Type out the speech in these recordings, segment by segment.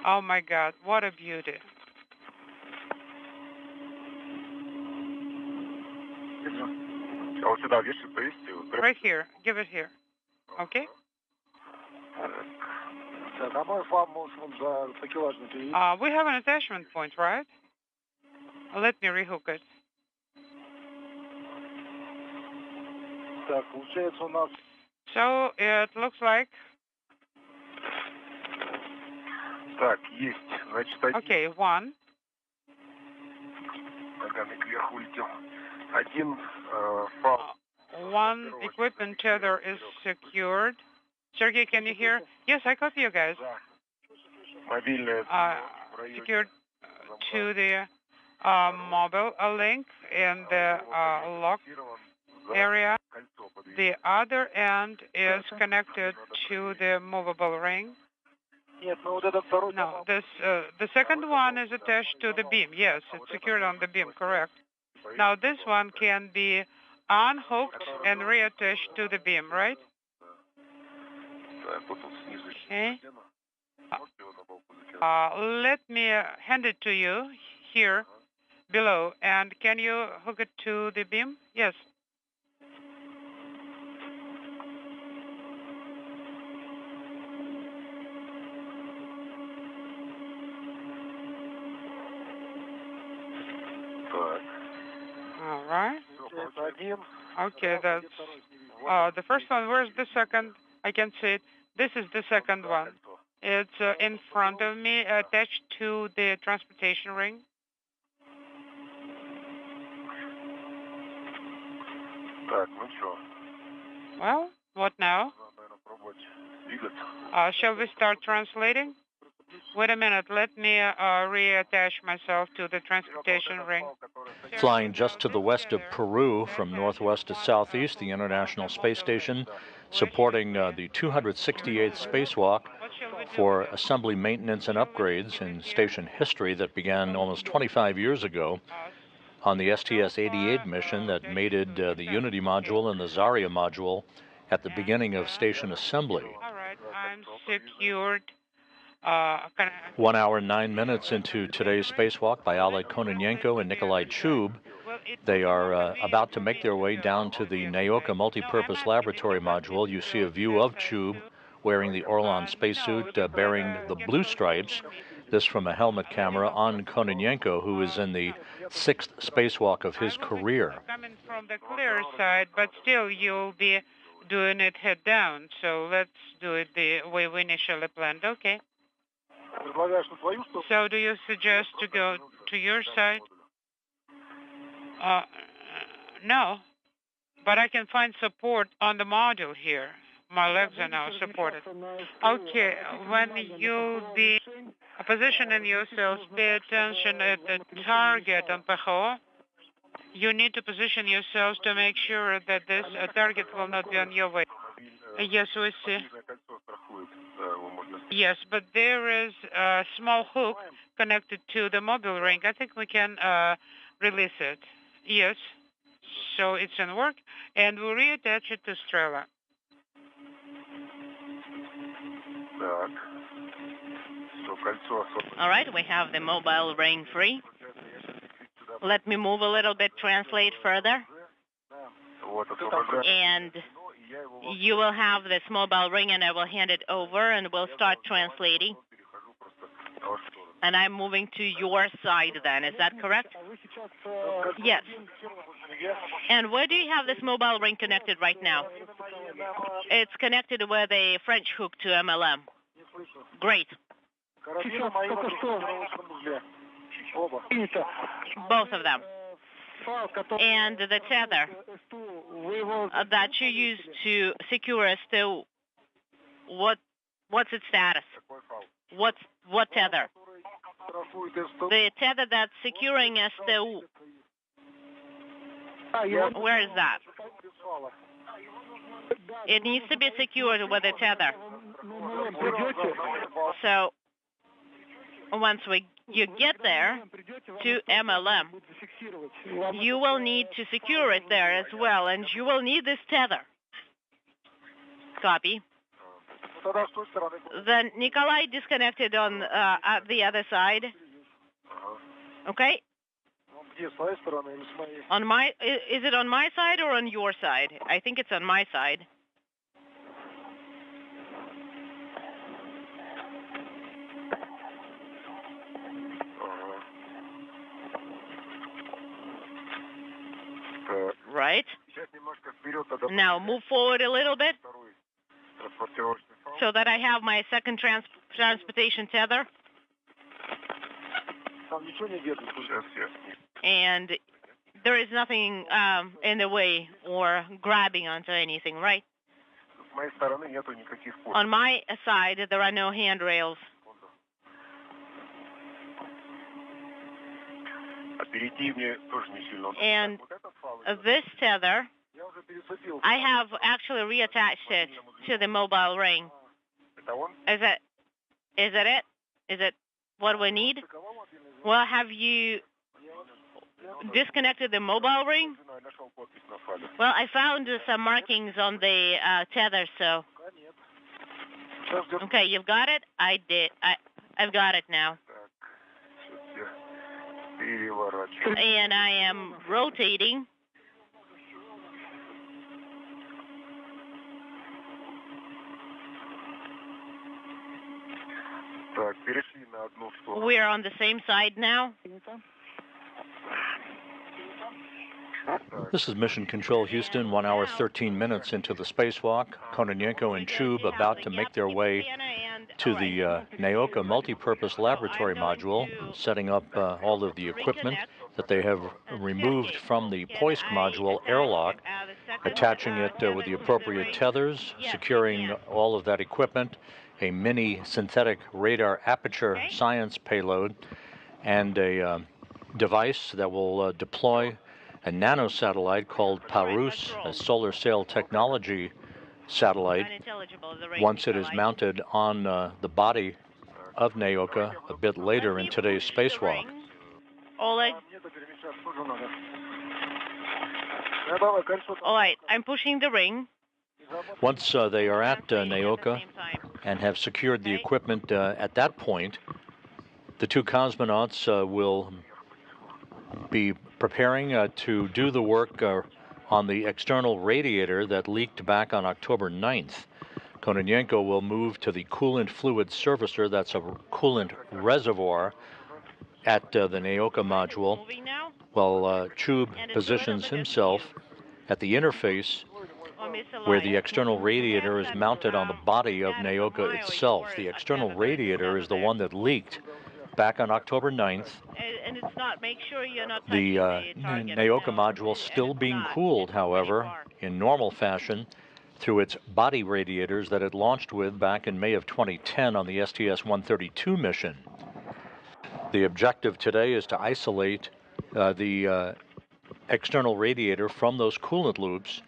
Oh my God, what a beauty. Right here, give it here. Okay? We have an attachment point, right? Let me rehook it. So it looks like... Okay, one. One equipment tether is secured. Sergey, can you hear? Yes, I copy you guys. Secured to the mobile link in the lock area. The other end is connected to the movable ring. No, the second one is attached to the beam. Yes, it's secured on the beam, correct. Now this one can be unhooked and reattached to the beam, right? Okay. Let me hand it to you here below. And can you hook it to the beam? Yes. All right. Okay, that's the first one. Where's the second? I can see it. This is the second one. It's in front of me, attached to the transportation ring. Well, what now? Shall we start translating? Wait a minute, let me reattach myself to the transportation ring. Flying just to the west of Peru from northwest to southeast, the International Space Station, supporting the 268th spacewalk for assembly maintenance and upgrades in station history that began almost 25 years ago on the STS-88 mission that mated the Unity module and the Zarya module at the beginning of station assembly. All right, I'm secured. 1 hour, 9 minutes into today's spacewalk by Oleg Kononenko and Nikolai Chub, they are about to make their way down to the Naoka multipurpose laboratory module. You see a view of Chub wearing the Orlan spacesuit bearing the blue stripes. This from a helmet camera on Kononenko, who is in the 6th spacewalk of his career. Coming from the clear side, but still you'll be doing it head down. So let's do it the way we initially planned. Okay. So do you suggest to go to your side? No, but I can find support on the module here. My legs are now supported. Okay, when you'll be positioning yourselves, pay attention at the target on PHO. You need to position yourselves to make sure that this target will not be on your way. Yes, we see. Yes, but there is a small hook connected to the mobile ring. I think we can release it. Yes, so it's in work, and we'll reattach it to Strela. All right, we have the mobile ring free. Let me move a little bit, translate further. And you will have this mobile ring, and I will hand it over, and we'll start translating. And I'm moving to your side then, is that correct? Yes. And where do you have this mobile ring connected right now? It's connected with a French hook to MLM. Great. Both of them. And the tether that you use to secure us to what's its status? What tether? The tether that's securing us to where is that? It needs to be secured with a tether. So once you get there to MLM, you will need to secure it there as well, and you will need this tether. Copy. Then Nikolai disconnected on at the other side. Okay. On my, is it on my side or on your side? I think it's on my side. Right. Now move forward a little bit so that I have my second transportation tether. And there is nothing in the way or grabbing onto anything, right? On my side, there are no handrails. And this tether, I have actually reattached it to the mobile ring. Is it? Is it what we need? Well, have you disconnected the mobile ring? Well, I found some markings on the tether, so. Okay, you've got it? I did. I've got it now. And I am rotating. We're on the same side now. This is Mission Control Houston, 1 hour 13 minutes into the spacewalk. Kononenko and Chub about to make their way to the Naoka multipurpose laboratory module, setting up all of the equipment that they have removed from the Poisk module Airlock, attaching it with the appropriate tethers, securing all of that equipment, a mini synthetic radar aperture science payload, and a device that will deploy a nanosatellite called Parus, a solar sail technology satellite, once it is mounted on the body of Naoka a bit later in today's spacewalk. Oleg? All right, I'm pushing the ring. Once they are at Naoka and have secured the equipment at that point, the two cosmonauts will be preparing to do the work on the external radiator that leaked back on October 9th. Kononenko will move to the coolant fluid servicer, that's a coolant reservoir, at the Naoka module, while Chub positions himself at the interface where the external radiator is mounted on the body of Naoka itself. The external radiator is the one that leaked back on October 9th. And it's not, make sure you're not the Naoka module still being cooled, however, in normal fashion through its body radiators that it launched with back in May of 2010 on the STS-132 mission. The objective today is to isolate the external radiator from those coolant loops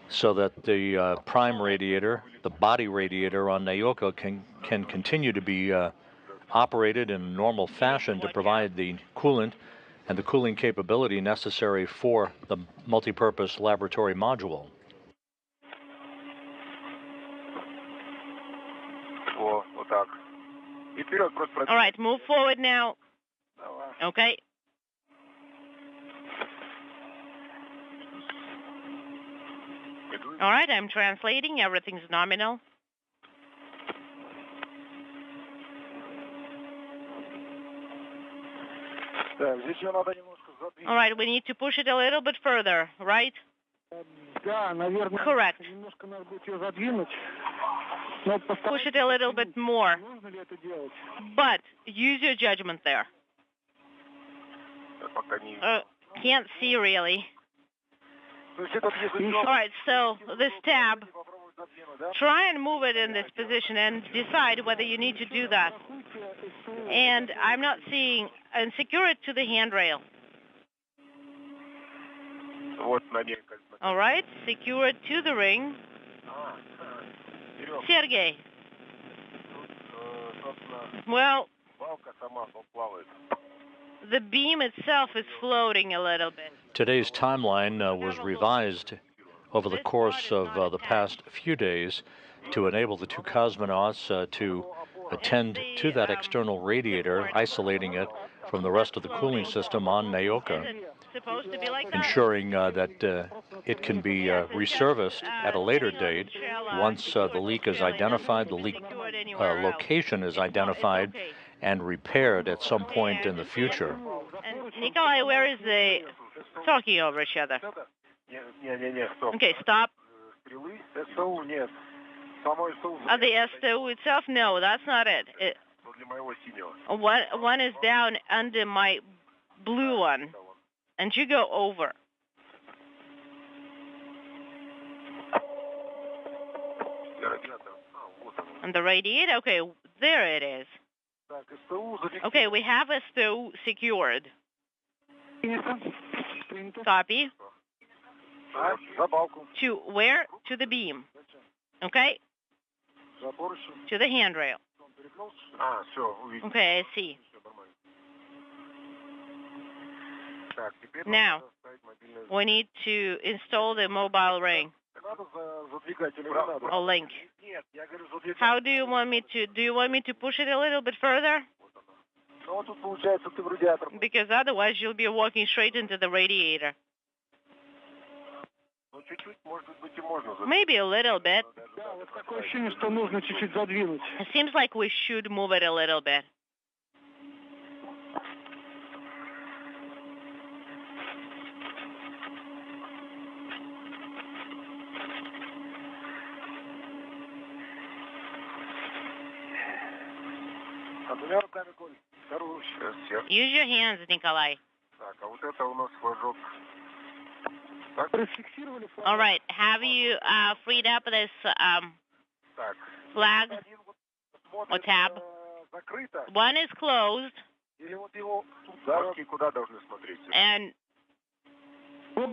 so that the prime radiator, the body radiator on Naoka, can continue to be operated in normal fashion to provide the coolant and the cooling capability necessary for the multipurpose laboratory module. All right, move forward now. Okay. All right, I'm translating. Everything's nominal. All right, we need to push it a little bit further, right? Correct. Push it a little bit more. But use your judgment there. Can't see really. All right, so this tab, try and move it in this position and decide whether you need to do that. And I'm not seeing, and secure it to the handrail. All right, secure it to the ring. Sergey. Well, the beam itself is floating a little bit. Today's timeline was revised over the course of the past few days to enable the two cosmonauts to attend to that external radiator, isolating it from the rest of the cooling system on Naoka, Supposed to be like that? ensuring that it can be resurfaced at a later date once the leak is identified, the leak location is identified, and repaired at some point in the future. And Nikolai, where is the talking over each other? Okay, stop. The STO itself? No, that's not it. One is down under my blue one, and you go over. And the radiator? Okay, there it is. Okay, we have a STO secured. Copy. To where? To the beam. Okay? To the handrail. Okay, I see. Now, we need to install the mobile ring. Or link. How do you want me to push it a little bit further? Because otherwise you'll be walking straight into the radiator. Maybe a little bit. It seems like we should move it a little bit. Use your hands, Nikolai. All right. Have you freed up this flag or tab? One is closed. And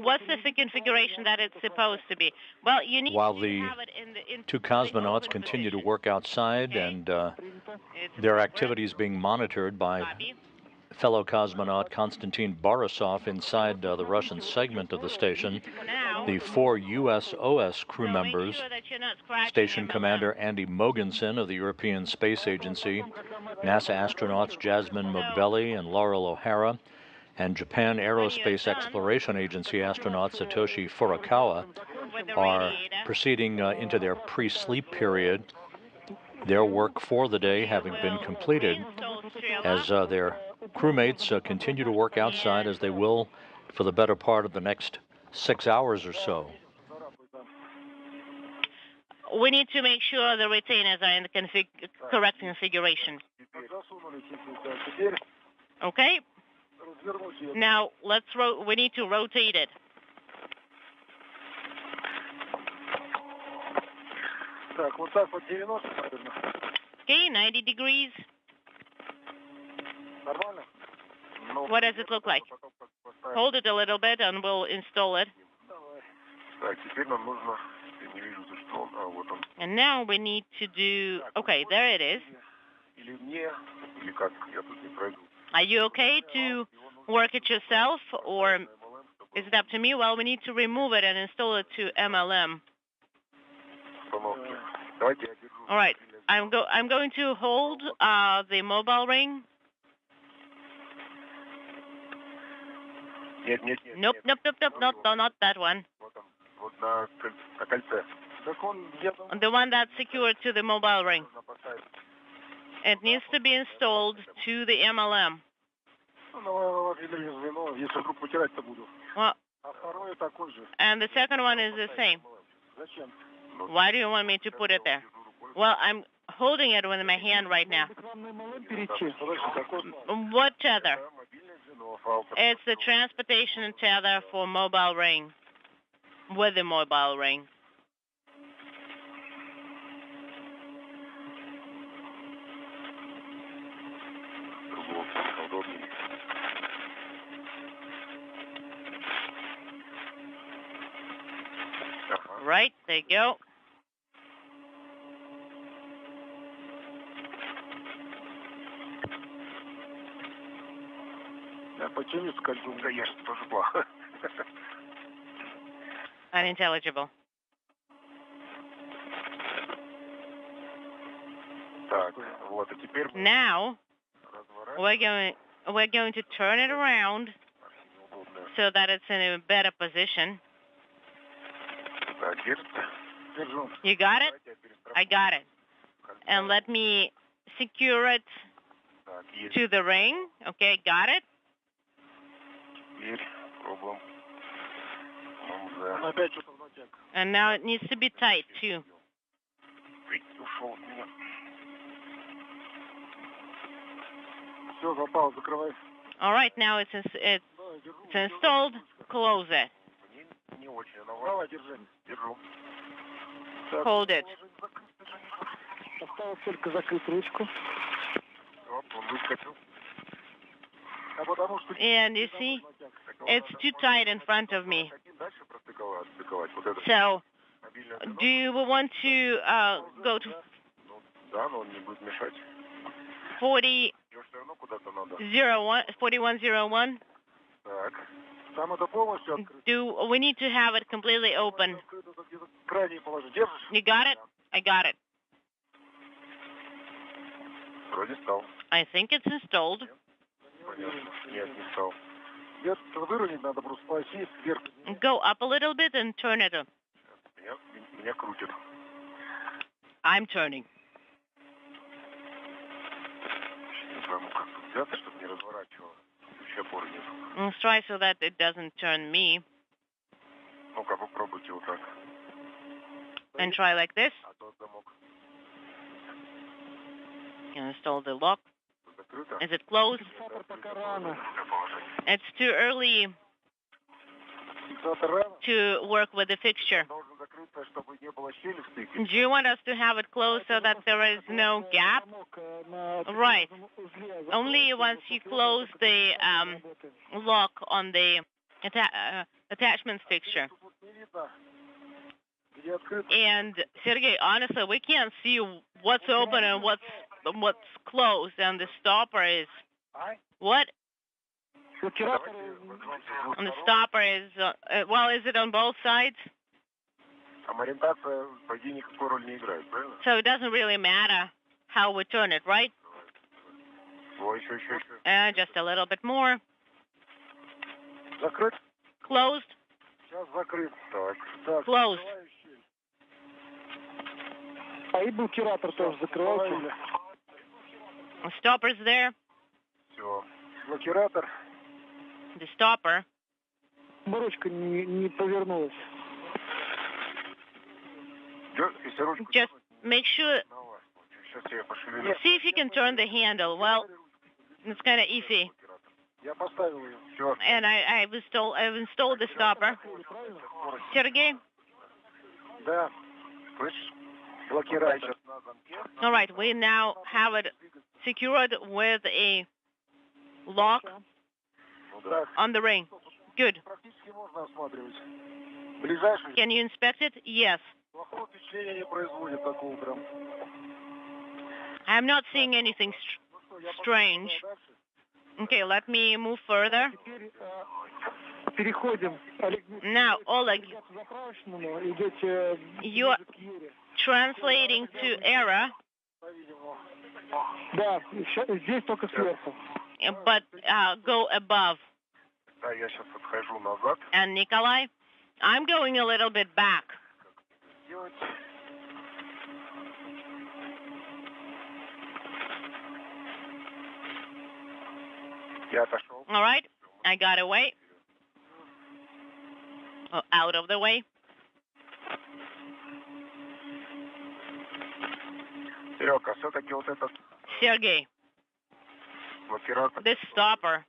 what's the configuration that it's supposed to be? Well, you need While to the have it in two cosmonauts continue to work outside, and their activities being monitored by fellow cosmonaut Konstantin Borisov inside the Russian segment of the station, the 4 USOS crew members, Station Commander Andy Mogensen of the European Space Agency, NASA astronauts Jasmine Mugbeli and Laurel O'Hara, and Japan Aerospace Exploration Agency astronaut Satoshi Furukawa are proceeding into their pre-sleep period, their work for the day having been completed, as their crewmates continue to work outside, as they will for the better part of the next 6 hours or so. We need to make sure the retainers are in the correct configuration. Okay? Now, we need to rotate it. Okay, 90 degrees. What does it look like? Hold it a little bit and we'll install it. And now we need to do, okay, there it is. Are you okay to work it yourself, or is it up to me? Well, we need to remove it and install it to MLM. All right, I'm going to hold the mobile ring. Nope, not that one. The one that's secured to the mobile ring. It needs to be installed to the MLM. Well, and the second one is the same. Why do you want me to put it there? Well, I'm holding it with my hand right now. What tether? It's the transportation tether for mobile ring. With the mobile ring. Right, there you go. Unintelligible. Now we're going to turn it around so that it's in a better position. You got it? I got it. And let me secure it to the ring. Okay, got it? And now it needs to be tight too. All right, now it's installed. Close it. Hold it. And you see, it's too tight in front of me. So, do you want to go to 4101? Do we need to have it completely open? You got it? I got it. I think it's installed. Go up a little bit and turn it. I'm turning. Let's try so that it doesn't turn me. And try like this. Install the lock. Is it closed? It's too early to work with the fixture. Do you want us to have it closed so that there is no gap? Right. Only once you close the lock on the attachments fixture. And Sergey, honestly, we can't see what's open and what's closed, and the stopper is what? And the stopper is well, is it on both sides? So it doesn't really matter how we turn it, right? Just a little bit more. Closed. Closed. The stopper's there. The stopper. Just make sure. See if you can turn the handle. Well, it's kind of easy. And I've installed the stopper. Sergey? All right, we now have it secured with a lock on the ring. Good. Can you inspect it? Yes. I'm not seeing anything strange. Okay, let me move further. Now, Oleg, you're translating to error. But go above. And Nikolai, I'm going a little bit back. All right, I got away. Out of the way. Sergey, this stopper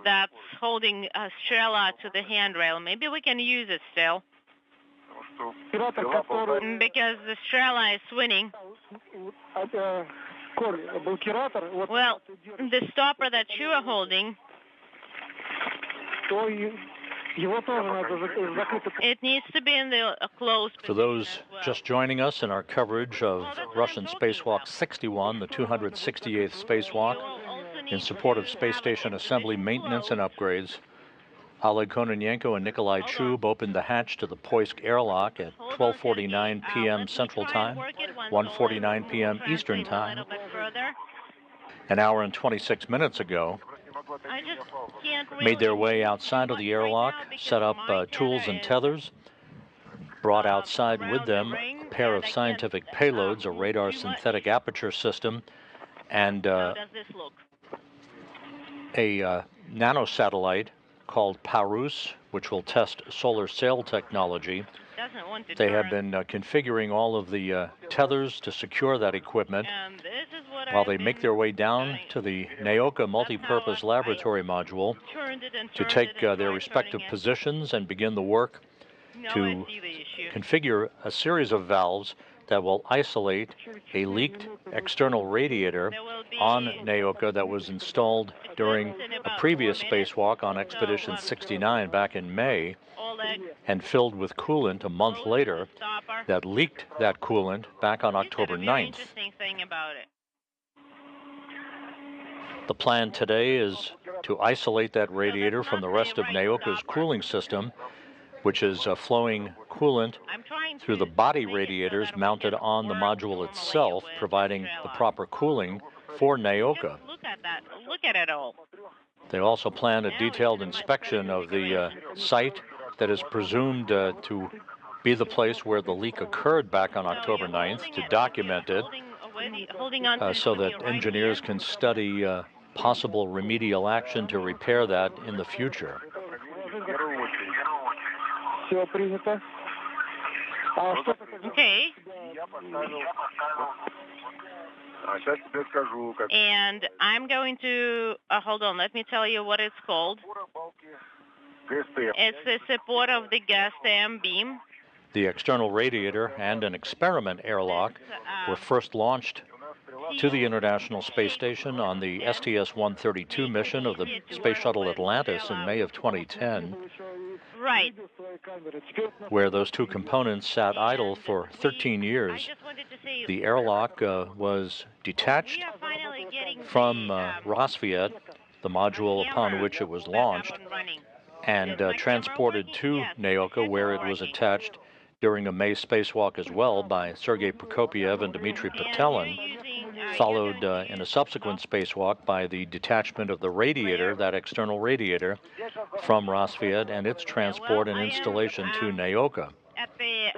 that's holding Strela to the handrail, maybe we can use it still. Because the Strela is swinging. Well, the stopper that you are holding, it needs to be in the closed position. For those just joining us in our coverage of Russian Spacewalk 61, the 268th spacewalk, in support of space station assembly, maintenance, and upgrades, Oleg Kononenko and Nikolai Chub opened the hatch to the Poisk airlock at 12:49 p.m. Central Time, 1:49 p.m. Eastern Time. An hour and 26 minutes ago, made their way outside of the airlock, set up tools and tethers, brought outside with them a pair of scientific payloads, a radar synthetic aperture system, and a nanosatellite called Parus, which will test solar sail technology. They have been configuring all of the tethers to secure that equipment while they make their way down to the Naoka multipurpose laboratory module to take their respective positions and begin the work to configure a series of valves that will isolate a leaked external radiator on Naoka that was installed during a previous spacewalk on Expedition 69 back in May and filled with coolant a month later that leaked that coolant back on October 9th. The plan today is to isolate that radiator from the rest of Naoka's cooling system, which is flowing coolant through the body radiators mounted on the module itself, providing the proper cooling for Naoka. Look at it all. They also plan a detailed inspection of the site that is presumed to be the place where the leak occurred back on October 9th, to document it so that engineers can study possible remedial action to repair that in the future. Okay. And I'm going to, hold on, let me tell you what it's called. It's the support of the gas dam beam. The external radiator and an experiment airlock were first launched to the International Space Station on the STS-132 mission of the Space Shuttle Atlantis in May of 2010. Right. Where those two components sat idle for 13 years. The airlock was detached from Rassvet, the module upon which it was launched, and transported to Naoka, where it was attached during a May spacewalk as well by Sergei Prokopyev and Dmitry Petelin, followed in a subsequent spacewalk by the detachment of the radiator, that external radiator, from Rassvet and its transport and installation to Naoka. At the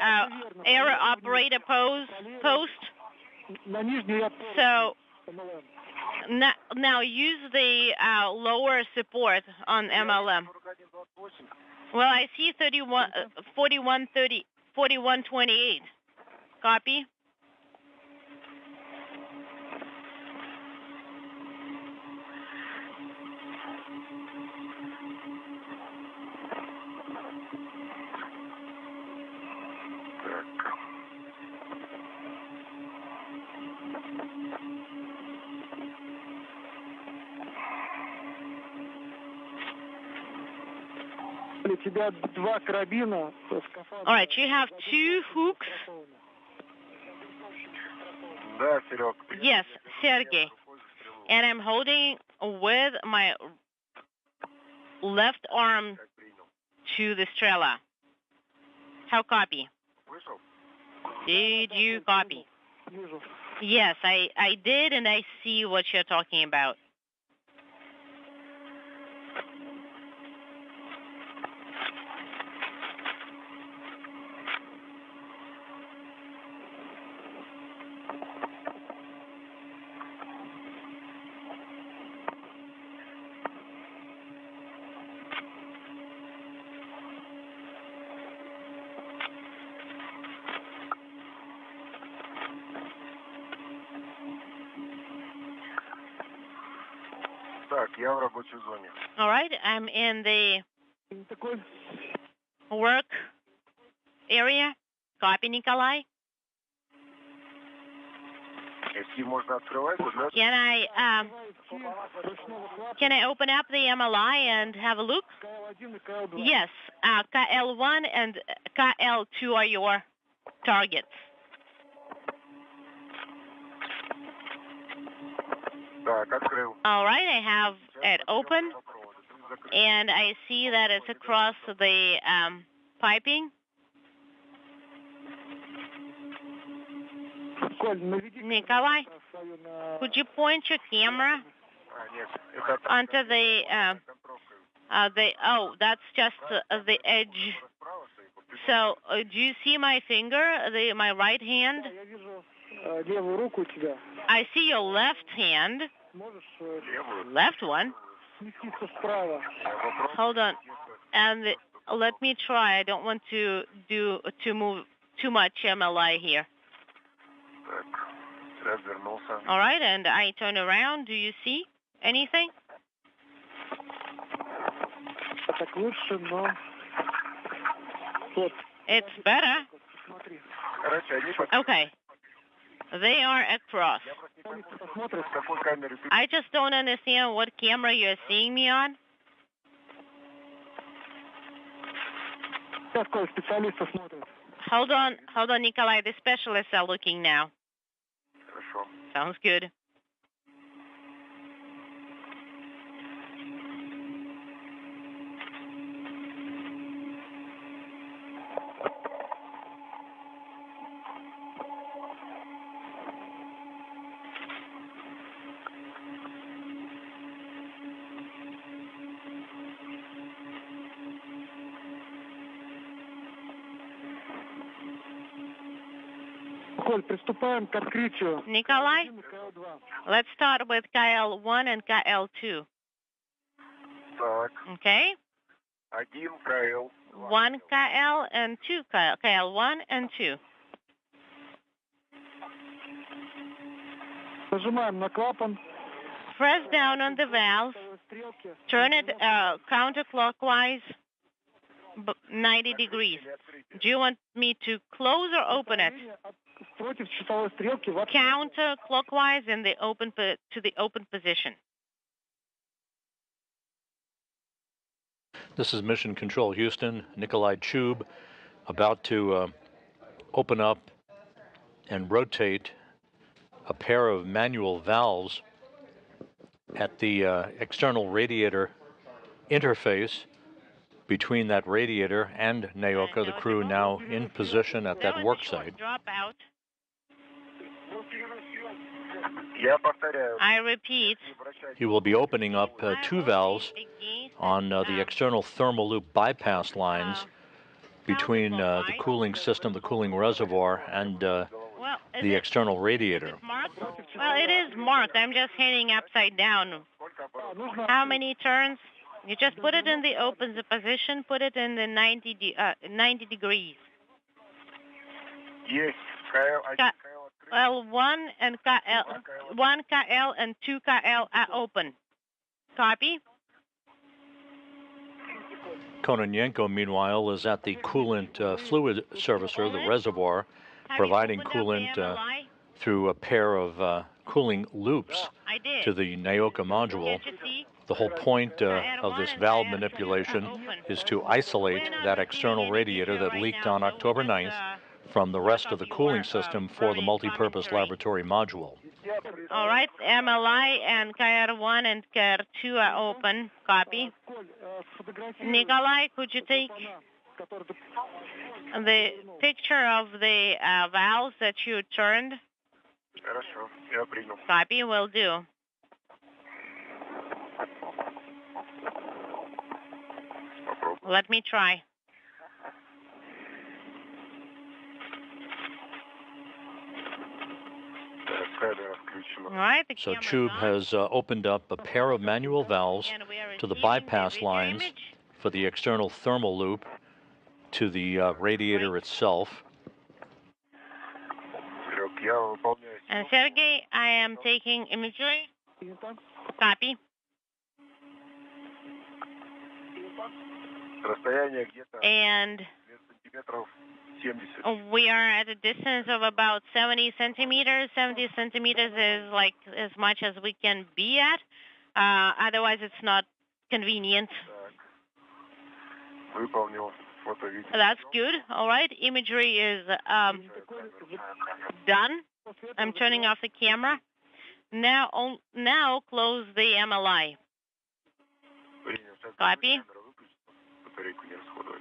air operator post. So now use the lower support on MLM. Well, I see 4128. Copy. All right, you have two hooks. Yes, Sergey. And I'm holding with my left arm to the Strela. How copy? Did you copy? Yes, I did, and I see what you're talking about. All right, I'm in the work area. Copy, Nikolai. Can I open up the MLI and have a look? Yes, KL1 and KL2 are your targets. All right, I have it open, and I see that it's across the piping. Nikolai, could you point your camera onto oh, that's just the edge. So, do you see my finger, my right hand? I see your left hand. Left one? Hold on. And let me try. I don't want to move too much MLI here. All right, and I turn around. Do you see anything? It's better. Okay. They are across. I just don't understand what camera you're seeing me on. Hold on, Nikolai. The specialists are looking now. Sounds good. Nikolai, let's start with KL1 and KL2. Okay? 1 KL and 2 KL. KL1 and 2. Press down on the valve. Turn it counterclockwise 90 degrees. Do you want me to close or open it? Counterclockwise in the to the open position. This is Mission Control Houston. Nikolai Chub about to open up and rotate a pair of manual valves at the external radiator interface between that radiator and Naoka, the crew now in position at that work site. Drop out. I repeat. He will be opening up 2 valves on the external thermal loop bypass lines between the cooling system, the cooling reservoir, and the external radiator. Well, it is marked. I'm just hitting upside down. How many turns? You just put it in the open position, put it in the 90 degrees. Yes. Well, 1 KL and 2 KL are open. Copy? Kononenko, meanwhile, is at the coolant fluid servicer, the reservoir, providing coolant through a pair of cooling loops to the Naoka module. The whole point of this valve manipulation is to isolate that external radiator that leaked on October 9th from the rest of the cooling system for the multi-purpose laboratory module. All right, MLI and KR1 and KR2 are open. Copy. Nikolai, could you take the picture of the valves that you turned? Copy, will do. Let me try. All right, so Chub has opened up a pair of manual valves to the bypass lines for the external thermal loop to the radiator itself. And Sergey, I am taking imagery. Copy. And we are at a distance of about 70 centimeters. 70 centimeters is like as much as we can be at. Otherwise, it's not convenient. That's good. All right. Imagery is done. I'm turning off the camera. Now close the MLI. Copy.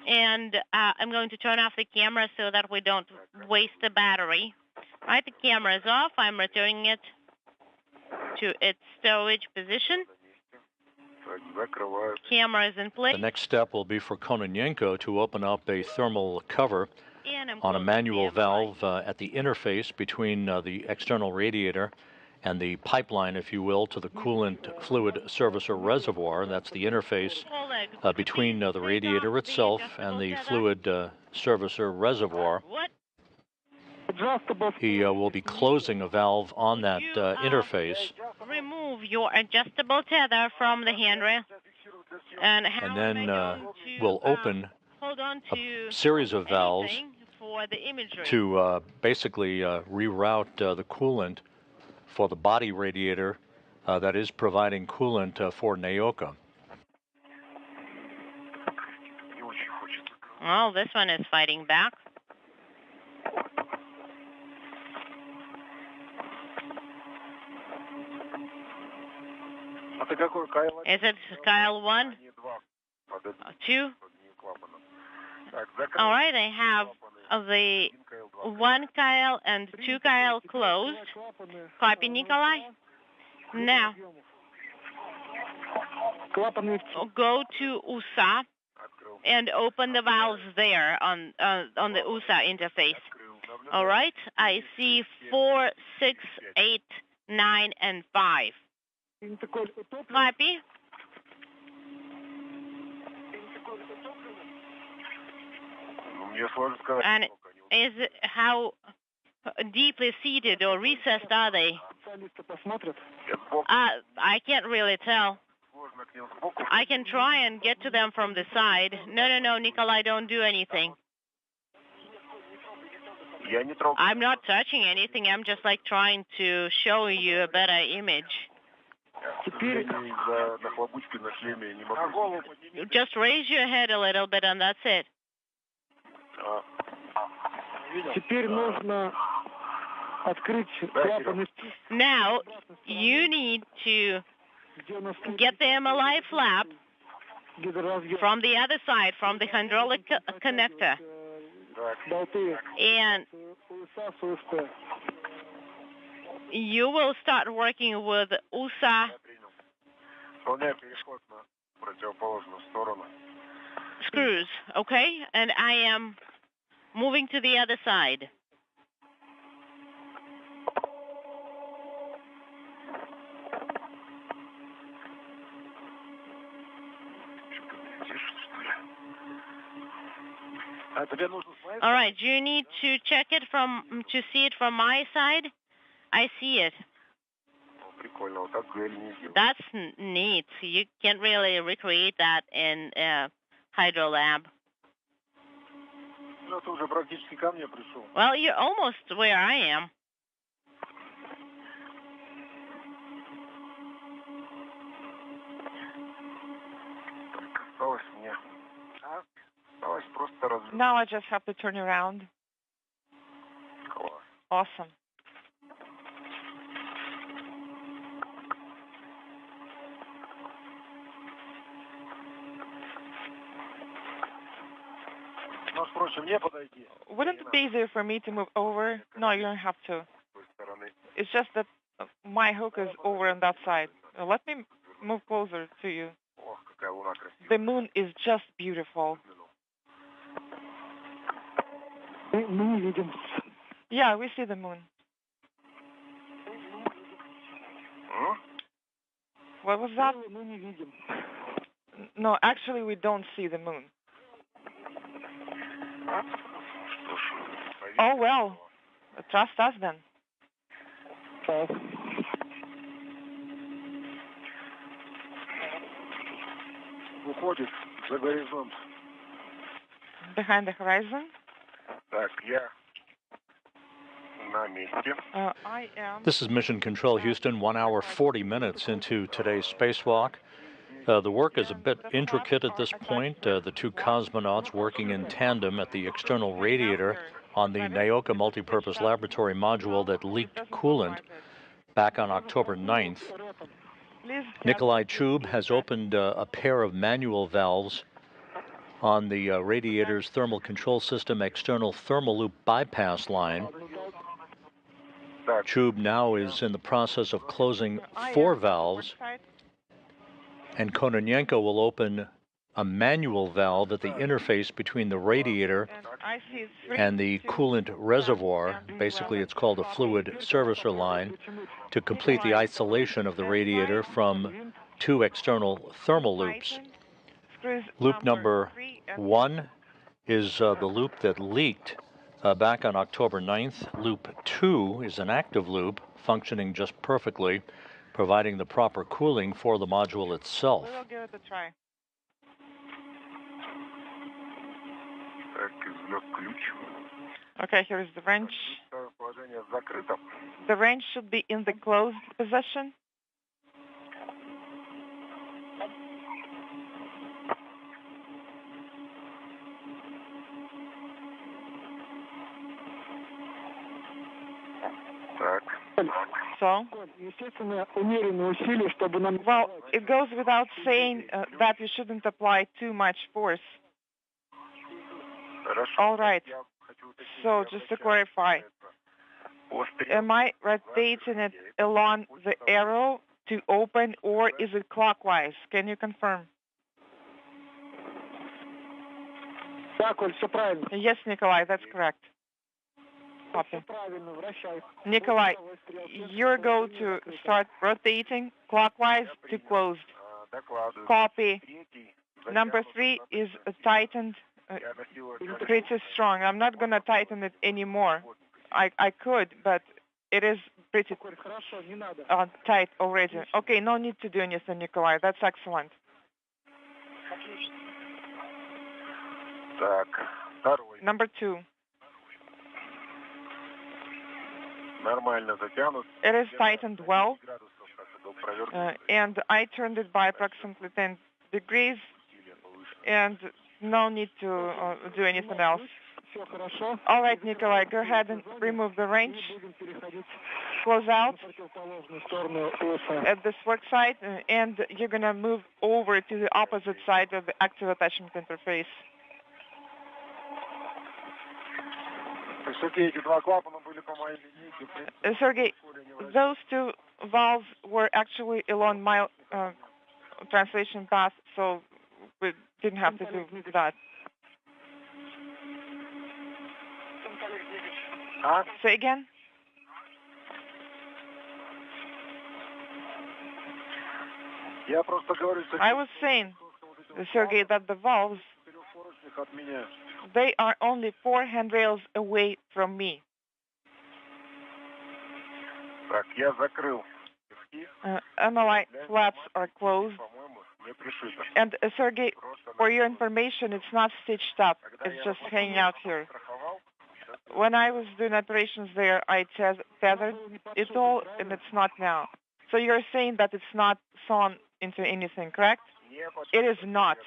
And I'm going to turn off the camera so that we don't waste the battery. All right, the camera is off. I'm returning it to its stowage position. Camera is in place. The next step will be for Kononenko to open up a thermal cover on a manual valve at the interface between the external radiator and the pipeline, if you will, to the coolant fluid servicer reservoir. That's the interface between the radiator itself and the fluid servicer reservoir. He will be closing a valve on that interface. Remove your adjustable tether from the handrail. And then we'll open a series of valves to basically reroute the coolant for the body radiator that is providing coolant for Naoka. Well, this one is fighting back. Is it Kyle 1? 2? All right, I have the 1 Kyle and 2 Kyle closed. Copy, Nikolai. Now, go to USA and open the valves there on the USA interface. All right, I see 4, 6, 8, 9, and 5. Copy. And how deeply seated or recessed are they? I can't really tell. I can try and get to them from the side. No, Nikolai, don't do anything. I'm not touching anything. I'm just like trying to show you a better image. Just raise your head a little bit and that's it. Now, you need to get the MLI flap from the other side, from the hydraulic connector. And you will start working with USA screws, okay? And I am moving to the other side. All right, do you need to check it to see it from my side? I see it. That's neat. You can't really recreate that in Hydro Lab. Well, you're almost where I am. Now I just have to turn around. Awesome. Wouldn't it be easier for me to move over? No, you don't have to. It's just that my hook is over on that side. Let me move closer to you. The moon is just beautiful. Yeah, we see the moon. What was that? No, actually, we don't see the moon. Oh, well, trust us then. Behind the horizon? I am. This is Mission Control Houston, 1 hour 40 minutes into today's spacewalk. The work is a bit intricate at this point. The 2 cosmonauts working in tandem at the external radiator on the Naoka multipurpose laboratory module that leaked coolant back on October 9th. Nikolai Chub has opened a pair of manual valves on the radiator's thermal control system external thermal loop bypass line. Tube now is in the process of closing 4 valves, and Kononenko will open a manual valve at the interface between the radiator and the coolant reservoir. Basically, it's called a fluid servicer line, to complete the isolation of the radiator from 2 external thermal loops. Loop number 1 is the loop that leaked back on October 9th. Loop 2 is an active loop functioning just perfectly, providing the proper cooling for the module itself. We'll give it a try. Okay, here's the wrench. The wrench should be in the closed position. So, well, it goes without saying that you shouldn't apply too much force. All right. So, just to clarify, am I rotating it along the arrow to open, or is it clockwise? Can you confirm? Yes, Nikolai, that's correct. Copy. Nikolai, you're going to start rotating clockwise to closed. Copy. Number 3 is tightened pretty strong. I'm not going to tighten it anymore. I could, but it is pretty tight already. Okay, no need to do anything, Nikolai. That's excellent. Number 2. It is tightened well, and I turned it by approximately 10 degrees, and no need to do anything else. All right, Nikolai, go ahead and remove the wrench. Close out at this work site, and you're going to move over to the opposite side of the active attachment interface. Sergey, those 2 valves were actually along my translation path, so we didn't have to do that. Say again? I was saying, Sergey, that the valves, they are only 4 handrails away from me. MLI flaps are closed. And Sergey, for your information, it's not stitched up. It's just hanging out here. When I was doing operations there, I tethered it all, and it's not now. So you're saying that it's not sewn into anything, correct? It is not.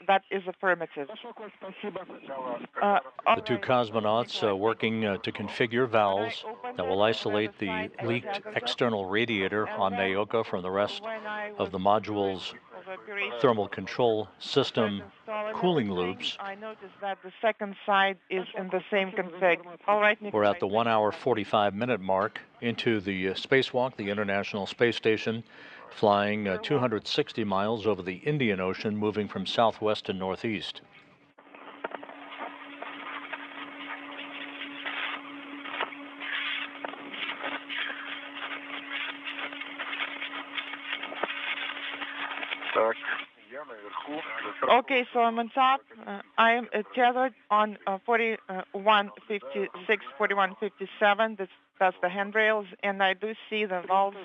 That is affirmative. The 2 cosmonauts working to configure valves that will isolate the leaked external radiator on Naoka from the rest of the module's thermal control system cooling loops. I noticed that the second side is in the same config. All right, Nikolai. We're at the 1 hour 45-minute mark into the spacewalk, the International Space Station, flying 260 miles over the Indian Ocean, moving from southwest to northeast. Okay, so I'm on top. I am tethered on 4156, 4157. That's the handrails, and I do see the valves.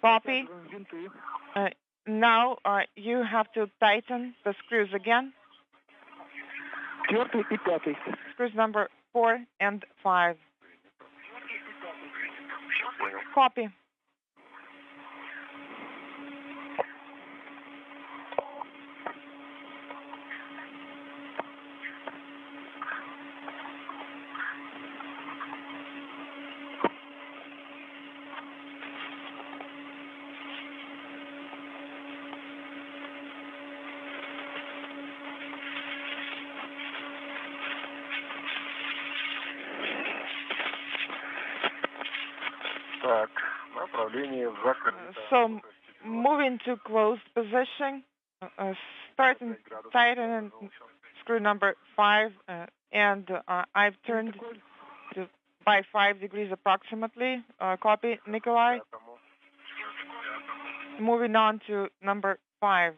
Copy. Now you have to tighten the screws again. Screws number 4 and 5. Copy. So moving to closed position, starting tighten screw number 5, and I've turned to by 5 degrees approximately. Copy, Nikolai. Moving on to number 5.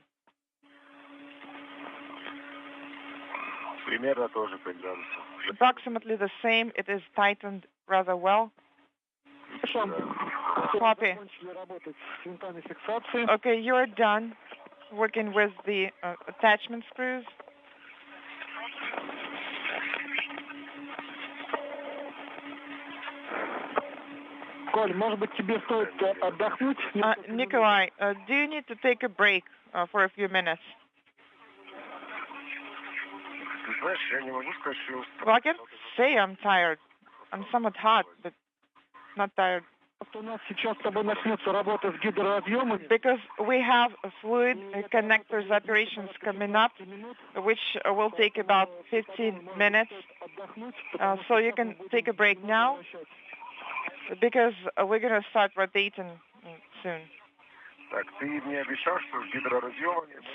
Approximately the same. It is tightened rather well. Copy. Okay, you're done working with the attachment screws. Nikolai, do you need to take a break for a few minutes? Well, I can say I'm tired. I'm somewhat hot, but not tired. Because we have fluid connectors operations coming up, which will take about 15 minutes. So you can take a break now, because we're going to start rotating soon.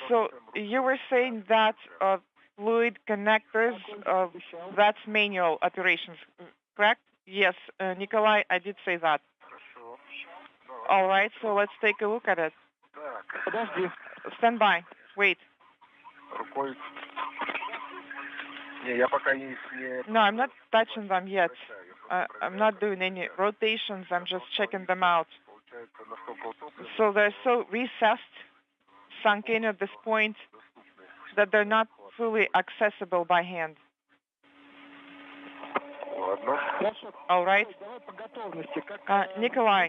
So you were saying that fluid connectors, that's manual operations, correct? Yes, Nikolai, I did say that. All right, so let's take a look at it. Stand by. Wait. No, I'm not touching them yet. I'm not doing any rotations. I'm just checking them out. So they're so recessed, sunk in at this point, that they're not fully accessible by hand. All right. Nikolai,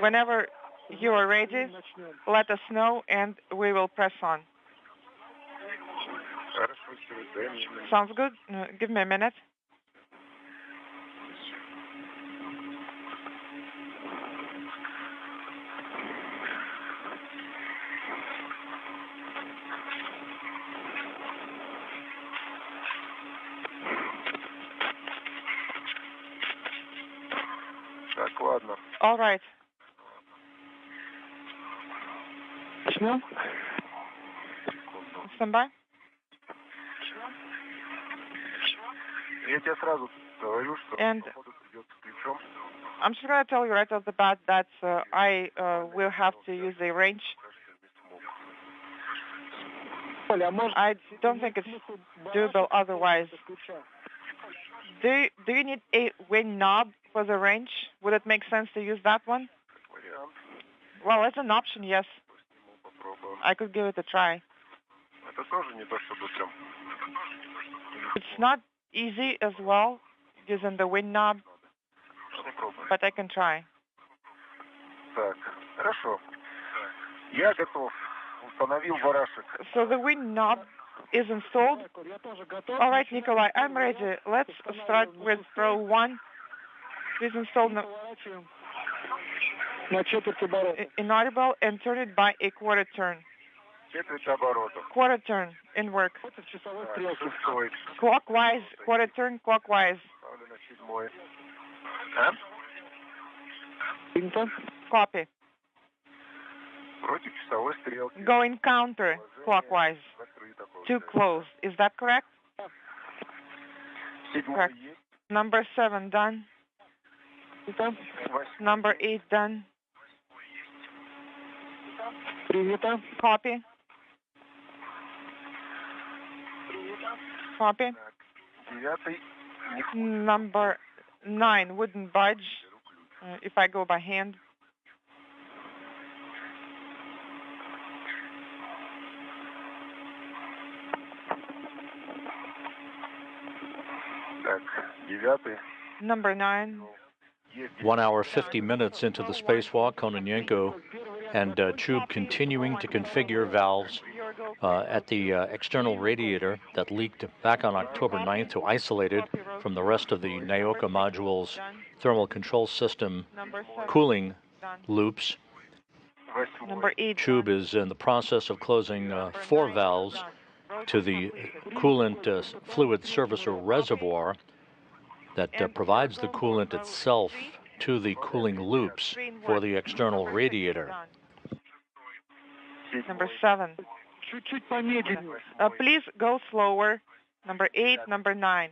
whenever you are ready, let us know and we will press on. Sounds good. Give me a minute. All right. Stand by. And I'm just going to tell you right off the bat that I will have to use a wrench. I don't think it's doable otherwise. Do you need a wing knob for the wrench? Would it make sense to use that one? Well, it's an option, yes. I could give it a try. It's not easy as well, using the wing knob, but I can try. So the wing knob is installed. All right, Nikolai, I'm ready. Let's start with row 1. Please install inaudible and turn it by a quarter turn. Quarter turn in work. Clockwise, quarter turn, clockwise. Copy. Going counter clockwise. Too close. Is that correct? Correct. Number 7 done. Number 8 done. Copy. Copy. Number 9 wouldn't budge if I go by hand. Number 9. 1 hour, 50 minutes into the spacewalk, Kononenko and Chub continuing to configure valves at the external radiator that leaked back on October 9th to isolate it from the rest of the Naoka module's thermal control system cooling loops. Number 8. Chub is in the process of closing 4 valves to the coolant fluid servicer reservoir that provides the coolant itself to the cooling loops for the external radiator. Number 7. Please go slower. Number 8, number 9.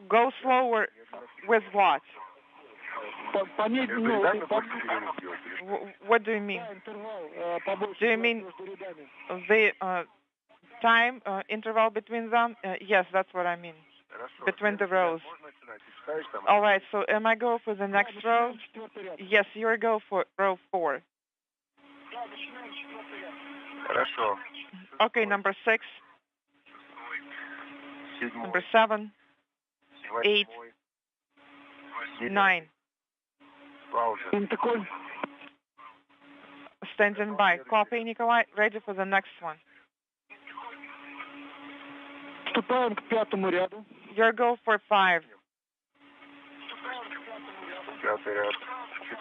Go slower with what? What do you mean? Do you mean the time interval between them? Yes, that's what I mean. Between the rows. All right, so am I go for the next row? Yes, you're go for row 4. Okay, number 6. Number 7. 8. 9. Standing by. Copy, Nikolai. Ready for the next one. Your go for 5.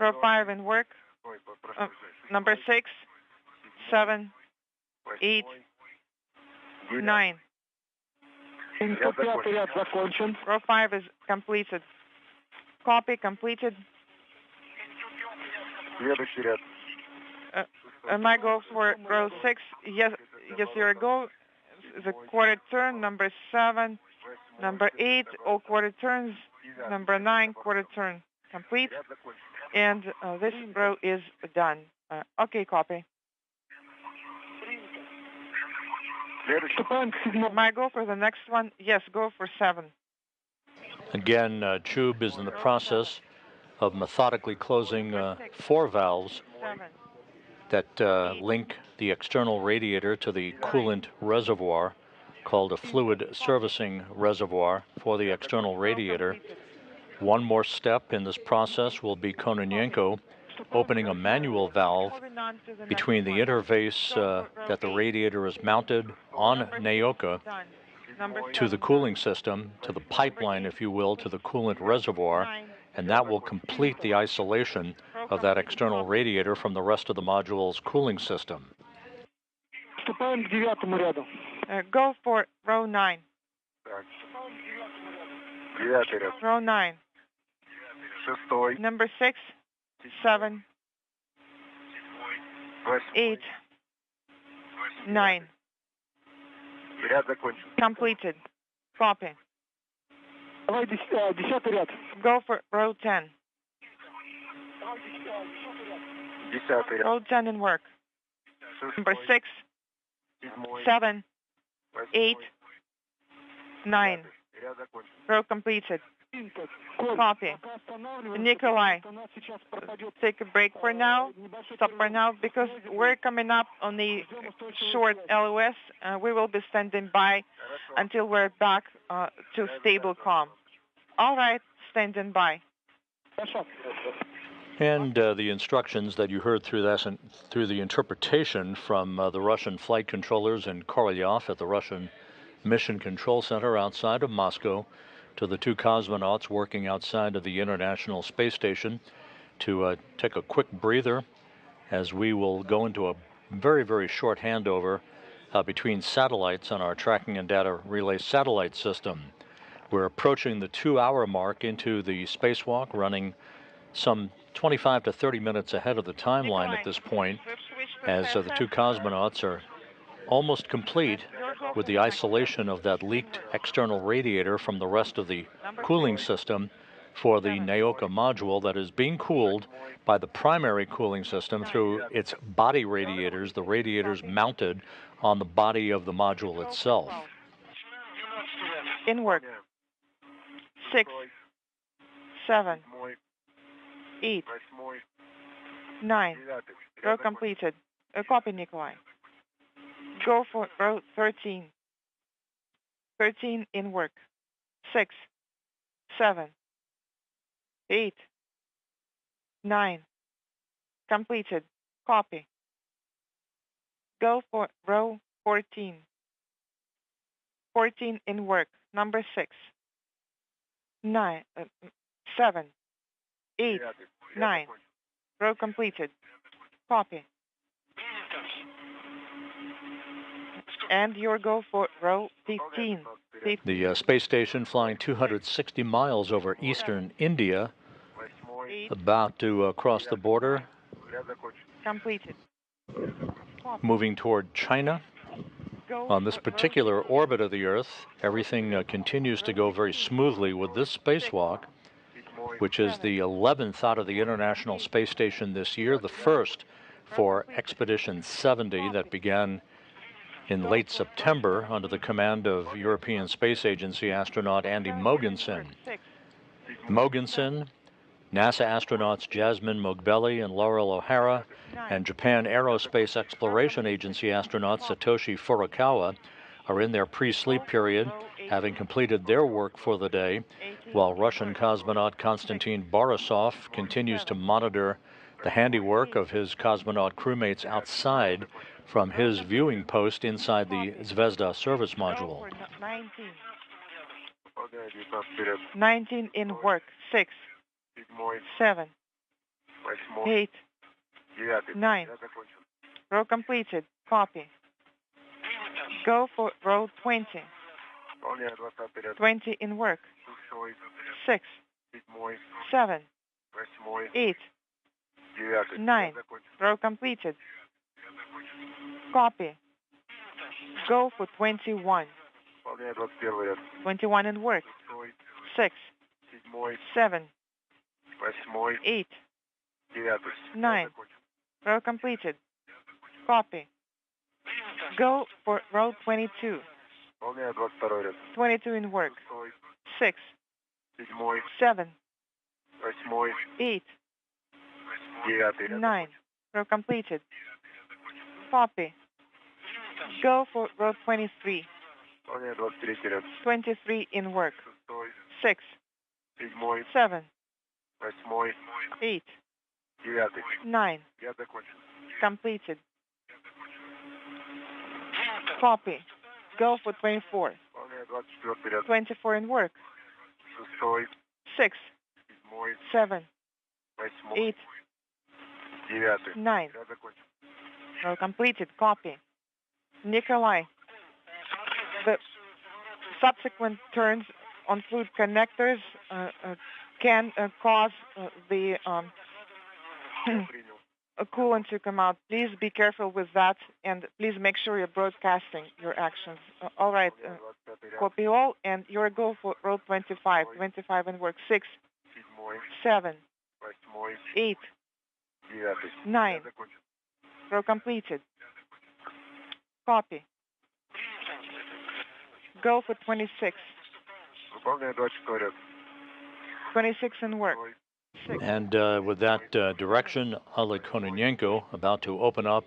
Row 5 in work. Number 6, 7, 8, 9. Row 5 is completed. Copy, completed. Am I go for row 6? Yes, you're go. The quarter turn. Number 7, number 8, all quarter turns. Number 9, quarter turn complete. And this row is done. Okay, copy. Am I go for the next one? Yes, go for 7. Again, Chub is in the process of methodically closing 4 valves that link the external radiator to the coolant reservoir, called a fluid servicing reservoir for the external radiator. One more step in this process will be Kononenko opening a manual valve between the interface that the radiator is mounted on Naoka to the cooling system, to the pipeline, if you will, to the coolant reservoir, and that will complete the isolation of that external radiator from the rest of the module's cooling system. Go for row 9. Row 9. Number 6, 7, 8, 9. Completed. Copy. Go for row 10. Row 10 in work. Number 6, 7, 8, 9. Row completed. Copy. Nikolai, take a break for now. Stop for now, because we're coming up on the short LOS. We will be standing by until we're back to stable comm. All right, standing by. And the instructions that you heard through the interpretation from the Russian flight controllers in Korolyov at the Russian Mission Control Center outside of Moscow, to the 2 cosmonauts working outside of the International Space Station, to take a quick breather as we will go into a very, very short handover between satellites on our tracking and data relay satellite system. We're approaching the 2-hour mark into the spacewalk, running some 25 to 30 minutes ahead of the timeline at this point, as the 2 cosmonauts are almost complete with the isolation of that leaked external radiator from the rest of the cooling system for the Naoka module that is being cooled by the primary cooling system through its body radiators, the radiators mounted on the body of the module itself. In work. 6, 7, 8, 9. Row completed. Copy, Nikolai. Go for row 13. 13 in work. 6, 7, 8, 9. Completed. Copy. Go for row 14. 14 in work. Number 6. 9, 7, 8, 9. Row completed. Copy. And your go for row 15. The space station flying 260 miles over eastern India, about to cross the border. Completed. Moving toward China. On this particular orbit of the Earth, everything continues to go very smoothly with this spacewalk, which is the 11th out of the International Space Station this year, the first for Expedition 70 that began in late September under the command of European Space Agency astronaut Andy Mogensen. Mogensen, NASA astronauts Jasmine Mogbelli and Laurel O'Hara, and Japan Aerospace Exploration Agency astronaut Satoshi Furukawa are in their pre-sleep period, having completed their work for the day, while Russian cosmonaut Konstantin Borisov continues to monitor the handiwork of his cosmonaut crewmates outside from his viewing post inside the Zvezda service module. 19 in work. 6, 7, 8, 9. Row completed. Copy. Go for row 20. 20 in work. 6, 7, 8, 9. Row completed. Copy. Go for 21. 21 in work. 6, 7, 8, 9. Row completed. Copy. Go for row 22. 22 in work. 6, 7, 8, 9. Row completed. Copy. Go for row 23. 23 in work. 6, 7, 8, 9. Completed. Copy. Go for 24. 24 in work. 6, 7, 8, 9. Row completed. Copy. Nikolai, the subsequent turns on fluid connectors can cause the coolant to come out. Please be careful with that, and please make sure you're broadcasting your actions. All right, copy all, and your go for row 25. 25 in work. 6, 7, 8, 9. Row completed. Copy. Go for 26. 26 in work. 6. And with that direction, Oleg Kononenko about to open up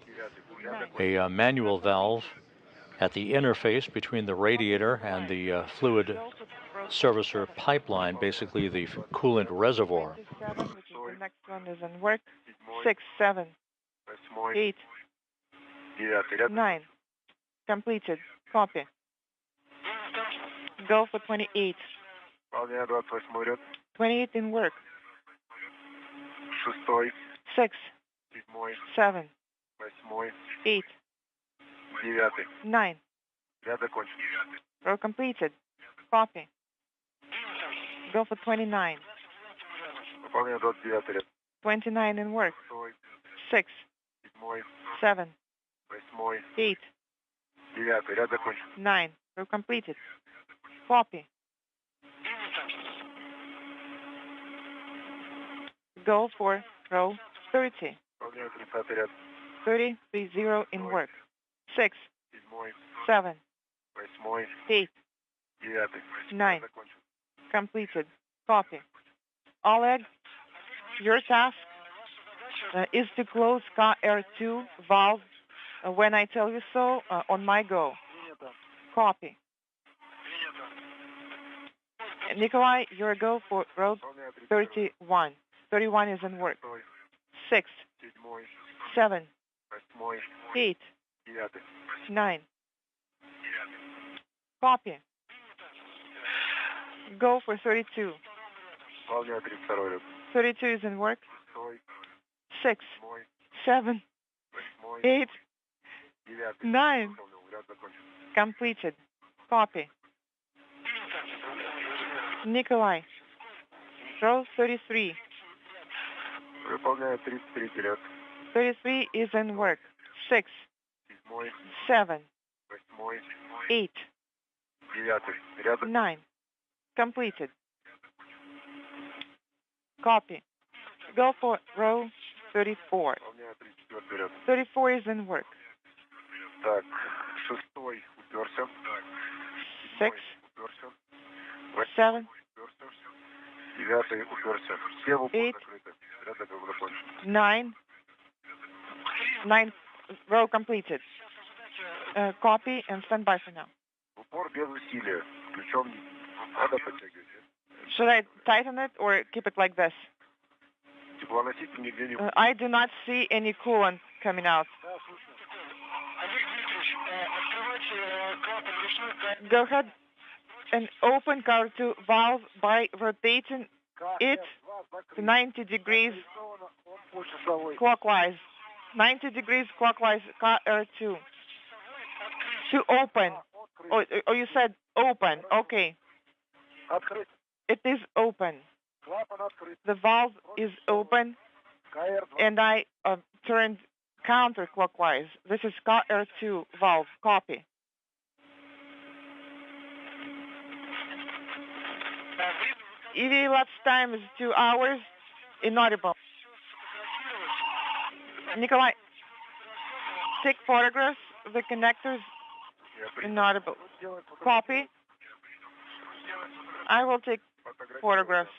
a manual valve at the interface between the radiator and the fluid servicer pipeline, basically the coolant reservoir. 27, which is the next one, is in work. 6, 7, 8, 9. Completed. Copy. Go for 28. 28 in work. 6, 7, 8, 9. Row completed. Copy. Go for 29. 29 in work. 6, 7, 8, 9. Row completed. Copy. Go for row 30. 30 in work. 6, 7, 8, 9. Completed. Copy. Oleg, your task is to close car R2 valve when I tell you so on my go. Copy. Nikolai, your go for row 31. 31 is in work. 6, 7, 8, 9. Copy. Go for 32. 32 is in work. 6, 7, 8, 9. Completed. Copy. Nikolai, row 33. Выполняю 33 вперед. 33 is in work. 6, 7, 8, 9. Completed. Copy. Go for row 34. 34 is in work. Так, шестой уперся. 6, 7, Девятый уперся. Все в упор 8, закрыты. Рядом закончен. 9. 9 row completed. Copy and stand by for now. Упор без усилия. Ключом надо подтягивать. Should I tighten it or keep it like this? Теплоноситель нигде не... I do not see any coolant coming out. Go ahead and open car 2 valve by rotating it to 90 degrees clockwise. 90 degrees clockwise, car 2. To open. Oh, you said open. Okay. Открыть. It is open. Клапан открыт. The valve is open, and I turned counterclockwise. This is KR2 valve. Copy. EV elapsed time is 2 hours. Inaudible. Nikolai, take photographs of the connectors. Inaudible. Copy. I will take photographs.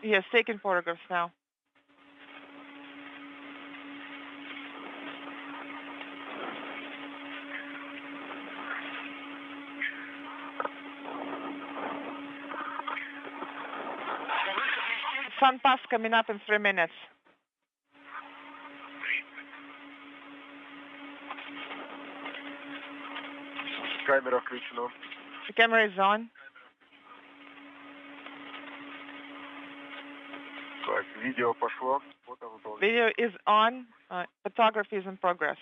Yes, taking photographs now. Sun pass coming up in 3 minutes. Камера включена. The camera is on. Так, видео пошло. Фото выполнено. Video is on. Photography is in progress.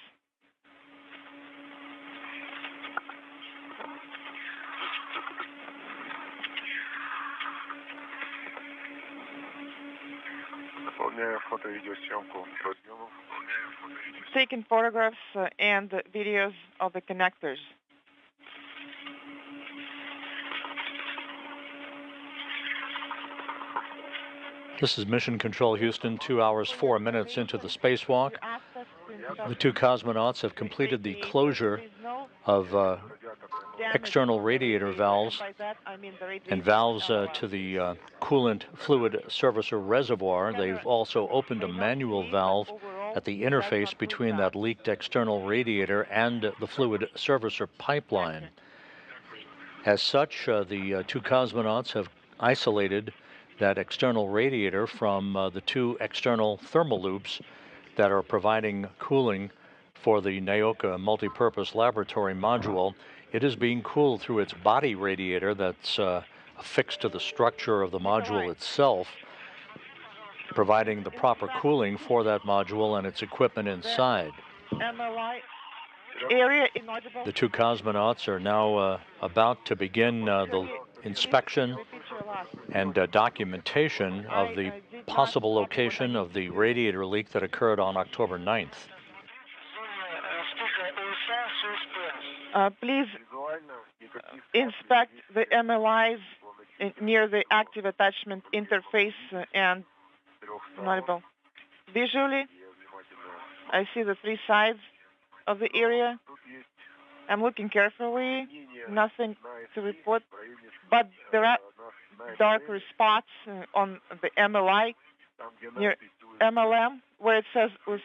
Выполняю фото-видеосъемку разъемов. Taking photographs and videos of the connectors. This is Mission Control Houston, 2 hours, 4 minutes into the spacewalk. The 2 cosmonauts have completed the closure of external radiator valves and valves to the coolant fluid servicer reservoir. They've also opened a manual valve at the interface between that leaked external radiator and the fluid servicer pipeline. As such, the 2 cosmonauts have isolated that external radiator from the 2 external thermal loops that are providing cooling for the Naoka multipurpose laboratory module. It is being cooled through its body radiator that's affixed to the structure of the module itself, providing the proper cooling for that module and its equipment inside. The 2 cosmonauts are now about to begin the inspection and documentation of the possible location of the radiator leak that occurred on October 9th. Please inspect the MLIs near the active attachment interface and audible. Visually, I see the 3 sides of the area. I'm looking carefully, nothing to report, but there are darker spots on the MLI near MLM where it says USP.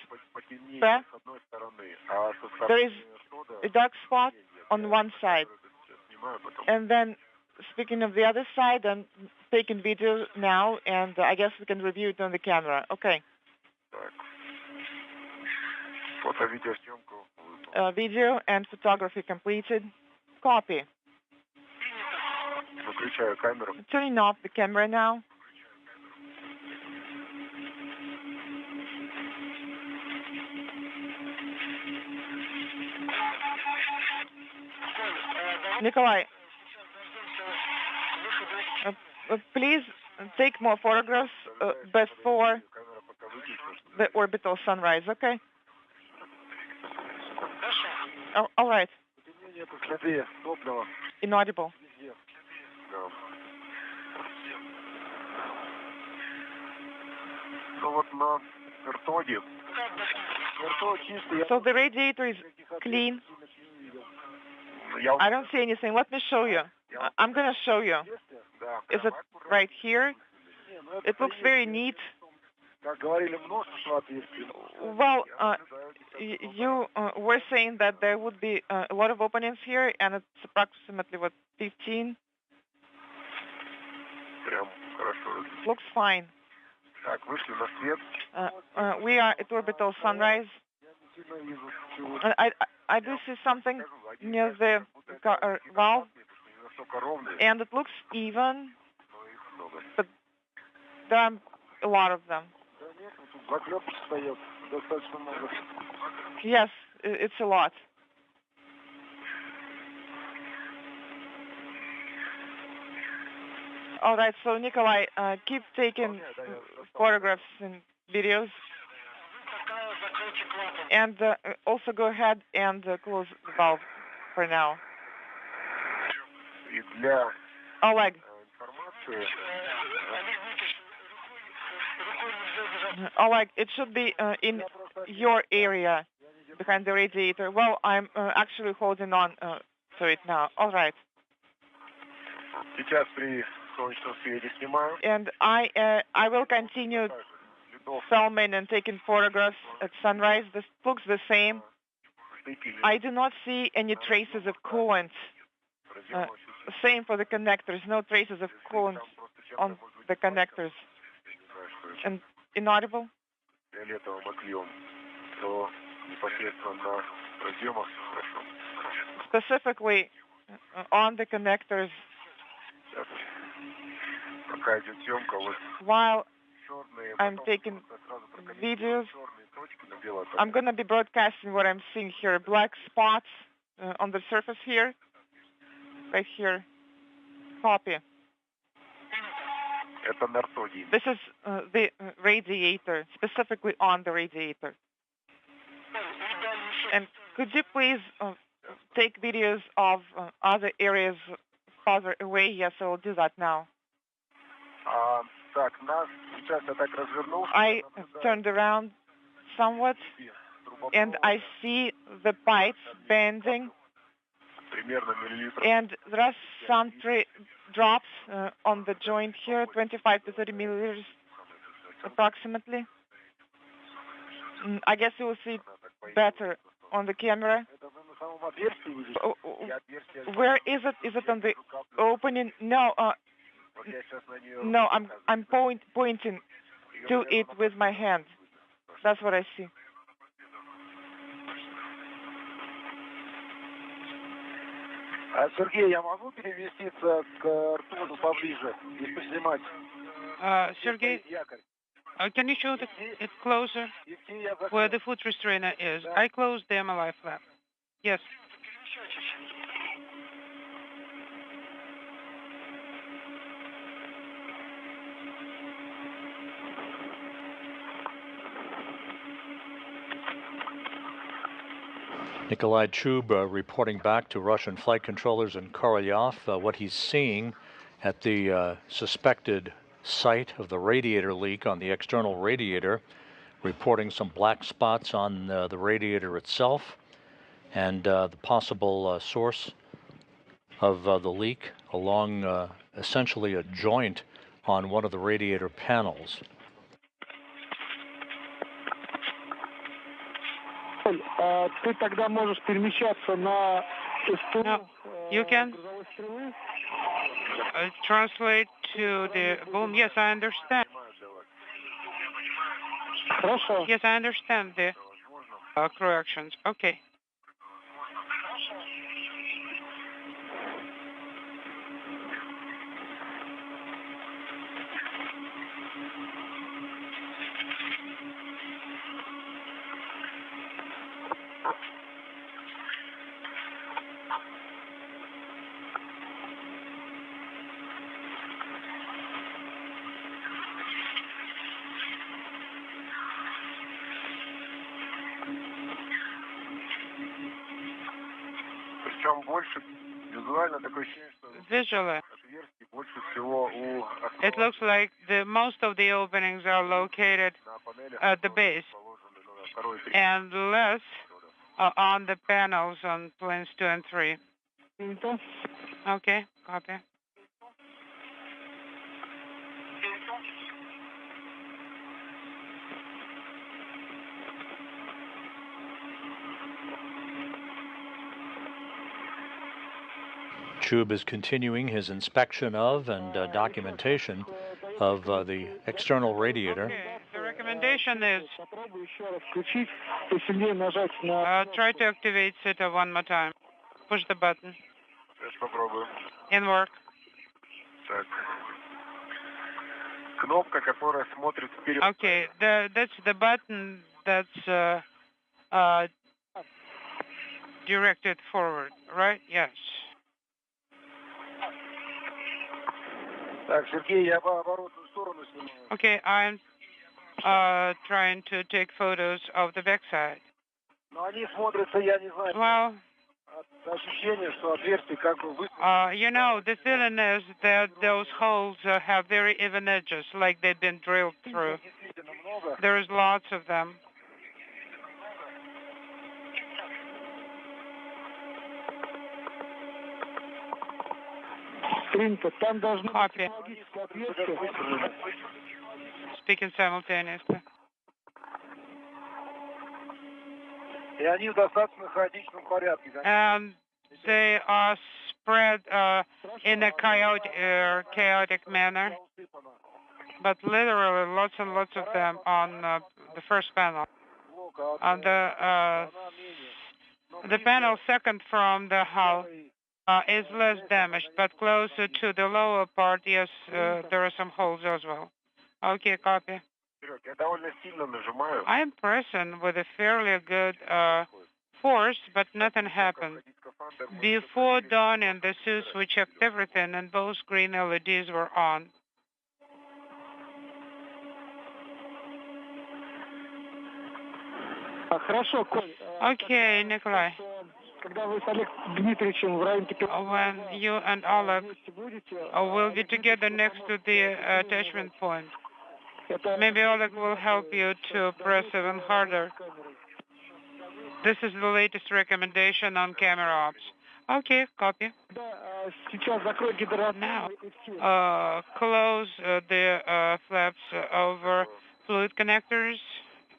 There is a dark spot on one side. And then, speaking of the other side, I'm taking video now, and I guess we can review it on the camera. Okay. Video and photography completed. Copy. Turning off the camera now. Nikolai, Please take more photographs before the orbital sunrise, okay? Oh, all right. Inaudible. So the radiator is clean. I don't see anything. Let me show you. I'm going to show you. Is it right here? It looks very neat. Well, you were saying that there would be a lot of openings here, and it's approximately, 15? Looks fine. We are at orbital sunrise. I do see something near the valve, and it looks even, but there are a lot of them. Yes, it's a lot. All right, so Nikolai, keep taking photographs and videos. And also go ahead and close the valve for now. Oleg. Oleg, it should be in your area behind the radiator. Well, I'm actually holding on to it now. All right. And I will continue filming and taking photographs at sunrise. This looks the same. I do not see any traces of coolant. Same for the connectors. No traces of coolant on the connectors. And inaudible? Specifically on the connectors. While I'm taking videos, I'm going to be broadcasting what I'm seeing here. Black spots on the surface here. Right here. Copy. This is the radiator, specifically on the radiator. And could you please take videos of other areas farther away? Yes, I will do that now. I turned around somewhat, and I see the pipes bending, and there are some drops on the joint here, 25 to 30 milliliters approximately. I guess you will see better on the camera. Where is it? Is it on the opening? No. No, I'm pointing to it with my hand. That's what I see. Сергей, я могу переместиться к ртуту поближе и поснимать? Sergey, can you show it closer where the foot restrainer is? I closed the MLI flap. Yes. Nikolai Chub reporting back to Russian flight controllers in Korolyov what he's seeing at the suspected site of the radiator leak on the external radiator, reporting some black spots on the radiator itself, and the possible source of the leak along essentially a joint on one of the radiator panels. Ты тогда можешь перемещаться на No, you can translate to the boom. Yes, I understand. Хорошо. Yes, I understand the corrections. Okay. Visually, it looks like most of the openings are located at the base and less on the panels on planes 2 and 3. Okay, copy. Chub is continuing his inspection of and documentation of the external radiator. Okay. The recommendation is try to activate SITA one more time. Push the button. In work. Okay, that's the button that's directed forward, right? Yes. Okay, I'm trying to take photos of the backside. Well, you know, the feeling is that those holes have very even edges, like they've been drilled through. There's lots of them. Copy. Speaking simultaneously. And they are spread in a chaotic manner, but literally lots and lots of them on the first panel. On the panel second from the hull is less damaged, but closer to the lower part, yes, there are some holes as well. Okay, copy. I'm pressing with a fairly good force, but nothing happened. Before dawning, the suits we checked everything, and both green LEDs were on. Okay, Nikolai. When you and Oleg will be together next to the attachment point, maybe Oleg will help you to press even harder. This is the latest recommendation on camera ops. Okay, copy. Now, close the flaps over fluid connectors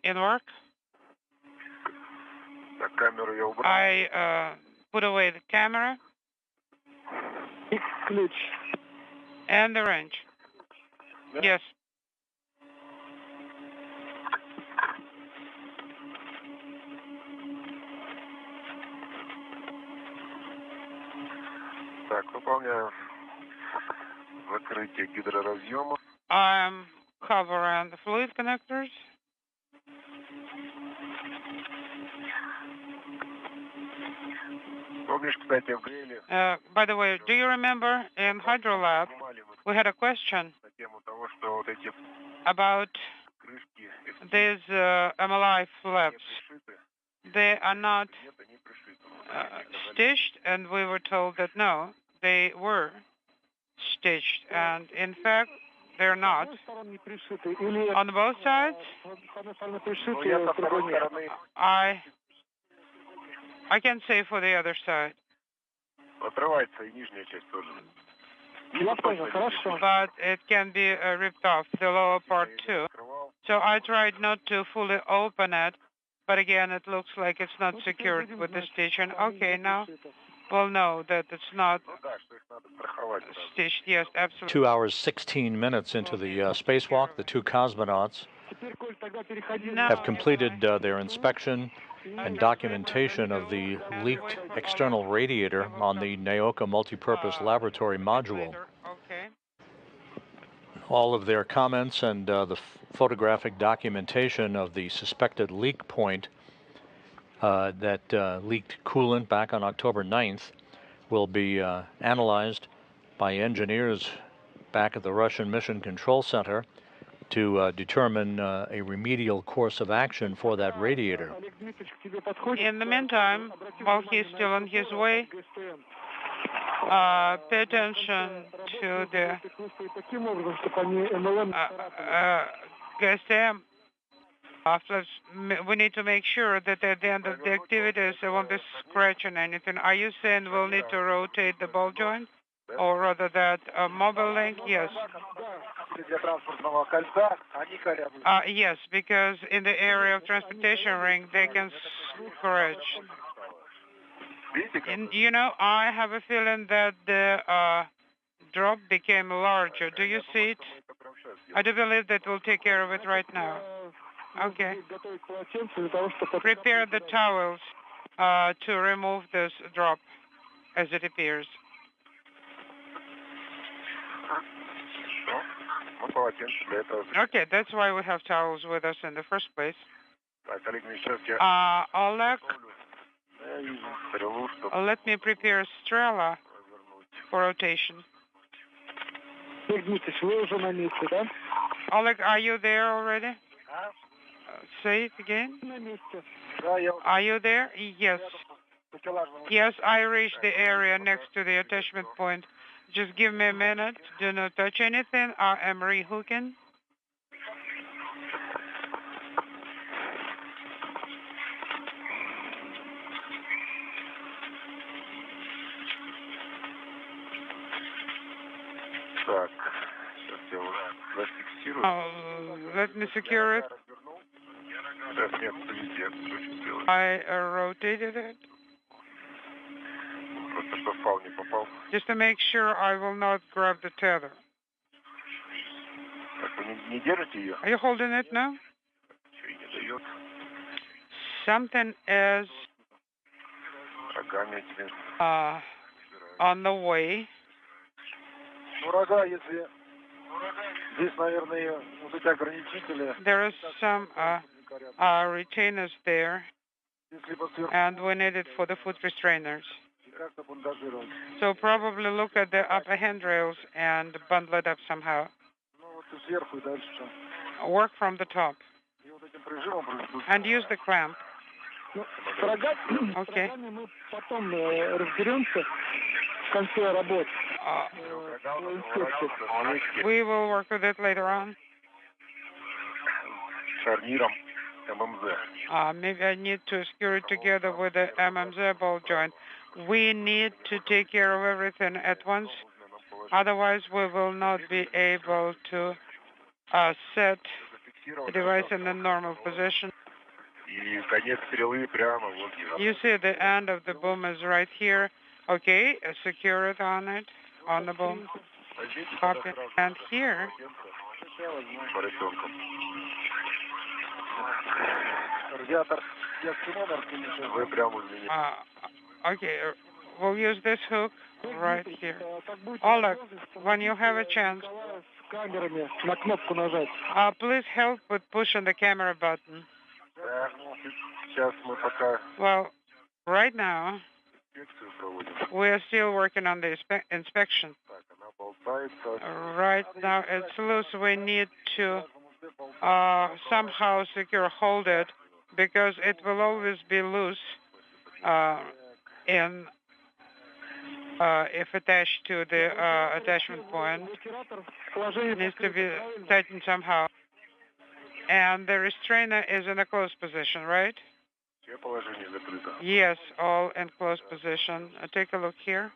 in work. I put away the camera and the wrench. Yes. I'm covering the fluid connectors. By the way, do you remember in Hydrolab we had a question about these MLI flaps? They are not stitched, and we were told that no, they were stitched, and in fact, they're not. On both sides, I can say for the other side. But it can be ripped off, the lower part too. So I tried not to fully open it, but again, it looks like it's not secured with the stitching. Okay, now we'll know that it's not stitched. Yes, absolutely. 2 hours, 16 minutes into the spacewalk, the two cosmonauts have completed their inspection and documentation of the leaked external radiator on the Naoka multipurpose laboratory module. All of their comments and the photographic documentation of the suspected leak point that leaked coolant back on October 9th will be analyzed by engineers back at the Russian Mission Control Center to determine a remedial course of action for that radiator. In the meantime, while he's still on his way, pay attention to the GSM. We need to make sure that at the end of the activities, there won't be scratching anything. Are you saying we'll need to rotate the ball joint? Or rather that mobile link? Yes. Yes, because in the area of transportation ring, they can scratch. And, you know, I have a feeling that the drop became larger. Do you see it? I do believe that we'll take care of it right now. Okay. Prepare the towels to remove this drop as it appears. Okay, that's why we have towels with us in the first place. Oleg, let me prepare Strela for rotation. Oleg, are you there already? Say it again. Are you there? Yes. Yes, I reached the area next to the attachment point. Just give me a minute. Do not touch anything. I am rehooking. Let me secure it. I rotated it. Just to make sure I will not grab the tether. Are you holding it now? Something is on the way. There are some retainers there, and we need it for the foot restrainers. So probably look at the upper handrails and bundle it up somehow. Work from the top. And use the clamp. Okay. We will work with it later on. Maybe I need to screw it together with the MMZ ball joint. We need to take care of everything at once. Otherwise, we will not be able to set the device in the normal position. You see the end of the boom is right here. Okay, secure it on the boom. Copy. And here. Okay, we'll use this hook right here. Oleg, when you have a chance, please help with pushing the camera button. Well, right now, we are still working on the inspection. Right now, it's loose. We need to somehow hold it, because it will always be loose if attached to the attachment point. It needs to be tightened somehow. And the restrainer is in a closed position, right? Yes, all in closed position. Take a look here.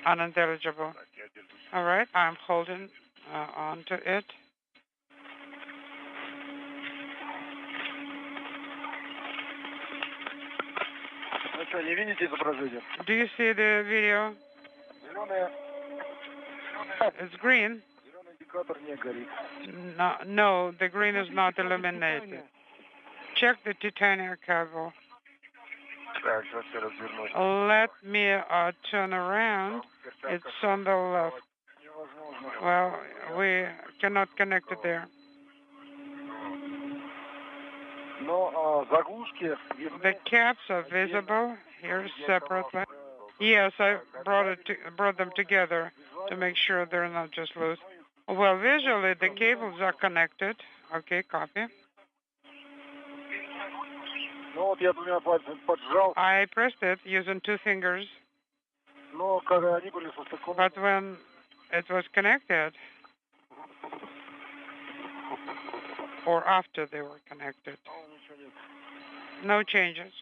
Unintelligible. All right, I'm holding onto it. Do you see the video? It's green. No, the green is not illuminated. Check the titanium cable. Let me turn around. It's on the left. Well, we cannot connect it there. The caps are visible here separately. Yes, I brought them together to make sure they're not just loose. Well, visually the cables are connected. Okay, copy. I pressed it using 2 fingers. But when it was connected, or after they were connected, no changes.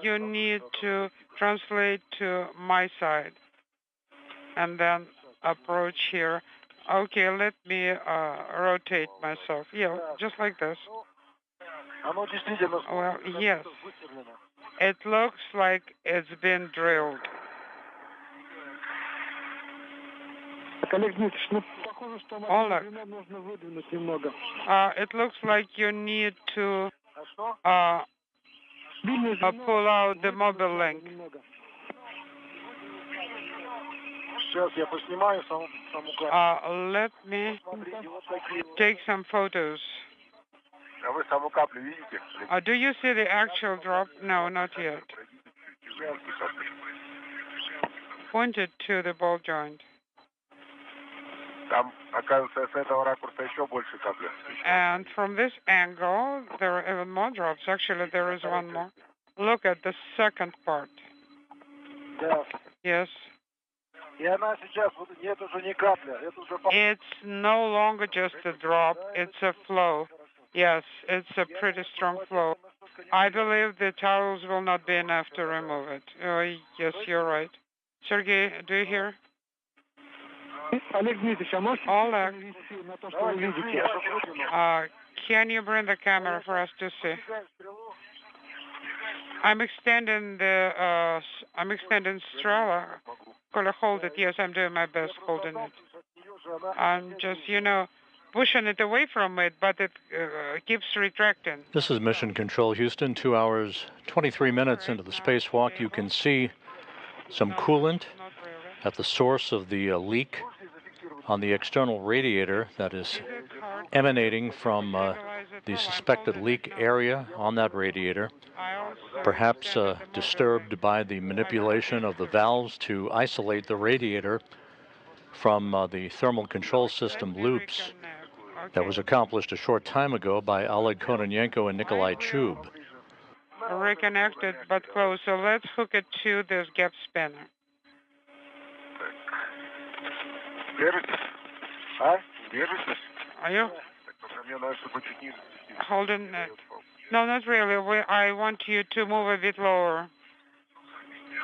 You need to translate to my side and then approach here. Okay, let me rotate myself. Yeah, just like this. Well, yes. It looks like it's been drilled. Oleg, it looks like you need to pull out the mobile link. Let me take some photos. Do you see the actual drop? No, not yet. Point it to the ball joint. And from this angle, there are even more drops. Actually, there is one more. Look at the second part. Yes. It's no longer just a drop, it's a flow. Yes, it's a pretty strong flow. I believe the towels will not be enough to remove it. Yes, you're right. Sergey, do you hear? Oleg, can you bring the camera for us to see? I'm extending Strela. Kola, hold it. Yes, I'm doing my best holding it. I'm just, pushing it away from it, but it keeps retracting. This is Mission Control Houston, 2 hours, 23 minutes into the spacewalk. You can see some coolant at the source of the leak on the external radiator that is emanating from the suspected leak area on that radiator, perhaps disturbed by the manipulation of the valves to isolate the radiator from the thermal control system loops that was accomplished a short time ago by Oleg Kononenko and Nikolai Chub. Reconnected but close, so let's hook it to this gap spanner. Are you holding it? No, not really. I want you to move a bit lower.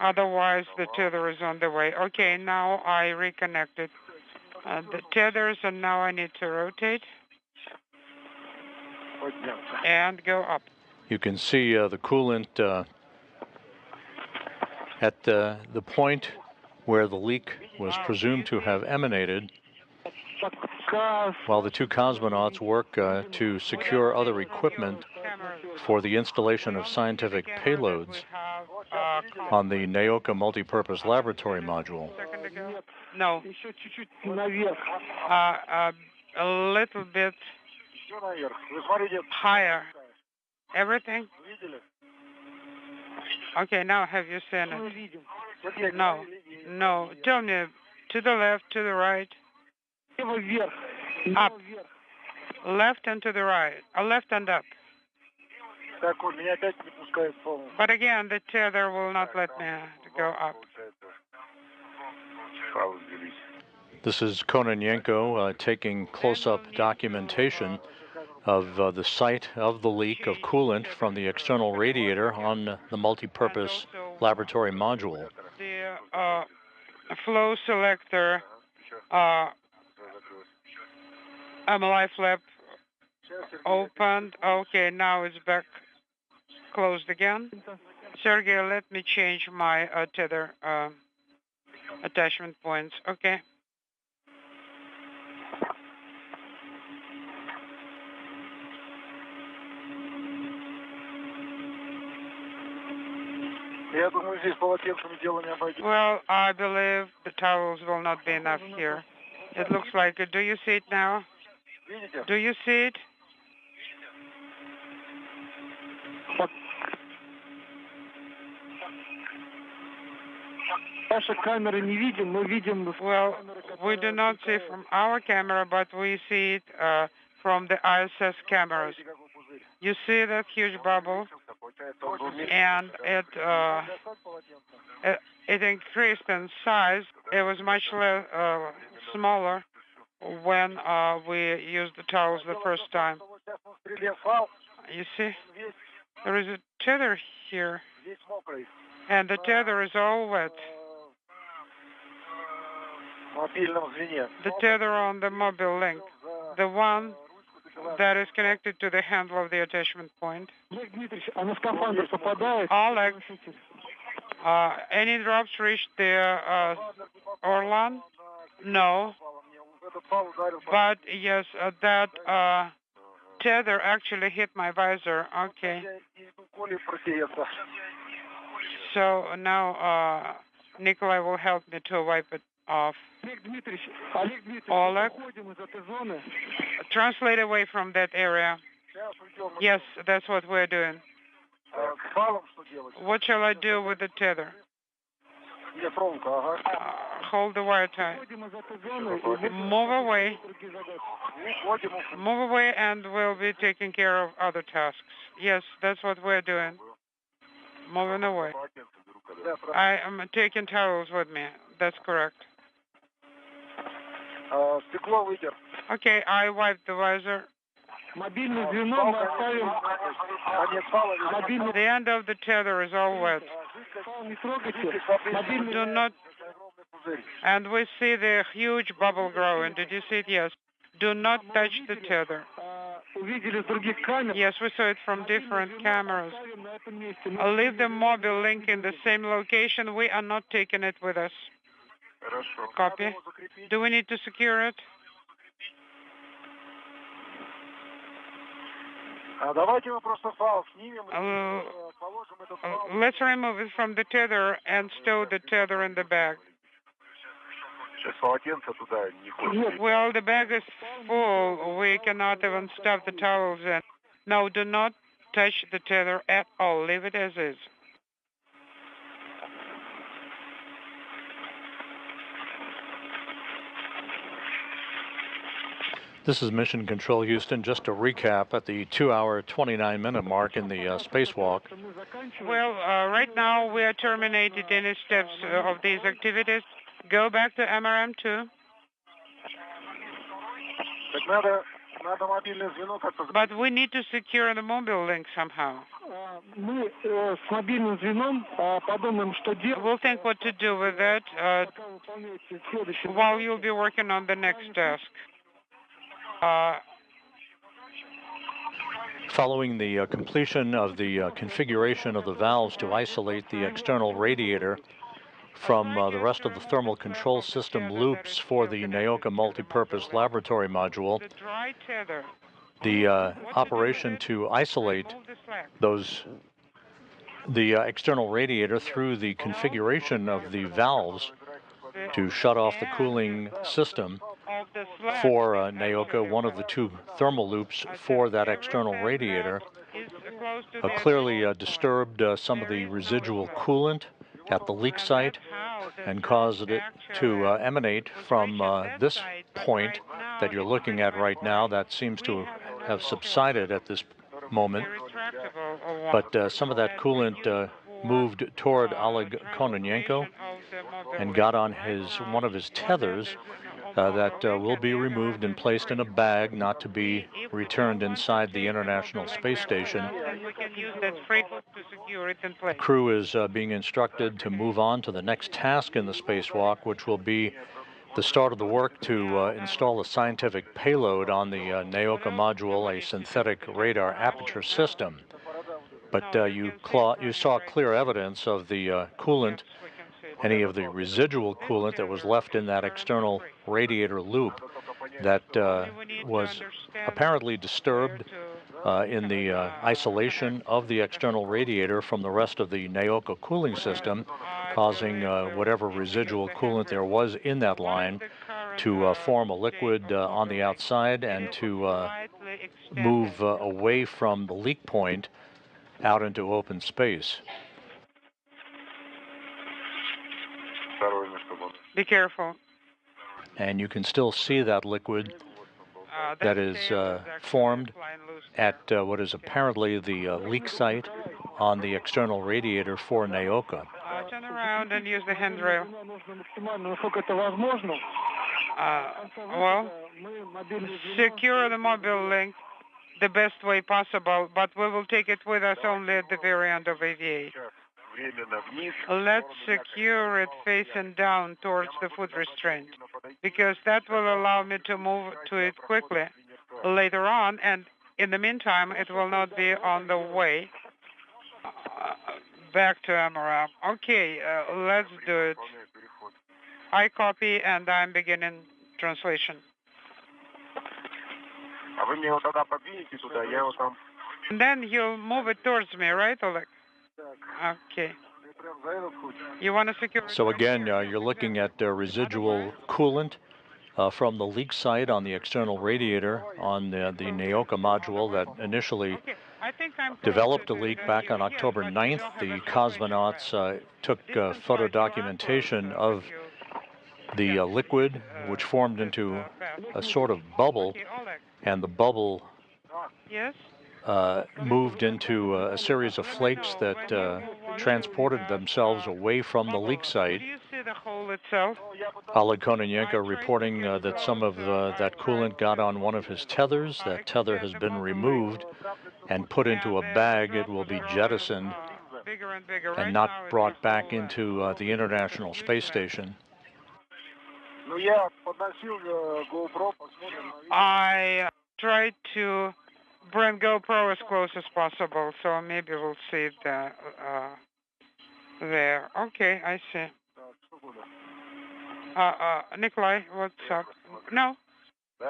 Otherwise, the tether is on the way. Okay, now I reconnected the tethers, and now I need to rotate and go up. You can see the coolant at the point where the leak was presumed to have emanated, while the 2 cosmonauts work to secure other equipment for the installation of scientific payloads on the Naoka multipurpose laboratory module. No. A little bit higher. Everything? Okay, now have you seen it? No. No. Tell me, to the left, to the right? Up. Left and to the right. Left and up. But again, the tether will not let me go up. This is Kononenko taking close-up documentation of the site of the leak of coolant from the external radiator on the multipurpose laboratory module. The flow selector MLI flap opened. Okay, now it's back closed again. Sergey, let me change my tether attachment points. Okay. Well, I believe the towels will not be enough here. It looks like it. Do you see it now? Do you see it? Well, we do not see from our camera, but we see it from the ISS cameras. You see that huge bubble, and it increased in size. It was much smaller when we used the towels the first time. You see, there is a tether here, and the tether is all wet. The tether on the mobile link, the one that is connected to the handle of the attachment point. Oleg, any drops reached the Orlan? No. But yes, that tether actually hit my visor. Okay. So now Nikolai will help me to wipe it off. Oleg, translate away from that area. Yes, that's what we're doing. What shall I do with the tether? Hold the wire tight. Move away. Move away, and we'll be taking care of other tasks. Yes, that's what we're doing. Moving away. I am taking towels with me. That's correct. Okay, I wiped the visor. The end of the tether is all wet. Do not, and we see the huge bubble growing. Did you see it? Yes. Do not touch the tether. Yes, we saw it from different cameras. Leave the mobile link in the same location. We are not taking it with us. Copy. Do we need to secure it? Let's remove it from the tether and stow the tether in the bag. Well, the bag is full. We cannot even stuff the towels in. No, do not touch the tether at all. Leave it as is. This is Mission Control Houston. Just to recap, at the 2-hour, 29-minute mark in the spacewalk. Well, right now we are terminated any steps of these activities. Go back to MRM2. But we need to secure the mobile link somehow. We'll think what to do with that while you'll be working on the next task. Following the completion of the configuration of the valves to isolate the external radiator from the rest of the thermal control system loops for the Naoka multipurpose laboratory module, the operation to isolate the external radiator through the configuration of the valves to shut off the cooling system for Naoka, one of the two thermal loops for that external radiator, clearly disturbed some of the residual coolant at the leak site and caused it to emanate from this point that you're looking at right now. That seems to have subsided at this moment, but some of that coolant moved toward Oleg Kononenko and got on one of his tethers that will be removed and placed in a bag, not to be returned inside the International Space Station. The crew is being instructed to move on to the next task in the spacewalk, which will be the start of the work to install a scientific payload on the Naoka module, a synthetic radar aperture system. But you saw clear evidence of the coolant, any of the residual coolant that was left in that external radiator loop that was apparently disturbed in the isolation of the external radiator from the rest of the Naoka cooling system, causing whatever residual coolant there was in that line to form a liquid on the outside and to move away from the leak point out into open space. Be careful. And you can still see that liquid that is formed at what is apparently the leak site on the external radiator for Naoka. Turn around and use the handrail. Well, secure the mobile link the best way possible, but we will take it with us only at the very end of AVA. Let's secure it facing down towards the foot restraint, because that will allow me to move to it quickly later on, and in the meantime, it will not be on the way back to MRAP. Okay, let's do it. I copy, and I'm beginning translation. And then you'll move it towards me, right, Oleg? Okay. You want to secure it? So again, you're looking at residual coolant from the leak site on the external radiator on the Naoka module that initially developed a leak back on October 9th. The cosmonauts took photo documentation of the liquid, which formed into a sort of bubble, and the bubble moved into a series of flakes that transported themselves away from the leak site. Do you see the hole itself? Oleg Kononenko reporting that some of that coolant got on one of his tethers. That tether has been removed and put into a bag. It will be jettisoned and not brought back into the International Space Station. I tried to bring GoPro as close as possible, so maybe we'll see it there. Okay, I see. Nikolai, what's up? No,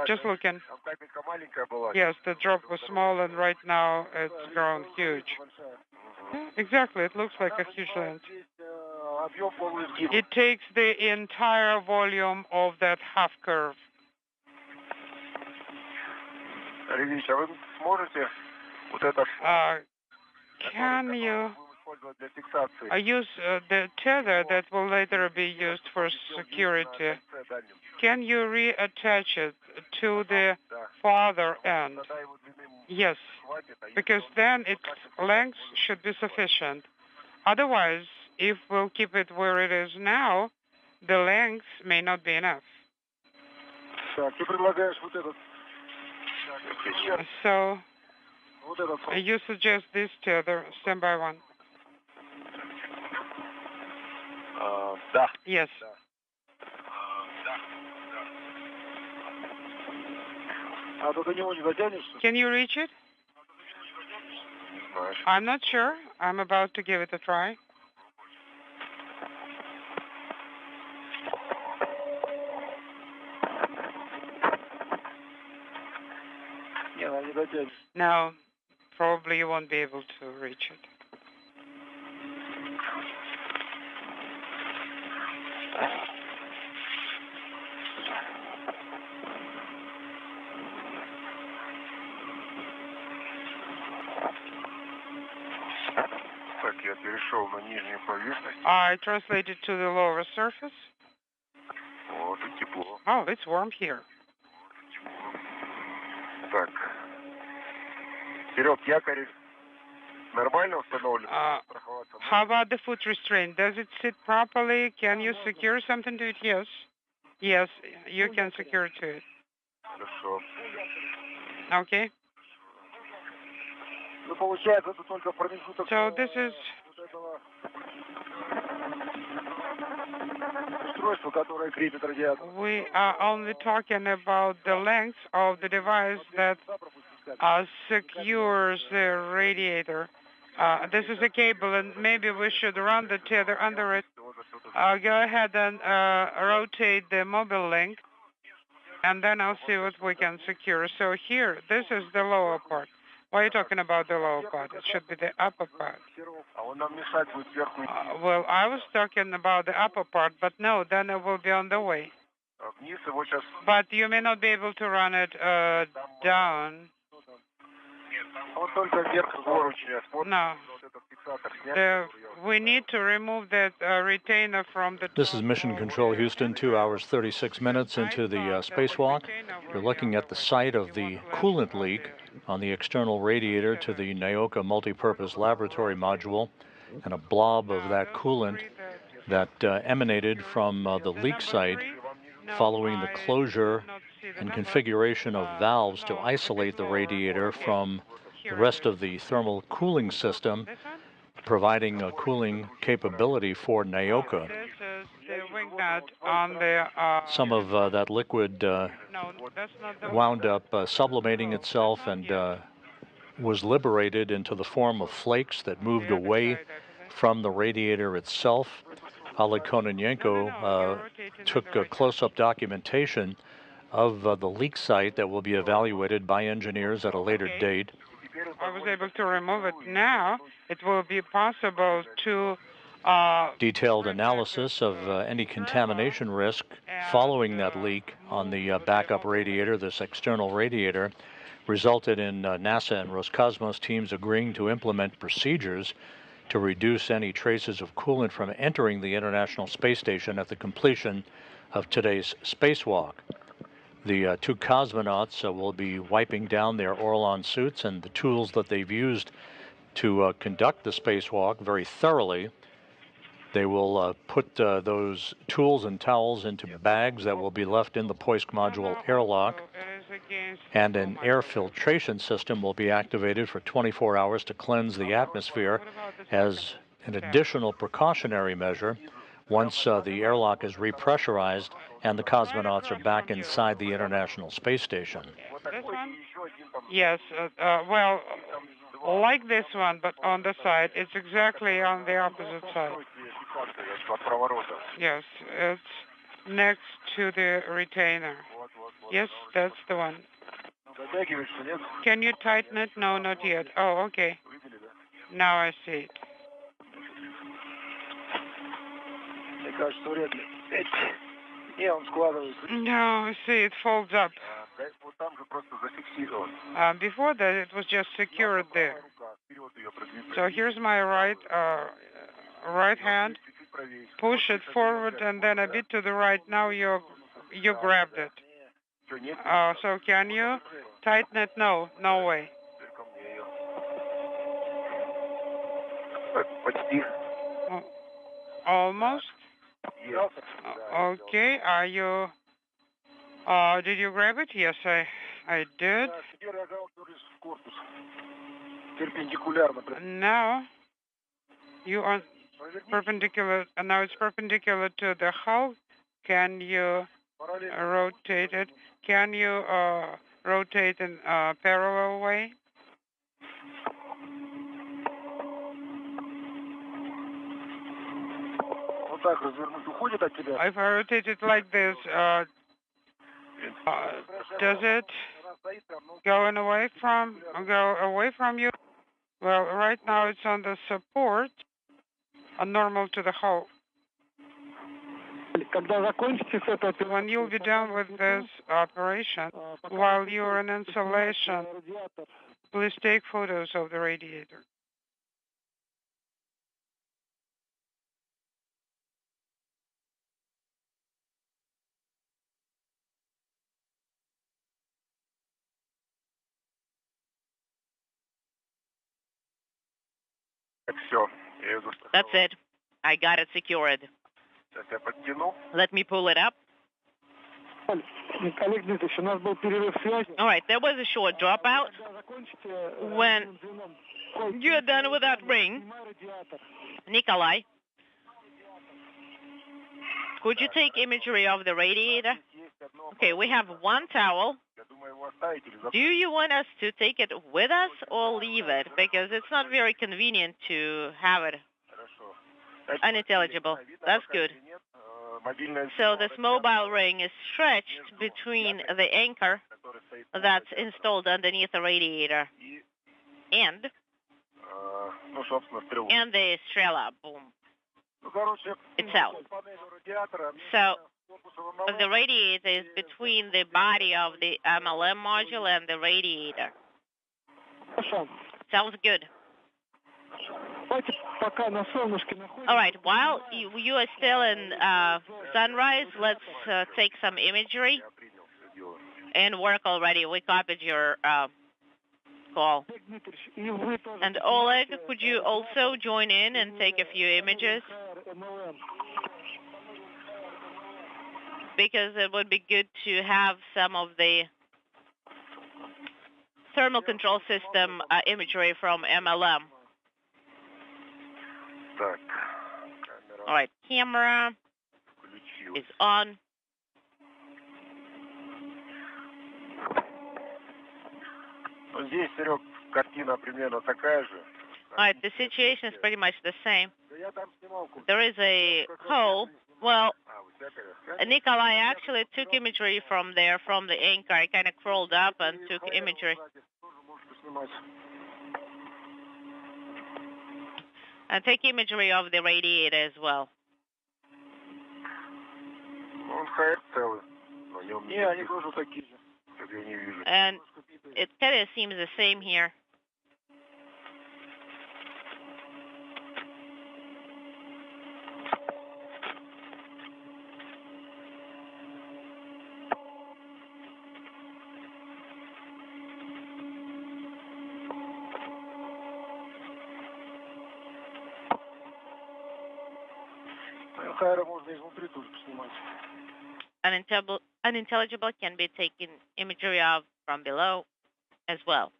just looking. Yes, the drop was small, and right now it's grown huge. Yeah, exactly, it looks like a huge lens. It takes the entire volume of that half curve. Can you use the tether that will later be used for security? Can you reattach it to the farther end? Yes, because then its length should be sufficient. Otherwise, if we'll keep it where it is now, the length may not be enough. So, you suggest this tether, standby one? Yes. Can you reach it? I'm not sure. I'm about to give it a try. No, probably you won't be able to reach it. I translated to the lower surface. Oh, it's warm here. How about the foot restraint? Does it sit properly? Can you secure something to it? Yes. Yes, you can secure to it. Okay. So this is we are only talking about the length of the device that secures the radiator. This is a cable, and maybe we should run the tether under it. Go ahead and rotate the mobile link, and then I'll see what we can secure. So here, this is the lower part. Why are you talking about the lower part? It should be the upper part. Well, I was talking about the upper part, but no, then it will be on the way. But you may not be able to run it down. No. We need to remove that retainer from the top. This is Mission Control Houston, 2 hours 36 minutes into the spacewalk. You're looking at the site of the coolant leak on the external radiator to the Naoka multipurpose laboratory module, and a blob of that coolant that emanated from the leak site following the closure and configuration of valves to isolate the radiator from the rest of the thermal cooling system, providing a cooling capability for Naoka. This is the wing nut on the... Some of that liquid wound up sublimating itself and was liberated into the form of flakes that moved away from the radiator itself. Oleg Kononenko took a close-up documentation of the leak site that will be evaluated by engineers at a later date. I was able to remove it. Now it will be possible to... Detailed analysis of any contamination risk following that leak on the backup radiator, this external radiator, resulted in NASA and Roscosmos teams agreeing to implement procedures to reduce any traces of coolant from entering the International Space Station at the completion of today's spacewalk. The two cosmonauts will be wiping down their Orlon suits and the tools that they've used to conduct the spacewalk very thoroughly. They will put those tools and towels into bags that will be left in the Poisk module airlock, and an air filtration system will be activated for 24 hours to cleanse the atmosphere as an additional precautionary measure once the airlock is repressurized and the cosmonauts are back inside the International Space Station. This one? Yes, well, like this one, but on the side. It's exactly on the opposite side. Yes, it's next to the retainer. Yes, that's the one. Can you tighten it? No, not yet. Oh, okay. Now I see it. No, I see, it folds up. Before that, it was just secured there. So here's my right hand. Push it forward and then a bit to the right. Now you grabbed it. So can you tighten it? No, no way. Almost. Okay. Are you? Did you grab it? Yes, I did. Now you are perpendicular. Now it's perpendicular to the hull. Can you rotate it? Can you rotate in a parallel way? If I rotate it like this, does it go away from you? Well, right now it's on the support, normal to the hull. When you'll be done with this operation, while you're in installation, please take photos of the radiator. That's it. I got it secured. Let me pull it up. All right, there was a short dropout. When you're done with that ring, Nikolai, could you take imagery of the radiator? Okay, we have one towel. Do you want us to take it with us or leave it? Because it's not very convenient to have it. Unintelligible. That's good. So this mobile ring is stretched between the anchor that's installed underneath the radiator and the Strela boom itself. So the radiator is between the body of the MLM module and the radiator. Sounds good. All right, while you are still in sunrise, let's take some imagery and work already. We copied your call. And Oleg, could you also join in and take a few images? Because it would be good to have some of the thermal control system imagery from MLM. All right, camera is on. Здесь, Серег, картина примерно такая же. All right, the situation is pretty much the same. There is a hole. Well, Nikolai actually took imagery from there, from the anchor. I kind of crawled up and took imagery. And take imagery of the radiator as well. And it kind of seems the same here. Unintelligible can be taken imagery of from below as well.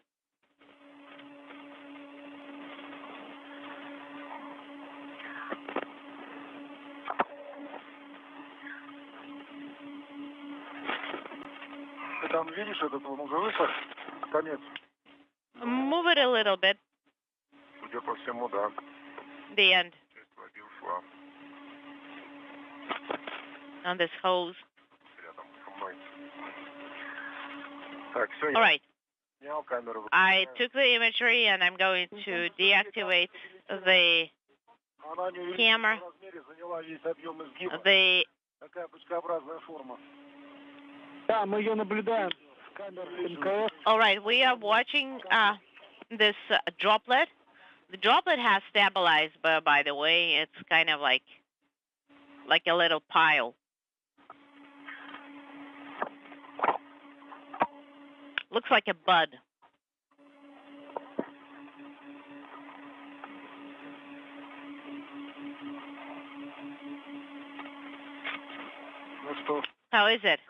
Move it a little bit. The end. On this hose. All right. I took the imagery and I'm going to deactivate the camera. All right, we are watching this droplet. The droplet has stabilized, but by the way, it's kind of like a little pile. Looks like a bud. How is it?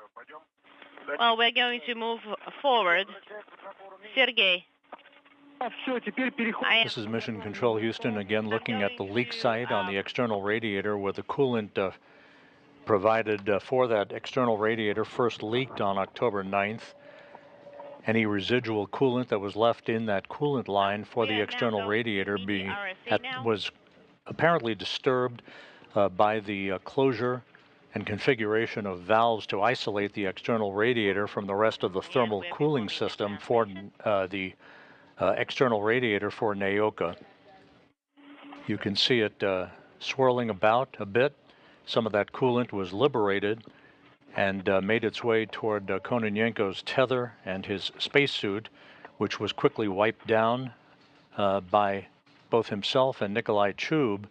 Well, we're going to move forward. Sergey. This is Mission Control Houston, again looking at the leak site on the external radiator where the coolant provided for that external radiator first leaked on October 9th. Any residual coolant that was left in that coolant line for the external radiator was apparently disturbed by the closure and configuration of valves to isolate the external radiator from the rest of the thermal cooling system for the external radiator for Naoka. You can see it swirling about a bit. Some of that coolant was liberated and made its way toward Kononenko's tether and his spacesuit, which was quickly wiped down by both himself and Nikolai Chub.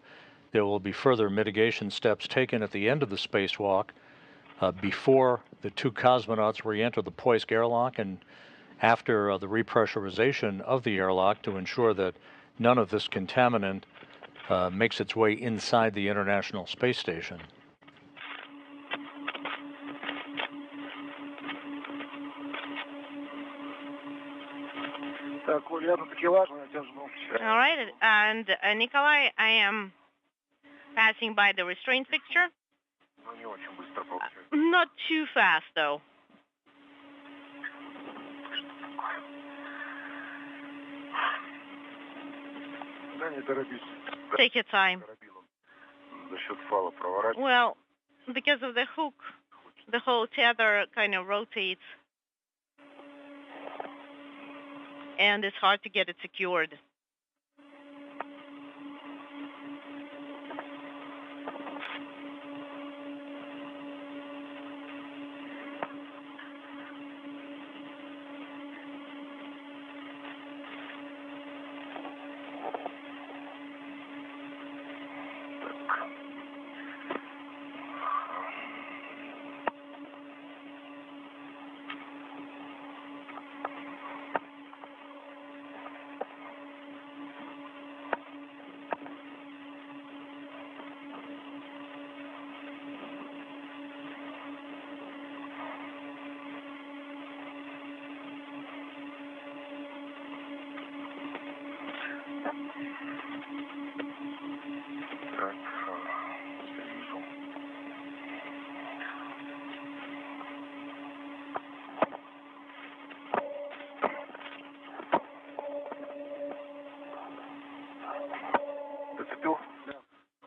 There will be further mitigation steps taken at the end of the spacewalk before the two cosmonauts re-enter the Poisk airlock and after the repressurization of the airlock to ensure that none of this contaminant makes its way inside the International Space Station. All right, and Nikolai, I am passing by the restraint fixture. Not too fast, though. Take your time. Well, because of the hook, the whole tether kind of rotates. And it's hard to get it secured.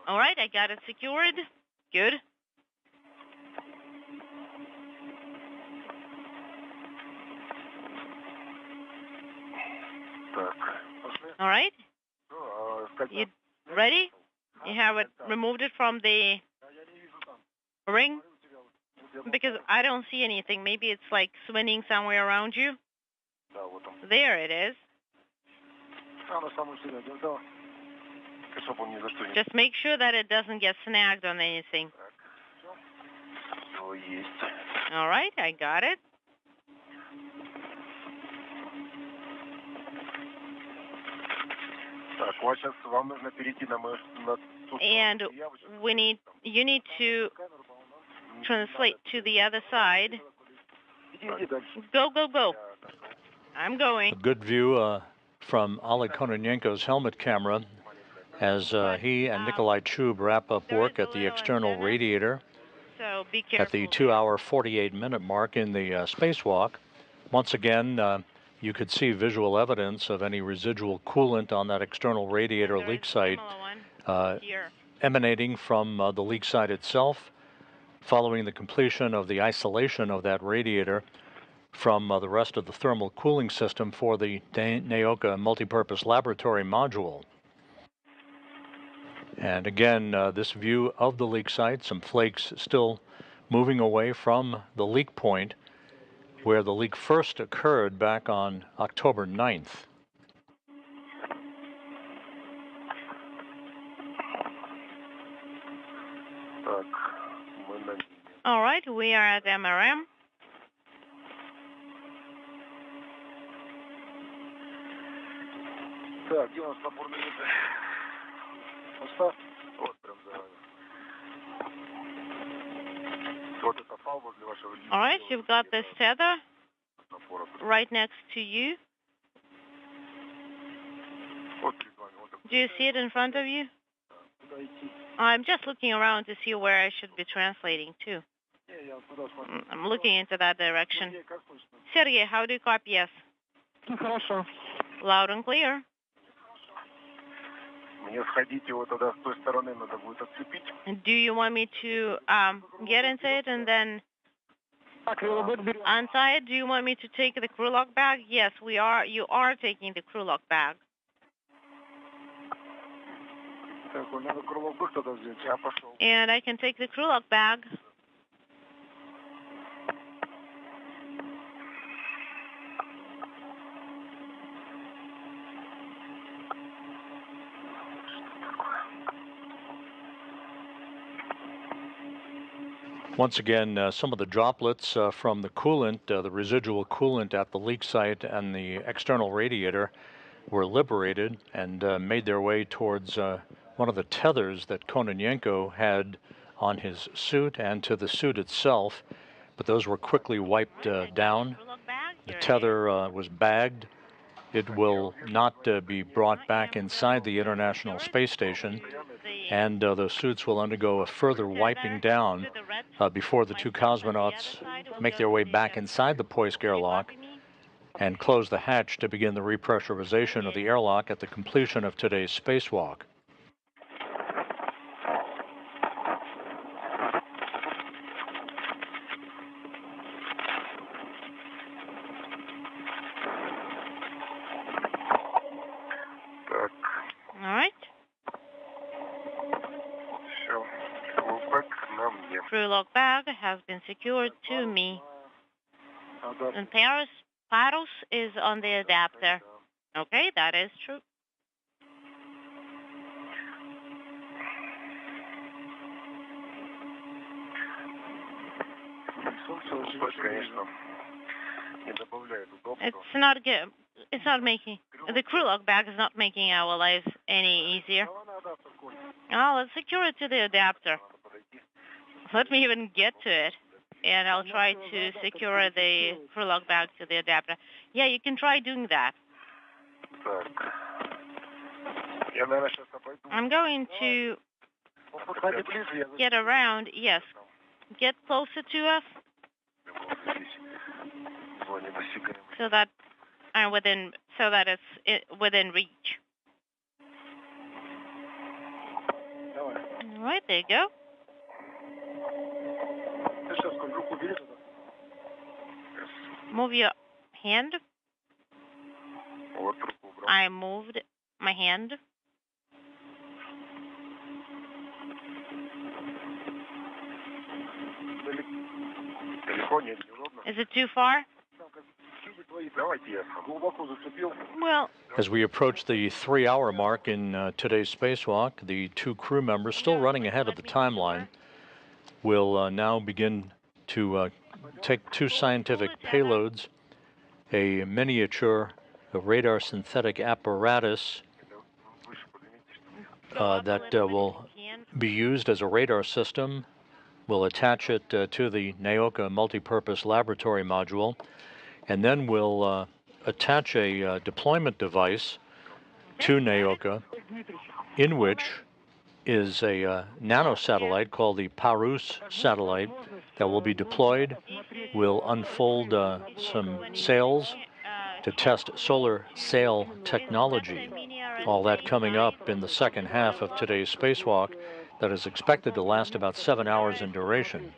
All right, I got it secured. Good. All right. You ready? You have it removed it from the ring? Because I don't see anything. Maybe it's like swinging somewhere around you. There it is. Just make sure that it doesn't get snagged on anything. All right, I got it. And you need to translate to the other side. Go, go, go. I'm going. A good view from Oleg Kononenko's helmet camera as he and Nikolai Chub wrap up work at the external radiator So be careful. at the 2-hour, 48-minute mark in the spacewalk. Once again, you could see visual evidence of any residual coolant on that external radiator leak site emanating from the leak site itself, following the completion of the isolation of that radiator from the rest of the thermal cooling system for the Naoka multipurpose laboratory module. And again, this view of the leak site, some flakes still moving away from the leak point where the leak first occurred back on October 9th. All right, we are at MRM. All right, you've got this tether right next to you. Do you see it in front of you? I'm just looking around to see where I should be translating to. I'm looking into that direction. Sergey, how do you copy? Yes. Loud and clear. Do you want me to get into it and then untie it? Do you want me to take the crew lock bag? Yes, we are. You are taking the crew lock bag. And I can take the crew lock bag. Once again, some of the droplets from the coolant, the residual coolant at the leak site and the external radiator were liberated and made their way towards one of the tethers that Kononenko had on his suit and to the suit itself, but those were quickly wiped down. The tether was bagged. It will not be brought back inside the International Space Station, and those suits will undergo a further wiping down before the two cosmonauts make their way back inside the Poisk airlock and close the hatch to begin the repressurization of the airlock at the completion of today's spacewalk. All right. Crew lock bag has been secured to me. And Paros is on the adapter. Okay, that is true. It's not good. It's not making, the crew lock bag is not making our lives any easier. Oh, let's secure it to the adapter. Let me even get to it, and I'll try to secure the crew lock bag to the adapter. Yeah, you can try doing that. I'm going to get around. Yes, get closer to us so that it's within reach. All right, there you go. Move your hand. I moved my hand. Is it too far? Well, as we approach the 3-hour mark in today's spacewalk, the 2 crew members, still running ahead of the timeline, will now begin to take 2 scientific payloads, a miniature radar synthetic apparatus that will be used as a radar system. We'll attach it to the Naoka multipurpose laboratory module, and then we'll attach a deployment device to Naoka, in which is a nanosatellite called the Parus satellite that will be deployed. We'll unfold some sails to test solar sail technology. All that coming up in the second half of today's spacewalk that is expected to last about 7 hours in duration.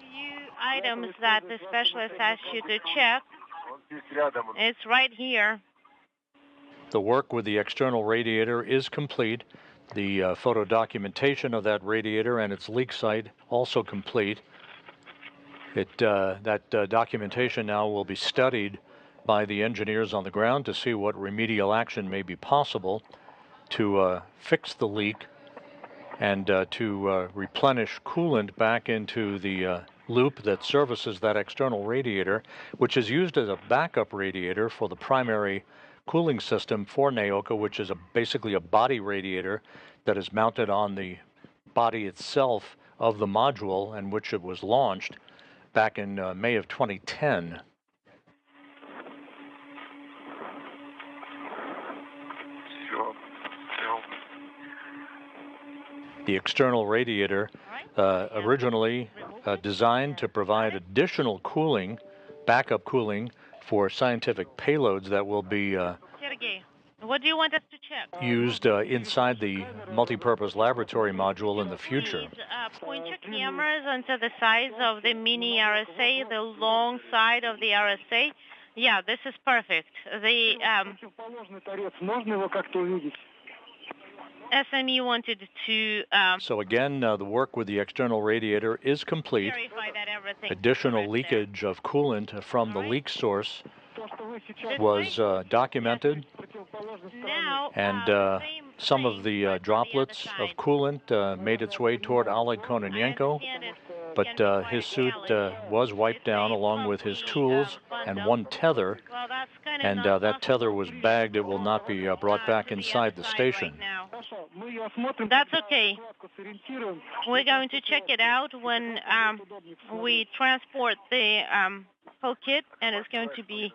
Items that the specialist asked you to check. It's right here. The work with the external radiator is complete. The photo documentation of that radiator and its leak site also complete. That documentation now will be studied by the engineers on the ground to see what remedial action may be possible to fix the leak and to replenish coolant back into the loop that services that external radiator, which is used as a backup radiator for the primary cooling system for Naoka, which is basically a body radiator that is mounted on the body itself of the module, and which it was launched back in May of 2010. The external radiator originally designed to provide additional cooling, backup cooling, for scientific payloads that will be what do you want us to check? Used inside the multipurpose laboratory module in the future. Point your cameras onto the sides of the mini RSA, the long side of the RSA. Yeah, this is perfect. The SME wanted to... so again, the work with the external radiator is complete. Additional leakage of coolant from the leak source was documented, and some of the droplets of coolant made its way toward Oleg Kononenko, but his suit was wiped down along with his tools and 1 tether, and that tether was bagged. It will not be brought back inside the station. That's okay. We're going to check it out when we transport the whole kit, and it's going to be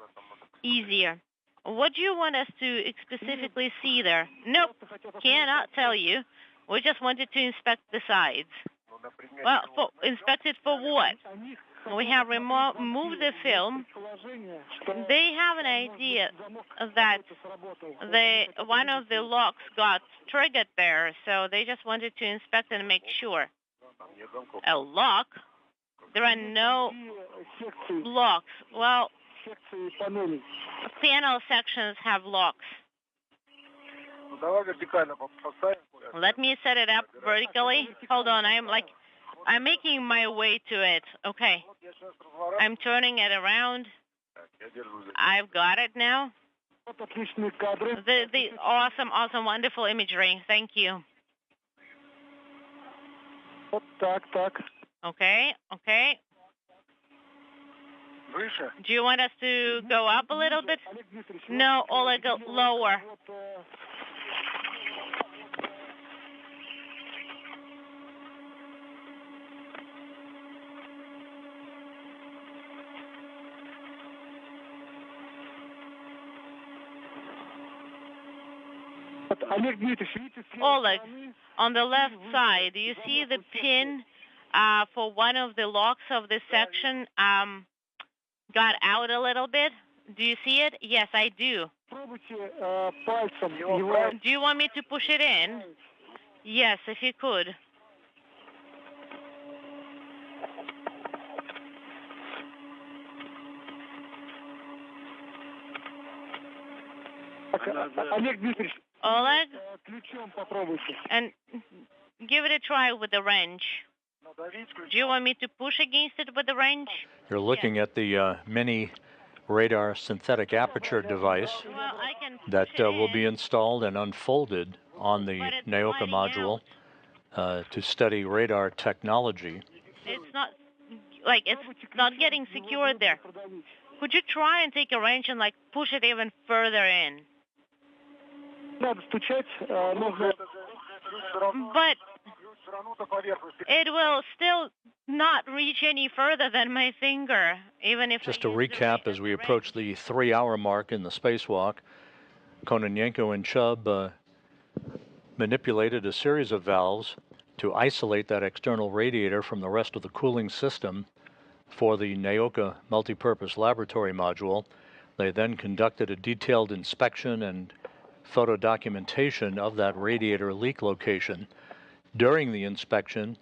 easier. What do you want us to specifically see there? Nope, cannot tell you. We just wanted to inspect the sides. Well, inspect it for what? We have removed the film. They have an idea that one of the locks got triggered there, so they just wanted to inspect and make sure. A lock? There are no locks. Well, panel sections have locks. Let me set it up vertically. Hold on, I'm making my way to it. Okay. I'm turning it around. I've got it now. The awesome, wonderful imagery. Thank you. Okay. Do you want us to go up a little bit? No, Oleg, lower. Oleg, on the left side, do you see the pin for one of the locks of this section got out a little bit? Do you see it? Yes, I do. Do you want me to push it in? Yes, if you could. Oleg, and give it a try with the wrench. Do you want me to push against it with the wrench? You're looking at the mini radar synthetic aperture device that will be installed and unfolded on the Naoka module to study radar technology. It's not like it's not getting secured there. Could you try and take a wrench and like push it even further in? But it will still not reach any further than my finger, even if. Just to recap, as we approach the 3-hour mark in the spacewalk, Kononenko and Chubb manipulated a series of valves to isolate that external radiator from the rest of the cooling system for the Naoka multipurpose laboratory module. They then conducted a detailed inspection and photo documentation of that radiator leak location. During the inspection,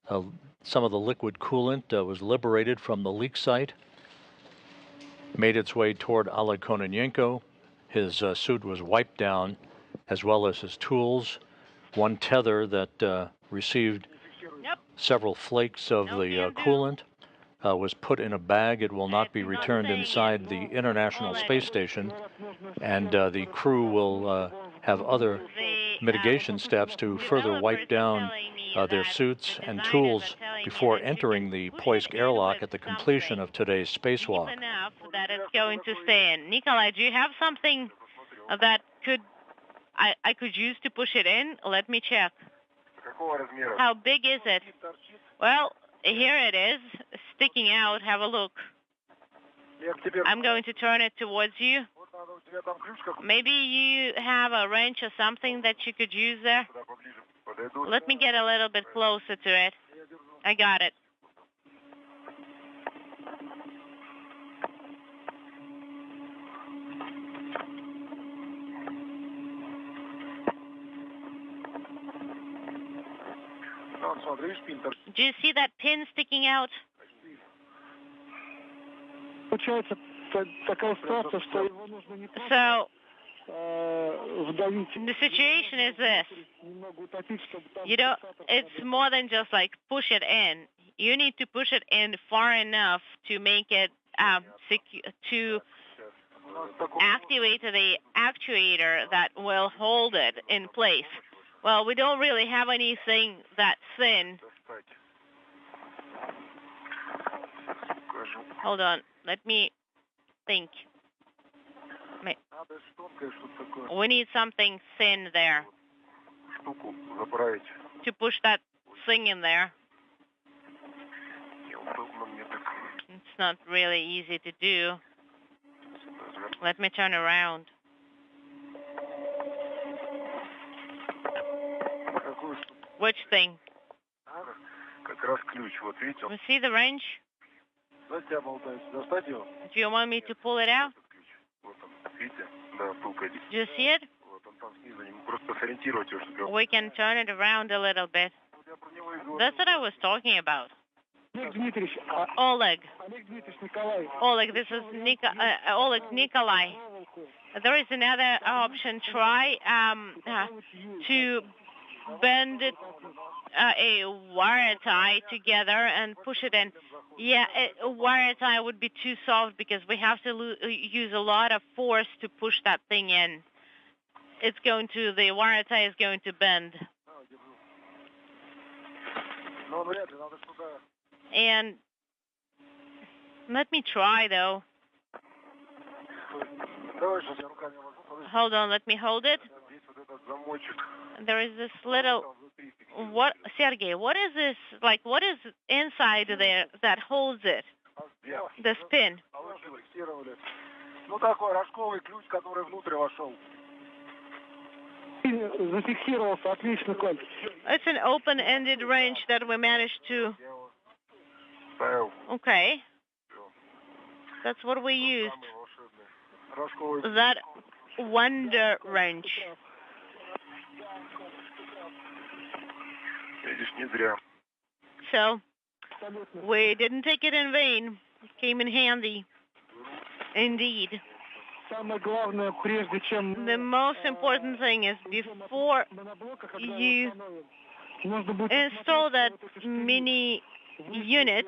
some of the liquid coolant was liberated from the leak site, made its way toward Oleg Kononenko. His suit was wiped down, as well as his tools. One tether that received several flakes of the coolant was put in a bag. It will not be returned inside the International Space Station, and the crew will have other mitigation steps to further wipe down their suits and tools before entering the Poisk airlock at the completion of today's spacewalk. Enough that it's going to stay in. Nikolai, do you have something that I could use to push it in? Let me check. How big is it? Well, here it is, sticking out. Have a look. I'm going to turn it towards you. Maybe you have a wrench or something that you could use there. Let me get a little bit closer to it. I got it. Do you see that pin sticking out? So, the situation is this. It's more than just like push it in. You need to push it in far enough to make it to activate the actuator that will hold it in place. Well, we don't really have anything that thin. Hold on, let me think. We need something thin there to push that thing in there. It's not really easy to do. Let me turn around. Which thing? You see the wrench? Do you want me to pull it out? Do you see it? We can turn it around a little bit. That's what I was talking about. Oleg. Oleg, this is Oleg Nikolai. There is another option. Try to bend it, a wire tie together and push it in. Yeah, a wire tie would be too soft because we have to use a lot of force to push that thing in. The wire tie is going to bend. And Let me try, though. Hold on, let me hold it. There is this little... What, Sergey, what is this? Like, what is inside there that holds it? The spin. Ну, такой рожковый ключ, который внутрь вошел. Зафиксировался, отлично, Коль. It's an open-ended wrench that we managed to... Okay. That's what we used. That wonder wrench. So, we didn't take it in vain. It came in handy. Indeed. The most important thing is before you install that mini unit,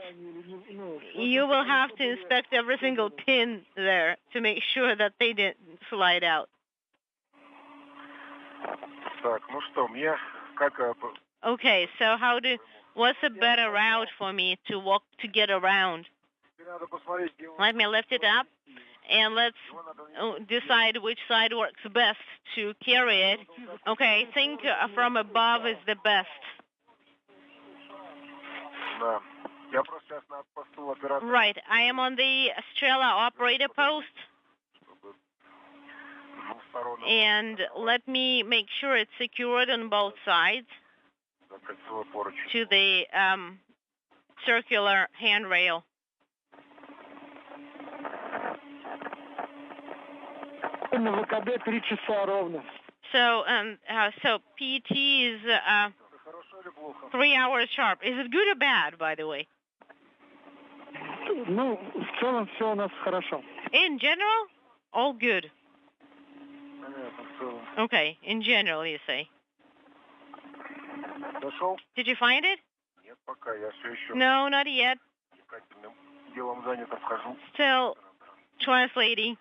you will have to inspect every single pin there to make sure that they didn't slide out. Okay, so what's a better route for me to walk to get around? Let me lift it up, and let's decide which side works best to carry it. Okay, I think from above is the best. Right, I am on the Strela operator post. And let me make sure it's secured on both sides to the circular handrail. So PT is 3 hours sharp. Is it good or bad, by the way? In general, all good. Okay, in general, you say. Did you find it? No, not yet. Still translating.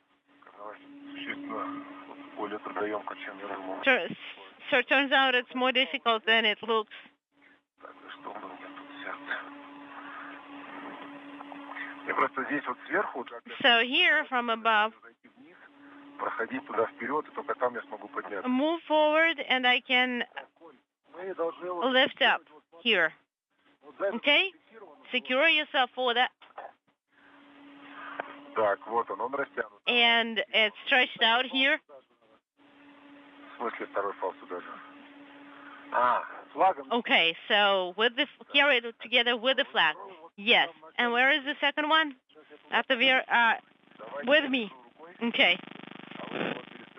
So it turns out it's more difficult than it looks. So here, from above, move forward and I can lift up here. Okay? Secure yourself for that. And it's stretched out here. Okay, so carry it together with the flag. Yes. And where is the second one? After with me. Okay.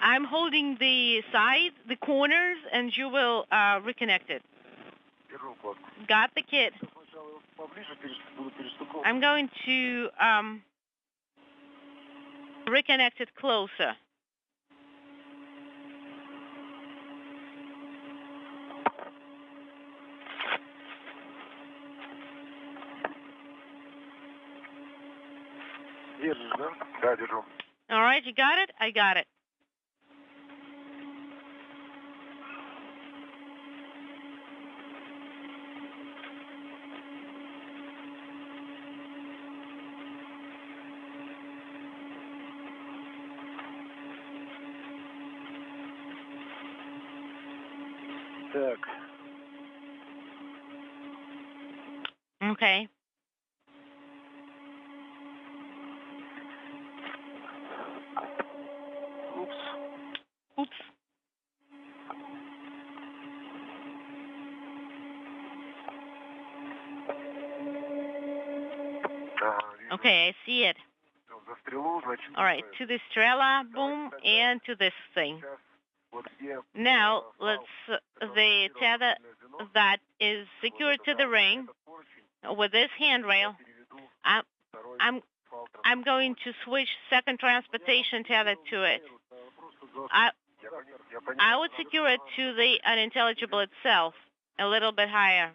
I'm holding the sides, the corners, and you will reconnect it. Got the kit. I'm going to reconnect it closer. All right, you got it? I got it. Okay. Oops. Okay, I see it. All right, to the Strela boom and to this thing. Now, the tether that is secured to the ring with this handrail, I'm going to switch second transportation tether to it. I would secure it to the unintelligible itself, a little bit higher.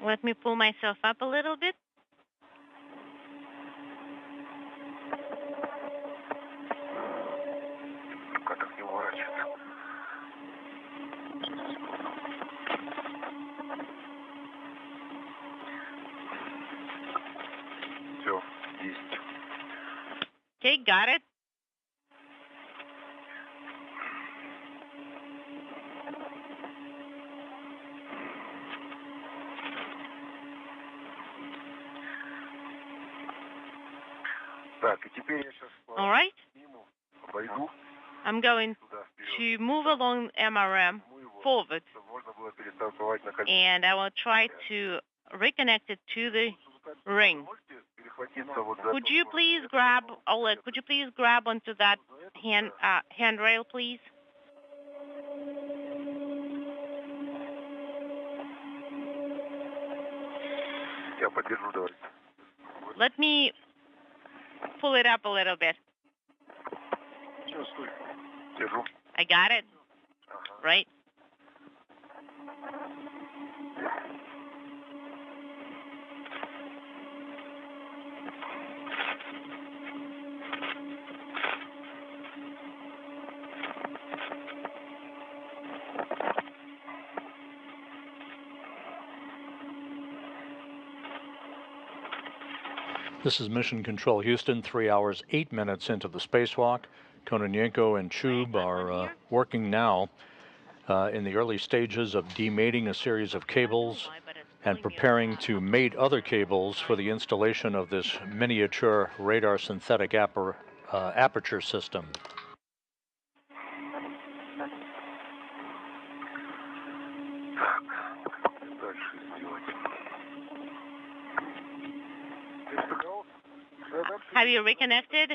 Let me pull myself up a little bit. Okay, got it. All right. I'm going to move along MRM forward, and I will try to reconnect it to the ring. Could you please grab, Oleg, could you please grab onto that handrail, please? Let me pull it up a little bit. I got it. Right. This is Mission Control Houston, 3 hours, 8 minutes into the spacewalk. Kononenko and Chub are working now in the early stages of demating a series of cables and preparing to mate other cables for the installation of this miniature radar synthetic aperture system. Have you reconnected?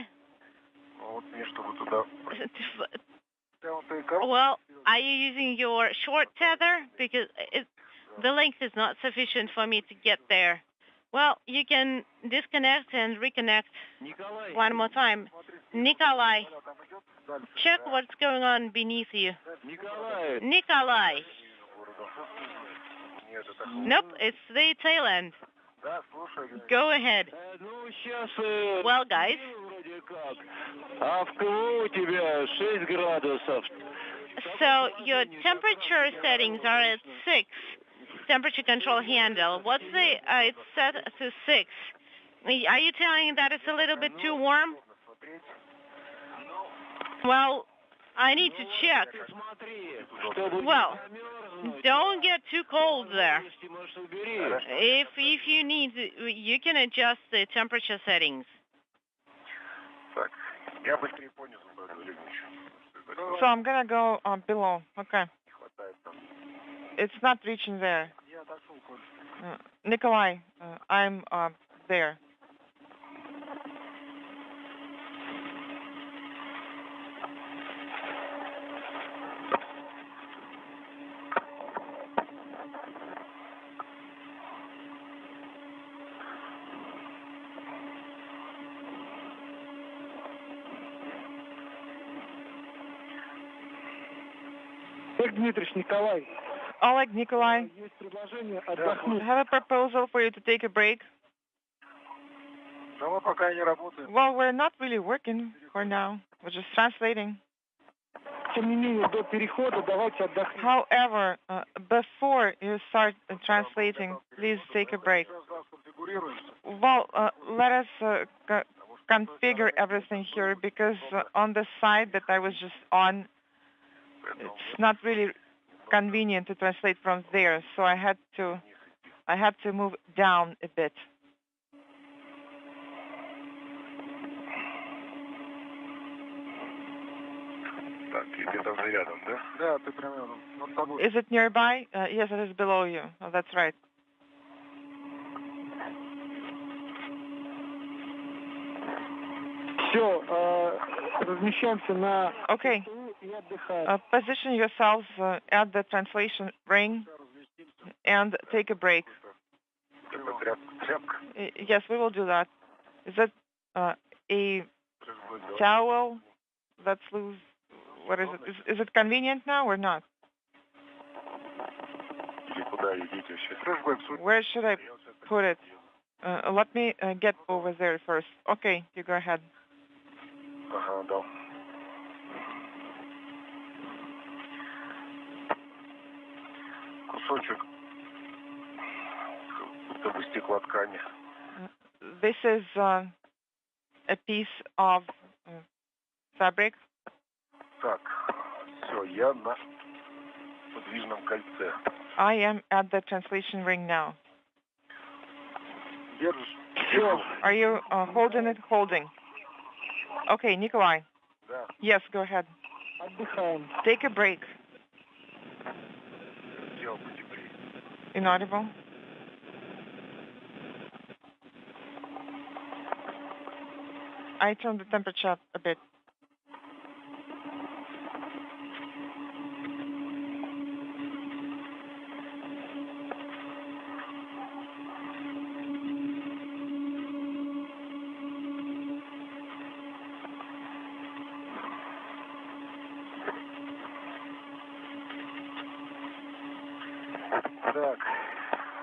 Well, are you using your short tether? Because the length is not sufficient for me to get there. Well, you can disconnect and reconnect one more time. Nikolai, check what's going on beneath you. Nikolai. Nope, it's the tail end. Go ahead. Well, guys. So your temperature settings are at 6. Temperature control handle. What's the? It's set to 6. Are you telling that it's a little bit too warm? Well, I need to check. Well, don't get too cold there. If you need, you can adjust the temperature settings. So I'm gonna go below. Okay. It's not reaching there. Nikolai, I'm there. Oleg, Nikolai, I have a proposal for you to take a break. Well, we're not really working for now. We're just translating. However, before you start translating, please take a break. Well, let us configure everything here, because on the side that I was just on, it's not really convenient to translate from there, so I had to move down a bit. Is it nearby? Yes, it is below you. Oh, that's right. Okay. Position yourselves at the translation ring and take a break. Yes, we will do that. Is it a towel that's loose? What is it? Is it convenient now or not? Where should I put it? Let me get over there first. Okay, you go ahead. Ага, да. Кусочек будто бы стеклоткани. This is a piece of fabric. Так, все, я на подвижном кольце. I am at the translation ring now. Держишь? Are you holding it? Holding. Okay, Nikolai. Да. Yes, go ahead. Take a break. Сделал потеплее. Inaudible. I turned the temperature up a bit. Так,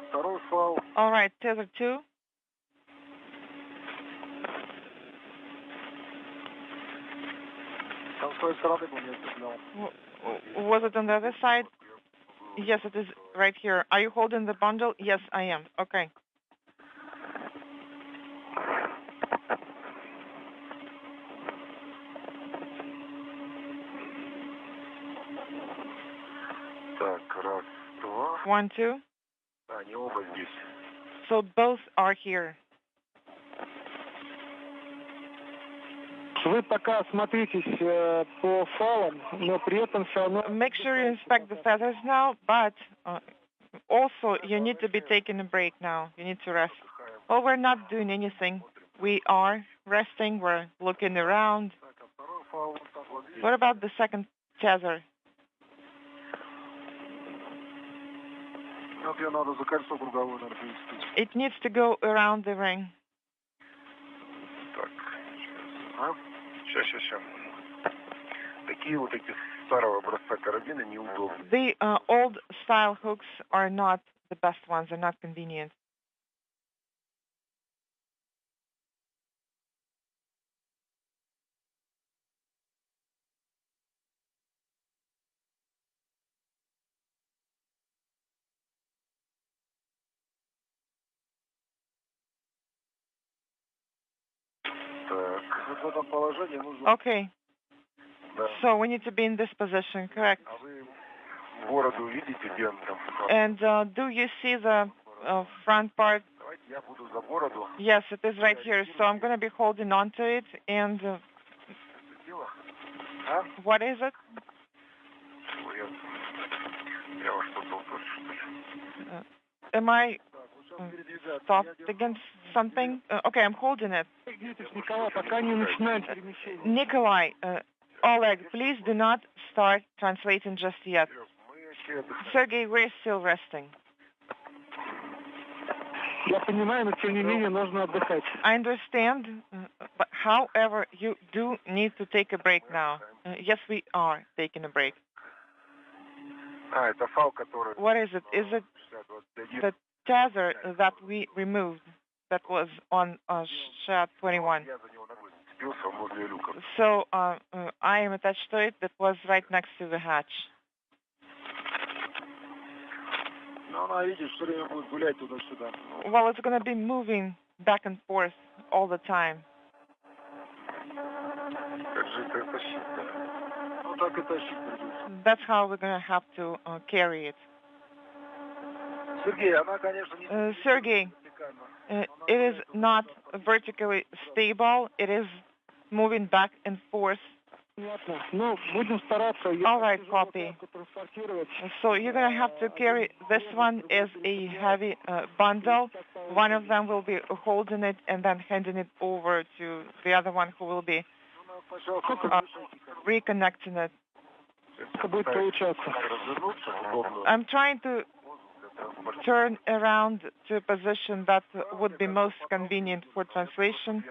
второй фаул. All right, tether 2. Там с той стороны был не цеплял. Was it on the other side? Yes, it is right here. Are you holding the bundle? Yes, I am. Okay. Так, раз, два. 1, 2. Они оба здесь. So both are here. Вы пока смотритесь по фалам, но при этом все равно... Make sure you inspect the feathers now, but also you need to be taking a break now. You need to rest. Well, we're not doing anything. We are resting. We're looking around. What about the second tether? Вот ее надо за кольцо круговое, наверное, привести. It needs to go around the ring. Так, сейчас. Такие вот эти старого образца карабины неудобны. The old style hooks are not the best ones. They're not convenient. Так, вот в этом положении нужно... Okay. Да. So we need to be in this position, correct? А вы бороду видите, где он там? And do you see the front part? Давайте я буду за бороду. Yes, it is right here. So I'm going to be holding on to it. And Дело? А? what is it? Ой, я во что-то упер, что ли? Am I Так, вот сейчас передвигаться. stopped against something? Okay, I'm holding it. Николай, пока не начинаем перемещение. Nikolai, Oleg, please do not start translating just yet. Мы еще отдыхаем. Sergey, we're still resting. Я понимаю, но тем не менее нужно отдыхать. I understand, but however, you do need to take a break now. Yes, we are taking a break. А, это фал, который... What is it? Is it the tether that we removed that was on shot 21? Я за него ногой цепился, он возле люка. So I am attached to it. That was right next to the hatch. Ну, она, видишь, все время будет гулять туда-сюда. Well, it's going to be moving back and forth all the time. Как же это тащить-то? Ну, так и тащить придется. That's how we're going to have to carry it. Сергей, она, конечно, не... Sergey, it is not vertically stable. It is moving back and forth. Понятно. Ну, будем стараться. All right, copy. Транспортировать. So you're going to have to carry this one as a heavy bundle. One of them will be holding it and then handing it over to the other one who will be reconnecting it. Как будет получаться? Развернуться удобно. I'm trying to turn around to a position that would be most convenient for translation.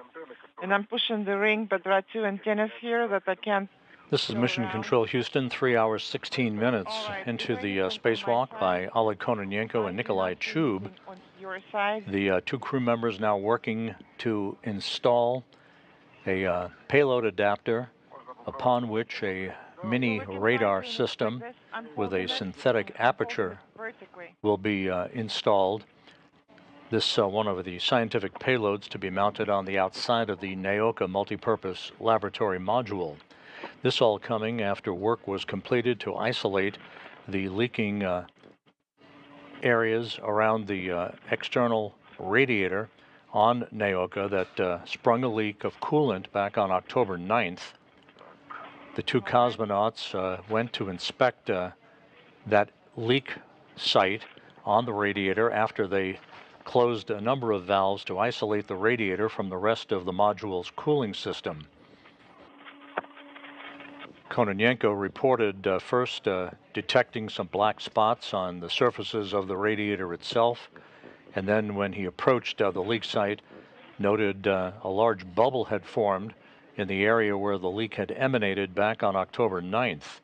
And I'm pushing the ring, but there are two antennas here that I can't This is Mission Control Houston, 3 hours, 16 minutes into the spacewalk by Oleg Kononenko and Nikolai Chub. The two crew members now working to install a payload adapter upon which a mini radar system with a synthetic aperture will be installed. This one of the scientific payloads to be mounted on the outside of the Naoka multipurpose laboratory module. This all coming after work was completed to isolate the leaking areas around the external radiator on Naoka that sprung a leak of coolant back on October 9th. The two cosmonauts went to inspect that leak site on the radiator after they closed a number of valves to isolate the radiator from the rest of the module's cooling system. Kononenko reported first detecting some black spots on the surfaces of the radiator itself, and then when he approached the leak site, noted a large bubble had formed in the area where the leak had emanated back on October 9th.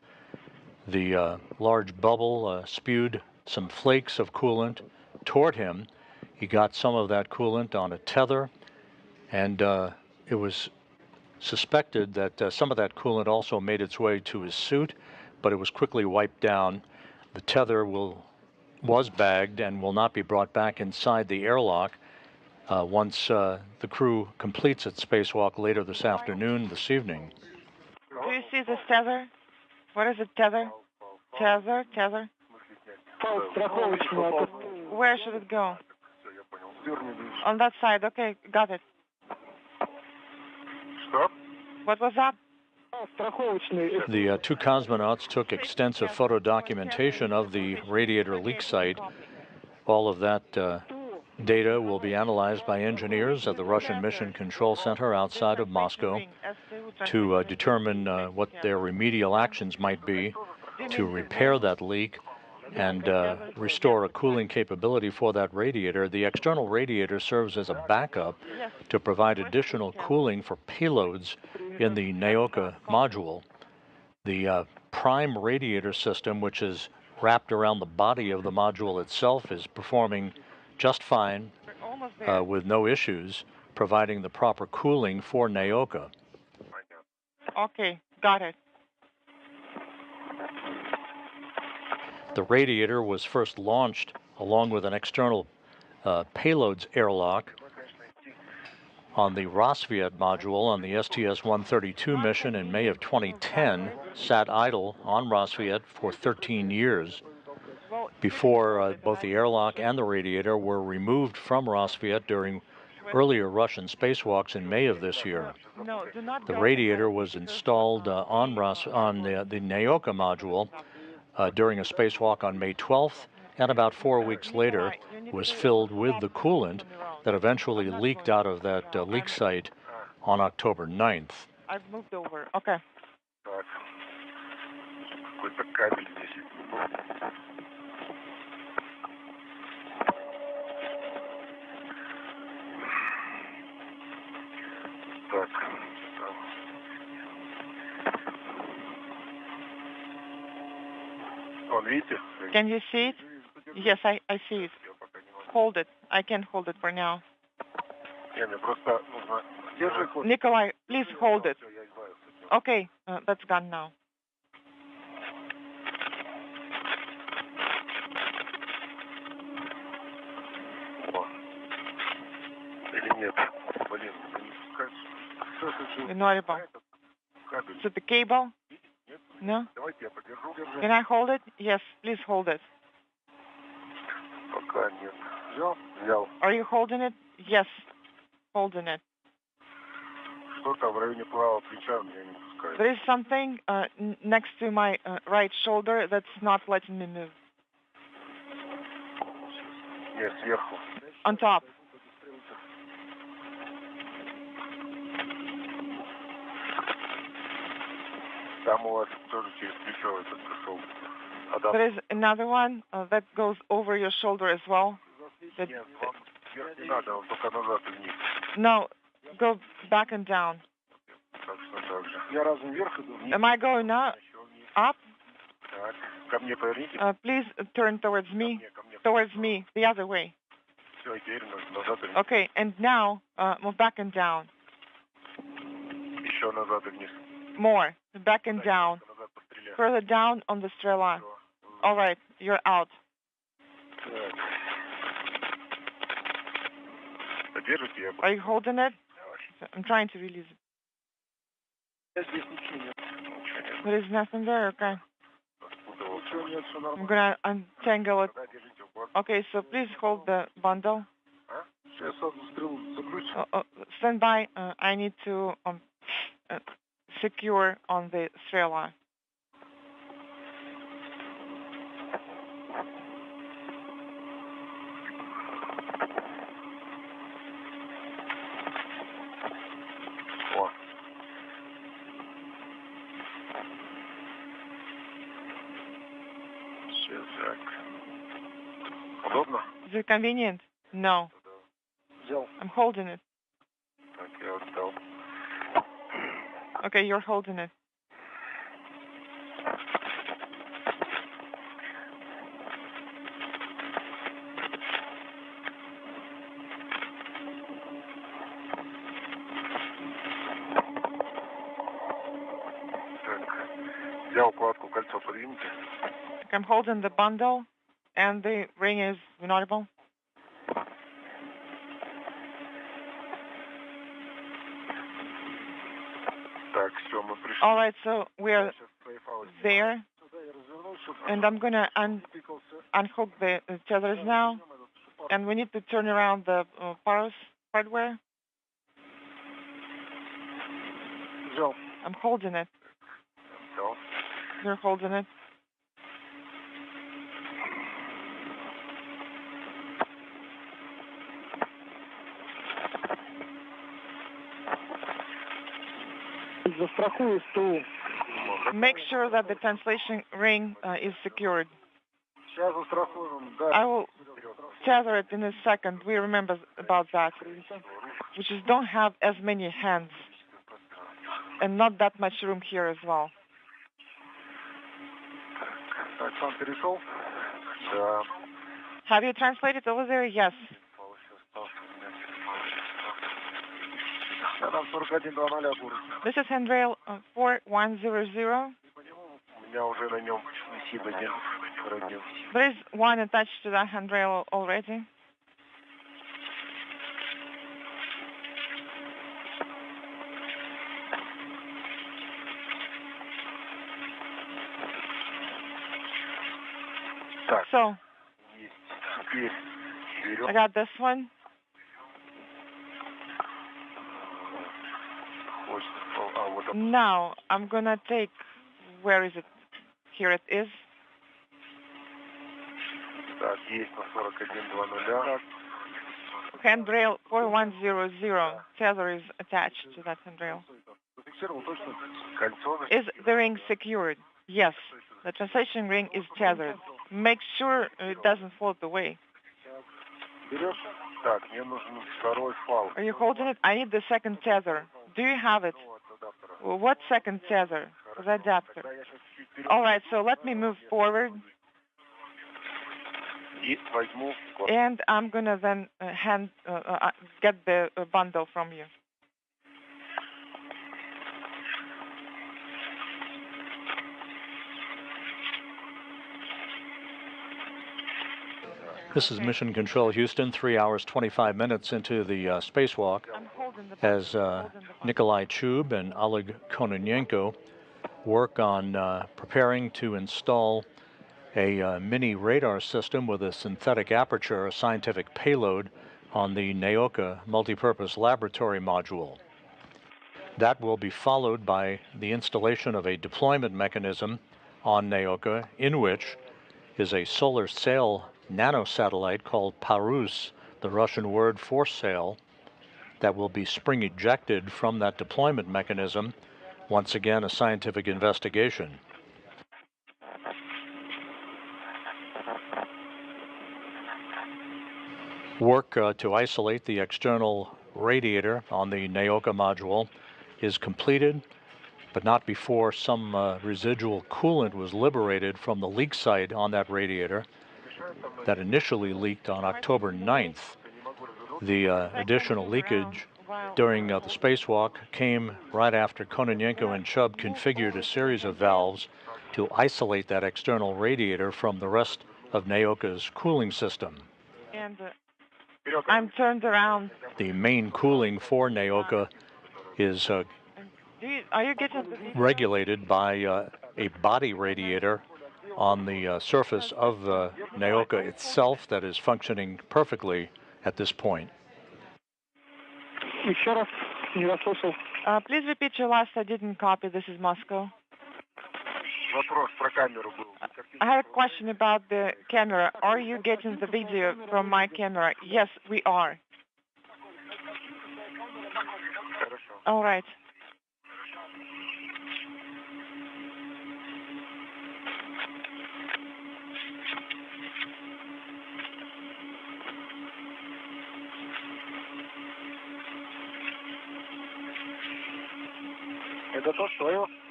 The large bubble spewed some flakes of coolant toward him. He got some of that coolant on a tether, and it was suspected that some of that coolant also made its way to his suit, but it was quickly wiped down. The tether was bagged and will not be brought back inside the airlock once the crew completes its spacewalk later this afternoon, this evening. Do you see this tether? What is it, tether? Tether? Where should it go? On that side, okay, got it. What was that? The two cosmonauts took extensive photo documentation of the radiator leak site. All of that data will be analyzed by engineers at the Russian Mission Control Center outside of Moscow to determine what their remedial actions might be to repair that leak and restore a cooling capability for that radiator. The external radiator serves as a backup to provide additional cooling for payloads in the Naoka module. The prime radiator system, which is wrapped around the body of the module itself, is performing just fine with no issues, providing the proper cooling for Naoka. Okay, got it. The radiator was first launched along with an external payloads airlock on the Rassvet module on the STS-132 mission in May of 2010, sat idle on Rassvet for 13 years before both the airlock and the radiator were removed from Rassvet during earlier Russian spacewalks in May of this year. The radiator was installed on the Naoka module during a spacewalk on May 12th, and about 4 weeks later was filled with the coolant that eventually leaked out of that leak site on October 9th. I've moved over. Okay. Can you see it? Yes, I see it. Hold it. I can hold it for now. Nikolai, please hold it. Okay, that's gone now. Ignorable. Is it the cable? No? Can I hold it? Yes, please hold it. Are you holding it? Yes, holding it. There is something next to my right shoulder that's not letting me move. On top. There is another one that goes over your shoulder as well. No, go back and down. Am I going up? Please turn towards me. Towards me, the other way. Okay, and now move back and down. More. Back and down. Further down on the Strela. All right, you're out. Are you holding it? I'm trying to release it. There is nothing there, okay. I'm gonna untangle it. Okay, so please hold the bundle. Stand by. I need to secure on the Strela. Is it convenient? No. I'm holding it. Okay, you're holding it. I'm holding the bundle, and the ring is inaudible. All right, so we're there, and I'm gonna unhook the tethers now, and we need to turn around the Paros hardware. I'm holding it. You're holding it. Make sure that the translation ring is secured. I will tether it in a second. We remember about that. We just don't have as many hands and not that much room here as well. Have you translated over there? Yes. This is handrail 4100. There is one attached to that handrail already. So, I got this one. Now, I'm gonna take, where is it? Here it is. Handrail 4100. Tether is attached to that handrail. Is the ring secured? Yes. The translation ring is tethered. Make sure it doesn't float away. Are you holding it? I need the second tether. Do you have it? What second tether? The adapter. All right, so let me move forward. And I'm going to then get the bundle from you. This is Mission Control Houston, 3 hours, 25 minutes into the spacewalk, as Nikolai Chub and Oleg Kononenko work on preparing to install a mini radar system with a synthetic aperture, a scientific payload, on the Naoka multipurpose laboratory module. That will be followed by the installation of a deployment mechanism on Naoka, in which is a solar sail nanosatellite called Parus, the Russian word for sail, that will be spring ejected from that deployment mechanism. Once again, a scientific investigation. Work to isolate the external radiator on the Naoka module is completed. but not before some residual coolant was liberated from the leak site on that radiator that initially leaked on October 9th. The additional leakage during the spacewalk came right after Kononenko and Chubb configured a series of valves to isolate that external radiator from the rest of Naoka's cooling system. And I'm turned around. The main cooling for Naoka is Are you getting regulated by a body radiator on the surface of Naoka itself that is functioning perfectly at this point. Please repeat your last. I didn't copy. This is Moscow. I have a question about the camera. Are you getting the video from my camera? Yes, we are. All right.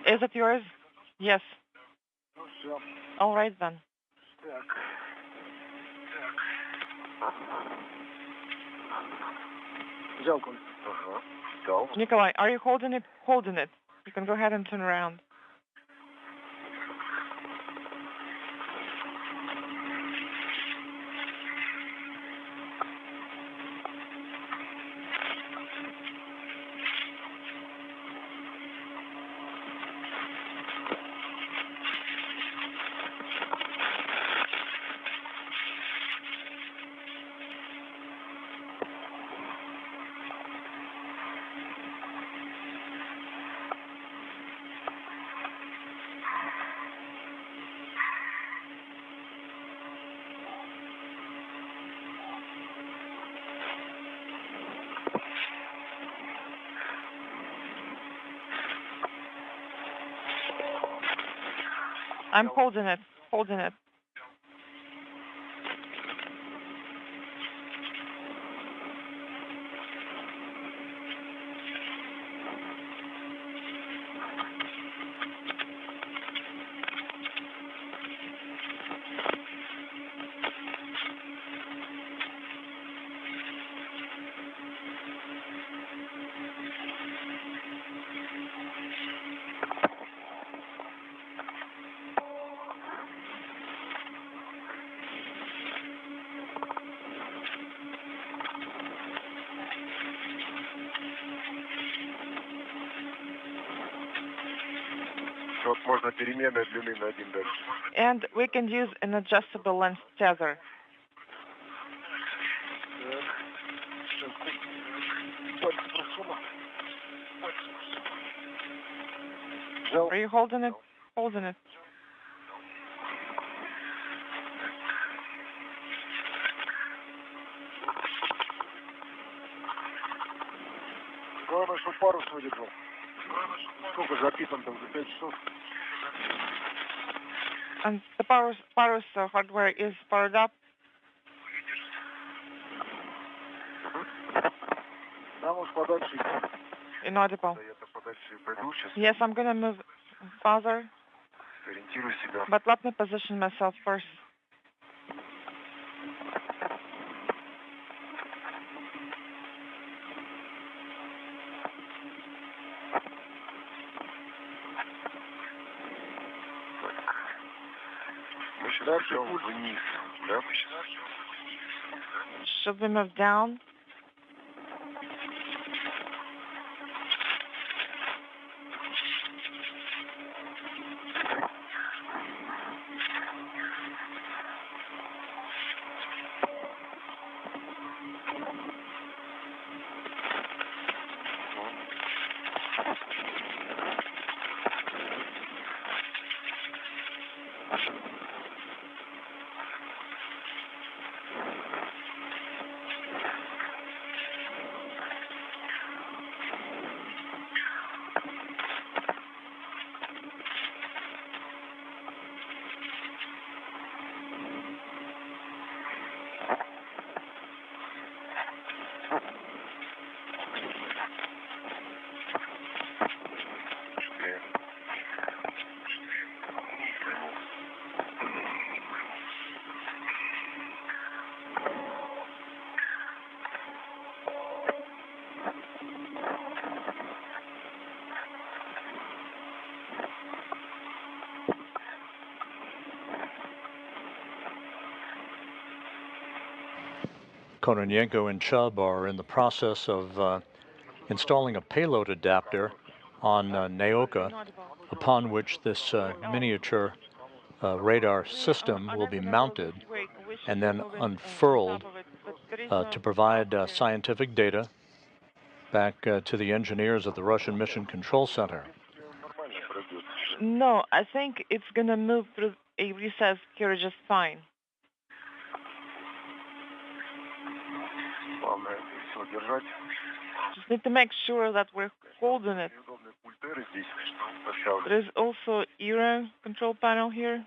Is it yours? Yes. All right then. Nikolai, are you holding it? Holding it. You can go ahead and turn around. I'm holding it. Holding it. And we can use an adjustable length tether. Are you holding it? Holding it. And the Parus hardware is powered up. Inaudible. Yes, I'm going to move farther, but let me position myself first. Should we move down? Kononenko and Chubb are in the process of installing a payload adapter on Naoka, upon which this miniature radar system will be mounted and then unfurled to provide scientific data back to the engineers of the Russian Mission Control Center. No, I think it's going to move through a recess here just fine. Just need to make sure that we're holding it. There's also Euro control panel here.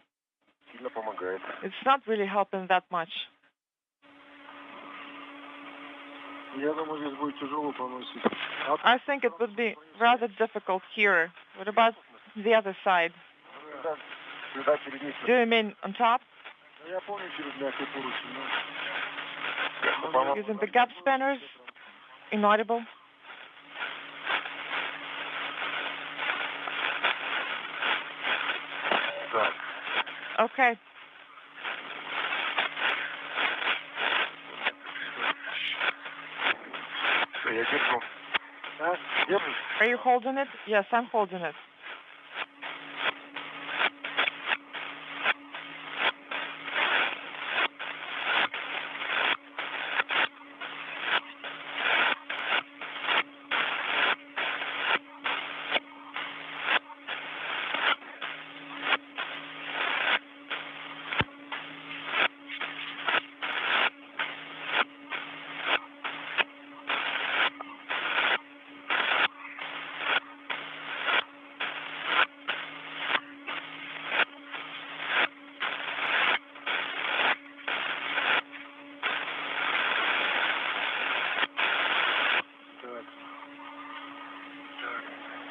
It's not really helping that much. I think it would be rather difficult here. What about the other side? Do you mean on top? Using the gap spanners? Inaudible? Okay. Are you holding it? Yes, I'm holding it.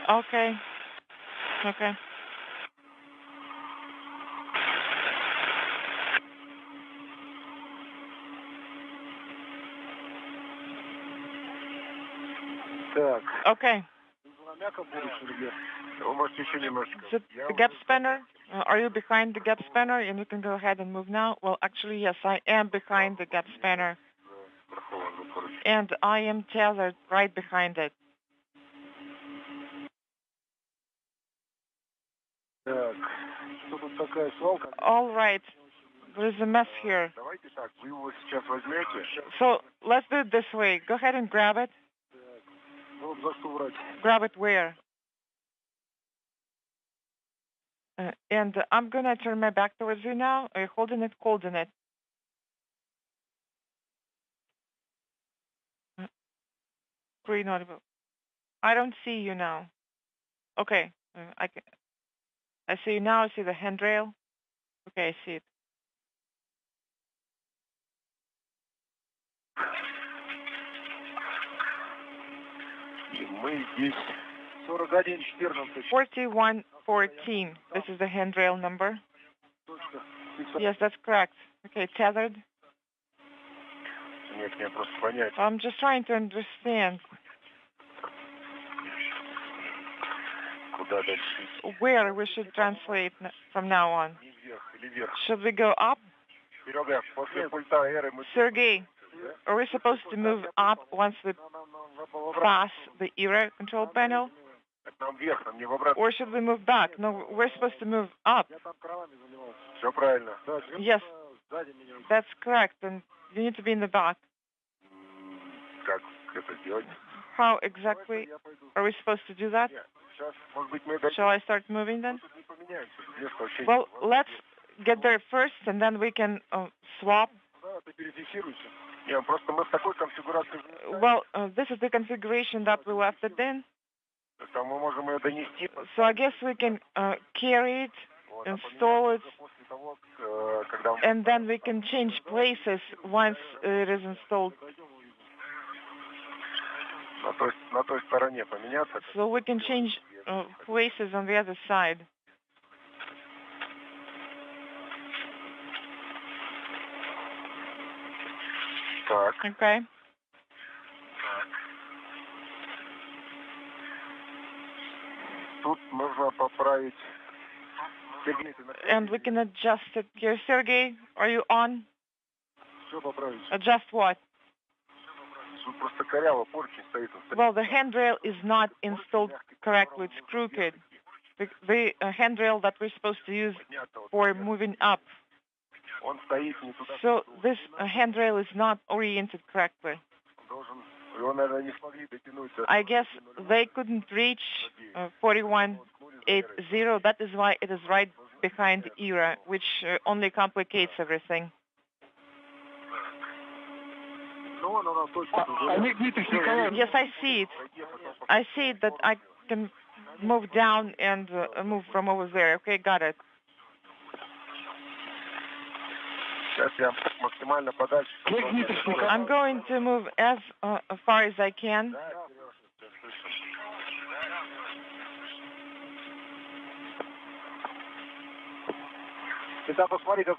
Okay. Okay. Okay. The gap spanner? Are you behind the gap spanner? And you can go ahead and move now. Well, actually, yes, I am behind the gap spanner. And I am tethered right behind it. All right. There's a mess here. So let's do it this way. Go ahead and grab it. Grab it where? And I'm going to turn my back towards you now. Are you holding it? Holding it. Green audible. I don't see you now. Okay. I see you now. I see the handrail. Okay, I see it. Мы здесь 4114. This is the handrail number. Yes, that's correct. Okay, tethered. I'm just trying to understand. Where we should translate from now on. Should we go up? Sergey, are we supposed to move up once we pass the era control panel? Or should we move back? No, we're supposed to move up. Yes, that's correct. And you need to be in the back. How exactly are we supposed to do that? Shall I start moving then? Well, let's get there first, and then we can swap. Well, this is the configuration that we left it in. So I guess we can carry it, install it, and then we can change places once it is installed. So we can change places on the other side. Так. Okay. Тут нужно поправить. And we can adjust it here. Sergey, are you on? Все поправить. Adjust what? Тут просто коряво, поручень стоит. Well, the handrail is not installed correctly. It's crooked. The handrail that we're supposed to use for moving up. Он стоит не туда. So this handrail is not oriented correctly. Его, наверное, не смогли дотянуть. I guess they couldn't reach 4180. That is why it is right behind ERA, which only complicates everything. Yes, I see it. I see it that I can move down and move from over there. Okay, got it. I'm going to move as far as I can.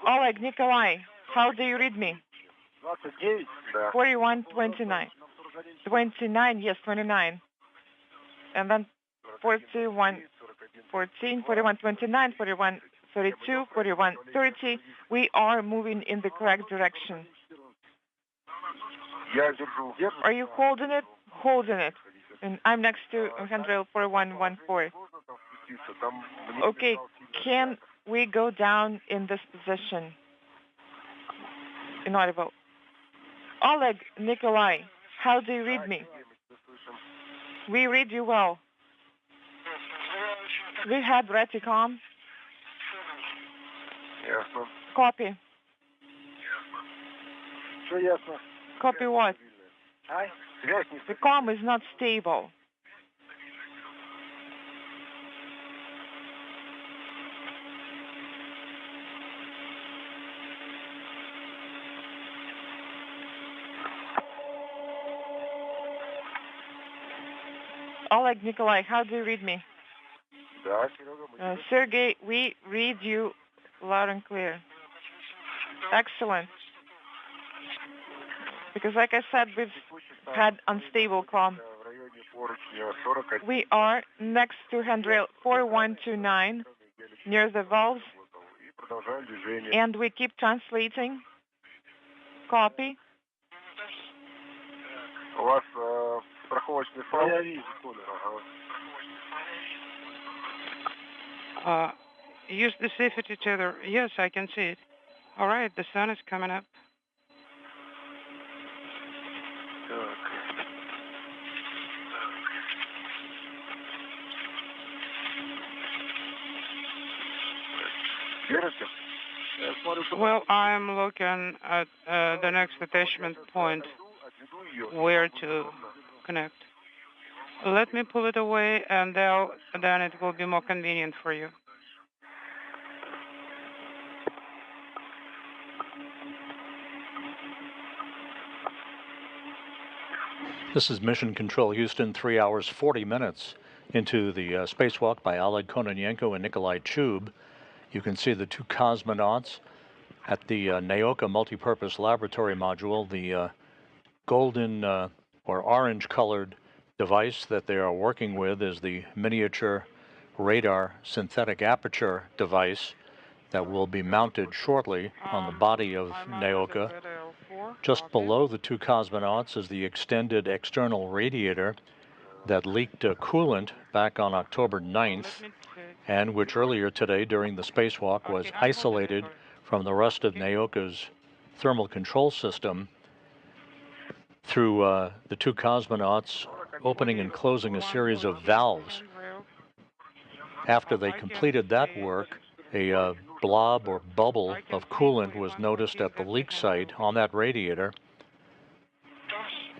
Oleg, Nikolai, how do you read me? 4129. 29, yes, 29. And then 41, 14, 41, 29, 41, 32, 41, 30. We are moving in the correct direction. Are you holding it? Holding it. And I'm next to handrail 4114. Okay, can we go down in this position? Inaudible. Oleg, Nikolai, how do you read me? We read you well. We had Reticom. Copy. Copy what? The comm is not stable. Oleg, Nikolai, how do you read me? Sergey, we read you loud and clear. Excellent. Because like I said, we've had unstable comm. We are next to handrail 4129 near the valves. And we keep translating. Copy. Use the safety tether. Yes, I can see it. All right, the sun is coming up. Well, I'm looking at the next attachment point, where to connect. Let me pull it away, and then it will be more convenient for you. This is Mission Control Houston, 3 hours, 40 minutes into the spacewalk by Oleg Kononenko and Nikolai Chub. You can see the two cosmonauts at the Naoka multipurpose laboratory module. The golden or orange-colored device that they are working with is the miniature radar synthetic aperture device that will be mounted shortly on the body of Naoka. Just below the two cosmonauts is the extended external radiator that leaked coolant back on October 9th, and which earlier today during the spacewalk was isolated from the rest of Naoka's thermal control system through the two cosmonauts opening and closing a series of valves. After they completed that work, a blob or bubble of coolant was noticed at the leak site on that radiator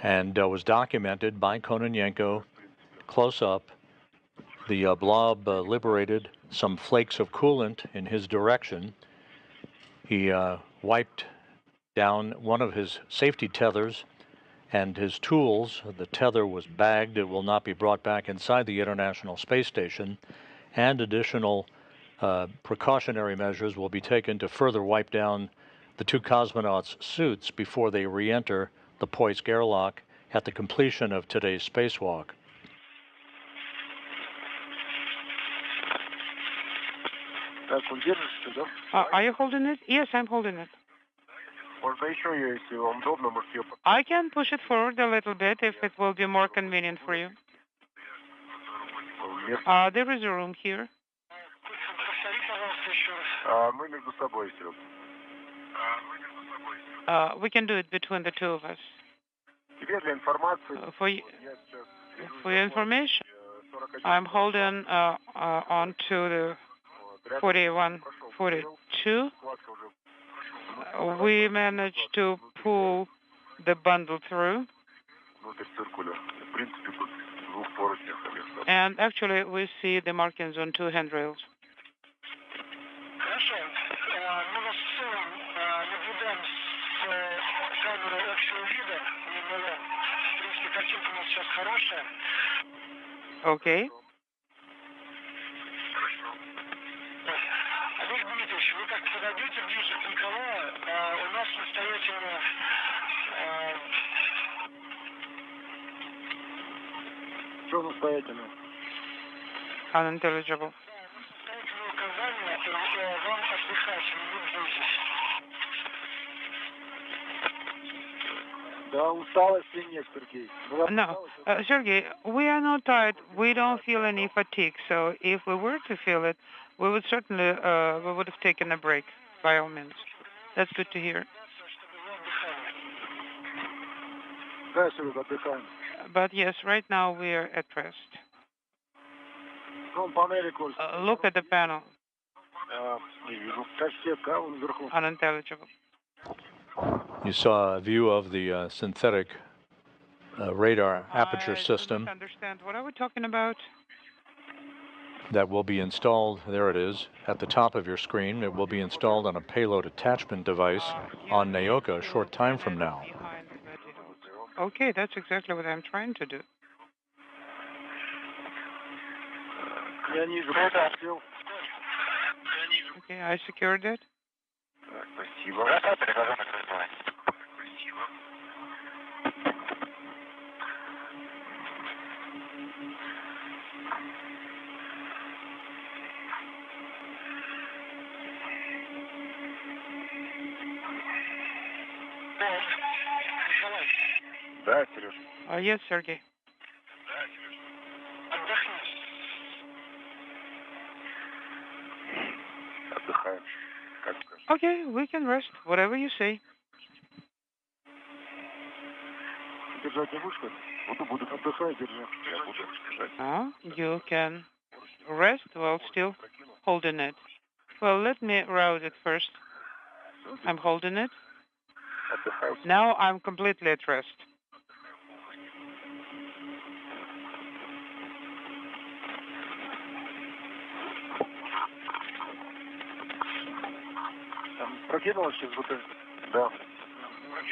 and was documented by Kononenko close up. The blob liberated some flakes of coolant in his direction. He wiped down one of his safety tethers and his tools. The tether was bagged. It will not be brought back inside the International Space Station, and additional precautionary measures will be taken to further wipe down the two cosmonauts' suits before they re-enter the Poisk airlock at the completion of today's spacewalk. Are you holding it? Yes, I'm holding it. I can push it forward a little bit if it will be more convenient for you. There is a room here. We can do it between the two of us. For your information, I'm holding on to the 4142. We managed to pull the bundle through. And actually, we see the markings on two handrails. Okay. Unintelligible. No, Sergey, we are not tired. We don't feel any fatigue. So if we were to feel it, we would certainly we would have taken a break, by all means. That's good to hear. But yes, right now we are at rest. Look at the panel. Unintelligible. You saw a view of the synthetic radar aperture system. I don't understand. What are we talking about? That will be installed, there it is, at the top of your screen. It will be installed on a payload attachment device on Naoka a short time from now. Okay, that's exactly what I'm trying to do. Okay, I secured it. Yes, Sergey. Okay, we can rest, whatever you say. You can rest while still holding it. Well, let me route it first. I'm holding it. Now I'm completely at rest.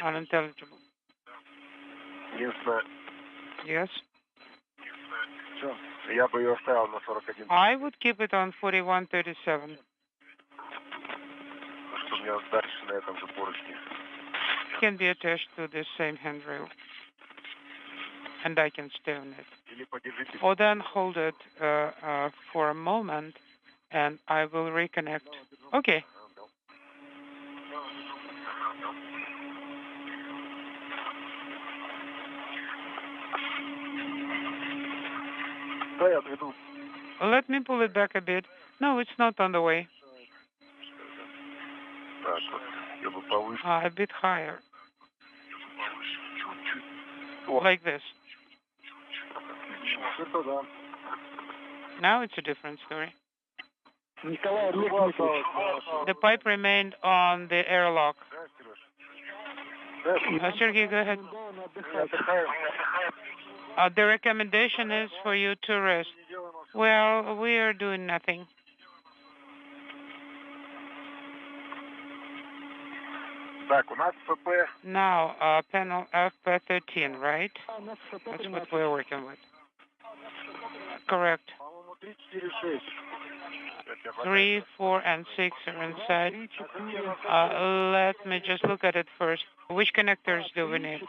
Unintelligible. Yes. I would keep it on 4137. Can be attached to the same handrail, and I can stay on it. Or then hold it for a moment, and I will reconnect. Okay. Let me pull it back a bit. No, it's not on the way. A bit higher. Like this. Now it's a different story. The pipe remained on the airlock. Sergey, go ahead. The recommendation is for you to rest. Well, we are doing nothing. Так, у нас ФП. Now, panel FP13, right? That's what we're working with. Correct. 3, 4, and 6 are inside. Let me just look at it first. Which connectors do we need?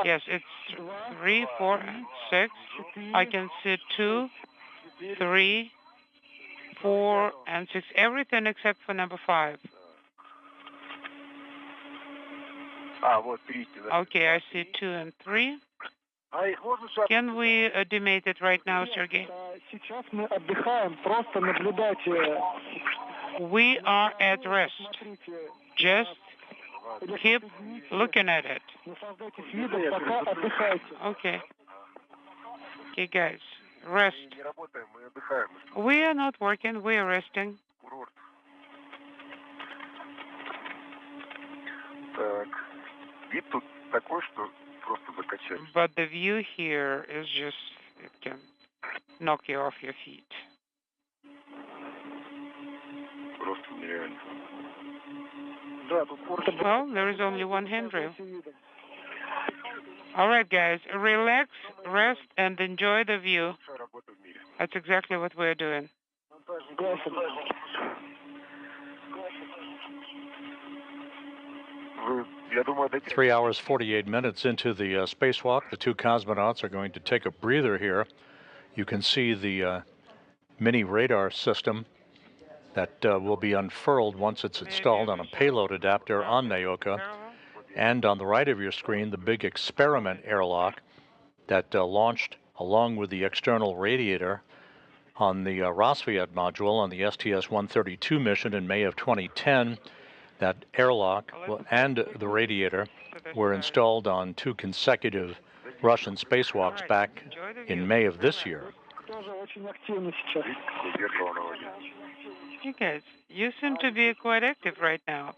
Yes, it's 3, 4, and 6. I can see 2, 3, 4, and 6. Everything except for number 5. Okay, I see 2 and 3. Can we demate it right now, Sergey? We are at rest. Just keep looking at it. Okay. Okay, guys, rest. We are not working, we are resting. But the view here is just, it can knock you off your feet. Well, there is only one handrail. All right, guys, relax, rest, and enjoy the view. That's exactly what we're doing. 3 hours, 48 minutes into the spacewalk. The two cosmonauts are going to take a breather here. You can see the mini radar system that will be unfurled once it's installed on a payload adapter on Naoka. And on the right of your screen, the big experiment airlock that launched along with the external radiator on the Rassvet module on the STS-132 mission in May of 2010. That airlock and the radiator were installed on 2 consecutive Russian spacewalks back in May of this year. You guys, you seem to be quite active right now.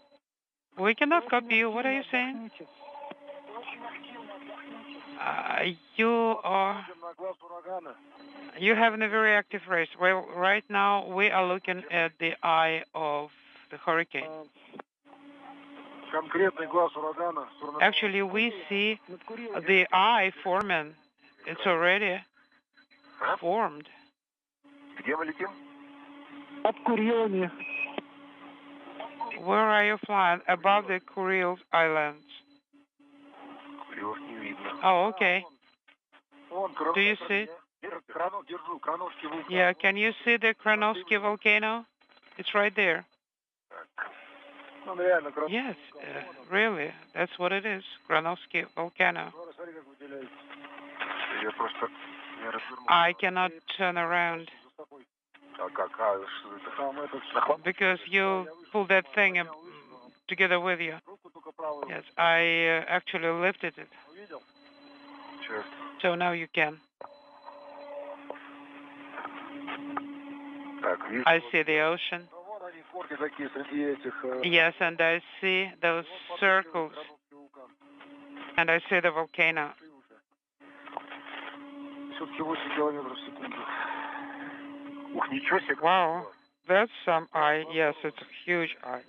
We cannot copy you. What are you saying? You're having a very active race. Well, right now we are looking at the eye of the hurricane. Actually, we see the eye forming. It's already formed. Where are you flying? Above the Kurils Islands. Oh, okay. Do you see? Yeah, can you see the Kranovsky volcano? It's right there. Yes, really, that's what it is, Kranovsky volcano. I cannot turn around because you pulled that thing together with you. Yes, I actually lifted it. So now you can. I see the ocean. Yes, and I see those circles. And I see the volcano. Wow, that's some eye. Yes, it's a huge eye.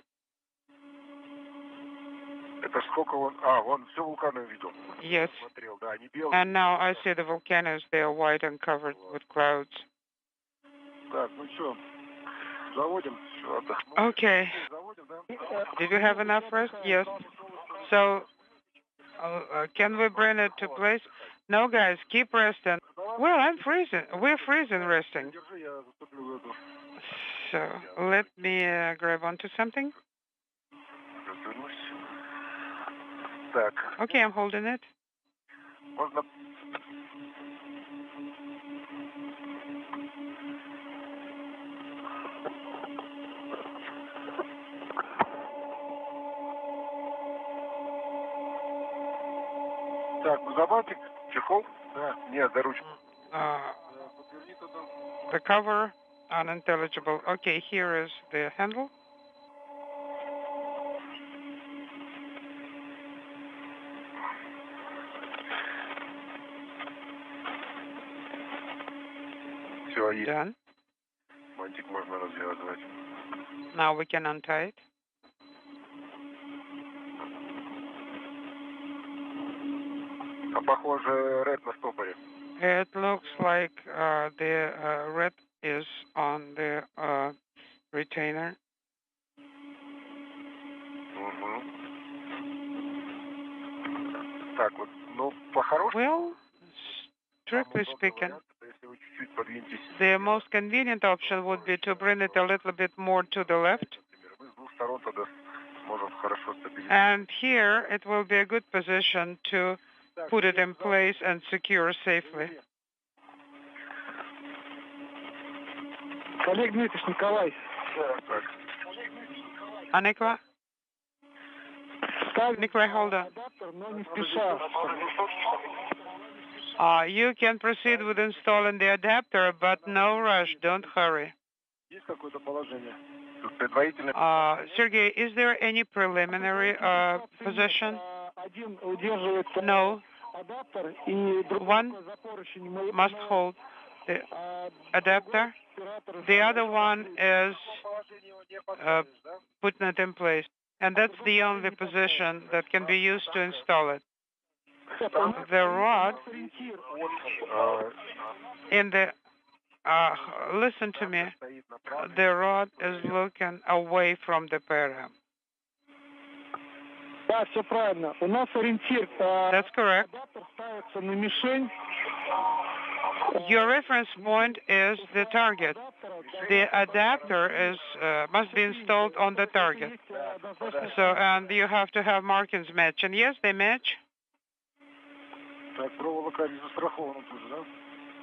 Yes. And now I see the volcanoes. They are white and covered with clouds. Okay. Did you have enough rest? Yes. So, can we bring it to place? No, guys, keep resting. Well, I'm freezing. We're freezing resting. So, let me grab onto something. Okay, I'm holding it. The cover, unintelligible. Okay, here is the handle. Done. Now we can untie it. Похоже, ред на стопоре. It looks like the red is on the retainer. Угу. Так вот, ну, по-хорошему... Well, strictly speaking, the most convenient option would be to bring it a little bit more to the left. And here it will be a good position to put it in place and secure safely. Коллег Дмитрий, Николай. Anikla? Nikolai, hold on. Но не спеша. You can proceed with installing the adapter, but no rush. Don't hurry. Есть какое-то положение? Sergey, is there any preliminary position? No. One must hold the adapter. The other one is putting it in place. And that's the only position that can be used to install it. The rod in the listen to me. The rod is looking away from the parallel. Да, все правильно. У нас ориентир. That's correct. Адаптеры ставятся на мишень. Your reference point is the target. The adapter is must be installed on the target. So, and you have to have markings match. And yes, they match. Так, проволока не застрахована тоже, да?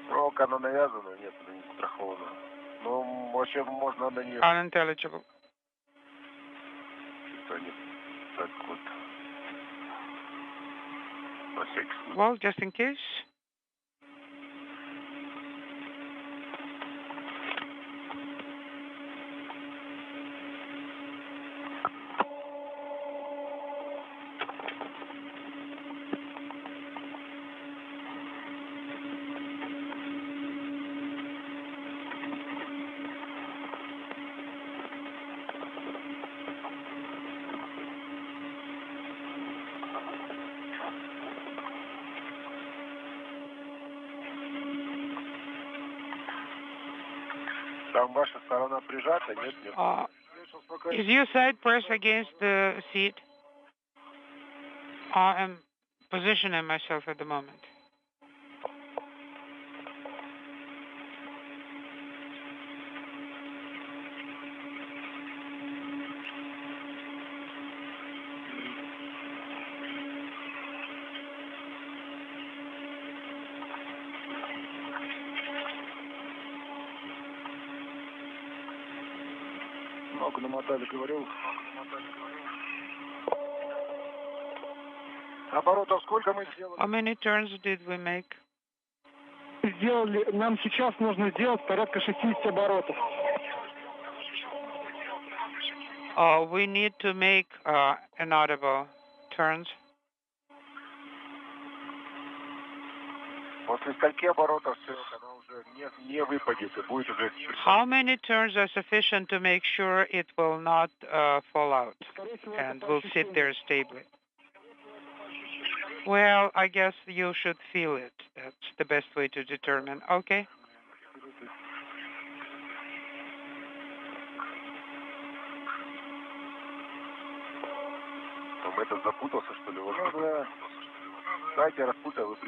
Проволока, она навязана, нет, она не застрахована. Но вообще можно на нее... Unintelligible. Что нет, так вот. На всякий случай. Well, just in case. Там ваша сторона прижата, нет, нет. Is your side pressed against the seat? I am positioning myself at the moment. Много намотали, говорил. Оборотов сколько мы сделали? How many turns did we make? Сделали, нам сейчас нужно сделать порядка 60 оборотов. We need to make inaudible turns. После скольки оборотов она уже не выпадет и будет уже... How many turns are sufficient to make sure it will not fall out and will sit there stably? Well, I guess you should feel it. That's the best way to determine. Okay.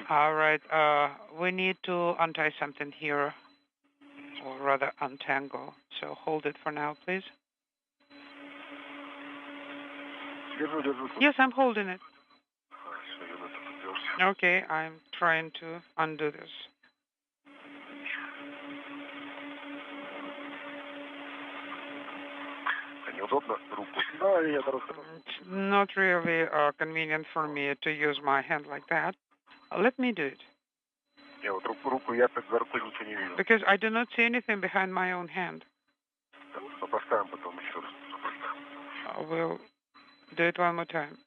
All right. We need to untie something here, or rather untangle. So hold it for now, please. Yes, I'm holding it. Okay, I'm trying to undo this. It's not really convenient for me to use my hand like that. Let me do it. Because I do not see anything behind my own hand. We'll do it one more time.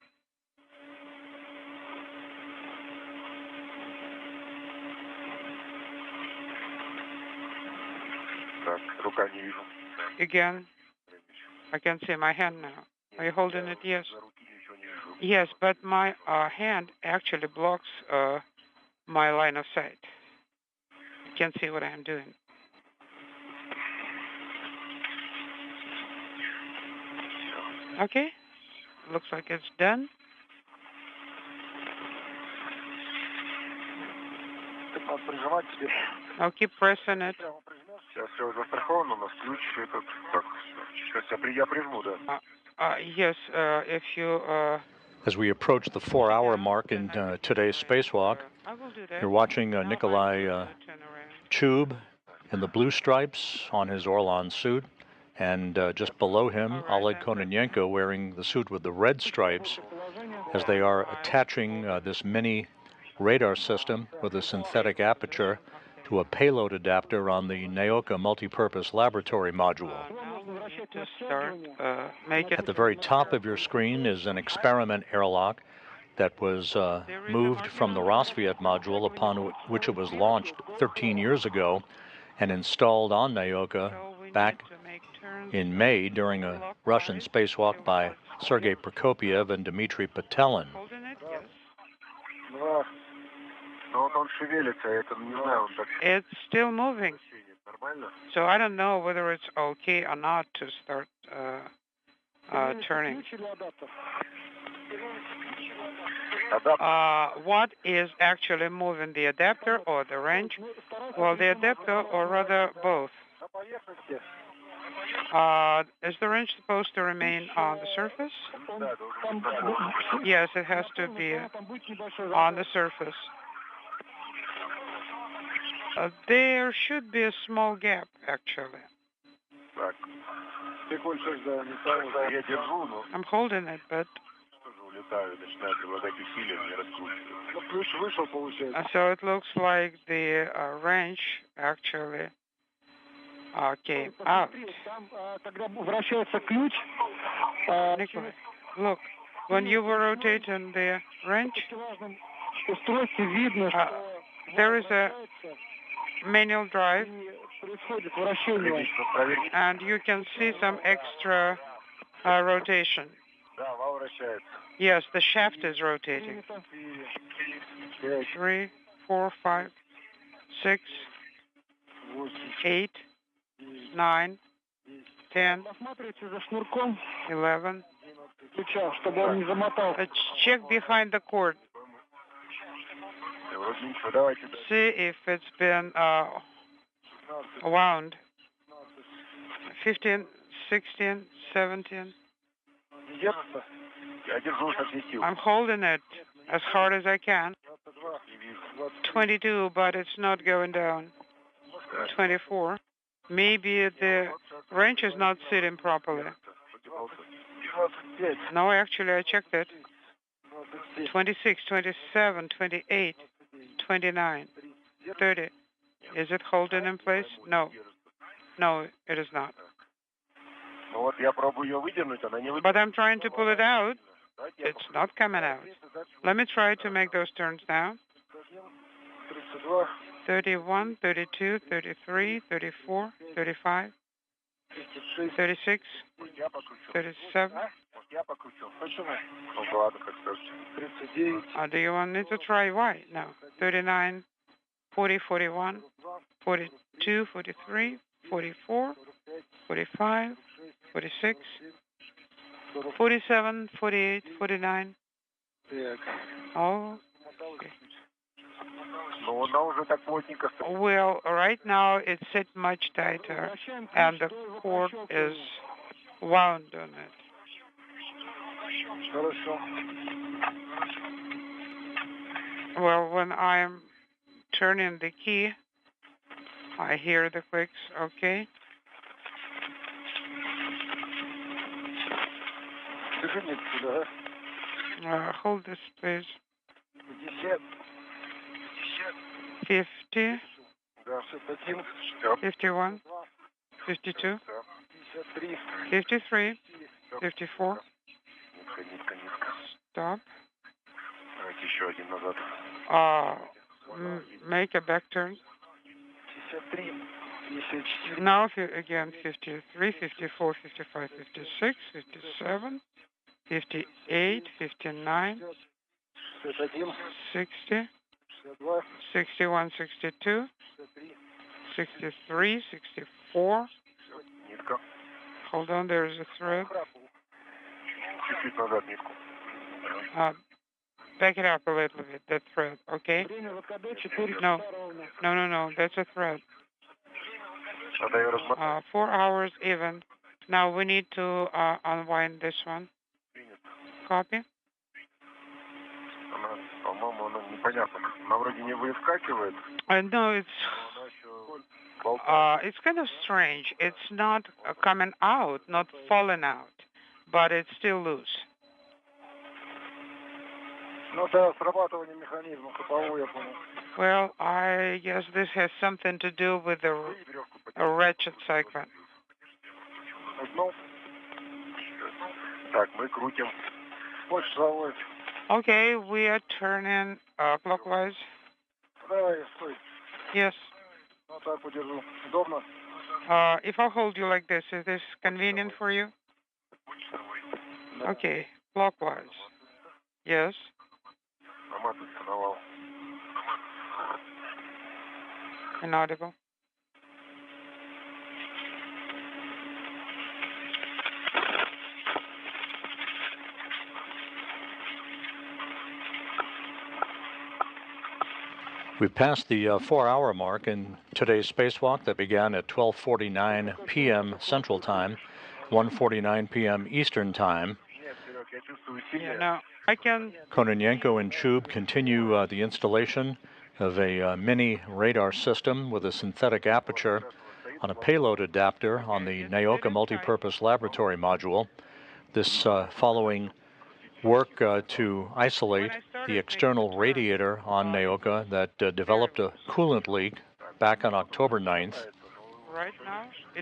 Again, I can see my hand now. Are you holding it? Yes. Yes, but my hand actually blocks my line of sight. You can't see what I'm doing. Okay, looks like it's done. I'll keep pressing it. Сейчас все застраховано, у нас ключ этот, так, сейчас я прижму, да. Yes, if you... As we approach the 4-hour mark in today's spacewalk, you're watching Nikolai Chub in the blue stripes on his Orlan suit, and just below him, Oleg Kononenko wearing the suit with the red stripes, as they are attaching this mini radar system with a synthetic aperture to a payload adapter on the Naoka multipurpose laboratory module. At the very top of your screen is an experiment airlock that was moved from the Rosviet module upon which it was launched 13 years ago and installed on Naoka back in May during a Russian spacewalk by Sergei Prokopiev and Dmitry Petelin. It's still moving. So I don't know whether it's okay or not to start turning. What is actually moving, the adapter or the wrench? Well, the adapter, or rather both. Is the wrench supposed to remain on the surface? Yes, it has to be on the surface. There should be a small gap, actually. I'm holding it, but... So it looks like the wrench actually came out. Nikolai, look, when you were rotating the wrench, there is a manual drive, and you can see some extra rotation. Yes, the shaft is rotating. 3, 4, 5, 6, 8, 9, 10, 11. Check behind the cord. See if it's been wound. 15, 16, 17. I'm holding it as hard as I can. 22, but it's not going down. 24. Maybe the wrench is not sitting properly. No, actually, I checked it. 26, 27, 28, 29, 30. Is it holding in place? No. No, it is not. But I'm trying to pull it out. It's not coming out. Let me try to make those turns now. 31, 32, 33, 34, 35, 36, 37. Do you want me to try why? No. 39, 40, 41, 42, 43, 44, 45, 46, 47, 48, 49. Oh, okay. Well, right now it's set much tighter, and the cord is wound on it. Well, when I'm turning the key, I hear the clicks. Okay. Hold this, please. 50, 51, 52, 53, 54. Stop. Make a back turn. Now, again, 53, 54, 55, 56, 57, 58, 59, 60, 61, 62, 63, 64. Hold on, there's a thread. Back it up a little bit, that thread, okay? No, that's a thread. 4 hours even. Now we need to unwind this one. Copy. No, it's kind of strange. It's not coming out, not falling out, but it's still loose. Well, I guess this has something to do with the ratchet segment. Okay, we are turning clockwise. Yes. If I hold you like this, is this convenient for you? Okay, clockwise. Yes. Inaudible. We've passed the 4-hour mark in today's spacewalk that began at 12:49 p.m. Central Time, 1:49 p.m. Eastern Time. Yeah, no, I can. Kononenko and Chub continue the installation of a mini radar system with a synthetic aperture on a payload adapter on the Naoka multipurpose laboratory module. This following work to isolate the external radiator on Naoka that developed a coolant leak back on October 9th.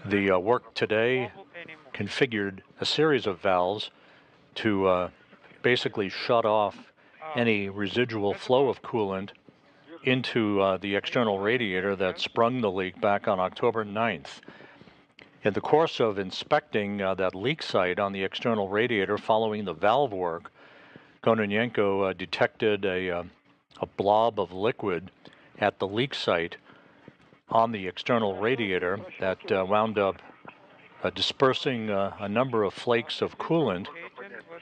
The work today configured a series of valves to basically shut off any residual flow of coolant into the external radiator that sprung the leak back on October 9th. In the course of inspecting that leak site on the external radiator following the valve work, Kononenko detected a blob of liquid at the leak site on the external radiator that wound up dispersing a number of flakes of coolant,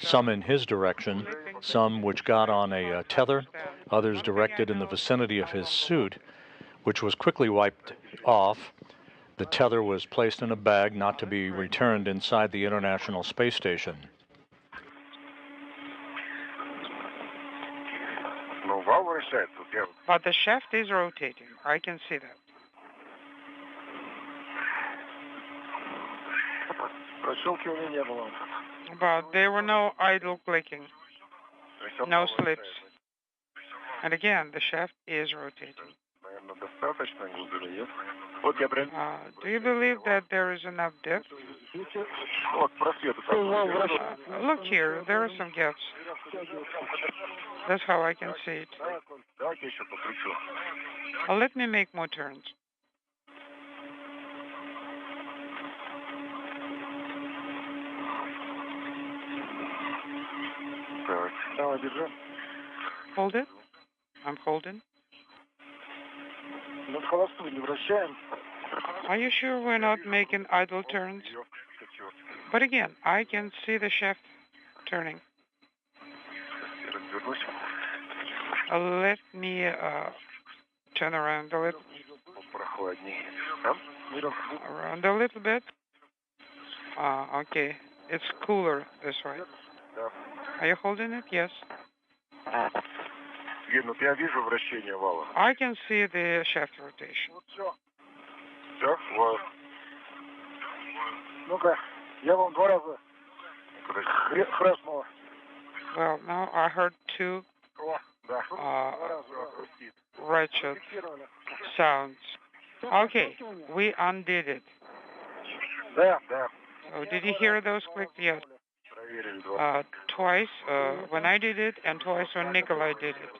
some in his direction, some which got on a tether, others directed in the vicinity of his suit, which was quickly wiped off. The tether was placed in a bag not to be returned inside the International Space Station. But the shaft is rotating. I can see that. But there were no idle clicking, no slips. And again, the shaft is rotating. Do you believe that there is enough depth? Look here, there are some gaps. That's how I can see it. Let me make more turns. Hold it. I'm holding. Are you sure we're not making idle turns? But again, I can see the shaft turning. Let me turn around a little. Around a little bit. Okay. It's cooler this way. Are you holding it? Yes. I can see the shaft rotation. Well, now I heard two ratchet sounds. Okay, we undid it. So did you hear those clicks? Yes. Twice when I did it and twice when Nikolai did it.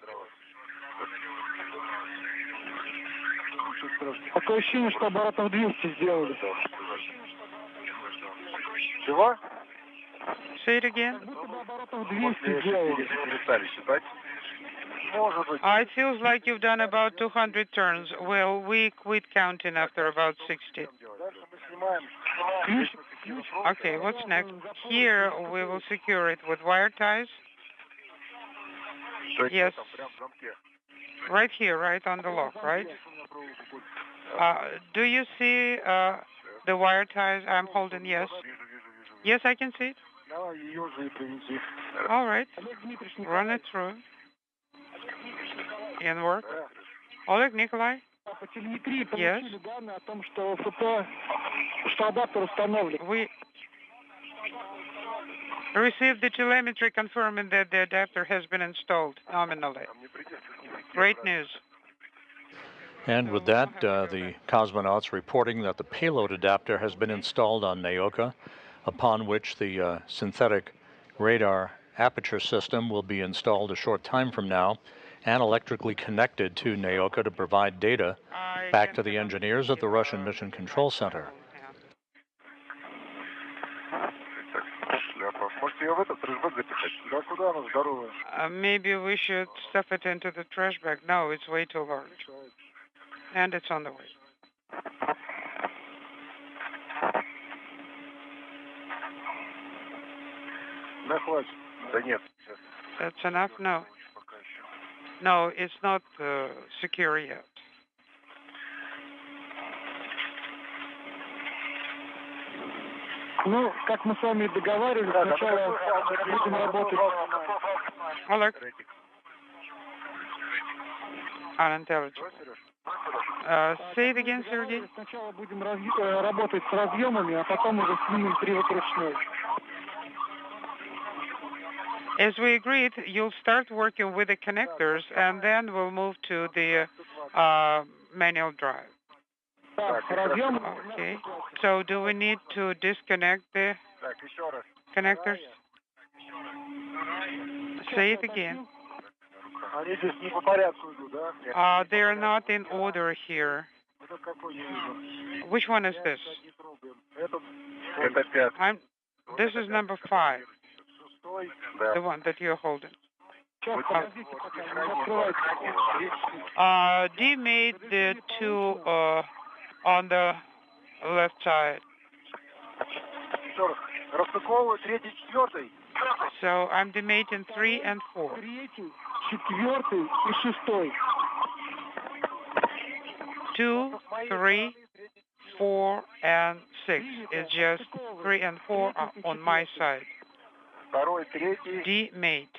Такое ощущение, что оборотов 200 сделали. Чего? Say it again. После 60 перестали считать. Может быть. It feels like you've done about 200 turns. Well, we quit counting after about 60. Okay, what's next? Here, we will secure it with wire ties. Yes. Right here, right on the lock, right? Do you see the wire ties I'm holding? Yes. Yes, I can see it. All right. Run it through. And work. Oleg, Nikolai? Yes. We received the telemetry confirming that the adapter has been installed nominally. Great news. And with that, the cosmonauts reporting that the payload adapter has been installed on Naoka, upon which the synthetic radar aperture system will be installed a short time from now and electrically connected to Naoka to provide data back to the engineers at the Russian Mission Control Center. Maybe we should stuff it into the trash bag. No, it's way too large. And it's on the way. That's enough? No. No, it's not secure yet. Ну, как мы с вами договаривались, сначала будем работать. Oleg. Unintelligible. Say it again, Sergey. Сначала будем работать с разъемами, а потом уже снимем привод ручной. As we agreed, you'll start working with the connectors, and then we'll move to the manual drive. Okay. So do we need to disconnect the connectors? Say it again. They're not in order here. Which one is this? This is number 5. The one that you're holding. D made the 2 on the left side. So I'm demating 3 and 4. 2, 3, 4, and 6. It's just 3 and 4 are on my side. D mate.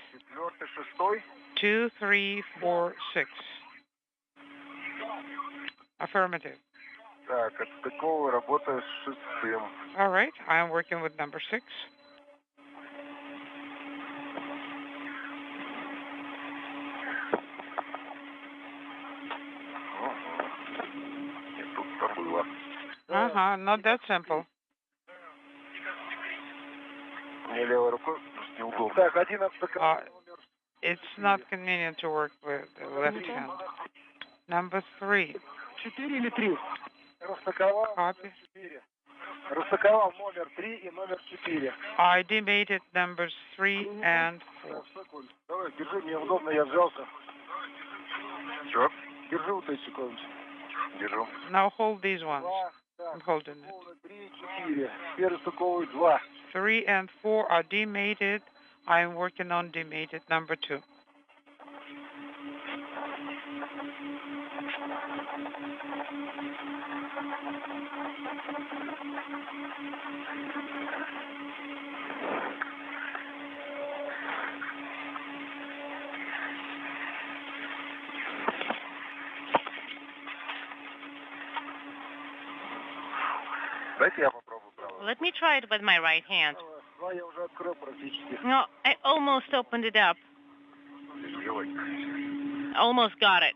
2, 3, 4, 6. Affirmative. All right, I am working with number 6. Not that simple. It's not convenient to work with the left hand. Number 3. Copy. I demated numbers 3 and 4. Now hold these ones. I'm holding it. 3 and 4 are demated. I'm working on demated number 2. Let me try it with my right hand. No, I almost opened it up. Almost got it.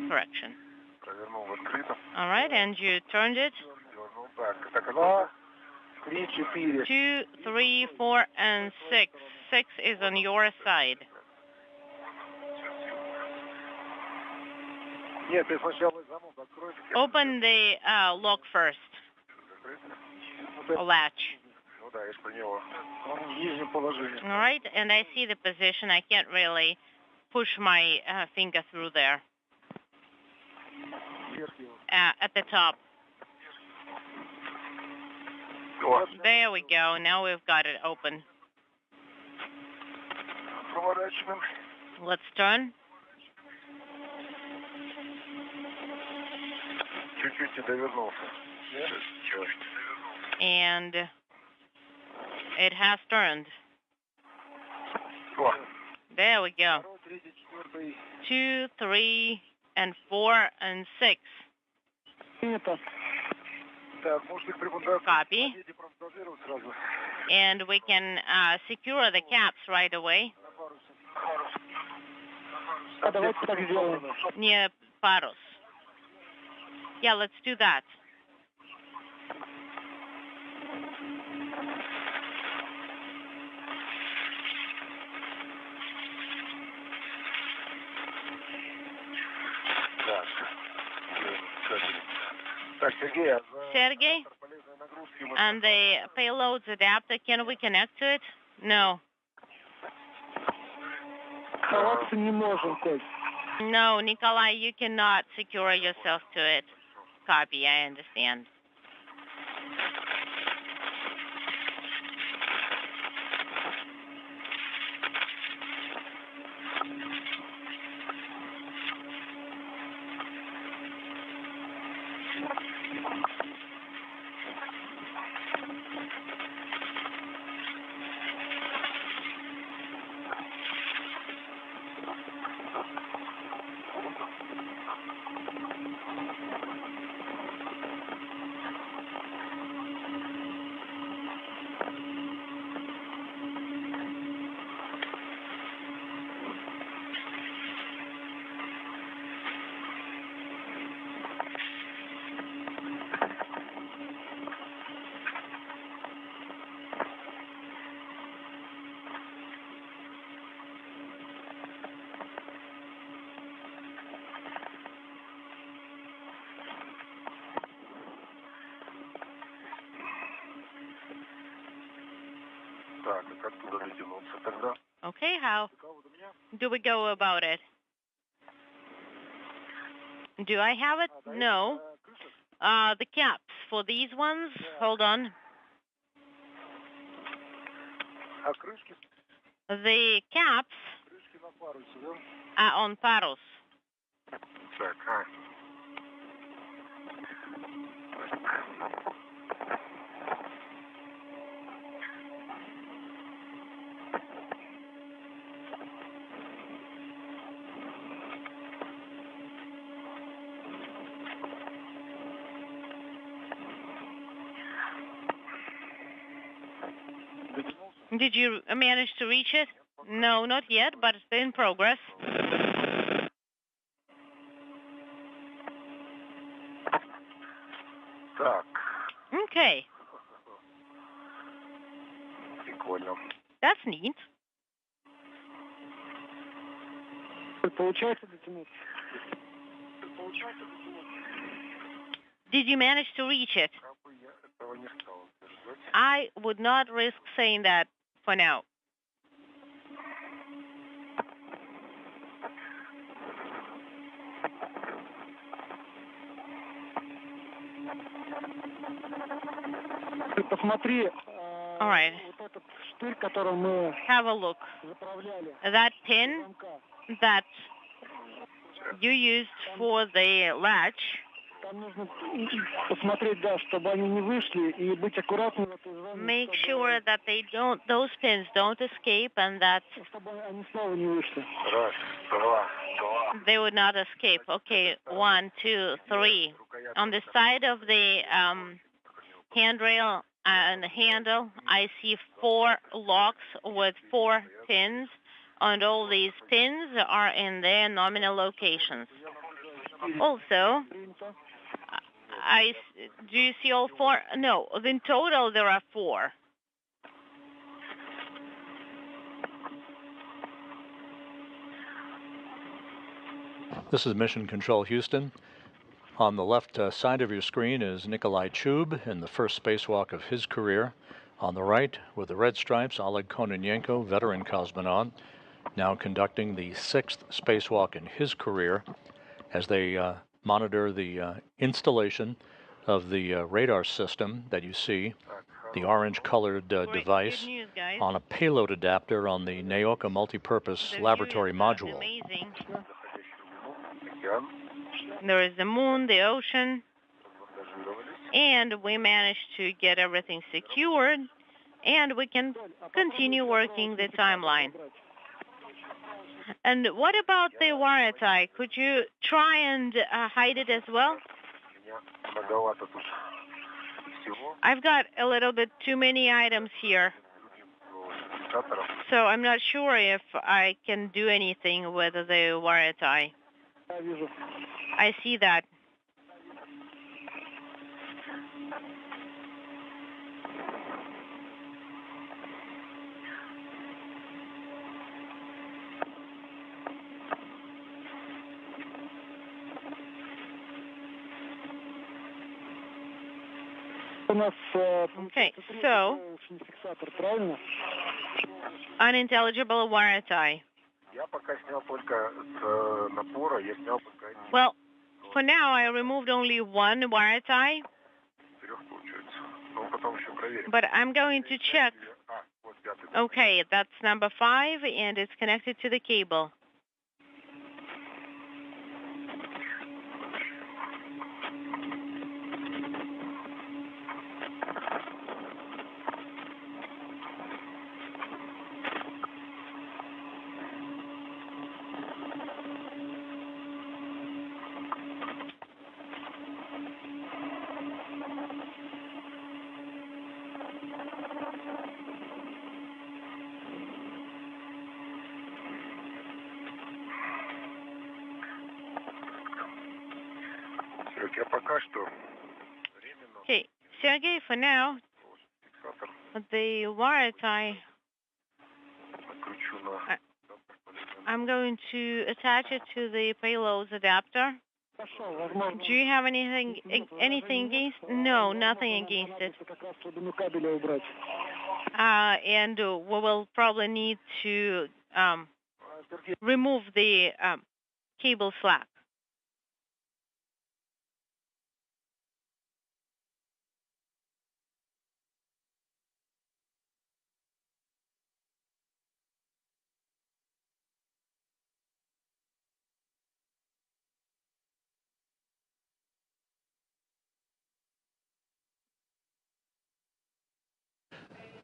Correction. All right, and you turned it. 2, 3, 4, and 6. 6 is on your side. Open the lock first. Latch. All right, and I see the position. I can't really push my finger through there. At the top. There we go. Now we've got it open. Let's turn. And it has turned. There we go. 2, 3, and 4, and 6. Copy. And we can secure the caps right away. Near Paros. Yeah, let's do that. Sergey, and the payload's adapter, can we connect to it? No. No, Nikolai, you cannot secure yourself to it. Copy, I understand. Okay, how do we go about it? Do I have it? No. The caps for these ones, hold on. The caps are on Paros. Did you manage to reach it? No, not yet, but it's in progress. Okay. That's neat. Did you manage to reach it? I would not risk saying that for now. All right. Have a look. That pin that you used for the latch. Make sure that those pins don't escape, and that they would not escape. Okay, 1, 2, 3. On the side of the handrail and handle, I see 4 locks with 4 pins, and all these pins are in their nominal locations. Also, do you see all 4? No, in total there are 4. This is Mission Control Houston. On the left side of your screen is Nikolai Chub in the first spacewalk of his career. On the right, with the red stripes, Oleg Kononenko, veteran cosmonaut, now conducting the 6th spacewalk in his career as they monitor the installation of the radar system that you see, the orange-colored device Good news, guys. on a payload adapter on the Naoka multipurpose The laboratory view is, module. Amazing. There is the moon, the ocean, and we managed to get everything secured, and we can continue working the timeline. And what about the wire tie? Could you try and hide it as well? I've got a little bit too many items here, so I'm not sure if I can do anything with the wire tie. I see that. Okay, so unintelligible wire tie. Well, for now I removed only one wire tie, but I'm going to check. Okay, that's number 5, and it's connected to the cable. Okay, Sergey, for now, the wire tie, I'm going to attach it to the payload's adapter. Do you have anything against? No, nothing against it. And we will probably need to remove the cable slack.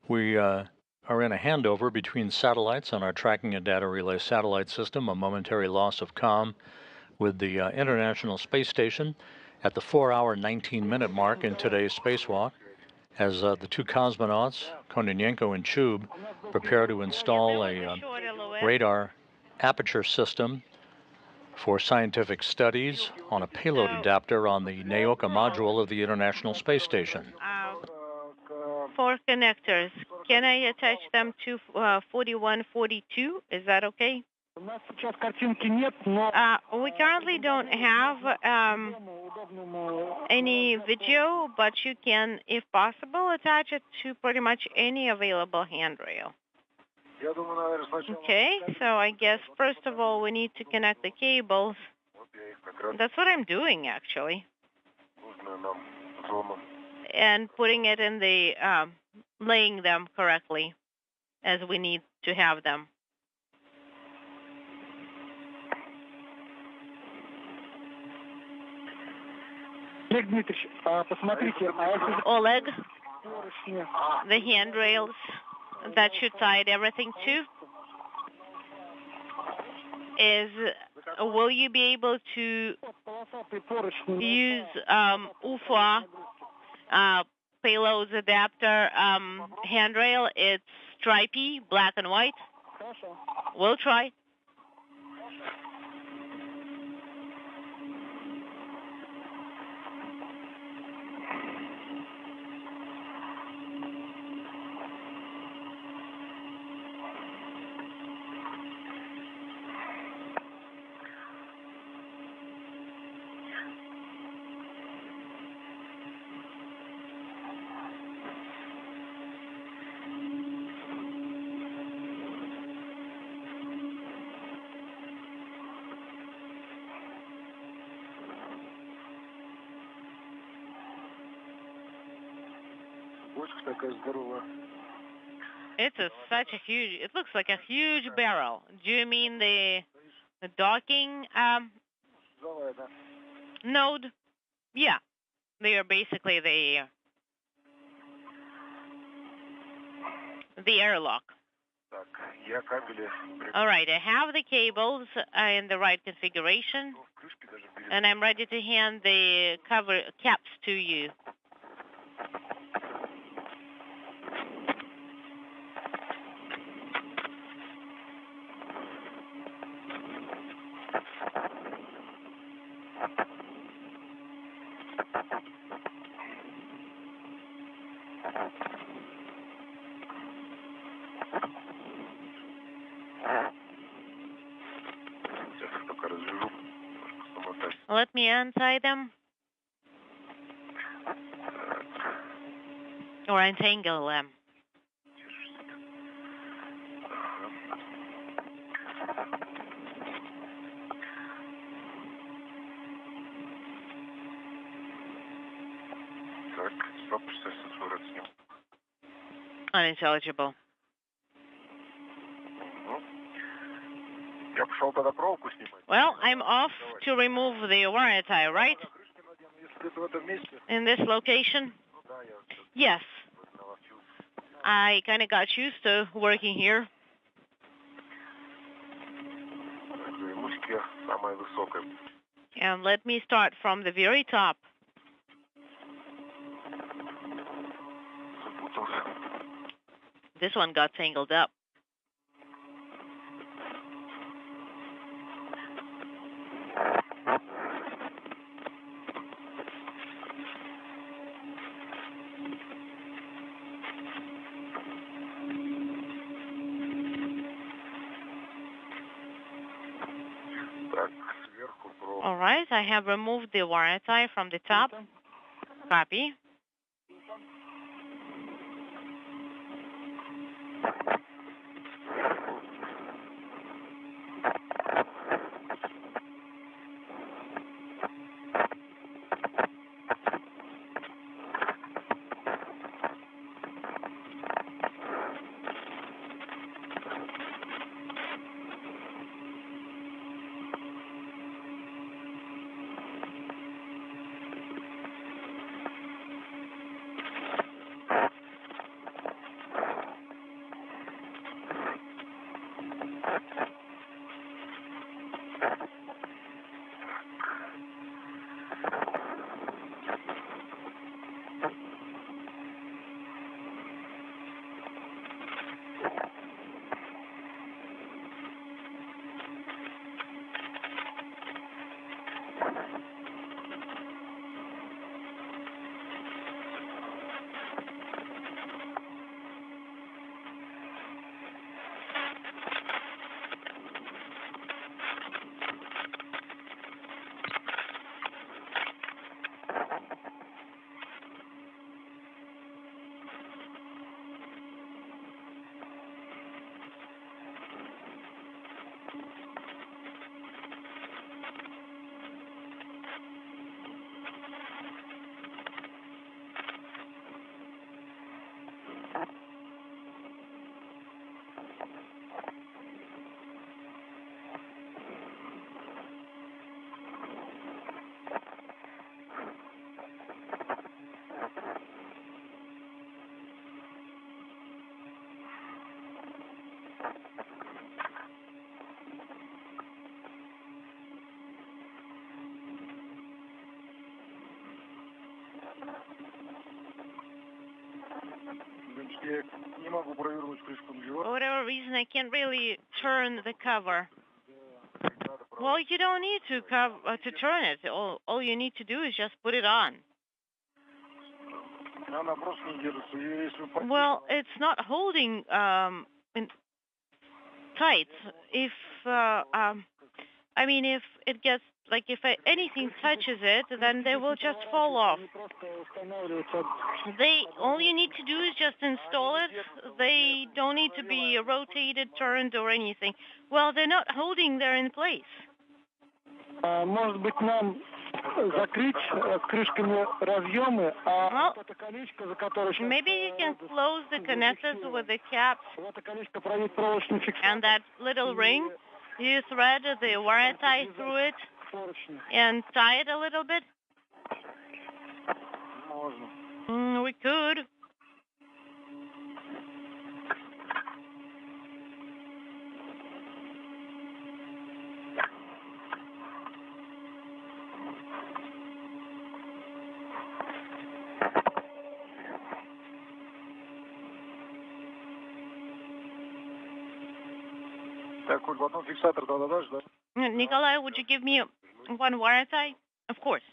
We are in a handover between satellites on our tracking and data relay satellite system, a momentary loss of comm with the International Space Station at the 4-hour, 19-minute mark in today's spacewalk, as the two cosmonauts, Kononenko and Chub, prepare to install a radar aperture system for scientific studies on a payload adapter on the Naoka module of the International Space Station. 4 connectors. Can I attach them to 4142? Is that okay? We currently don't have any video, but you can, if possible, attach it to pretty much any available handrail. Okay, so I guess first of all we need to connect the cables. That's what I'm doing actually. And putting it in the, laying them correctly as we need to have them. Oleg, the handrails that should tie everything to, will you be able to use UFA payloads adapter handrail? It's stripy, black and white. We'll try. It's such a huge. It looks like a huge barrel. Do you mean the docking node? Yeah, they are basically the airlock. All right, I have the cables in the right configuration, and I'm ready to hand the cover caps to you. Let me untie them. Or untangle them. Unintelligible. Well, I'm off to remove the wire tie, right? In this location? Yes. I kind of got used to working here. And let me start from the very top. This one got tangled up. All right, I have removed the wire tie from the top. Copy. For whatever reason, I can't really turn the cover. Well, you don't need to turn it. All you need to do is just put it on. Well, it's not holding tight. If if it gets if anything touches it, then they will just fall off. All you need to do is just install it. They don't need to be rotated, turned, or anything. Well, they're not holding; they're in place. Может быть, нам закрыть крышками разъемы, а Well, это колечко, за которое сейчас... maybe you can close the connectors with the caps Это колечко проводит проволочную фиксацию. and that little ring. You thread the wire tie through it and tie it a little bit. Можно. We could. Так, Коль, потом фиксатор тогда дашь, да? Nikolai, would you give me one wire tie? Of course.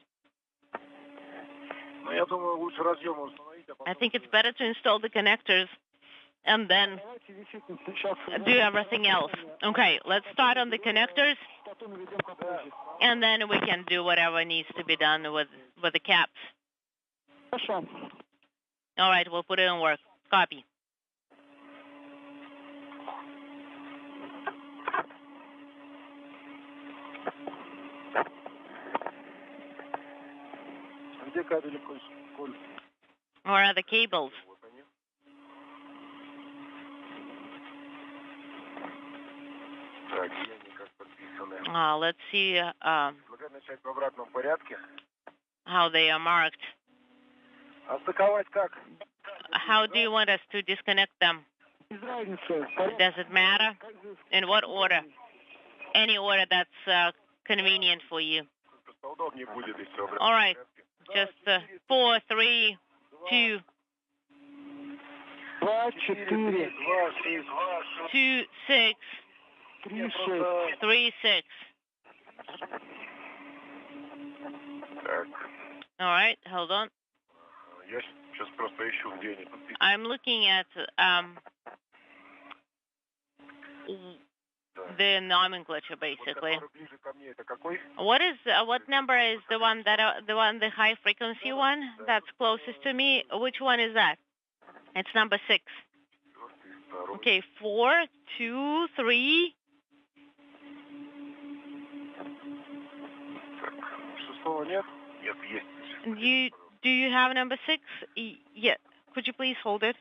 Ну, я думаю, лучше разъемы установить, а потом... I think it's better to install the connectors and then do everything else. Okay, let's start on the connectors, and then we can do whatever needs to be done with the caps. Хорошо. All right, we'll put it in work. Copy. Где кабели, Коль? Where are the cables? Так, где они как подписаны? Let's see Предлагаю начать в обратном порядке. how they are marked. А стыковать как? How do you want us to disconnect them? Без разницы. Does it matter? In what order? Any order that's convenient for you. Просто удобнее будет, если в обратном All right, порядке. just 4, 3, 2, 2, 4, 2, 6, 3, 6. 3, 6. Так, All right, hold on. я сейчас просто ищу, где они подписаны. I'm looking at the nomenclature basically. Который ближе ко мне, это какой? What number is the high frequency one that's closest to me? Which one is that? It's number 6. Второй. Okay, 4, 2, 3. Так, шестого нет? Нет, есть. Do you have number 6? Yeah. Could you please hold it?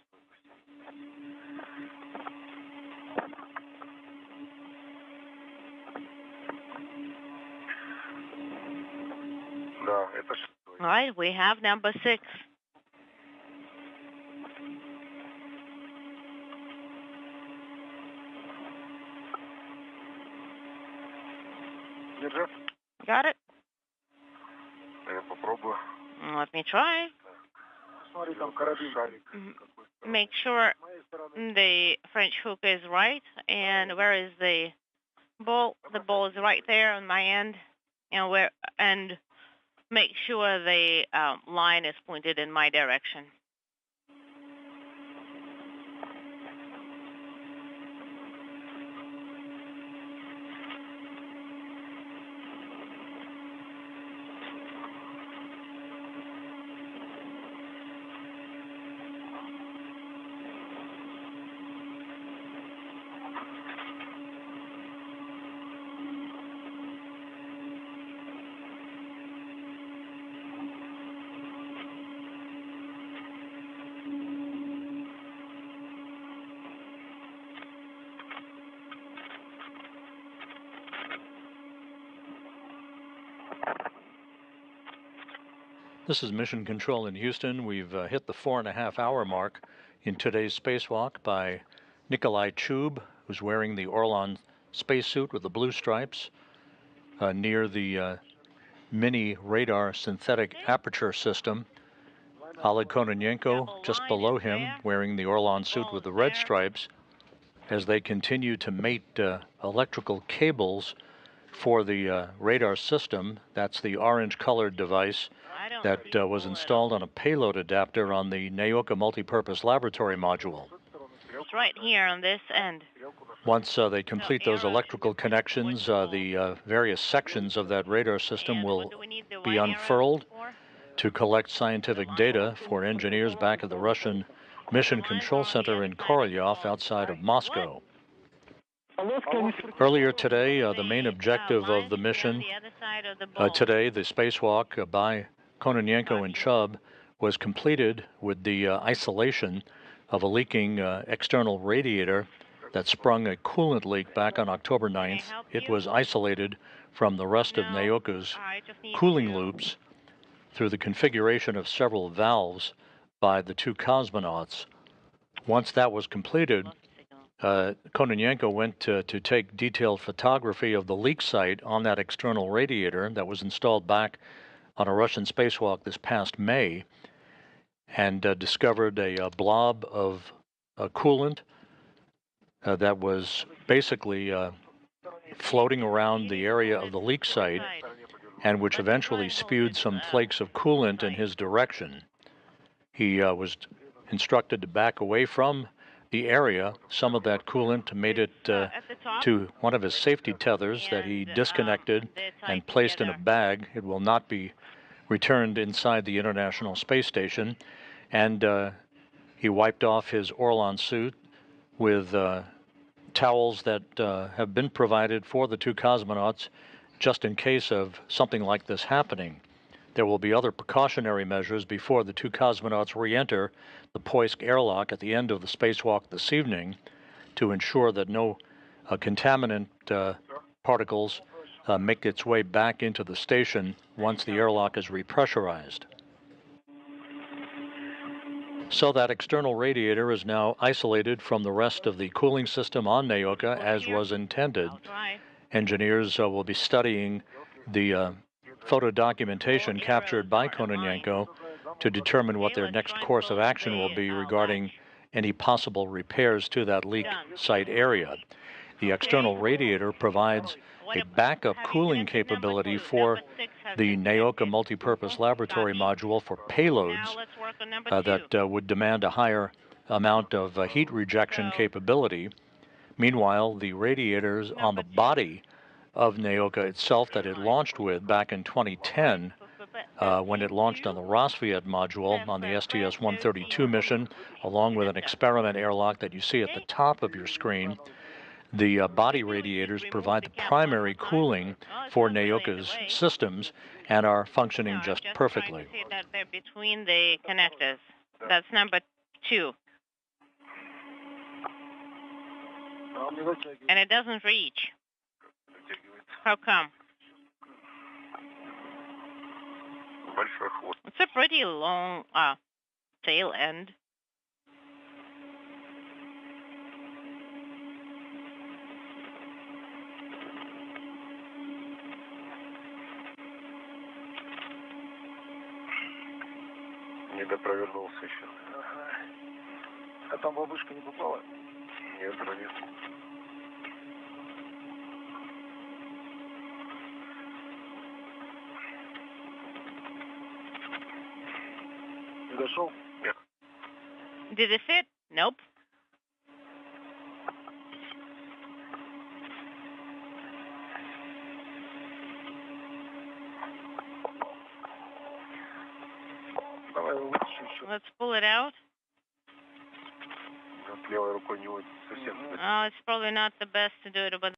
Да, это шестой. All right, we have number 6. Держи. Got it? Я попробую. Let me try. Смотри, там корабель шарик. Make sure С моей стороны. the French hook is right. And where is the ball? The ball is right there on my end. And make sure the line is pointed in my direction. This is Mission Control in Houston. We've hit the 4.5-hour mark in today's spacewalk by Nikolai Chub, who's wearing the Orlan spacesuit with the blue stripes, near the mini radar synthetic aperture system. Oleg Kononenko just below him, wearing the Orlan suit with the red stripes, as they continue to mate electrical cables for the radar system. That's the orange-colored device that was installed on a payload adapter on the Naoka multipurpose laboratory module. It's right here on this end. Once they complete those electrical connections, the various sections of that radar system will be unfurled to collect scientific data for engineers back at the Russian Mission Control Center in Korolyov outside of Moscow. Earlier today, the main objective of the mission today, the spacewalk by Kononenko and Chubb, was completed with the isolation of a leaking external radiator that sprung a coolant leak back on October 9th. It was isolated from the rest of Naoka's cooling loops through the configuration of several valves by the two cosmonauts. Once that was completed, Kononenko went to take detailed photography of the leak site on that external radiator that was installed back on a Russian spacewalk this past May, and discovered a blob of coolant that was basically floating around the area of the leak site, and which eventually spewed some flakes of coolant in his direction. He was instructed to back away from the area. Some of that coolant made it to one of his safety tethers that he disconnected and placed in a bag. It will not be returned inside the International Space Station. And he wiped off his Orlan suit with towels that have been provided for the two cosmonauts just in case of something like this happening. There will be other precautionary measures before the two cosmonauts re-enter the Poisk airlock at the end of the spacewalk this evening to ensure that no contaminant particles make its way back into the station once the airlock is repressurized. So that external radiator is now isolated from the rest of the cooling system on Naoka as was intended. Engineers will be studying the photo documentation captured by Kononenko to determine what their next course of action will be regarding any possible repairs to that leak site area. The external radiator provides a backup cooling capability for the Naoka multipurpose laboratory module for payloads that would demand a higher amount of heat rejection capability. Meanwhile, the radiators on the body of Naoka itself that it launched with back in 2010, when it launched on the Rosviet module on the STS-132 mission, along with an experiment airlock that you see at the top of your screen. The body radiators provide the primary cooling for Naoka's systems and are functioning just perfectly. That they're between the connectors. That's number 2. And it doesn't reach. How come? It's a pretty long tail end. Не допровернулся еще. А там бабушка не попала? Нет, вроде. Не дошел? Нет. Did it fit? Nope. Let's pull it out. Oh, it's probably not the best to do it, but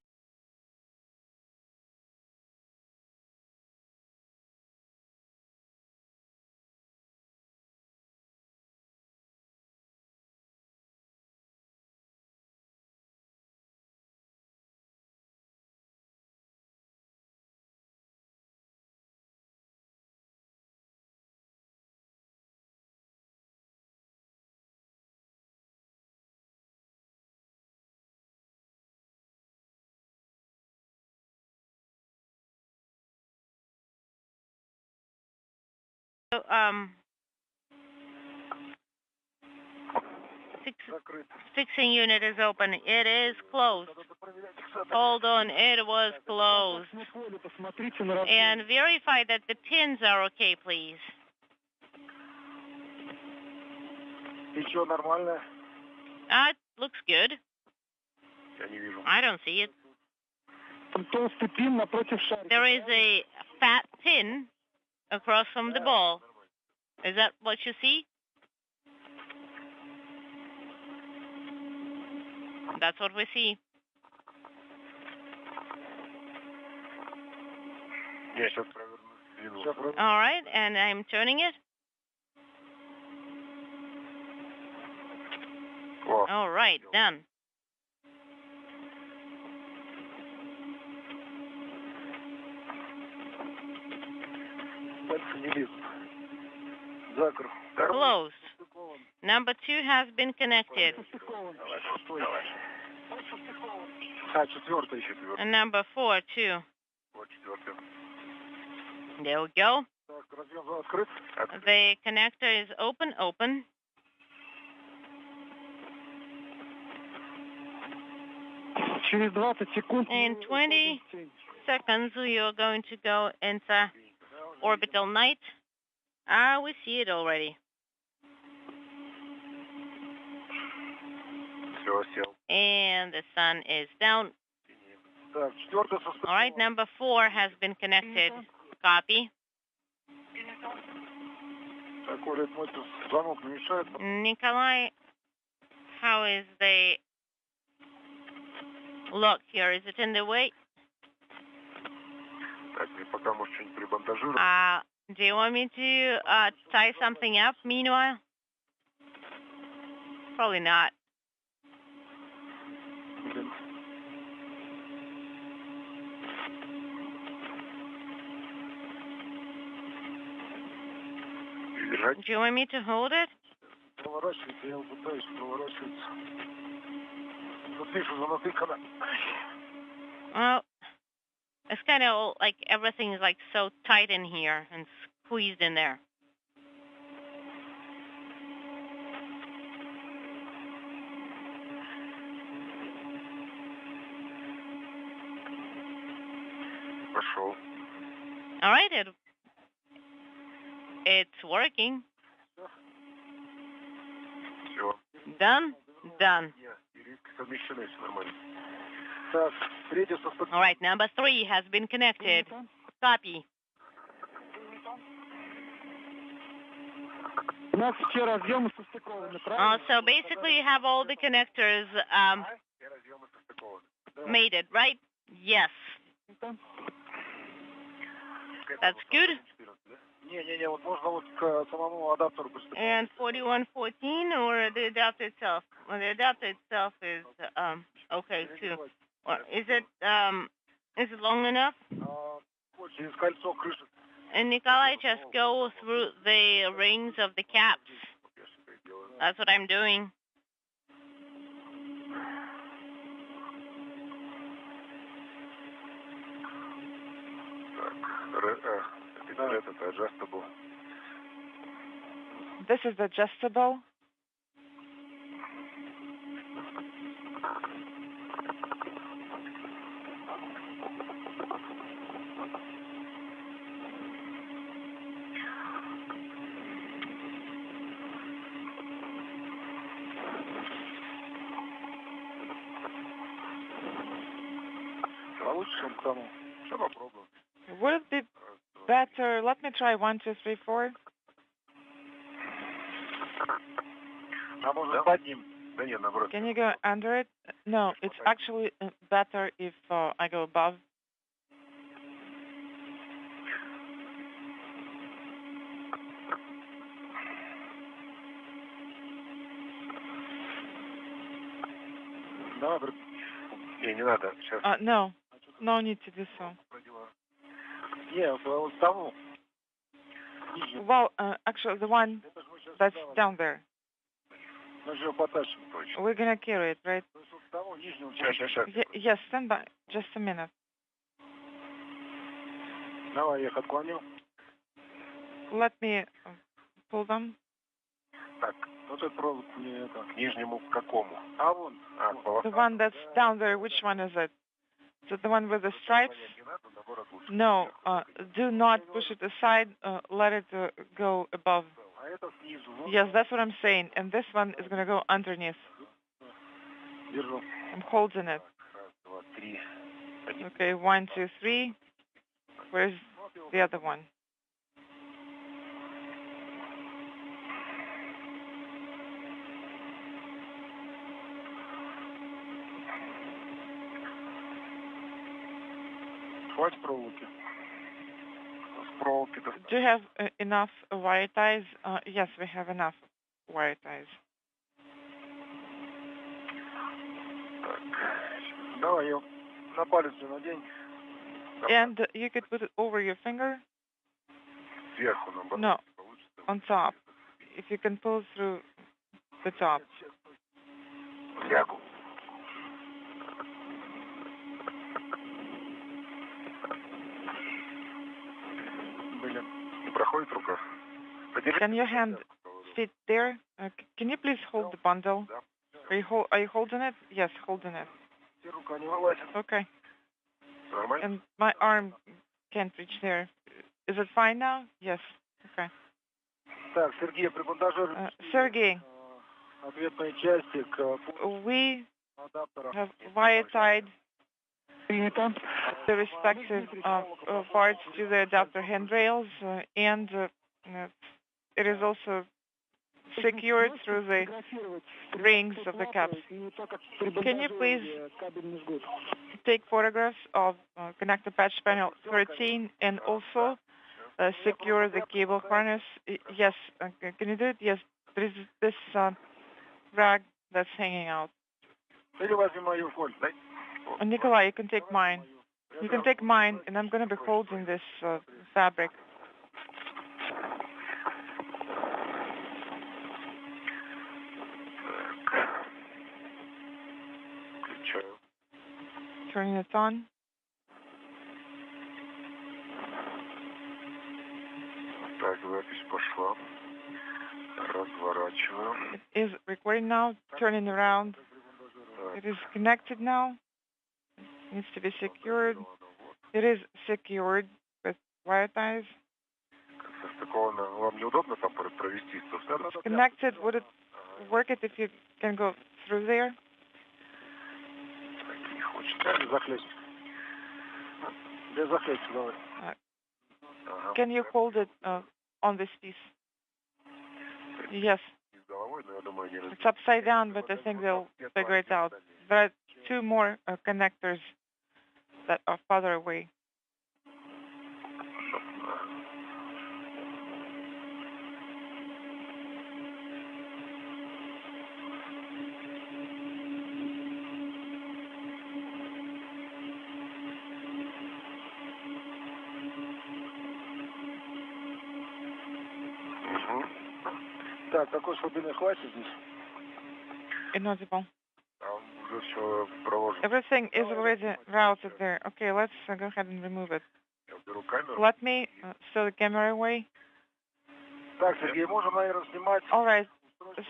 fixing unit is open. It is closed. Hold on, it was closed. And verify that the pins are okay, please. It looks good. I don't see it. There is a fat pin across from the ball. Is that what you see? That's what we see. Я сейчас проверну. All right, and I'm turning it. О, All right, done. пальцы не лезут. Закрыл. Closed. Number 2 has been connected. А, четвертый. And number 4 too. Вот четвертый. There we go. Так, разъем открыт. The connector is open. Через 20 секунд. In 20 seconds, you're going to go into orbital night. Ah, we see it already. Все, сел. And the sun is down. Так, четвертый All right, number 4 has been connected. Copy. Так, Оля, мой звонок не мешает? Nikolai, how is the lock here? Is it in the way? Так, мне пока, может, что-нибудь прибандажируем. Do you want me to tie something up meanwhile? Probably not. Блин. Держать. Do you want me to hold it? Проворачивается, я его пытаюсь проворачиваться. Тут вижу, занатыкано. Well, it's kind of like everything is like so tight in here and squeezed in there. Пошел. All right, it's working. Все. Done? Done. Совмещены, все нормально. Так, третье состояние. All right, number 3 has been connected. Copy. У нас все разъемы состыкованы, правильно? So basically you have all the connectors Все разъемы состыкованы. mated, right? Yes. That's good. Не, вот можно вот к самому адаптеру приступить. And 4114 or the adapter itself? Well, the adapter itself is okay too. Or is it long enough? Через кольцо крыши. And Nikolai, just go through the rings of the caps. That's what I'm doing. Так, этот adjustable. This is adjustable. Получше, чем к тому. Все попробуем. Would it be better? Let me try 1, 2, 3, 4. А может под ним? Да нет, наоборот. Can you go under it? No, it's actually better if I go above. Да, не надо. Сейчас. No, no need to do so. Не, вот тому. Well, actually, the one that's down there. Мы же его потащим точно. We're gonna carry it, right? Того нижнего. Сейчас. Yes, stand by. Just a minute. Давай, я их отклоню. Let me pull them. Так, вот этот провод не это, к нижнему к какому? А вон. The one that's down there, which one is it? Is it the one with the stripes? No, do not push it aside. Let it go above. Yes, that's what I'm saying. And this one is going to go underneath. Держу. I'm holding it. Раз, два, три. Okay, 1, 2, 3. Where's the other one? Хватит проволоки. Do you have enough wire ties? Yes, we have enough wire ties. Давай ее на палец надень. And you could put it over your finger? Сверху наоборот. No, on top. If you can pull through the top. Сверху. Блин, не проходит рука. Can your hand fit there? Can you please hold the bundle? Are you holding it? Yes, holding it. Рука не вылазит. Okay. Нормально? And my arm can't reach there. Is it fine now? Yes. Okay. Так, Сергей, при монтаже... Sergey, Ответной части к we адаптера. have wire tied the respective parts to the adapter handrails, and it is also secured through the rings of the caps. Can you please take photographs of connector patch panel 13 and also secure the cable harness? Yes, can you do it? Yes, there is this rag that's hanging out. Nikolai, you can take mine. You can take mine, and I'm going to be holding this fabric. Turning it on. Так, запись пошла. Разворачиваю. It is recording now, turning around. It is connected now. It needs to be secured. It is secured with wire ties. Состыковано. Вам неудобно там провести? It's connected. Would it work it if you can go through there? Не хочет. Захлесть. Без захлесть, давай. Can you hold it on this piece? Yes. It's upside down, but I think they'll figure it out. There are two more connectors that are farther away. Так, какой слабины хватит здесь? Inaudible. Уже все проложено. Everything is already routed there. Okay, let's go ahead and remove it. Я беру камеру. Let me stow the camera away. Так, Сергей, можем, наверное, снимать. All right,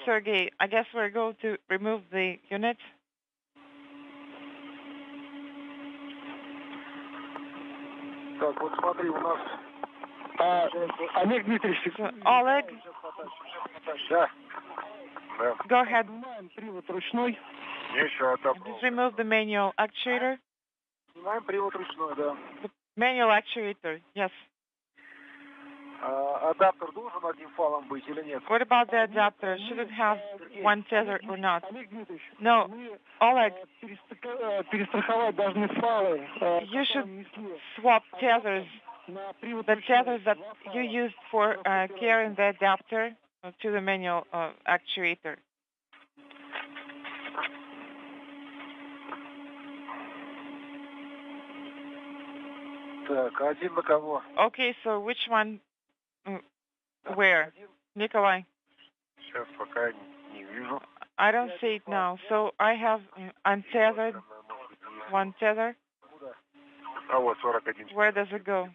Sergey, I guess we're going to remove the unit. Так, вот смотри, у нас... Олег Дмитриевич, Oleg, Да. Да. go ahead. привод ручной. Мне еще адаптер. Just remove the manual actuator. Снимаем привод ручной, да. The manual actuator, yes. Адаптер должен одним фалом быть или нет? What about the adapter? Should it have one tether or not? Олег Дмитриевич, No, Oleg, перестраховать должны фалы. you should swap tethers. The tethers that you used for carrying the adapter to the manual actuator. Так, один на кого? Okay, so which one? Where? Nikolai, Сейчас пока не вижу. I don't see it now. So I have untethered, one tether. А вот 41. Where does it go?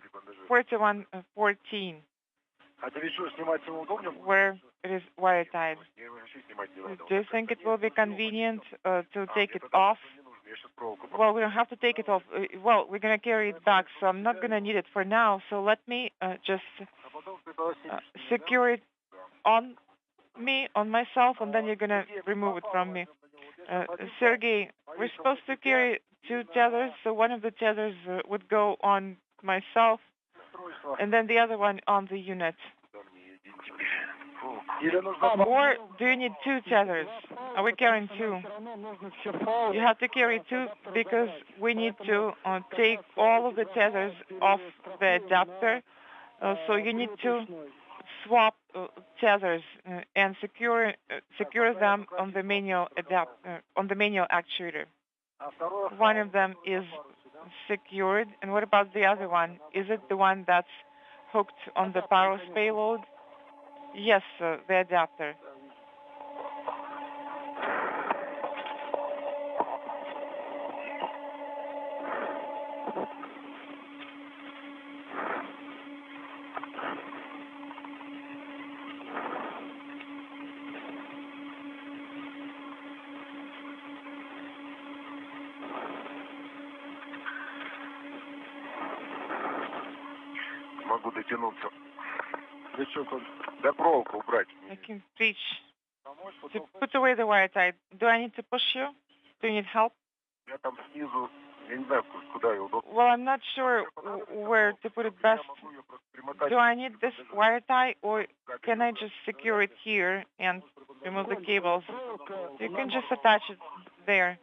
4114, А тебе что, снимать ему удобно? where it is wire tied. Я его вообще снимать не надо. Do you think it will be convenient to take it off? Я сейчас проволоку. Well, we don't have to take it off. Well, we're going to carry it back, so I'm not going to need it for now. So let me just secure it on me, on myself, and then you're going to remove it from me. Sergey, we're supposed to carry two tethers, so one of the tethers would go on myself, and then the other one on the unit. Or do you need two tethers? Are we carrying two? You have to carry two because we need to take all of the tethers off the adapter So you need to swap tethers and secure them on the manual actuator. One of them is secured, and what about the other one? Is it the one that's hooked on the Paros payload? Yes, the adapter. Могу дотянуться. Да проволоку убрать. I can reach to put away the wire tie. Do I need to push you? Do you need help? Я там снизу, я не знаю, куда ее удобно. Well, I'm not sure where to put it best. Do I need this wire tie, or can I just secure it here and remove the cables? You can just attach it there.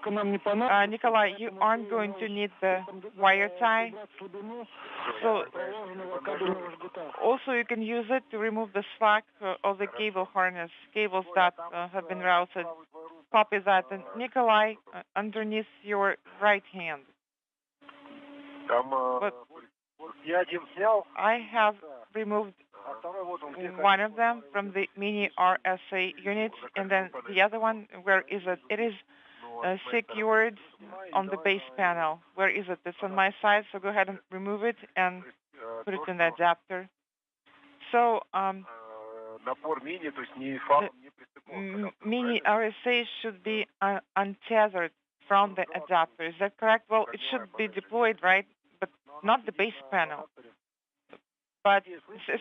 Nikolai, you aren't going to need the wire tie. So also you can use it to remove the slack of the cable harness, cables that have been routed. Copy that. And Nikolai, underneath your right hand. But I have removed one of them from the mini RSA unit, and then the other one, where is it? It is secured on the base panel. Where is it? It's on my side, so go ahead and remove it and put it in the adapter. So mini RSA should be untethered from the adapter. Is that correct? Well, it should be deployed, right? But not the base panel. But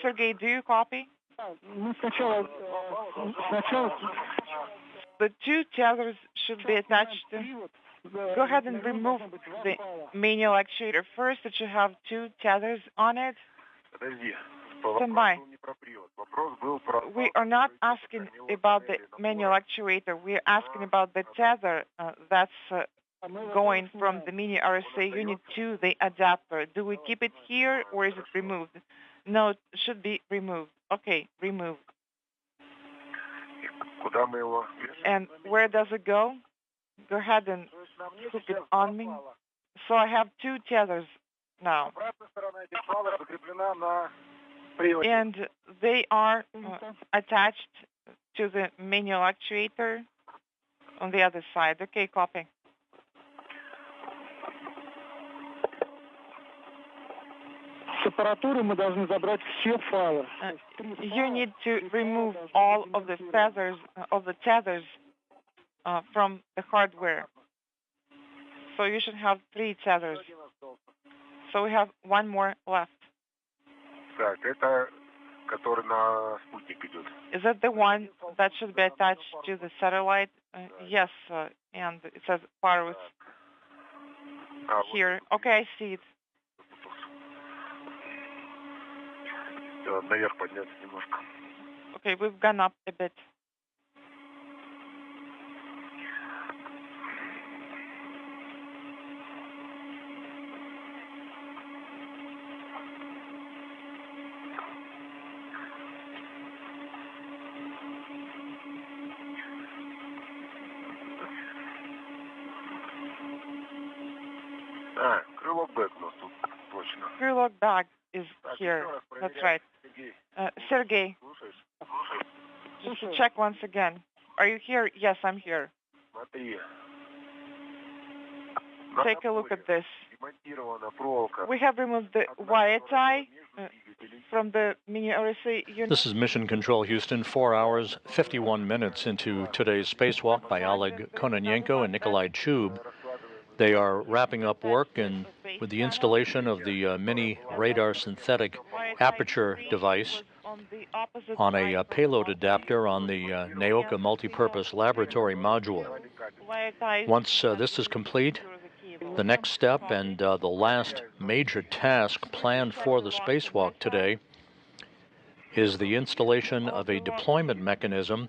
Sergey, do you copy? The two tethers should be attached to. Go ahead and remove the manual actuator. First, it should have two tethers on it. Stand by. We are not asking about the manual actuator. We are asking about the tether that's going from the mini RSA unit to the adapter. Do we keep it here, or is it removed? No, it should be removed. Okay, removed. And where does it go? Go ahead and hook it on me. So I have two tethers now. And they are attached to the manual actuator on the other side. Okay, copy. You need to remove all of the tethers from the hardware. So you should have 3 tethers. So we have one more left. Is that the one that should be attached to the satellite? Yes, and it says Paros here. Okay, I see it. Okay, we've gone up a bit. Airlock bag is here. That's right. Sergey, just to check once again. Are you here? Yes, I'm here. Take a look at this. We have removed the wire tie from the mini RSA unit. This is Mission Control Houston, 4 hours, 51 minutes into today's spacewalk by Oleg Kononenko and Nikolai Chub. They are wrapping up work and with the installation of the mini radar synthetic aperture device on a payload adapter on the Naoka multipurpose laboratory module. Once this is complete, the next step and the last major task planned for the spacewalk today is the installation of a deployment mechanism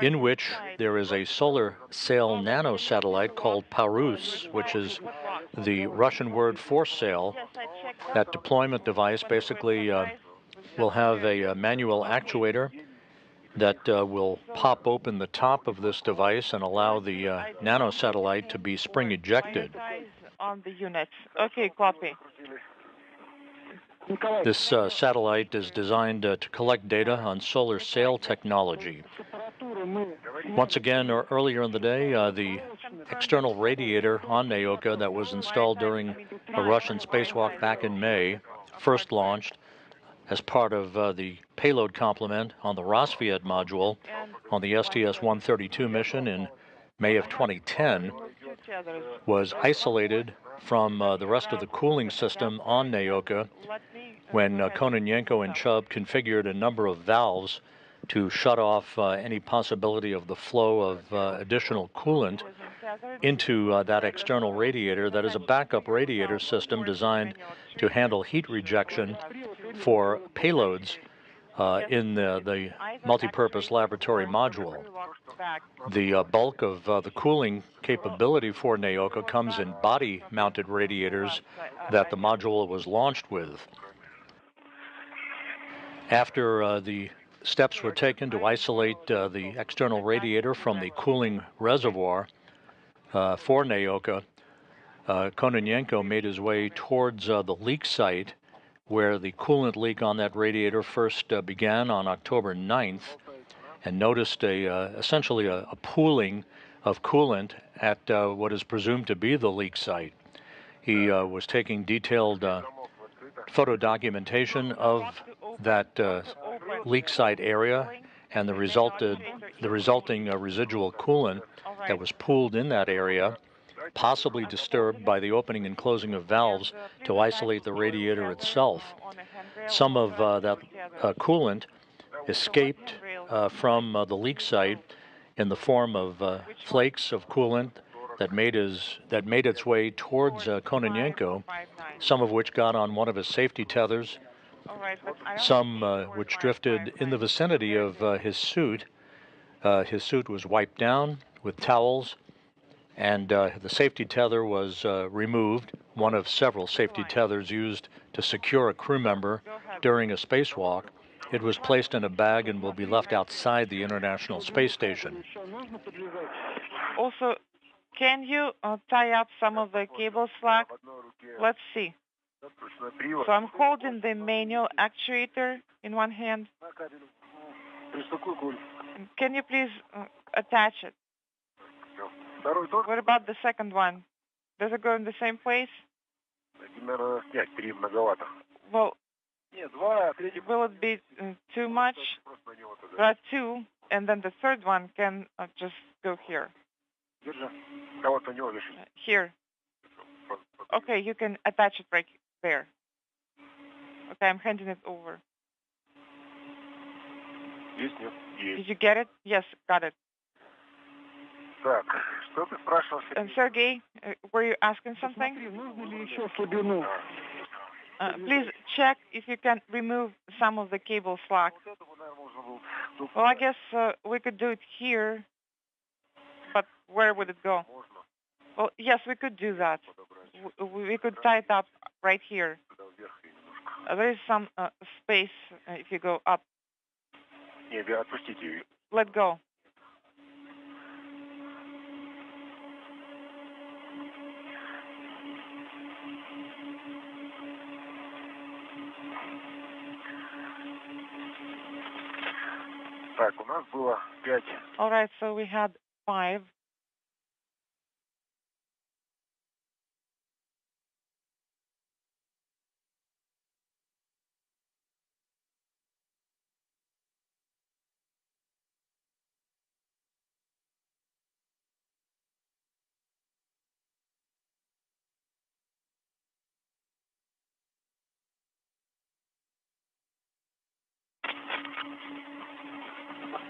in which there is a solar sail nanosatellite called Paros, which is the Russian word for sale. That deployment device basically will have a manual actuator that will pop open the top of this device and allow the nanosatellite to be spring ejected. On the unit. Okay, copy. This satellite is designed to collect data on solar sail technology. Once again, earlier in the day, the external radiator on Naoka that was installed during a Russian spacewalk back in May, first launched as part of the payload complement on the Rosviet module on the STS-132 mission in May of 2010, was isolated from the rest of the cooling system on Naoka when Kononenko and Chubb configured a number of valves to shut off any possibility of the flow of additional coolant into that external radiator that is a backup radiator system designed to handle heat rejection for payloads in the multipurpose laboratory module. The bulk of the cooling capability for Naoka comes in body-mounted radiators that the module was launched with. After the steps were taken to isolate the external radiator from the cooling reservoir for Naoka, Kononenko made his way towards the leak site where the coolant leak on that radiator first began on October 9th, and noticed essentially a pooling of coolant at what is presumed to be the leak site. He was taking detailed photo documentation of that leak site area and the resulting residual coolant that was pooled in that area, possibly disturbed by the opening and closing of valves to isolate the radiator itself. Some of that coolant escaped from the leak site in the form of flakes of coolant that made its way towards Kononenko, some of which got on one of his safety tethers, some which drifted in the vicinity of his suit. His suit was wiped down with towels, and the safety tether was removed, one of several safety tethers used to secure a crew member during a spacewalk. It was placed in a bag and will be left outside the International Space Station. Also, can you tie up some of the cable slack? Let's see. So I'm holding the manual actuator in one hand. Can you please attach it? What about the second one? Does it go in the same place? Well, will it be too much? There are two, and then the third one can just go here. Here. Okay, you can attach it right there. Okay, I'm handing it over. Did you get it? Yes, got it. Sergey, were you asking something? Please check if you can remove some of the cable slack. Well, I guess we could do it here, but where would it go? Well, yes, we could do that. We could tie it up right here. There is some space if you go up. Let go. All right, so we had 5.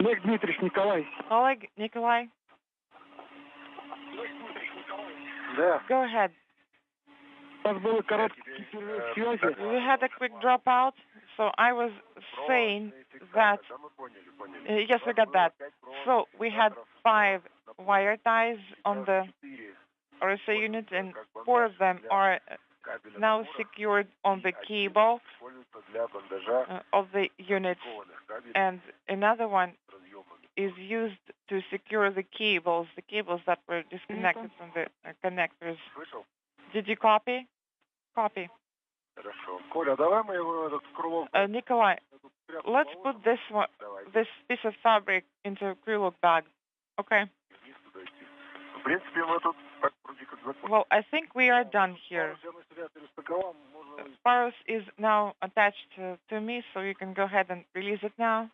Oleg Dmitrich, Nikolai. Oleg, Nikolai. Go ahead. We had a quick dropout, so I was saying that, yes, we got that. So we had 5 wire ties on the RSA unit, and 4 of them are now secured on the cable of the unit, and another one is used to secure the cables that were disconnected from the connectors. Did you copy? Copy. Nikolai, let's put this piece of fabric into a Kryluk bag. Okay. Well, I think we are done here. Paros is now attached to me, so you can go ahead and release it now.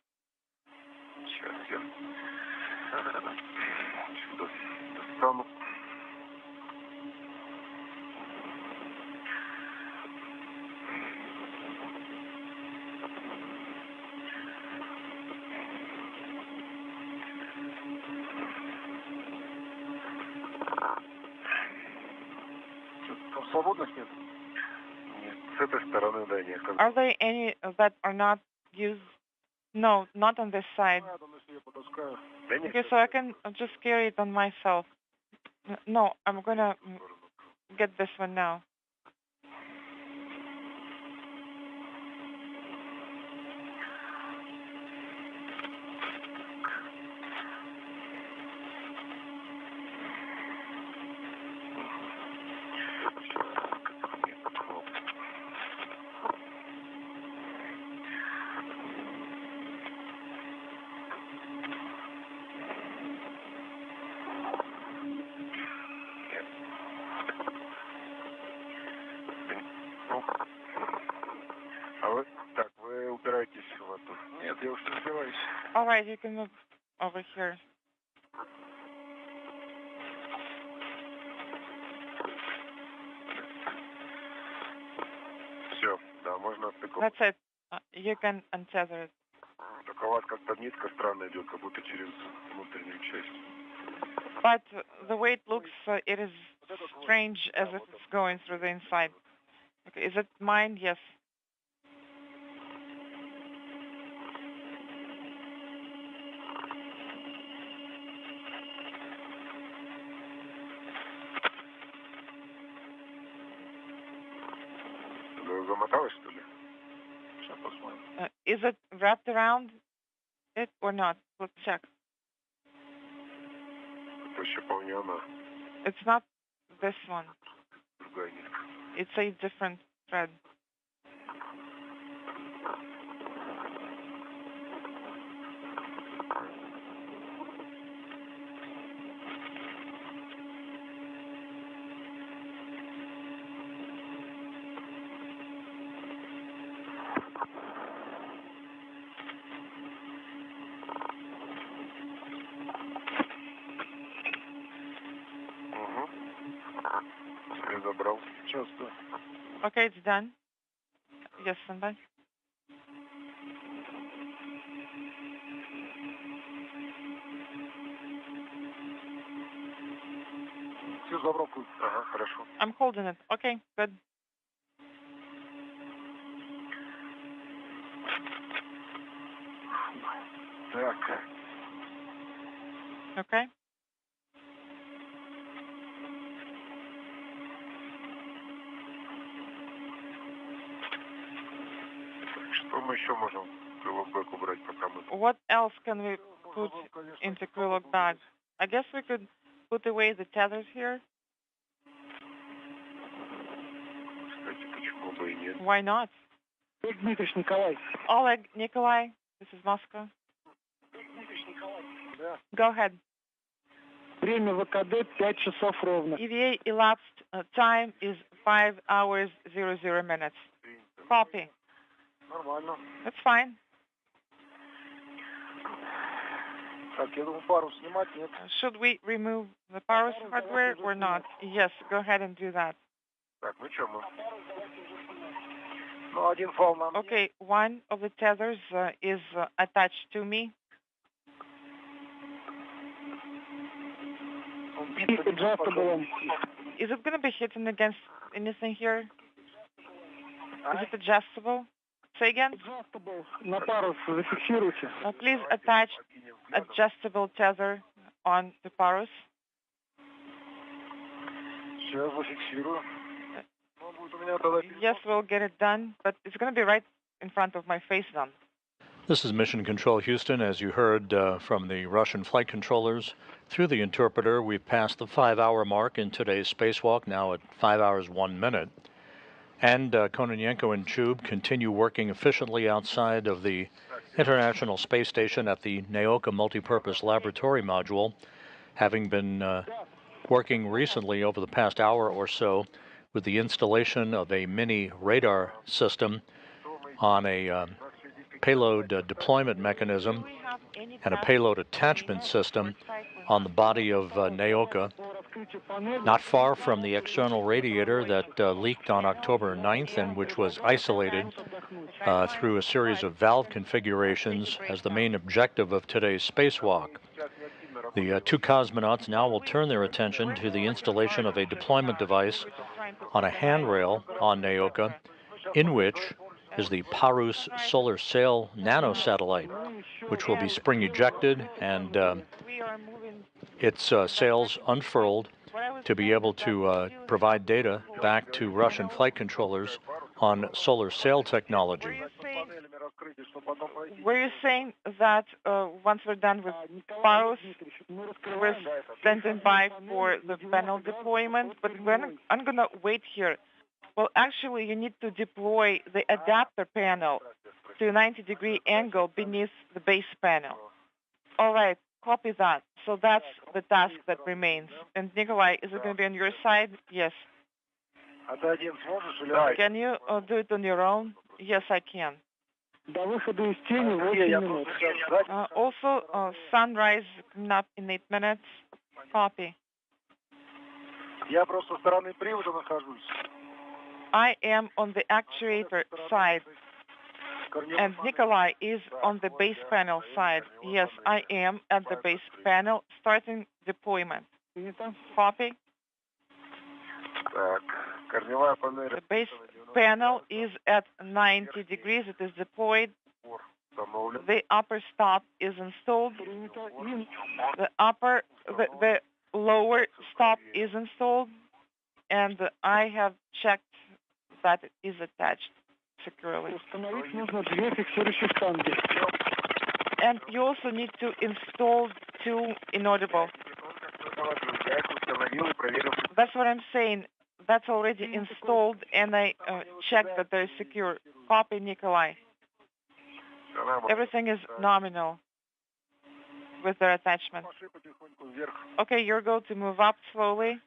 Are there any that are not used? No, not on this side. Okay, so I can just carry it on myself. No, I'm gonna get this one now. All right, you can move over here. That's it. You can untether it. But the way it looks, it is strange as if it's going through the inside. Okay, is it mine? Yes. Is it wrapped around it or not? Let's check. It's not this one. It's a different thread. Okay, it's done. Yes, stand. I'm holding it. Okay, good. Okay. What else can we put into Kryluk bag? I guess we could put away the tethers here. Why not? Oleg, Nikolai, this is Moscow. Go ahead. EVA elapsed time is 5 hours 00 minutes. Copy. That's fine. Should we remove the Paros hardware or not? Yes, go ahead and do that. Okay, one of the tethers is attached to me. Is it going to be hitting against anything here? Is it adjustable? Say again? Please attach adjustable tether on the Paros. Yes, we'll get it done, but it's going to be right in front of my face then. This is Mission Control Houston. As you heard from the Russian flight controllers through the interpreter, we've passed the 5-hour mark in today's spacewalk, now at 5 hours 1 minute. And Kononenko and Chub continue working efficiently outside of the International Space Station at the Naoka Multipurpose Laboratory Module, having been working recently over the past hour or so with the installation of a mini radar system on a payload deployment mechanism and a payload attachment system on the body of Naoka, not far from the external radiator that leaked on October 9th and which was isolated through a series of valve configurations as the main objective of today's spacewalk. The two cosmonauts now will turn their attention to the installation of a deployment device on a handrail on Naoka, in which is the Parus solar sail nanosatellite, which will be spring ejected and its sails unfurled to be able to provide data back to Russian flight controllers on solar sail technology. Were you saying that once we're done with Parus, we're standing by for the panel deployment, but I'm going to wait here. Well, actually, you need to deploy the adapter panel to a 90-degree angle beneath the base panel. All right, copy that. So that's the task that remains. And Nikolai, is it going to be on your side? Yes. Can you do it on your own? Yes, I can. Also, sunrise coming up in 8 minutes. Copy. I am on the actuator side, and Nikolai is on the base panel side. Yes, I am at the base panel, starting deployment. Copy. The base panel is at 90 degrees. It is deployed. The upper stop is installed. The lower stop is installed, and I have checked that it is attached securely. And you also need to install two inaudible. That's what I'm saying. That's already installed, and I checked that they're secure. Copy, Nikolai. Everything is nominal with their attachment. Okay, you're going to move up slowly.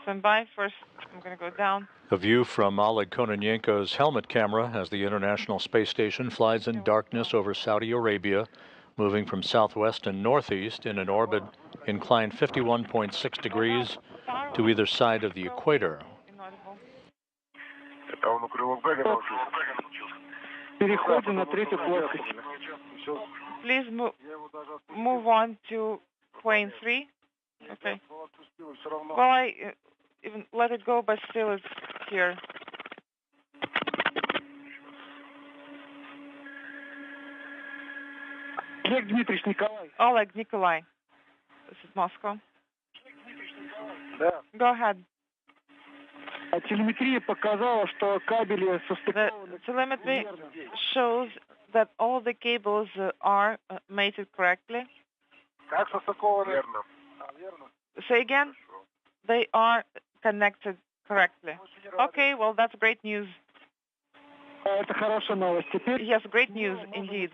Stand by. First, I'm going to go down. A view from Oleg Kononenko's helmet camera as the International Space Station flies in darkness over Saudi Arabia, moving from southwest and northeast in an orbit inclined 51.6 degrees to either side of the equator. Please move on to plane 3. Okay. Well, I even let it go, but still it's here. Oleg, Nikolai. This is Moscow. Go ahead. The telemetry shows that all the cables are mated correctly. Say again? They are connected correctly. Okay, well, that's great news. Yes, great news indeed.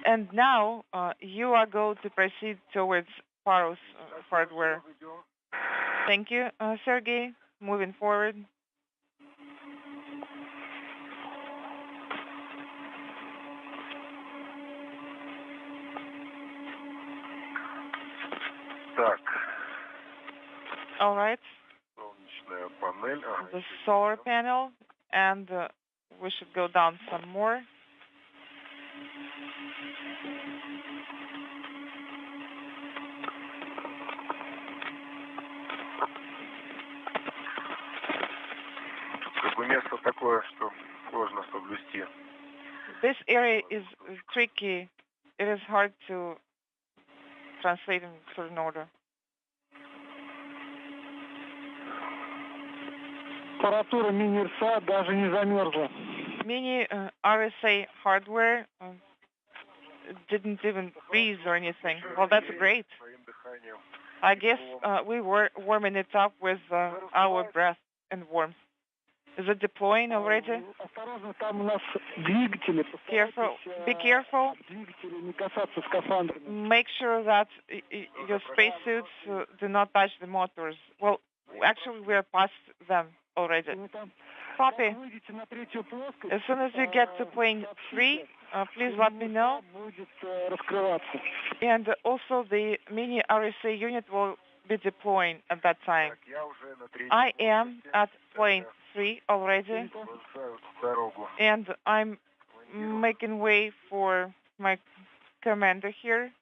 And now you are going to proceed towards Parus hardware. Thank you, Sergey. Moving forward. All right. The solar panel, and we should go down some more. This area is tricky. It is hard to translate in certain order. Аппаратура мини-РСА даже не замерзла. Mini RSA hardware didn't even freeze or anything. Well, that's great. I guess we were warming it up with our breath and warmth. Is it deploying already? Осторожно, там у нас двигатели. Careful. Be careful. Двигатели не касаться скафандра. Make sure that your spacesuits do not touch the motors. Well, actually, we are past them already. Copy. Выйдите на третью плоскость. As soon as you get to plane 3, please let me know. Будет раскрываться. And also the mini RSA unit will be deploying at that time. I am at plane 3 already, and I'm making way for my commander here.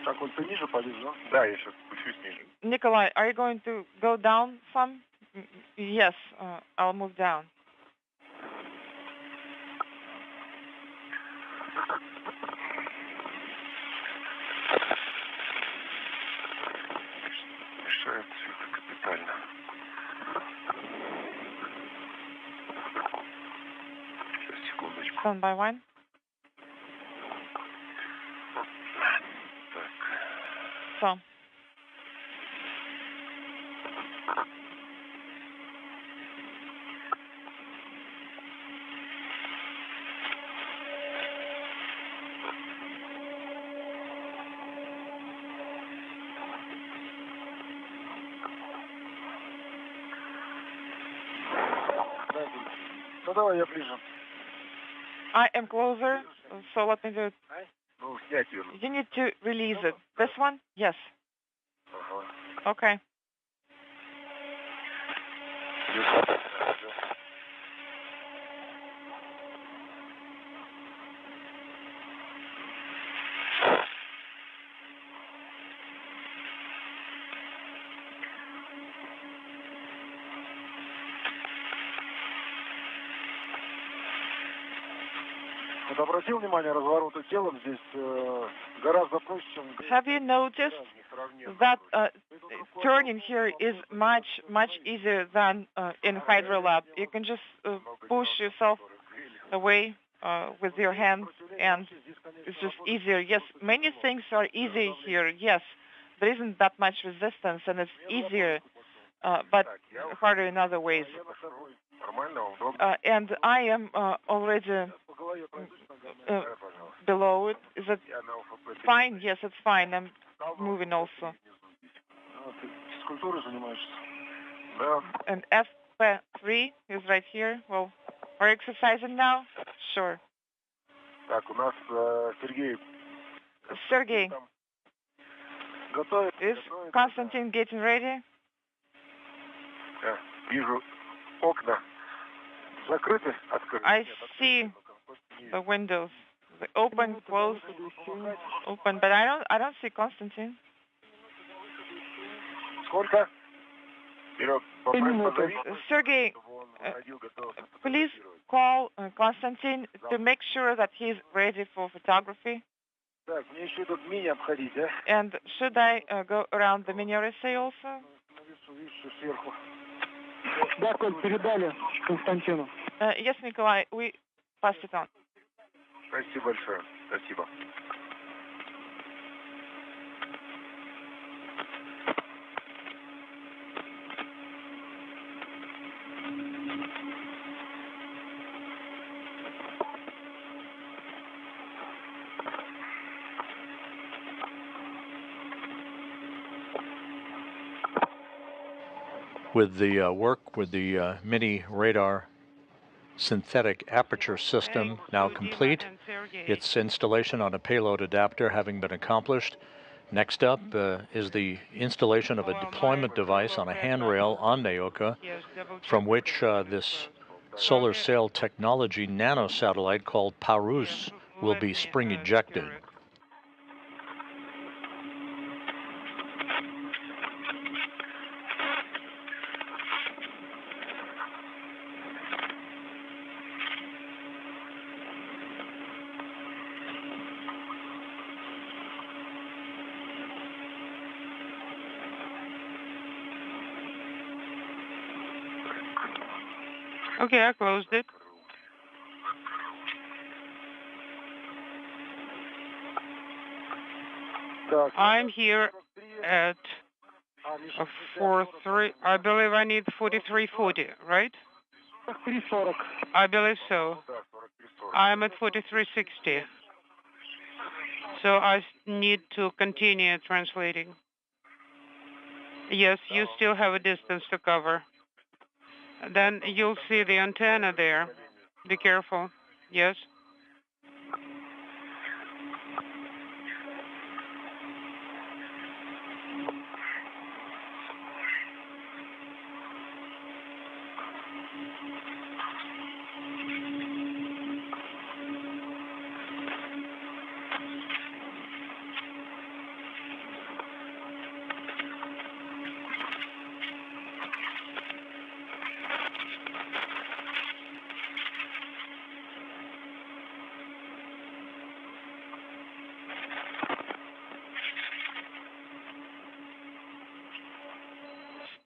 Так, вот ты ниже полез, да? Да, я сейчас спущусь ниже. Nikolai, are you going to go down some? Yes, I'll move down. Мешает все это капитально. Сейчас, секундочку. One by one. Так. So. Ну давай, я ближе. I am closer, so let me do it. Ну, снять ее. You need to release it. This one? Yes. Ага. Okay. Вот обратил внимание, развороты телом здесь гораздо проще, чем... Have you noticed that turning here is much easier than in Hydrolab? You can just push yourself away with your hands, and it's just easier. Yes, many things are easy here. Yes, there isn't that much resistance, and it's easier, but harder in other ways. And I am already below it. Is it fine? Yes, it's fine. I'm moving also. And FP3 is right here. Well, are you exercising now? Sure. Так, у нас Сергей. Sergey, is Konstantin getting ready? Вижу окна закрыты, открыты. I see the windows. They open, close, open, but I don't see Konstantin. Сколько? Вперед, позови. Sergey, please call Konstantin to make sure that he's ready for photography. Так, мне еще тут мини обходить, а? And should I go around the mini RSA also? Вижу сверху. Да, Коль, передали Константину. Yes, Nikolai, we passed it on. Спасибо большое. Спасибо. With the work with the mini radar synthetic aperture system now complete, its installation on a payload adapter having been accomplished, next up is the installation of a deployment device on a handrail on Naoka, from which this solar sail technology nanosatellite called Parus will be spring ejected. Okay, I closed it. I'm here at 43. I believe I need 4340, right? 4340. I believe so. I'm at 4360. So I need to continue translating. Yes, you still have a distance to cover. Then you'll see the antenna there. Be careful. Yes.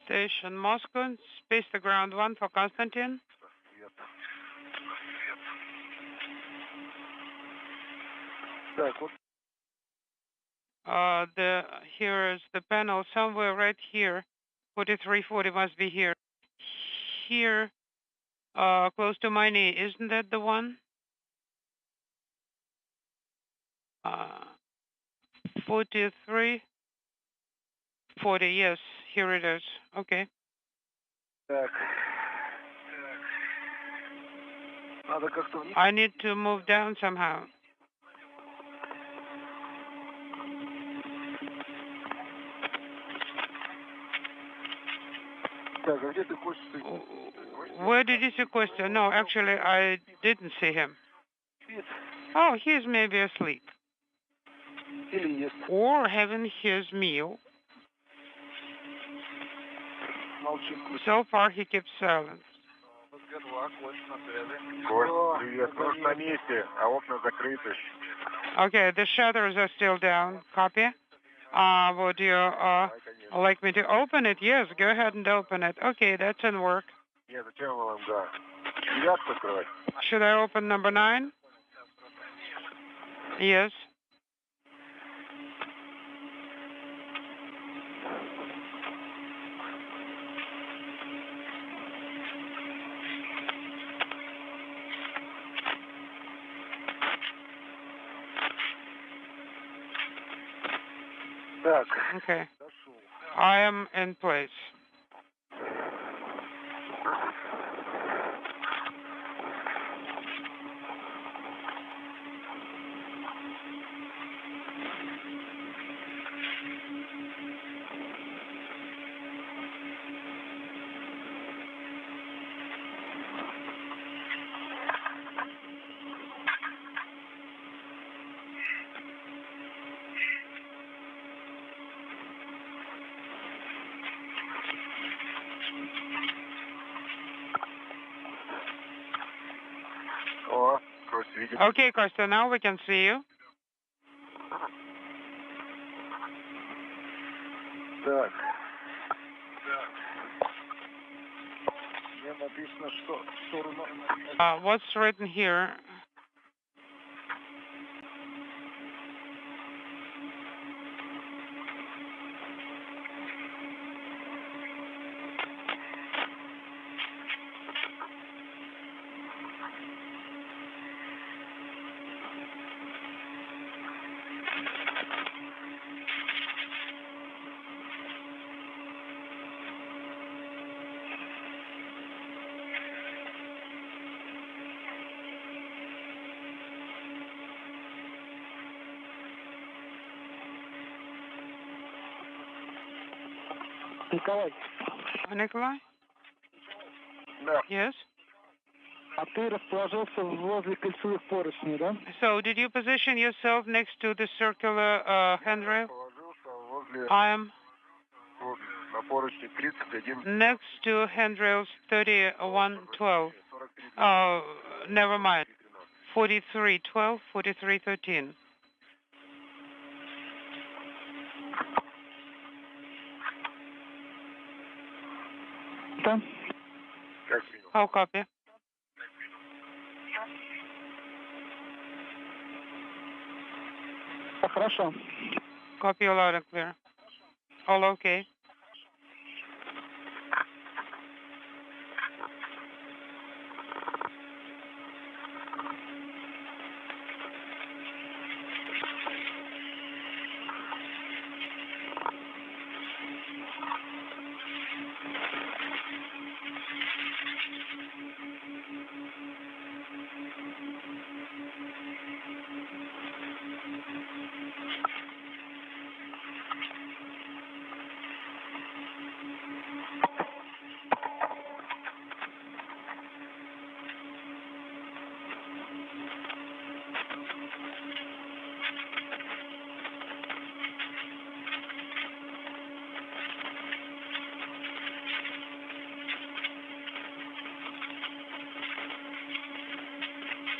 Station Moscow, space to ground 1 for Konstantin. Here is the panel somewhere right here. 4340 must be here. Here, close to my knee. Isn't that the one? 4340, yes, here it is. Okay. I need to move down somehow. Where did you see Kostya? No, actually, I didn't see him. Oh, he's maybe asleep. Or having his meal. So far, he keeps silent. Okay, the shutters are still down. Copy. Would you like me to open it? Yes, go ahead and open it. Okay, that's in work. Should I open number 9? Yes. Okay. I am in place. Okay, Costa, now we can see you. What's written here? Николай. Nikolai? Yes? А ты расположился возле кольцевых поручней, да? So, did you position yourself next to the circular handrail? I am next to handrails 3112. Oh, never mind. 4312, 4313. Да. How copy? Хорошо. Copy you loud and clear. All okay.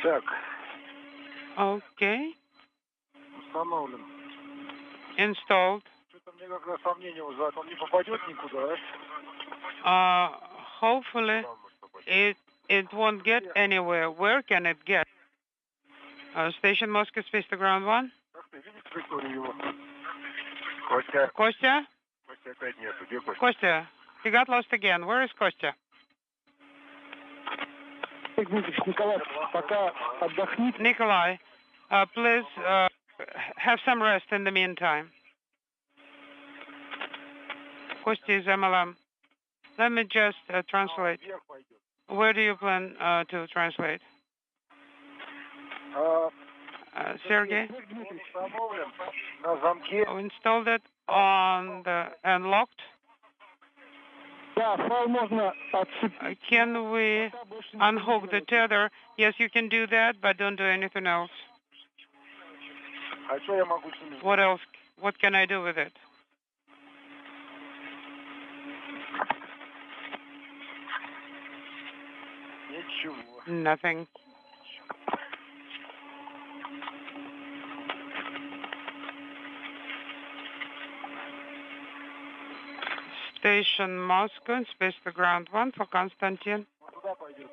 Так, Okay. установлен. Installed. Что-то мне как-то сомнение вызывает. Он не попадет никуда, а? Hopefully it won't get anywhere. Where can it get? Station Moscow, space to ground 1. Как ты видишь траекторию его? Костя. Kostya? Костя опять нету. Где Костя? Kostya, he got lost again. Where is Kostya? Николай, пока отдохните. Nikolai, please have some rest in the meantime. Kostya is MLM. Let me just translate. Вверх пойдет. Where do you plan to translate? Sergey? Установлен на замке. Installed it on the and locked. Да, файл можно отцепить. Can we unhook the tether? Yes, you can do that, but don't do anything else. А что я могу с ним? What else? What can I do with it? Ничего. Nothing. Station Moscow, space to ground 1 for Konstantin. Куда пойдет?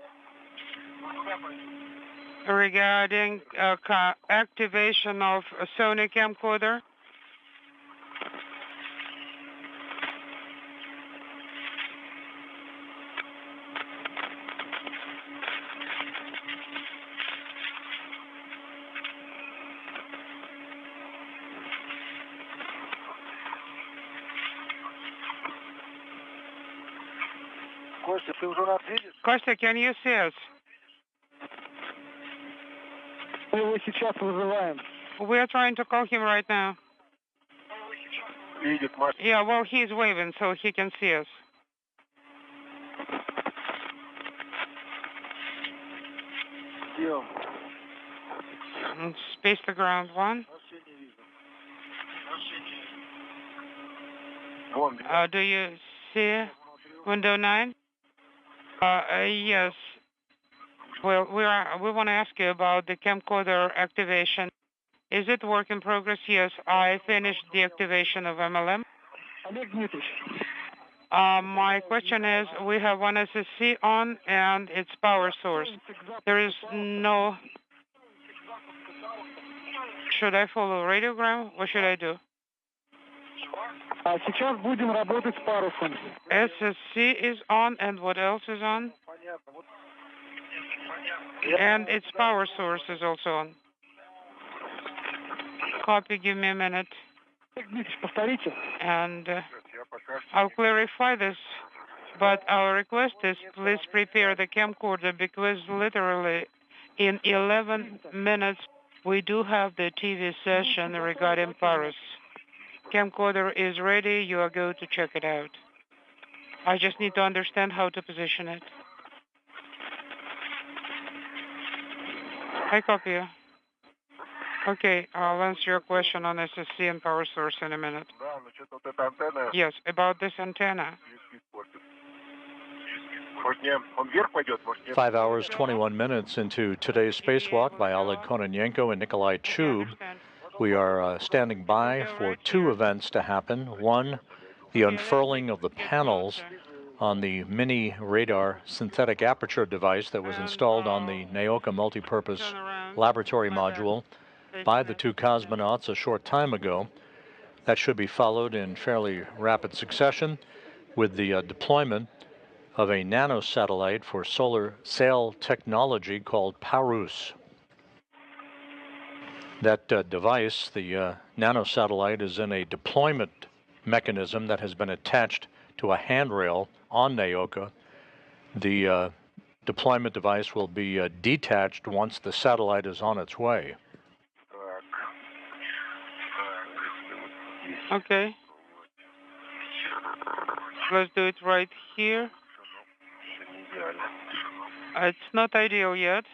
Regarding activation of a Sony camcorder. Костя, ты уже нас видишь? Kostya, can you see us? Мы его сейчас вызываем. We are trying to call him right now. Видит, Маш. Yeah, well, he's waving, so he can see us. Где он? Space to ground 1. Вообще не вижу. Вон, Do you see window 9? Yes. Well, we want to ask you about the camcorder activation. Is it work in progress? Yes, I finished the activation of MLM. Олег Дмитриевич. My question is, we have one SSC on and its power source. There is no... Should I follow radiogram? What should I do? А сейчас будем работать с парусом. SSC is on, and what else is on? понятно. Вот. And its power source is also on. Copy, give me a minute. Олег Дмитриевич, повторите. And Я пока что I'll clarify this, but our request is please prepare the camcorder because literally in 11 minutes we do have the TV session regarding Paris. Camcorder is ready. You are going to check it out. I just need to understand how to position it. I copy you. Okay, I'll answer your question on SSC and power source in a minute. Да, ну что-то вот эта антенна Yes, about this antenna. близко испортит. Может, не, он вверх пойдет, может, нет. 5 hours, 21 minutes into today's spacewalk by Oleg Kononenko and Nikolai Chub. We are standing by for two events to happen. One, the unfurling of the panels on the mini radar synthetic aperture device that was installed on the Naoka multipurpose laboratory module. by the two cosmonauts a short time ago. That should be followed in fairly rapid succession with the deployment of a nanosatellite for solar sail technology called Parus. That device, the nanosatellite, is in a deployment mechanism that has been attached to a handrail on Naoka. The deployment device will be detached once the satellite is on its way. Okay. Let's do it right here. It's not ideal yet.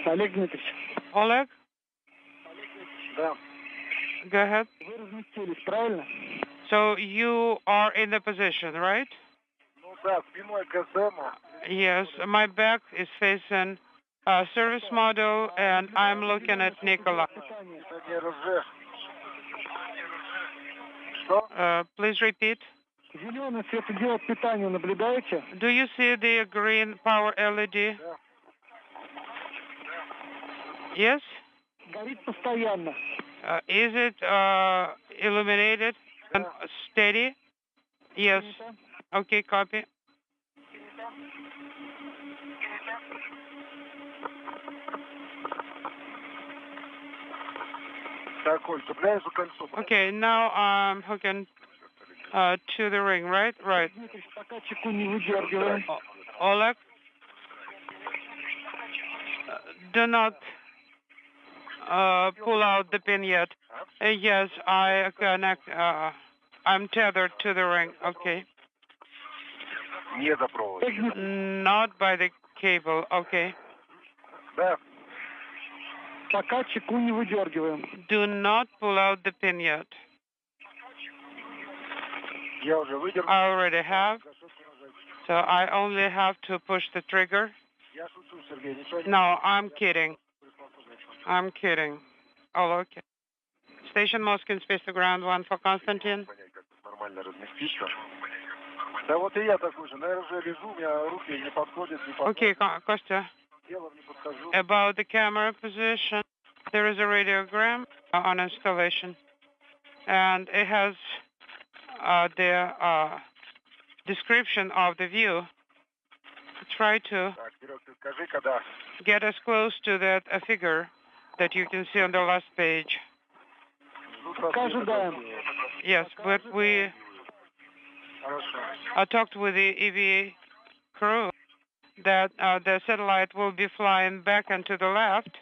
Олег Дмитриевич. Oleg? Да. Go ahead. Вы разместились, правильно? So you are in the position, right? Ну да, спиной к СМу. Yes, my back is facing service model, and I'm looking at Nikola. Please repeat. Зеленый светодиод питания наблюдаете? Do you see the green power LED? Yes? Горит постоянно. Is it illuminated and steady? Yes. Okay, copy. Okay, now I'm hooking to the ring, right? Right. Пока чеку не выдергиваем. Oleg, do not pull out the pin yet. Yes, I connect. I'm tethered to the ring. Okay. Not by the cable. Okay. Да. Пока чеку не выдергиваем. Do not pull out the pin yet. Я уже выдернул. I already have. So I only have to push the trigger. Я шучу, Сергей, ничего не... No, I'm kidding. I'm kidding. Oh, okay. Station Moscow, space to ground 1 for Konstantin. Нормально разместиться. Да вот и я такой же. Наверное, уже лежу, у меня руки не подходят, не подходят. Okay, Kostya. Телом не подхожу. About the camera position, there is a radiogram on installation, and it has the description of the view. Try to Так, Серег, ты скажи, когда... get as close to that figure that you can see on the last page. Пока ожидаем. Yes, but we Хорошо. talked with the EVA crew that the satellite will be flying back and to the left.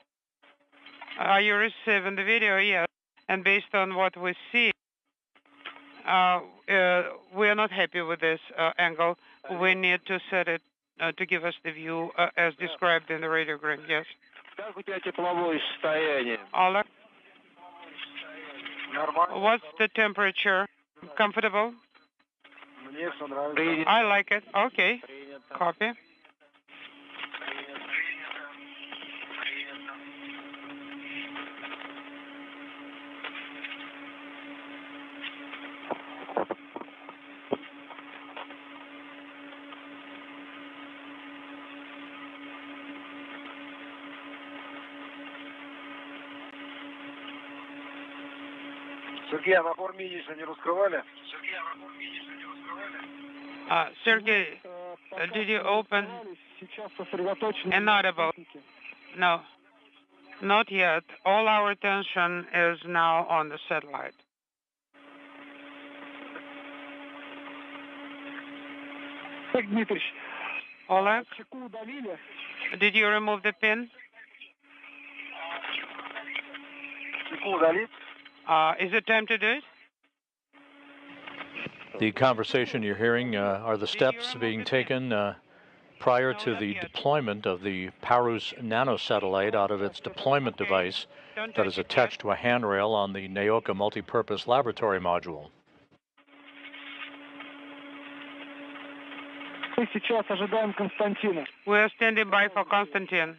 Are you receiving the video? Yes. And based on what we see, we are not happy with this angle. We need to set it to give us the view as described in the radiogram. Yes. Как у тебя тепловое состояние? Oleg, Нормально. what's the temperature? Comfortable? Мне все нравится. I like it. Okay. Copy. Сергей, а набор мини-то не раскрывали? Sergey, did you open Сейчас сосредоточены. Inaudible? No, not yet. All our attention is now on the satellite. Олег Дмитриевич, Oleg, чеку удалили? did you remove the pin? Чеку удалить? Is it time to do it? The conversation you're hearing are the steps being taken prior to the deployment of the Parus nanosatellite out of its deployment device that is attached to a handrail on the Naoka multipurpose laboratory module. Мы сейчас ожидаем Константина. We are standing by for Konstantin.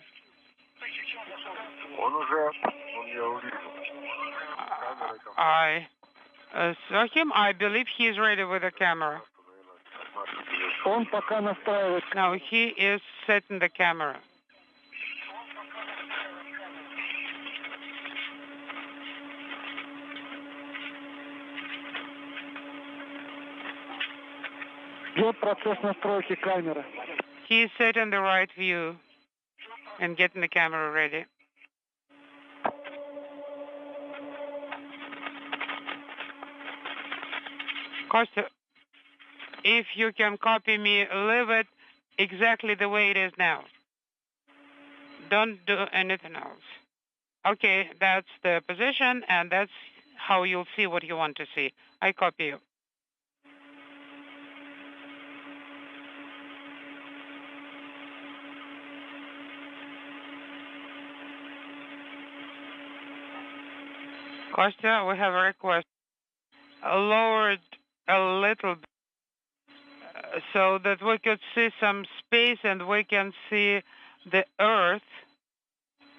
Он уже... Он я увидел. I saw him. I believe he is ready with the camera. Он пока настраивает. No, he is setting the camera. Идет процесс настройки камеры. He's setting the right view and getting the camera ready. Kostya, if you can copy me, leave it exactly the way it is now. Don't do anything else. Okay, that's the position, and that's how you'll see what you want to see. I copy you. Kostya, we have a request. Lower it a little bit so that we could see some space and we can see the Earth,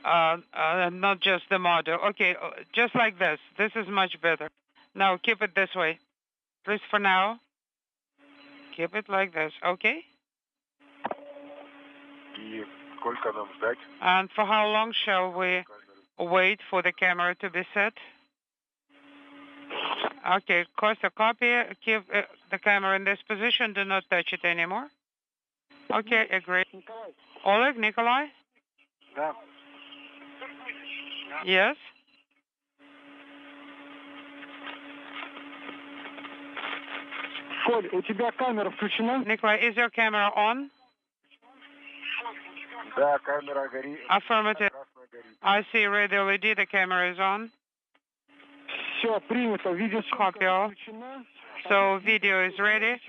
not just the model. Okay, just like this. This is much better. Now keep it this way. Please, for now, keep it like this, okay? And for how long shall we wait for the camera to be set? Okay, Kostya, copy, keep the camera in this position, do not touch it anymore. Okay, agreed. Oleg, Nikolai? Да. Yes? Коль, у тебя камера включена? Nikolai, is your camera on? Да, камера горит. Affirmative. I see red LED, the camera is on. Все, принято. Copy all. So video is ready.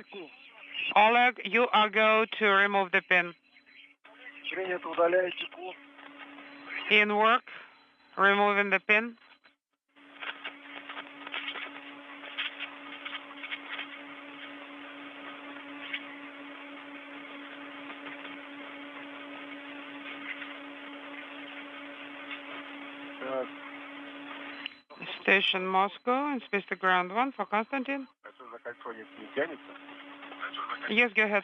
Oleg, you are go to remove the pin. Принято, удаляйте пул. In work, removing the pin. Station Moscow, and space to ground 1 for Konstantin. А что, за кольцо не тянется? Yes, go ahead.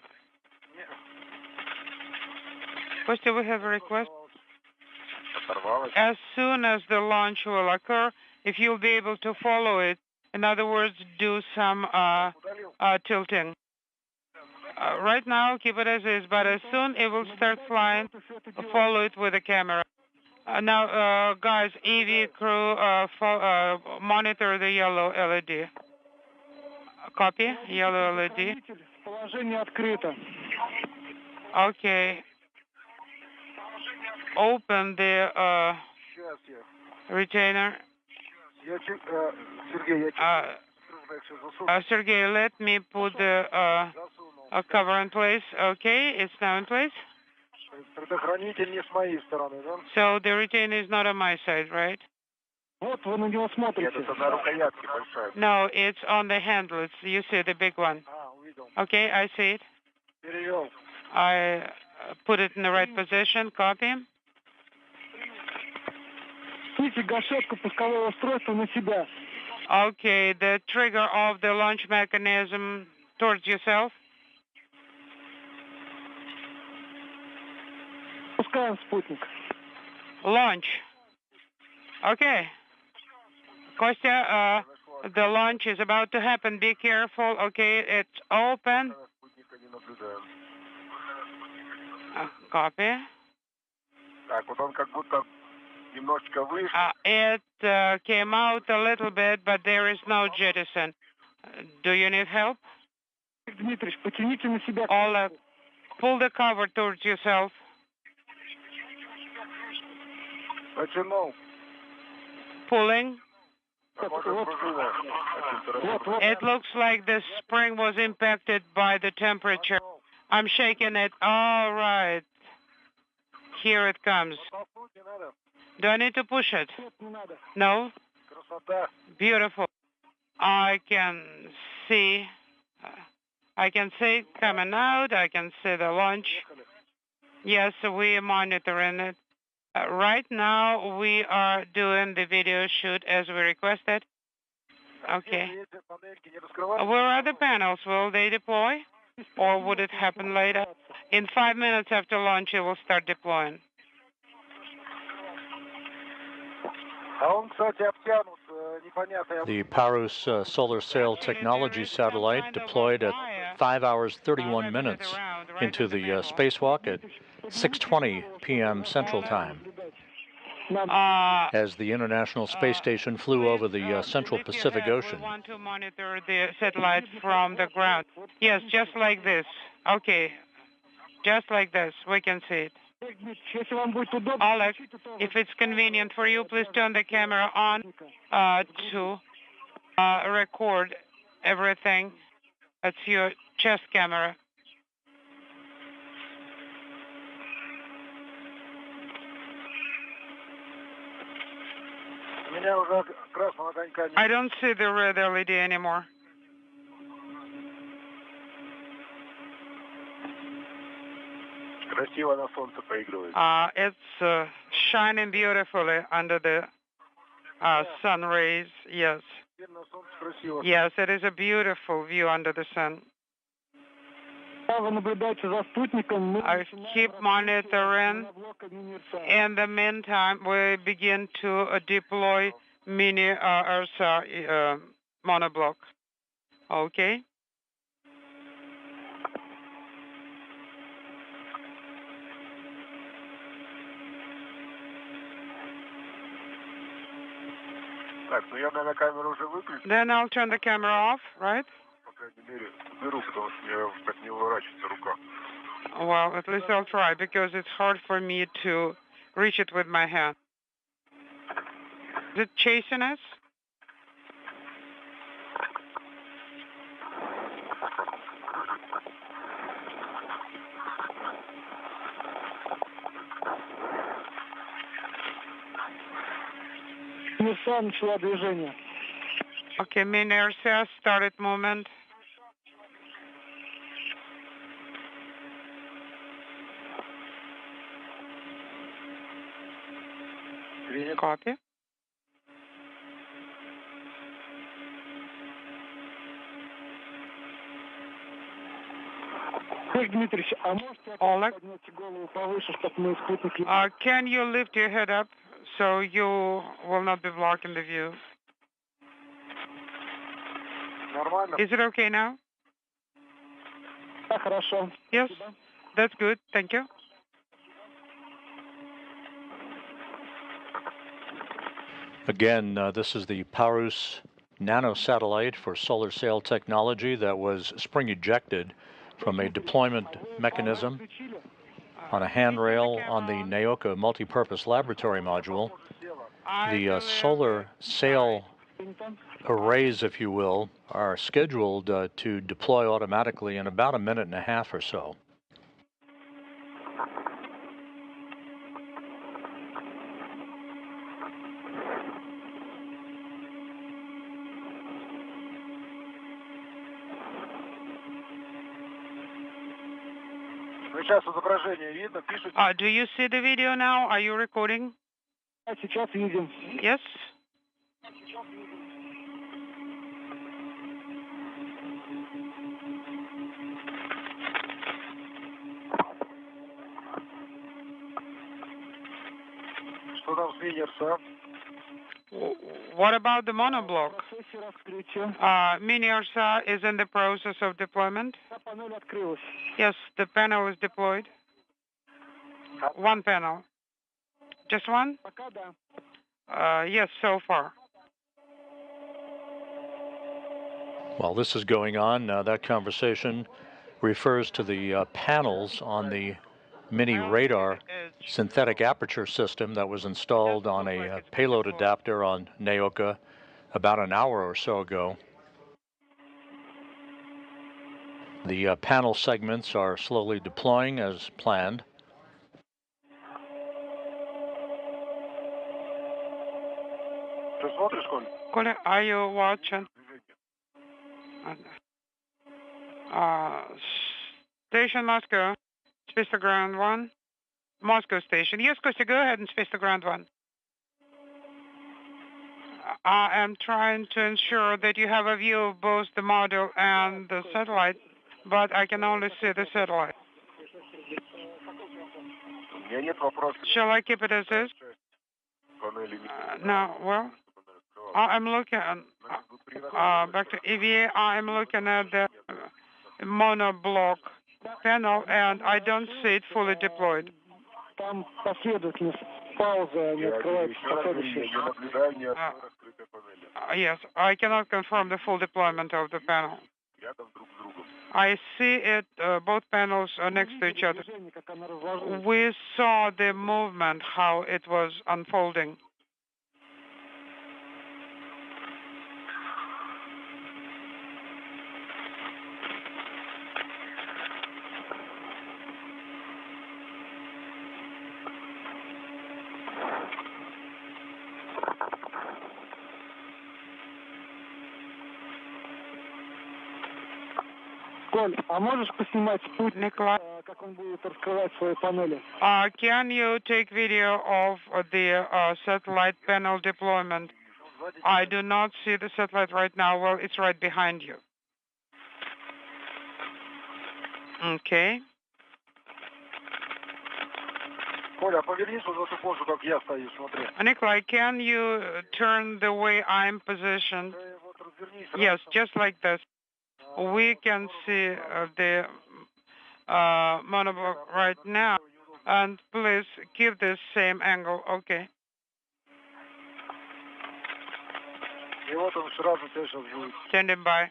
Kostya, we have a request. Оторвалось. As soon as the launch will occur, if you'll be able to follow it, in other words, do some tilting. Right now, keep it as is, but as soon it will start flying, follow it with the camera. Now, guys, EV crew, monitor the yellow LED. Copy, yellow LED. Положение открыто. Okay. Open the Сейчас я. retainer. Сергей, я Sergey, let me put the cover in place. Okay, it's now in place. Предохранитель не с моей стороны, да? So the retainer is not on my side, right? Вот вы на него Нет, смотрите. это на рукоятке большая. No, it's on the handle. It's, you see the big one. Увидел. Okay, I see it. Перевел. I put it in the right position. Copy. Снимите гашетку пускового устройства на себя. Okay, the trigger of the launch mechanism towards yourself. Пускаем спутник. Launch. Okay. Kostya, the launch is about to happen. Be careful. Okay, it's open. Спутника не наблюдаем. Copy. Так, вот он как будто немножечко выше. It came out a little bit, but there is no jettison. Do you need help? Дмитрий, потяните на себя. Oleg, pull the cover towards yourself. Потянул. Pulling. Похоже, пружина. It looks like the spring was impacted by the temperature. I'm shaking it. All right. Here it comes. Толкнуть не надо. Do I need to push it? Не надо. No? Красота. Beautiful. I can see it coming out. I can see the launch. Yes, we are monitoring it. Right now, we are doing the video shoot as we requested. Okay. Эти панельки не раскрываются. Where are the panels? Will they deploy? Or would it happen later? In 5 minutes after launch, it will start deploying. А он, кстати, обтянут непонятно. The Parus solar sail technology satellite deployed at 5 hours 31 minutes into the spacewalk at 6:20 p.m. Central Time. As the International Space Station flew over the Central Pacific Ocean. We want to monitor the satellite from the ground. Yes, just like this. Okay, just like this. We can see it. Alex, if it's convenient for you, please turn the camera on to record everything. That's your chest camera. I don't see the red LED anymore. It's shining beautifully under the sun rays. Yes. Yes, it is a beautiful view under the sun. I keep monitoring. In the meantime, we begin to deploy mini ERSA monoblock. Okay. Then I'll turn the camera off, right? Well, at least I'll try, because it's hard for me to reach it with my hand. Is it chasing us? Okay, mini ERSA started movement. Copy. Oleg, can you lift your head up so you will not be blocking the view? Is it okay now? Yes, that's good. Thank you. Again, this is the Parus nanosatellite for solar sail technology that was spring ejected from a deployment mechanism on a handrail on the Naoka multipurpose laboratory module. The solar sail arrays, if you will, are scheduled to deploy automatically in about a minute and a half or so. Do you see the video now? Are you recording? Yes. What about the monoblock? Mini ERSA is in the process of deployment. Yes, the panel is deployed. One panel. Just one? Yes, so far. While this is going on, that conversation refers to the panels on the mini radar synthetic aperture system that was installed on a payload adapter on Naoka about an hour or so ago. The panel segments are slowly deploying as planned. Коля, are you watching? Station Moscow, space to ground 1. Moscow station. Yes, Kostya, go ahead and space to ground 1. I am trying to ensure that you have a view of both the module and the satellite, but I can only see the satellite. Shall I keep it as is? No, well, I'm looking back to EVA. I'm looking at the monoblock panel, and I don't see it fully deployed. Там последовательность, пауза, не открывается последующая. Yes, I cannot confirm the full deployment of the panel. I see it, both panels are next to each other. We saw the movement, how it was unfolding. Коль, а можешь поснимать спутник, Nikolai, как он будет открывать свои панели? can you take video of the satellite panel deployment? I do not see the satellite right now. Well, it's right behind you. Okay. Коля, повернись вот в эту позу, как я стою, смотри. Nikolai, can you turn the way I'm positioned? Yes, just like this. We can see the monoblock right now. And please keep the same angle. Okay. И вот он сразу тебя сейчас будет. Standing by.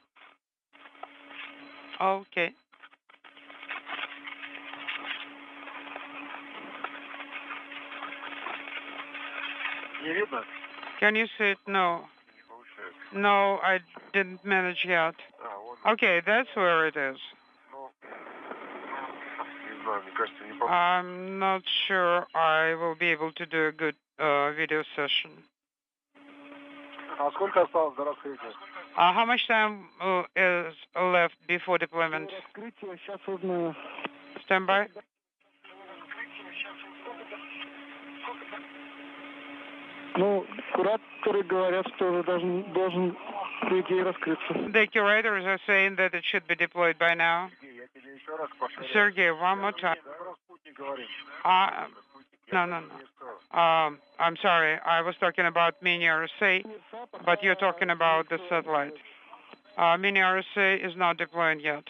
Okay. Не видно? Can you see it? No. No, I didn't manage yet. Okay, that's where it is. I'm not sure I will be able to do a good video session. А сколько осталось до раскрытия? How much time is left before deployment? Раскрытие сейчас узнаю. Stand by. Ну, кураторы говорят, что уже должен по идее раскрыться. The curators are saying that it should be deployed by now. Sergey, one more time. No. I'm sorry. I was talking about mini RSA, but you're talking about the satellite. Mini RSA is not deployed yet.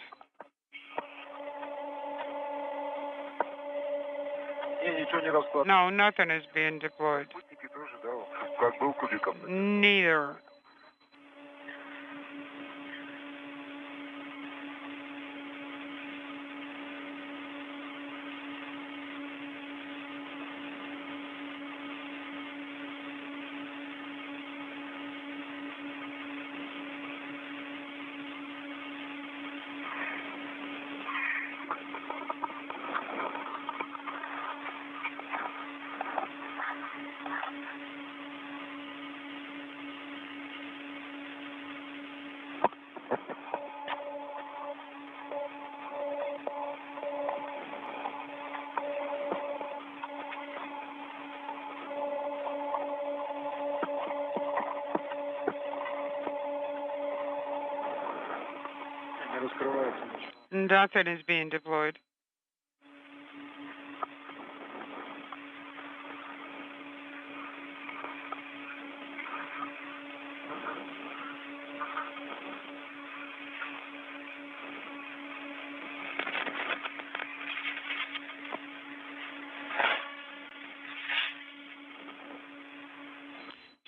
No, nothing is being deployed. Neither. Nothing is being deployed.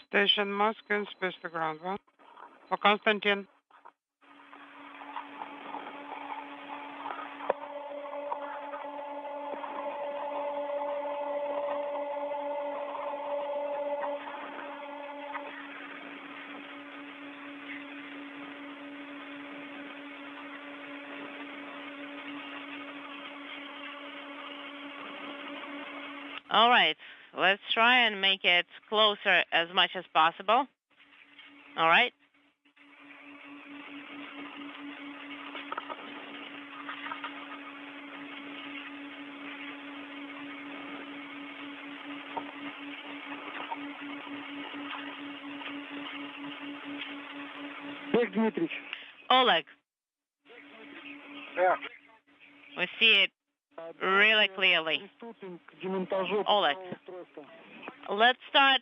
Station Moscow and space to ground one. For Konstantin. All right, let's try and make it closer as much as possible. All right. Олег Дмитриевич. Oleg, Yeah. we see it really clearly. Oleg, let's start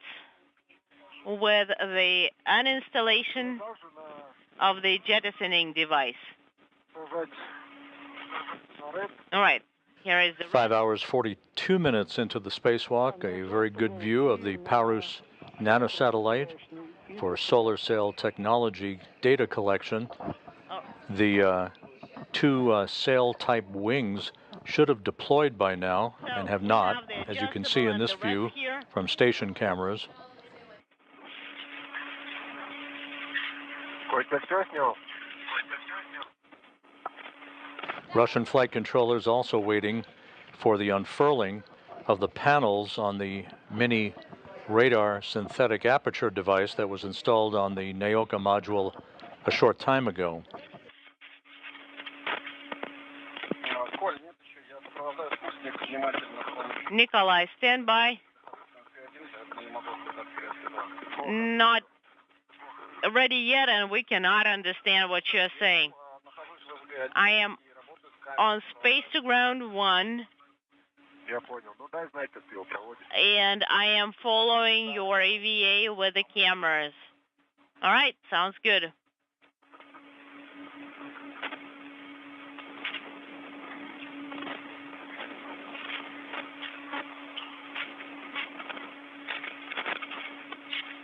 with the uninstallation of the jettisoning device. All right. Here is the 5 hours 42 minutes into the spacewalk, a very good view of the Parus nanosatellite for solar cell technology data collection. The two sail-type wings should have deployed by now and have not, as you can see in this view from station cameras. Russian flight controllers also waiting for the unfurling of the panels on the mini radar synthetic aperture device that was installed on the Naoka module a short time ago. Nikolai, stand by. Not ready yet, and we cannot understand what you're saying. I am on space to ground 1, and I am following your AVA with the cameras. All right, sounds good.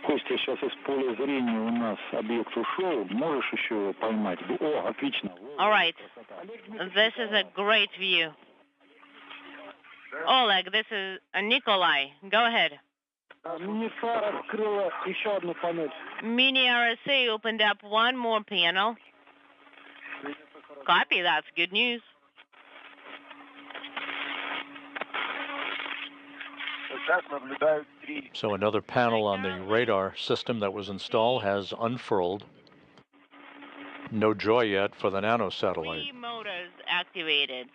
Костя, сейчас из поля зрения у нас объект ушел. Можешь еще его поймать? О, отлично. All right. This is a great view. Oleg, this is Nikolai. Go ahead. Мини-СА раскрыла еще одну панель. Mini RSA opened up one more panel. Copy, that's good news. So another panel on the radar system that was installed has unfurled. No joy yet for the nanosatellite. 3 motors activated.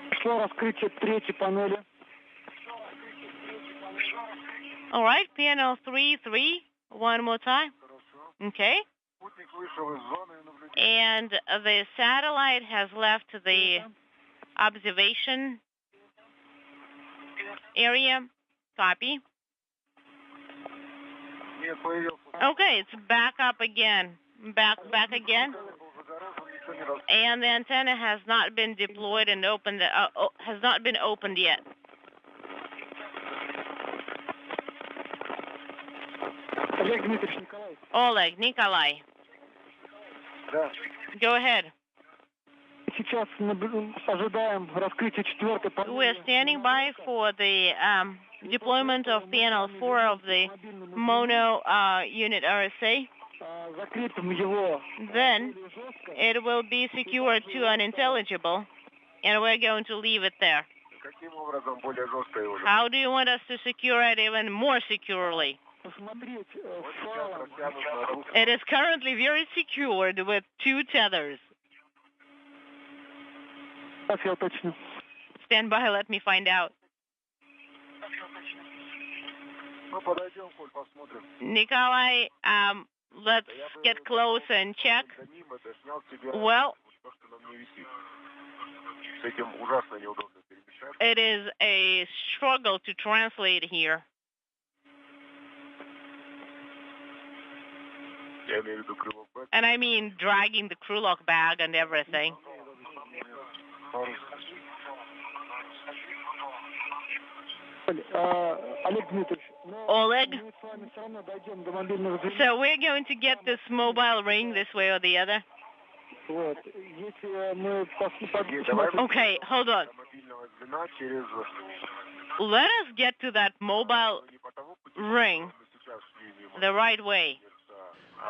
Пришло раскрытие третьей панели. All right, panel 3, one more time. Okay. And the satellite has left the observation area. Copy. Okay, it's back up again. Back again. And the antenna has not been deployed and opened. Has not been opened yet. Oleg, Nikolai. Go ahead. Сейчас ожидаем раскрытия четвертой панели. We're standing by for the deployment of panel 4 of the mono unit RSA. Закрепим его. Then it will be secured to unintelligible, and we're going to leave it there. How do you want us to secure it even more securely? It is currently very secured with 2 tethers. Stand by, let me find out. Nikolai, let's get close and check. Well, it is a struggle to translate here. And I mean dragging the crew lock bag and everything. Oleg? So we're going to get this mobile ring this way or the other? Okay, hold on. Let us get to that mobile ring the right way.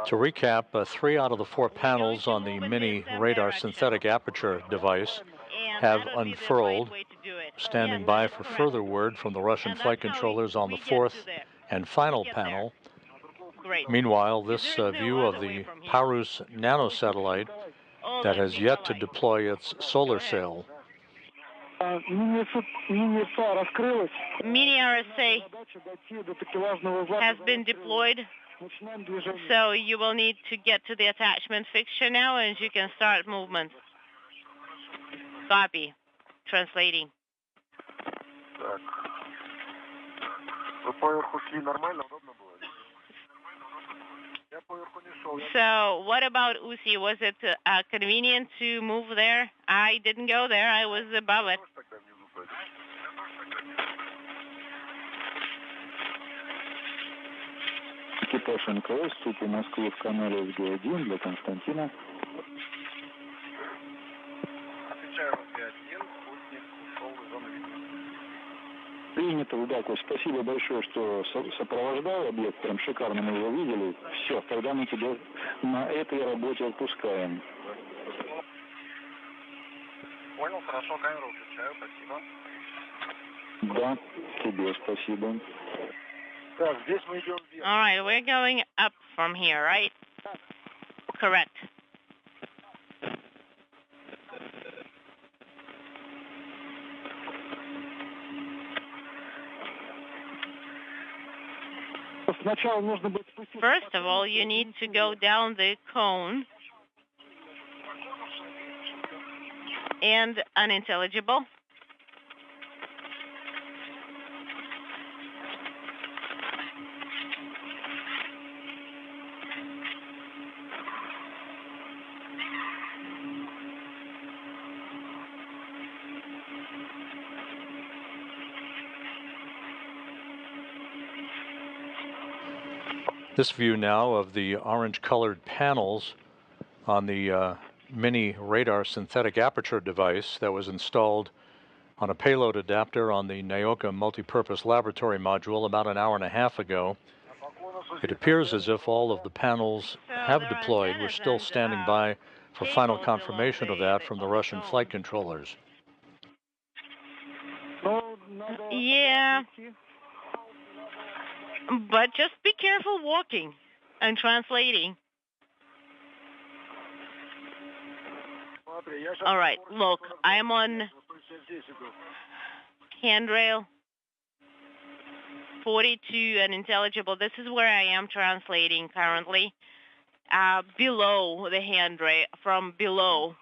To recap, 3 out of the 4 panels on the mini radar synthetic aperture device have unfurled, standing by for further word from the Russian flight controllers on the 4th and final panel. Meanwhile, this view of the Parus nanosatellite that has yet to deploy its solar sail. Mini RSA has been deployed, so you will need to get to the attachment fixture now, and you can start movement. Copy. translating. Так. Вы поверху шли нормально, удобно было? Я поверху не шел. So what about Usi? Was it convenient to move there? I didn't go there. I was above it. Экипаж НКС, сути Москвы в канале СГ-1 для Константина. Отвечаю СГ-1, спутник ушел из зоны видимости. Принято, Удаков. Спасибо большое, что сопровождал объект. Прям шикарно мы его видели. Все, тогда мы тебя на этой работе отпускаем. Понял, хорошо, камеру включаю, спасибо. Да, тебе спасибо. Так, здесь мы идем вверх. All right, we're going up from here, right? Correct. Сначала нужно будет спуститься. First of all, you need to go down the cone and unintelligible. This view now of the orange-colored panels on the mini radar synthetic aperture device that was installed on a payload adapter on the Naoka multipurpose laboratory module about an hour and a half ago. It appears as if all of the panels have deployed. We're still standing by for final confirmation of that from the Russian flight controllers. Yeah. But just be careful walking and translating. All right, look, I'm on handrail 42 and intelligible. This is where I am translating currently. Below the handrail, from below.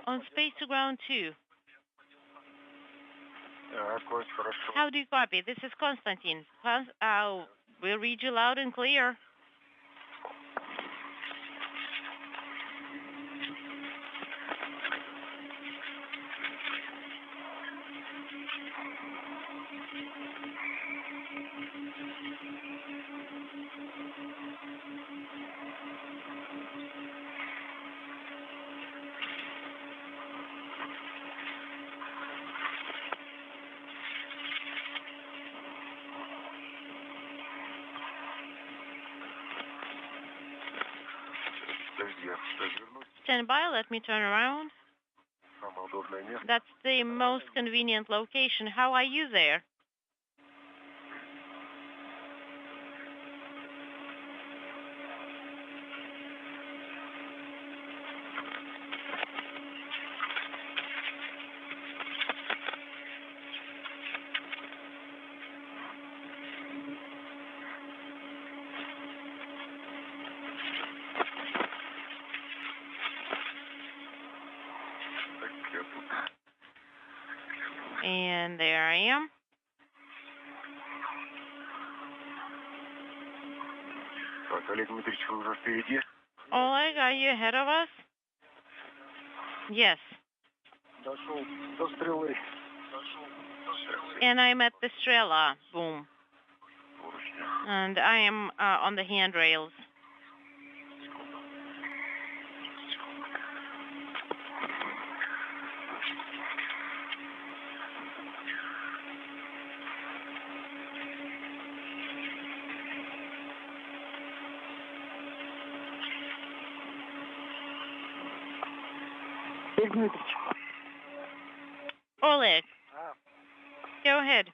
On space to ground 2. How do you copy? This is Konstantin. We'll read you loud and clear. Stand by, let me turn around. That's the most convenient location. How are you there? And there I am. Олег Дмитриевич, вы уже впереди? Oleg, are you ahead of us? Yes. Дошел до стрелы. And I'm at the Strela. Boom. And I am on the handrails. Oleg, go ahead.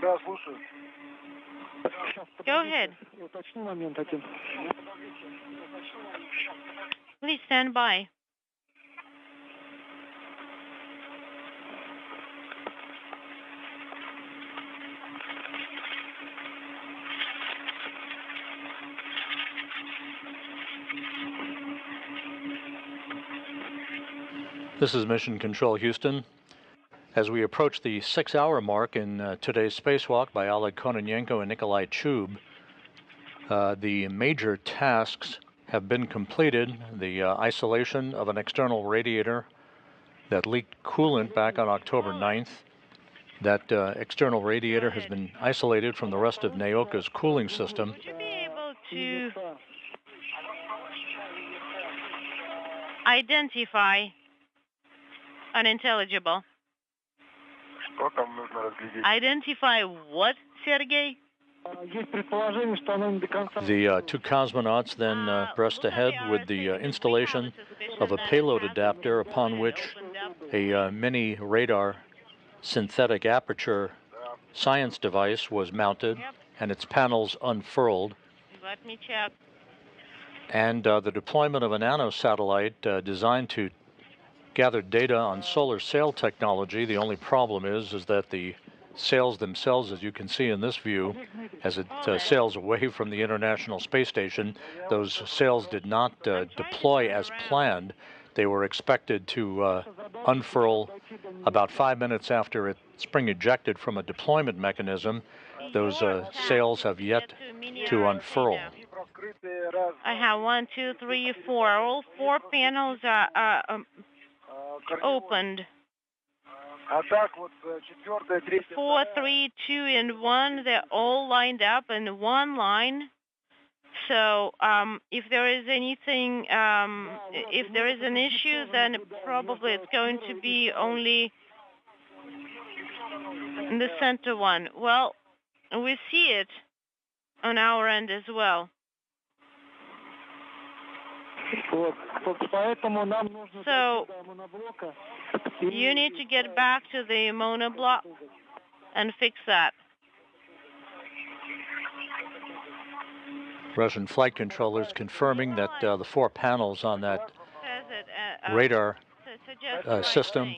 Да, слушаю. Go ahead. Уточни момент один. Please stand by. This is Mission Control Houston. As we approach the 6-hour mark in today's spacewalk by Oleg Kononenko and Nikolai Chub, the major tasks have been completed. The isolation of an external radiator that leaked coolant back on October 9th. That external radiator has been isolated from the rest of Naoka's cooling system. Would you be able to identify unintelligible? Что там нужно разглядеть? Identify what, Sergey? The two cosmonauts then pressed ahead with the installation of a payload adapter upon which a mini radar synthetic aperture science device was mounted and its panels unfurled. Let me check. And the deployment of a nanosatellite designed to gather data on solar sail technology. The only problem is that the sails themselves, as you can see in this view, as it sails away from the International Space Station, those sails did not deploy as planned. They were expected to unfurl about 5 minutes after it spring ejected from a deployment mechanism. Those sails have yet to unfurl. I have 1, 2, 3, 4. All 4 panels are opened. 4, 3, 2, and 1. They're all lined up in one line. So if there is anything, if there is an issue, then probably it's going to be only in the center one. Well, we see it on our end as well. So you need to get back to the monoblock and fix that. Russian flight controllers confirming that the 4 panels on that radar system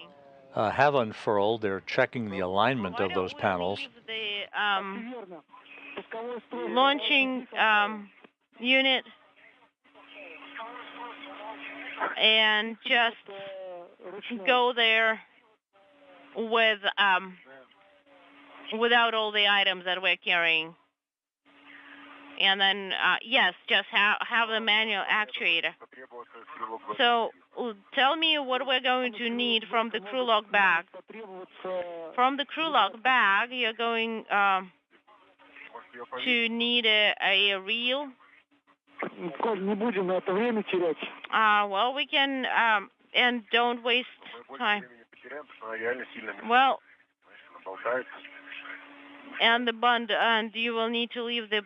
have unfurled. They're checking the alignment of those panels. The launching unit and just go there with without all the items that we're carrying. And then, yes, just have the manual actuator. So tell me what we're going to need from the crew log bag. From the crew log bag, you're going to need a reel. Well, we can, and don't waste time. Well, and the bundle, and you will need to leave the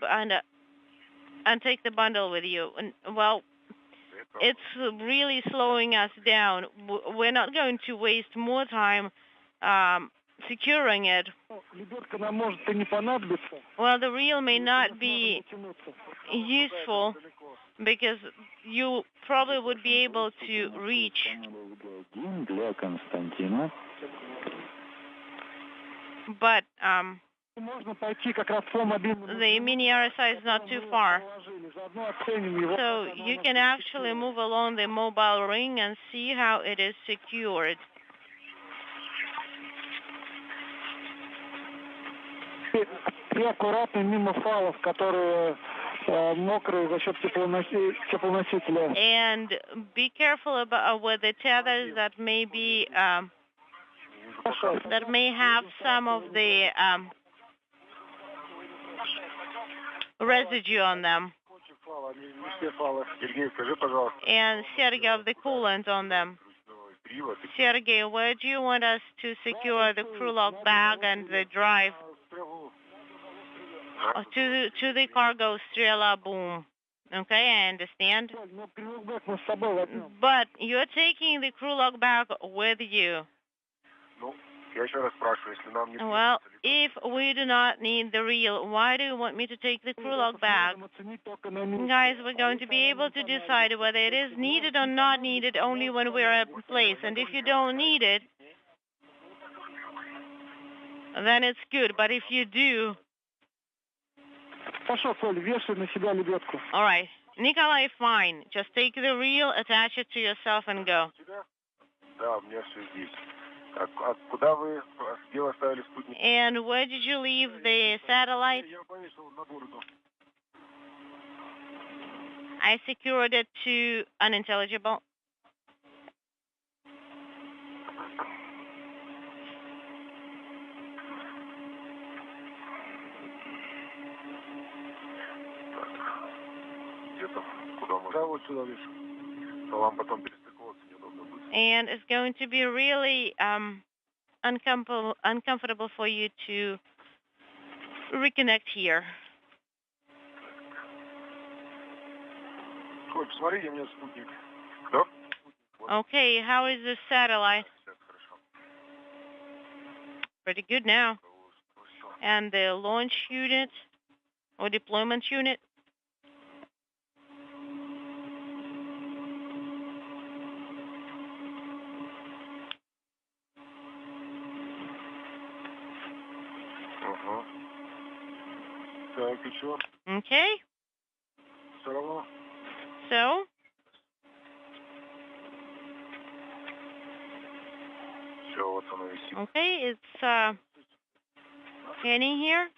and take the bundle with you. And well, it's really slowing us down. We're not going to waste more time securing it. Well, the reel may not be useful because you probably would be able to reach. But the mini RSI is not too far. So you can actually move along the mobile ring and see how it is secured. And be careful about with the tethers that may be that may have some of the residue on them. And Sergey, of the coolant on them. Sergey, where do you want us to secure the crew lock bag and the drive? To the cargo Strela boom. Okay, I understand. But you're taking the crew lock bag with you. Well, if we do not need the reel, why do you want me to take the crew lock bag? Guys, we're going to be able to decide whether it is needed or not needed only when we're in place. And if you don't need it, then it's good. But if you do... All right. Nikolai, fine. Just take the reel, attach it to yourself, and go. And where did you leave the satellite? I secured it to unintelligible. And it's going to be really uncomfortable for you to reconnect here. Okay, how is the satellite? Pretty good now. And the launch unit or deployment unit? Okay. So? Okay, it's scanning here.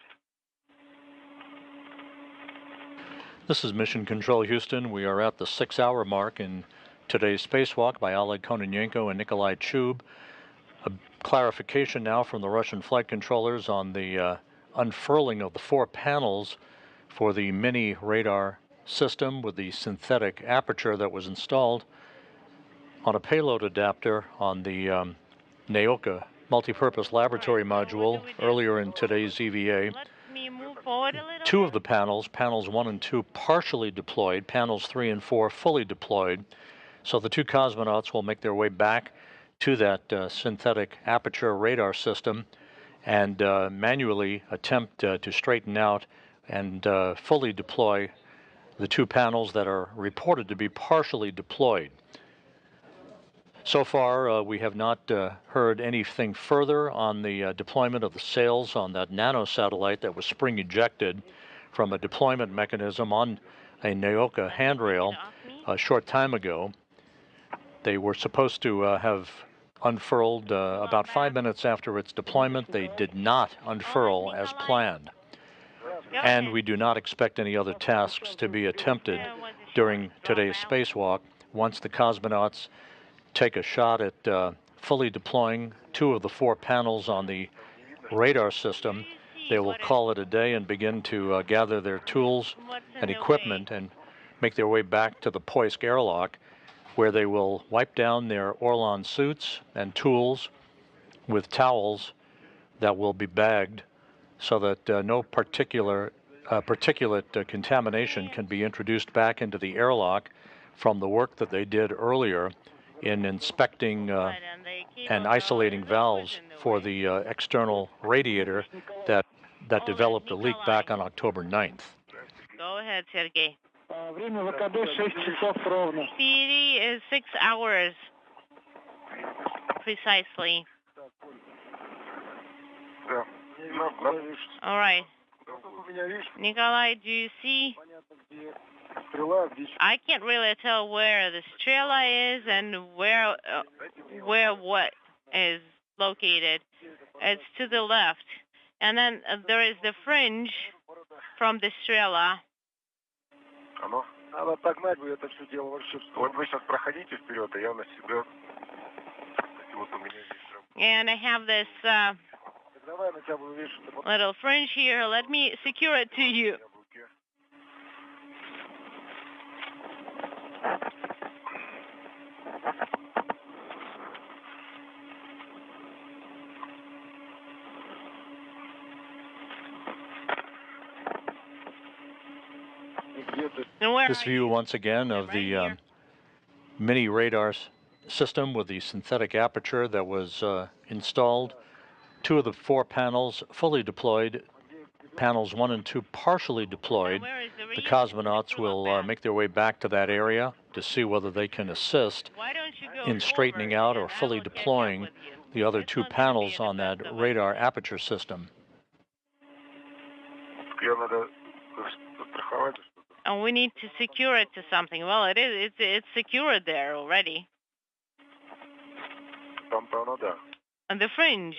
This is Mission Control Houston. We are at the 6-hour mark in today's spacewalk by Oleg Kononenko and Nikolai Chub. A clarification now from the Russian flight controllers on the unfurling of the 4 panels for the mini radar system with the synthetic aperture that was installed on a payload adapter on the Naoka multipurpose laboratory module earlier in today's EVA. 2 of the panels, panels 1 and 2, partially deployed, panels 3 and 4 fully deployed. So the 2 cosmonauts will make their way back to that synthetic aperture radar system and manually attempt to straighten out and fully deploy the 2 panels that are reported to be partially deployed. So far, we have not heard anything further on the deployment of the sails on that nanosatellite that was spring ejected from a deployment mechanism on a Naoka handrail a short time ago. They were supposed to have unfurled about 5 minutes after its deployment. They did not unfurl as planned. And we do not expect any other tasks to be attempted during today's spacewalk. Once the cosmonauts take a shot at fully deploying 2 of the 4 panels on the radar system, they will call it a day and begin to gather their tools and equipment and make their way back to the Poisk airlock, where they will wipe down their Orlan suits and tools with towels that will be bagged so that no particular particulate contamination can be introduced back into the airlock, from the work that they did earlier in inspecting and isolating valves for the external radiator that developed a leak back on October 9th. Go ahead, Sergey. Время ВКД 6 часов ровно. PD is 6 hours, precisely. All right. Nikolai, do you see? I can't really tell where the Strela is and where what is located. It's to the left. And then there is the fringe from the Strela. Надо отогнать бы это все дело вообще. Вот вы сейчас проходите вперед, а я на себя. Вот у меня здесь прям. And I have this Давай на тебя буду вешать. little fringe here. Let me secure it to you. This view once again of the mini radar system with the synthetic aperture that was installed. 2 of the 4 panels fully deployed, panels 1 and 2 partially deployed. The cosmonauts will make their way back to that area to see whether they can assist in straightening out or fully deploying the other 2 panels on that radar aperture system. And we need to secure it to something. Well, it's secured there already. And the fringe.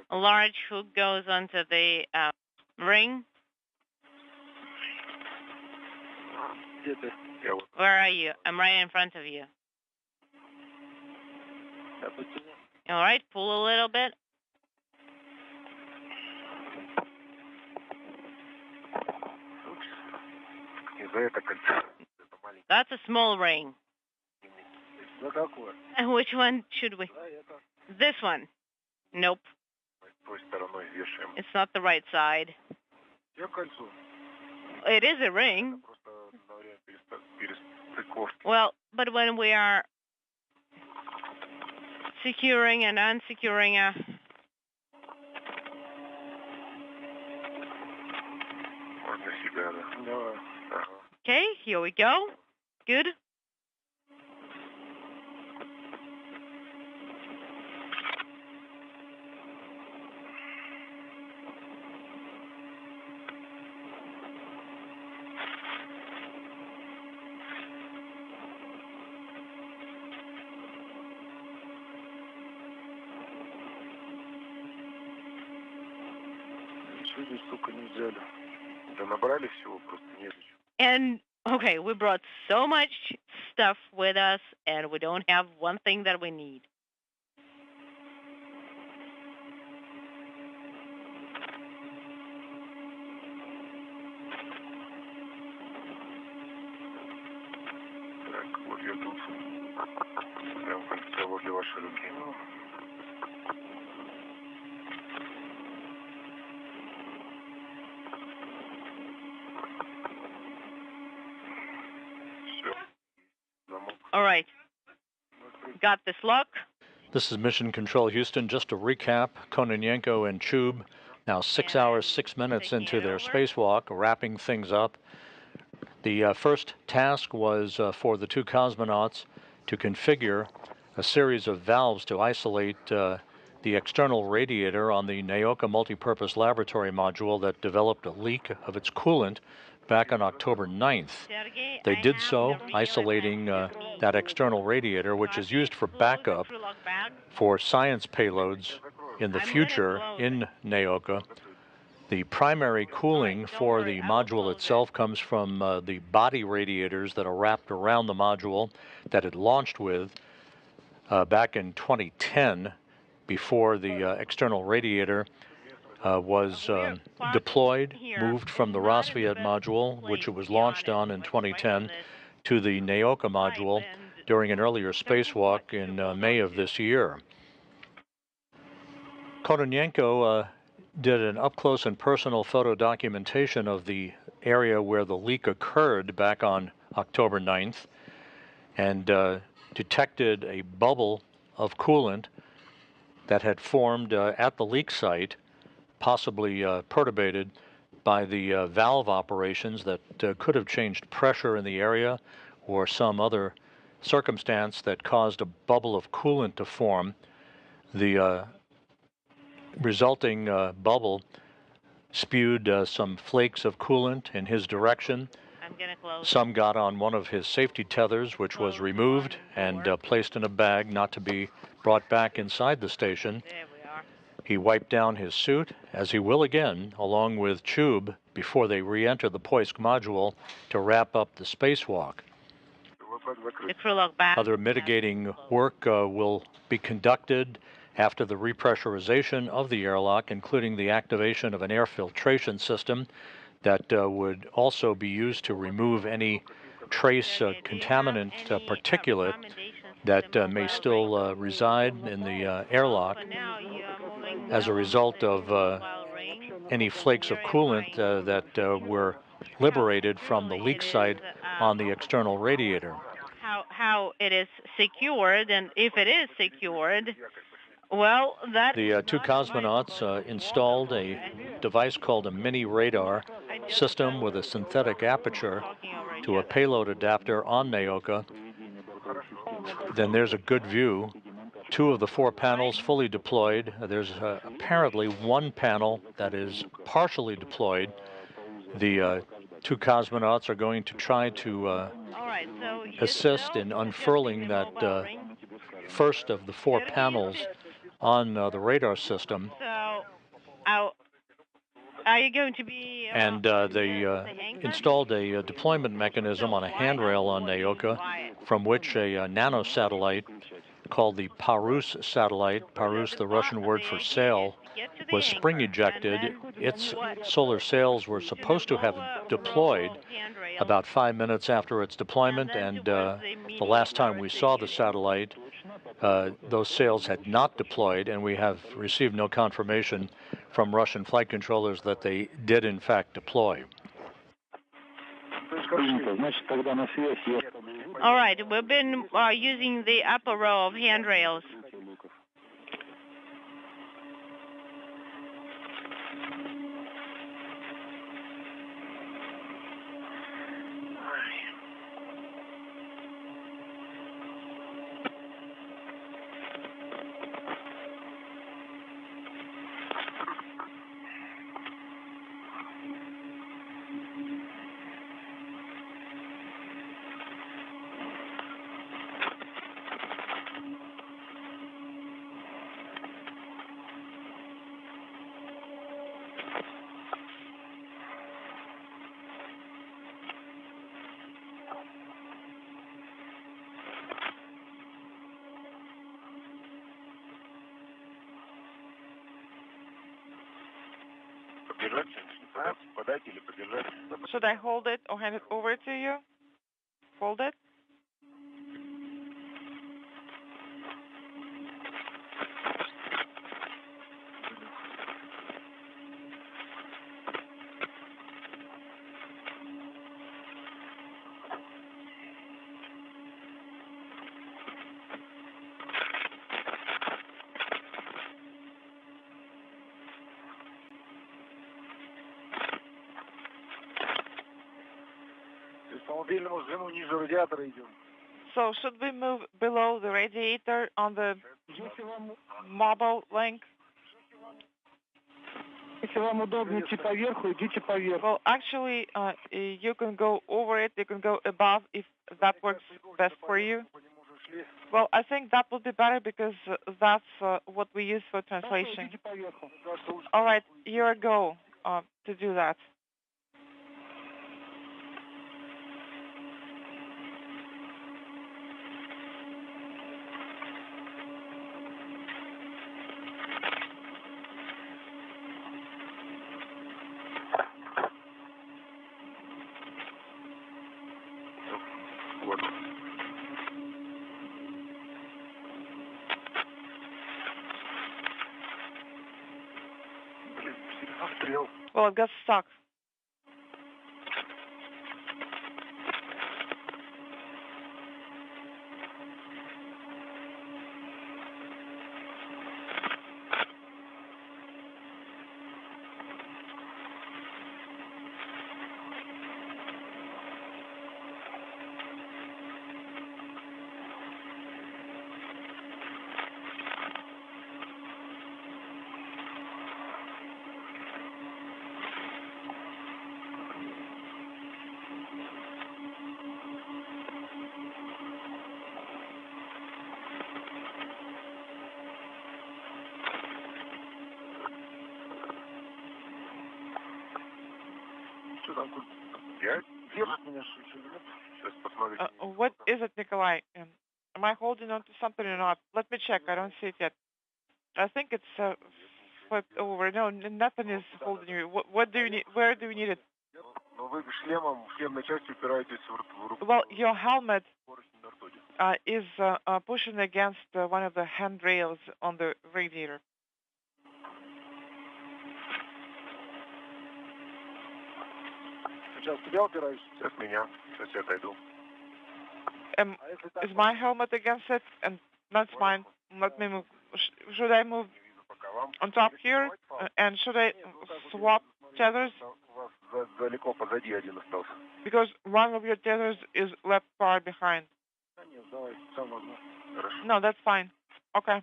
A large hook goes onto the ring. Where are you? I'm right in front of you. All right, pull a little bit. That's a small ring. And which one should we? This one. Nope. It's not the right side. It is a ring. Well, but when we are securing and unsecuring a... Okay, here we go. Good. And, okay, we brought so much stuff with us, and we don't have one thing that we need. All right. Got this lock. This is Mission Control Houston. Just to recap, Kononenko and Chub now 6 hours, 6 minutes into their spacewalk, wrapping things up. The first task was for the 2 cosmonauts to configure a series of valves to isolate the external radiator on the Naoka multipurpose laboratory module that developed a leak of its coolant back on October 9th. They did so, isolating that external radiator, which is used for backup for science payloads in the future in Naoka. The primary cooling for the module itself comes from the body radiators that are wrapped around the module that it launched with back in 2010, before the external radiator was deployed, moved from the Rassvet module, which it was launched on in 2010, to the Naoka module during an earlier spacewalk in May of this year. Kononenko did an up-close and personal photo documentation of the area where the leak occurred back on October 9th and detected a bubble of coolant that had formed at the leak site, possibly perturbated by the valve operations that could have changed pressure in the area or some other circumstance that caused a bubble of coolant to form. The resulting bubble spewed some flakes of coolant in his direction. Some got on one of his safety tethers, which was removed and placed in a bag not to be brought back inside the station. There we are. He wiped down his suit, as he will again, along with Chube, before they re-enter the Poisk module to wrap up the spacewalk. The crew log back. Other mitigating work will be conducted after the repressurization of the airlock, including the activation of an air filtration system that would also be used to remove any trace contaminant particulate that may still reside in the airlock as a result of any flakes of coolant that were liberated from the leak site on the external radiator. How it is secured, and if it is secured, well, that the two cosmonauts installed a device called a mini radar system with a synthetic aperture to a payload adapter on Naoka. Then there's a good view. 2 of the 4 panels fully deployed. There's apparently 1 panel that is partially deployed. The 2 cosmonauts are going to try to assist in unfurling that first of the 4 panels on the radar system. So, are you going to be? And they installed a deployment mechanism on a handrail on Naoka, from which a nanosatellite called the Parus satellite, Parus, the Russian word for sail, was spring ejected. Its solar sails were supposed to have deployed about 5 minutes after its deployment, and the last time we saw the satellite, those sails had not deployed, and we have received no confirmation from Russian flight controllers that they did in fact deploy. All right, we've been using the upper row of handrails. Should I hold it or hand it over to you? Hold it? So should we move below the radiator on the mobile link? Well, actually, you can go over it, you can go above if that works best for you. Well, I think that would be better because that's what we use for translation. All right, your go to do that. Well, it got stuck. What is it, Nikolai? Am I holding on to something or not? Let me check. I don't see it yet. I think it's flipped over. No, nothing is holding you. What do you need? Where do you need it? Well, your helmet is pushing against one of the handrails on the radiator. Is my helmet against it? And that's mine. Let me move. Should I move on top here? And should I swap tethers? Because one of your tethers is left far behind. No, that's fine. Okay.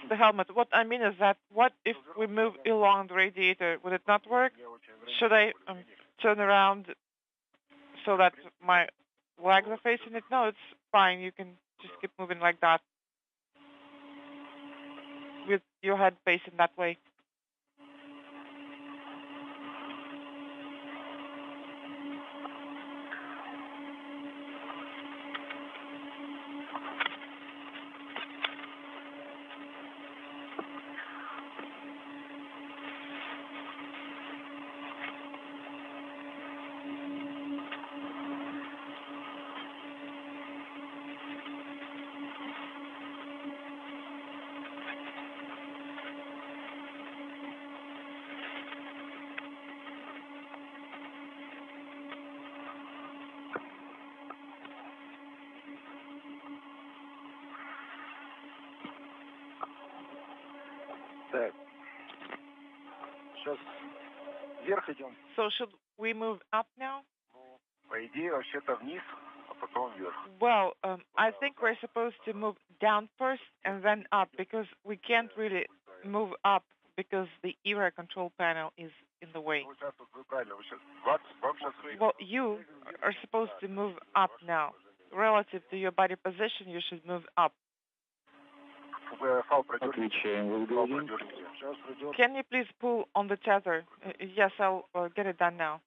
The helmet. What I mean is that, what if we move along the radiator? Would it not work? Should I turn around so that my legs are facing it? No, it's fine. You can just keep moving like that with your head facing that way. So should we move up now? Well, I think we're supposed to move down first and then up, because we can't really move up because the era control panel is in the way. Well, you are supposed to move up now. Relative to your body position, you should move up. Can you please pull on the tether? Yes, I'll get it done now.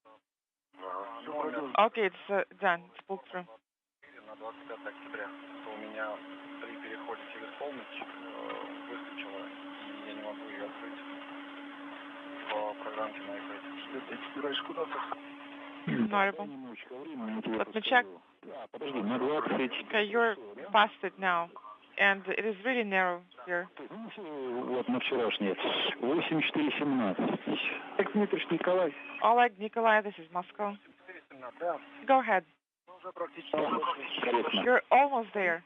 Okay, it's done. It's pulled through. Let me check. Okay, you're past it now. And it is really narrow here. Oleg, Nikolai, this is Moscow. Go ahead. You're almost there.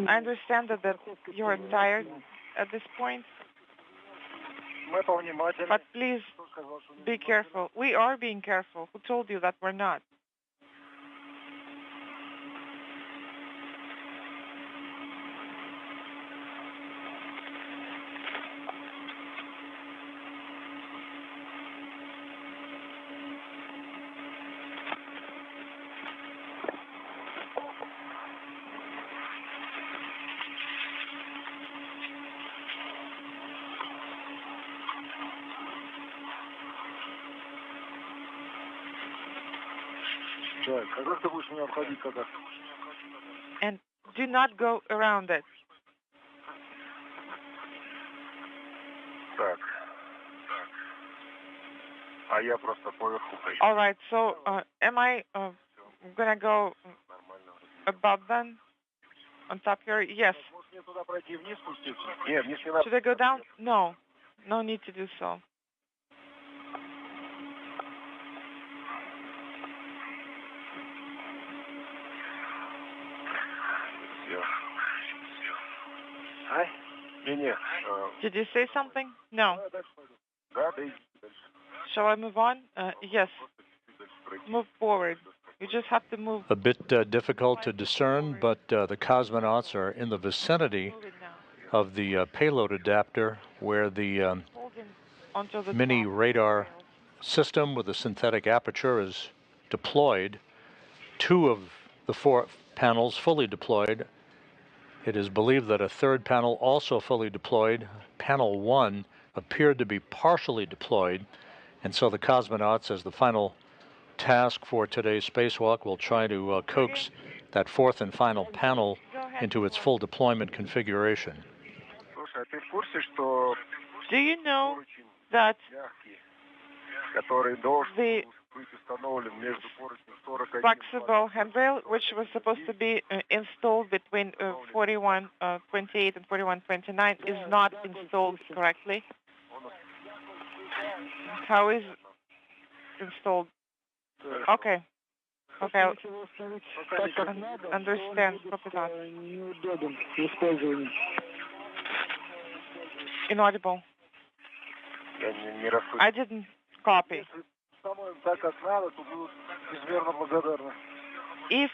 I understand that you're tired at this point. But please be careful. We are being careful. Who told you that we're not? And do not go around it. Так. А я просто поверху пойду. All right, so am I gonna go above then? On top here? Yes. Может мне туда пройти вниз спуститься? Нет, вниз не надо. Should I go down? No. No need to do so. Ай? Не. Did you say something? No. Да, да, иди дальше. Shall I move on? Yes. Move forward. You just have to move. A bit difficult to discern, but the cosmonauts are in the vicinity of the payload adapter where the mini radar system with a synthetic aperture is deployed. 2 of the 4 panels fully deployed. It is believed that a 3rd panel also fully deployed. Panel 1 appeared to be partially deployed, and so the cosmonauts, as the final task for today's spacewalk, will try to coax that 4th and final panel into its full deployment configuration. Do you know that the flexible handrail, which was supposed to be installed between 4128 and 4129, is not installed correctly? How is installed? Okay. Okay. Understand. Copy that. Inaudible. I didn't copy. If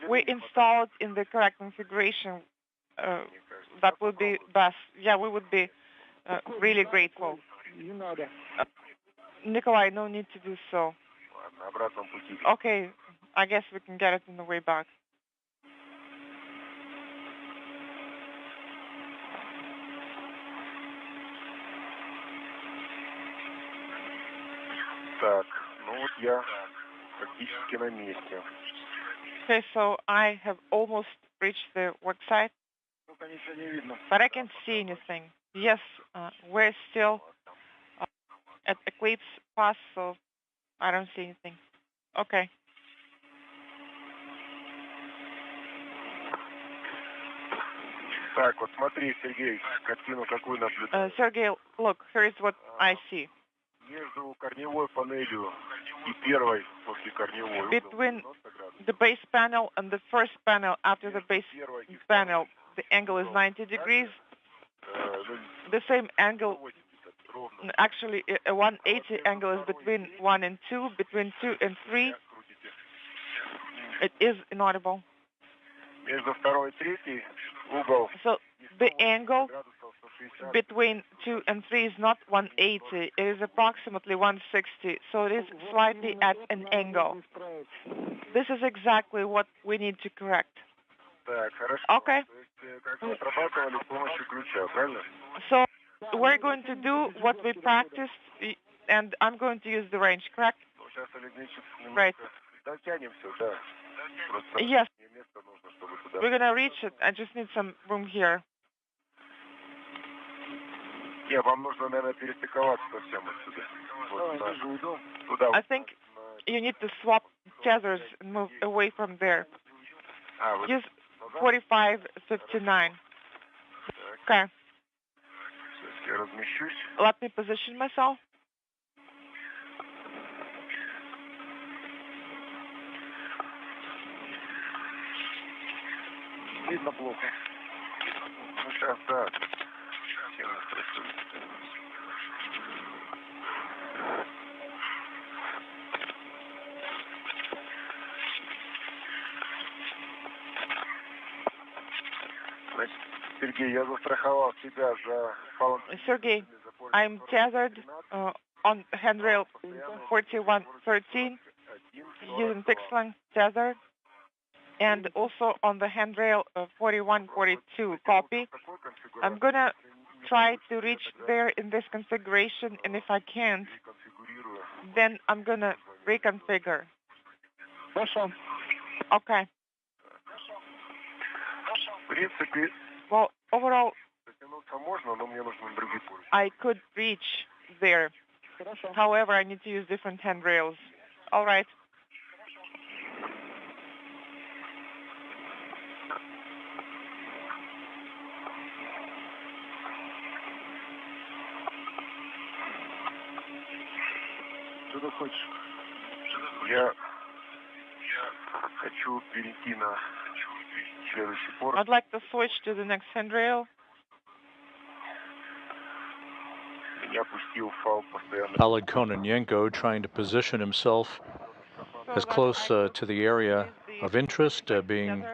we install it in the correct configuration, that would be best. Yeah, we would be really grateful. Nikolai, no need to do so. Okay, I guess we can get it on the way back. Так, ну вот я практически на месте. Okay, so I have almost reached the work site, but I can't see anything. Yes, we're still at Eclipse Pass, so I don't see anything. Okay. Так, вот смотри, Сергей, картину какую наблюдаешь. Sergey, look, here's what I see. Между корневой панелью и первой после корневой. Between the base panel and the first panel after the base panel, the angle is 90 degrees. The same angle, actually a 180 angle is between 1 and 2, between 2 and 3. It is inaudible. Между второй и третьей угол. So the angle between 2 and 3 is not 180, it is approximately 160, so it is slightly at an angle. This is exactly what we need to correct. Okay. So we're going to do what we practiced, and I'm going to use the range, correct? Right. Yes. We're going to reach it. I just need some room here. I think you need to swap tethers and move away from there. Use 4559. Okay. Let me position myself. Видно плохо. Ну сейчас, да. Сильно стрессует. Значит, Сергей, я застраховал тебя за Sergey, I'm tethered on handrail 4113 using fixed length tether, and also on the handrail 4142 copy. I'm going to try to reach there in this configuration, and if I can't, then I'm going to reconfigure. Хорошо. Okay. В принципе, Well, overall, дотянуться можно, но мне нужен другой путь. I could reach there. Хорошо. However, I need to use different handrails. All right. Что ты хочешь? Я хочу перейти на следующий порт. I'd like to switch to the next handrail. Я пустил фал постоянно. Oleg Kononenko trying to position himself as close to the area of interest, being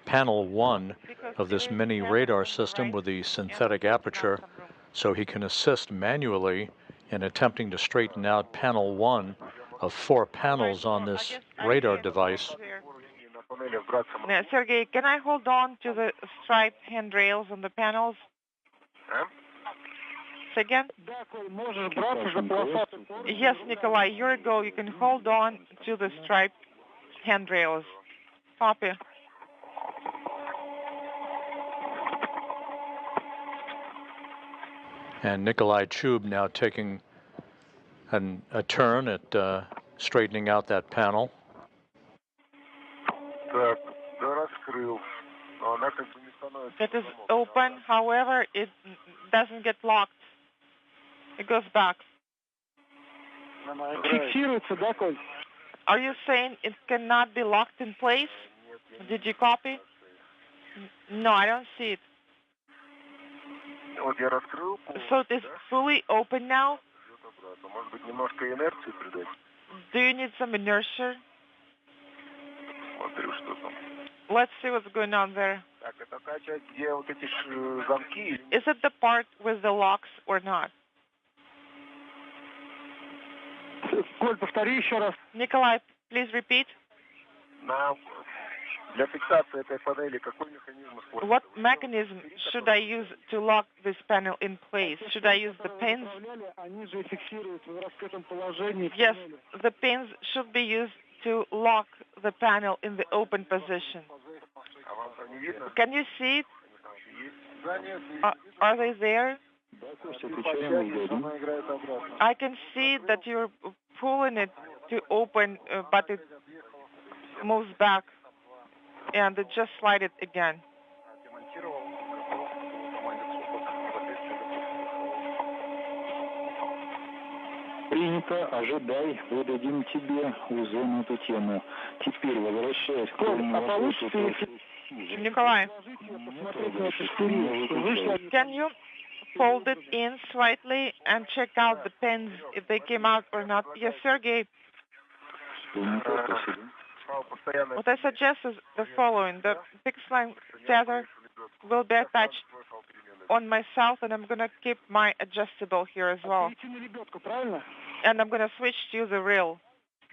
panel 1 of this mini radar system with the synthetic aperture, so he can assist manually in attempting to straighten out panel 1 of 4 panels on this radar device. Sergey, can I hold on to the striped handrails on the panels? Say again? Yes, Nikolai, here you go. You can hold on to the striped handrails. Copy. And Nikolai Chub now taking a turn at straightening out that panel. It is open, however, it doesn't get locked. It goes back. Are you saying it cannot be locked in place? Did you copy? No, I don't see it. So it is fully open now? Do you need some inertia? Let's see what's going on there. Is it the part with the locks or not? Nikolai, please repeat. What mechanism should I use to lock this panel in place? Should I use the pins? Yes, the pins should be used to lock the panel in the open position. Can you see it? Are they there? I can see that you're pulling it to open, but it moves back, and it just slide it again. Принято, ожидай, выдадим тебе узон эту тему. Теперь возвращаясь к вопросу. Nikolai, can you fold it in slightly and check out the pins if they came out or not? Yes, Sergey. What I suggest is the following. The fixed line tether will be attached on myself, and I'm going to keep my adjustable here as well. And I'm going to switch to the reel.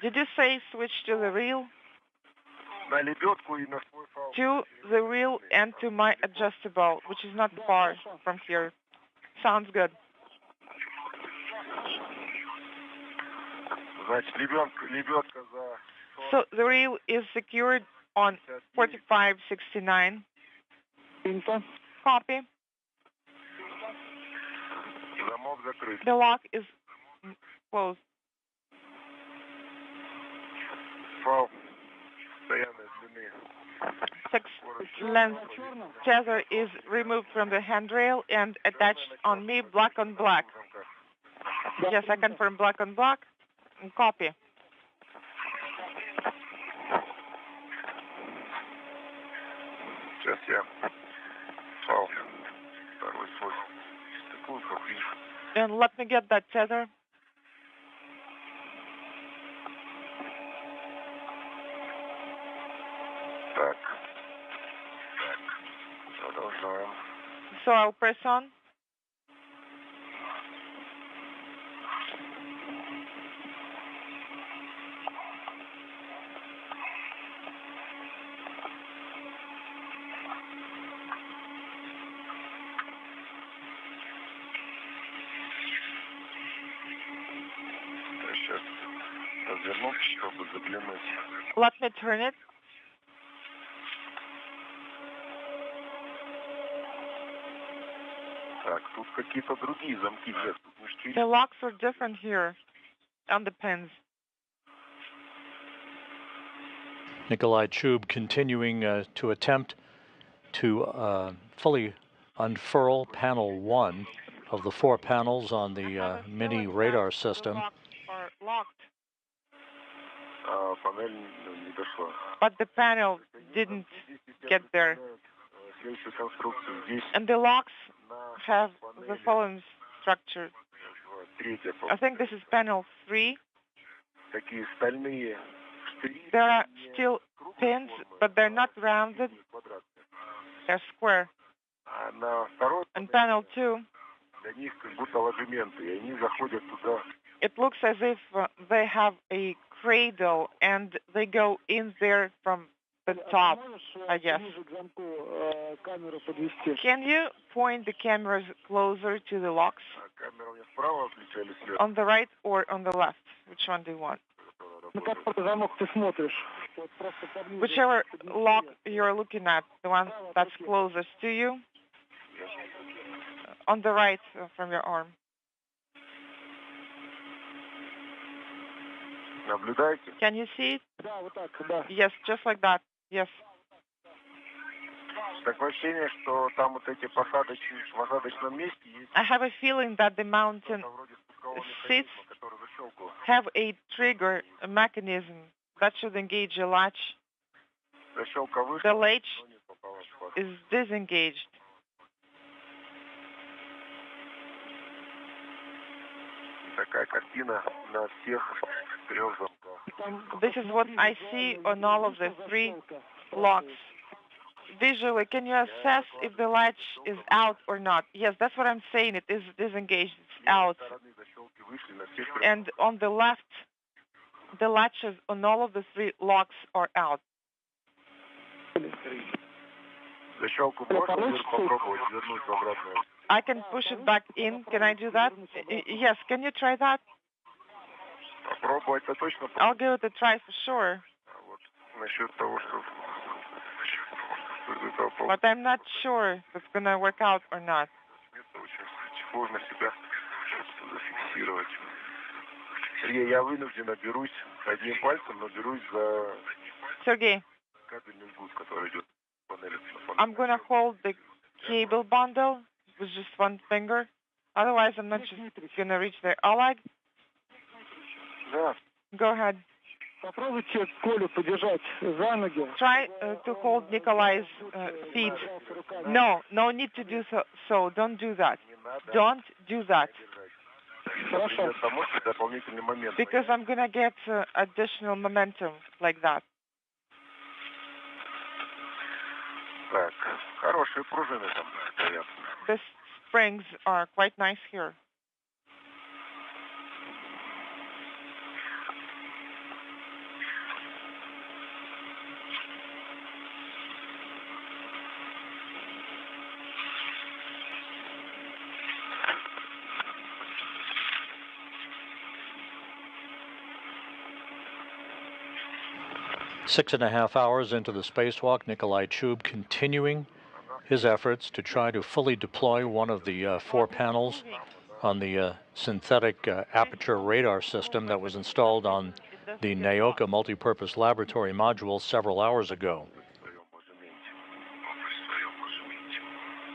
Did you say switch to the reel? To the reel and to my adjustable, which is not far from here. Sounds good. So the reel is secured on 4569. Copy. The lock is closed. Six-length tether is removed from the handrail and attached on me, black on black. Yes, I confirm black on black. Copy. And let me get that tether. So I'll press on. развернуть, чтобы заглянуть. Let me turn it. Так, тут какие-то другие замки нет. The locks are different here on the pins. Nikolai Chub continuing to attempt to fully unfurl panel 1 of the 4 panels on the mini radar system. The locks are locked. Панель не дошла. But the panel didn't get there. And the locks have the following structure. I think this is panel 3. Такие стальные. There are still pins, but they're not rounded. They're square. And panel 2, it looks as if they have a cradle and they go in there from the top, I guess. Can you point the cameras closer to the locks? On the right or on the left? Which one do you want? Whichever lock you're looking at, the one that's closest to you. On the right from your arm. Can you see it? Yes, just like that. Yes. I have a feeling that the mountain seats have a trigger mechanism that should engage a latch. The latch is disengaged. This is what I see on all of the 3 locks. Visually, can you assess if the latch is out or not? Yes, that's what I'm saying. It is disengaged. It's out. And on the left, the latches on all of the 3 locks are out. I can push it back in. Can I do that? Yes. Can you try that? I'll give it a try for sure. But I'm not sure if it's going to work out or not. Sergey, I'm going to hold the cable bundle with just one finger. Otherwise, I'm not just going to reach there. Oleg? Go ahead. Try to hold Nikolai's feet. No need to do so. Don't do that. Don't do that. Because I'm going to get additional momentum like that. The springs are quite nice here. Six and a half hours into the spacewalk, Nikolai Chub continuing his efforts to try to fully deploy one of the 4 panels on the synthetic aperture radar system that was installed on the Naoka multipurpose laboratory module several hours ago.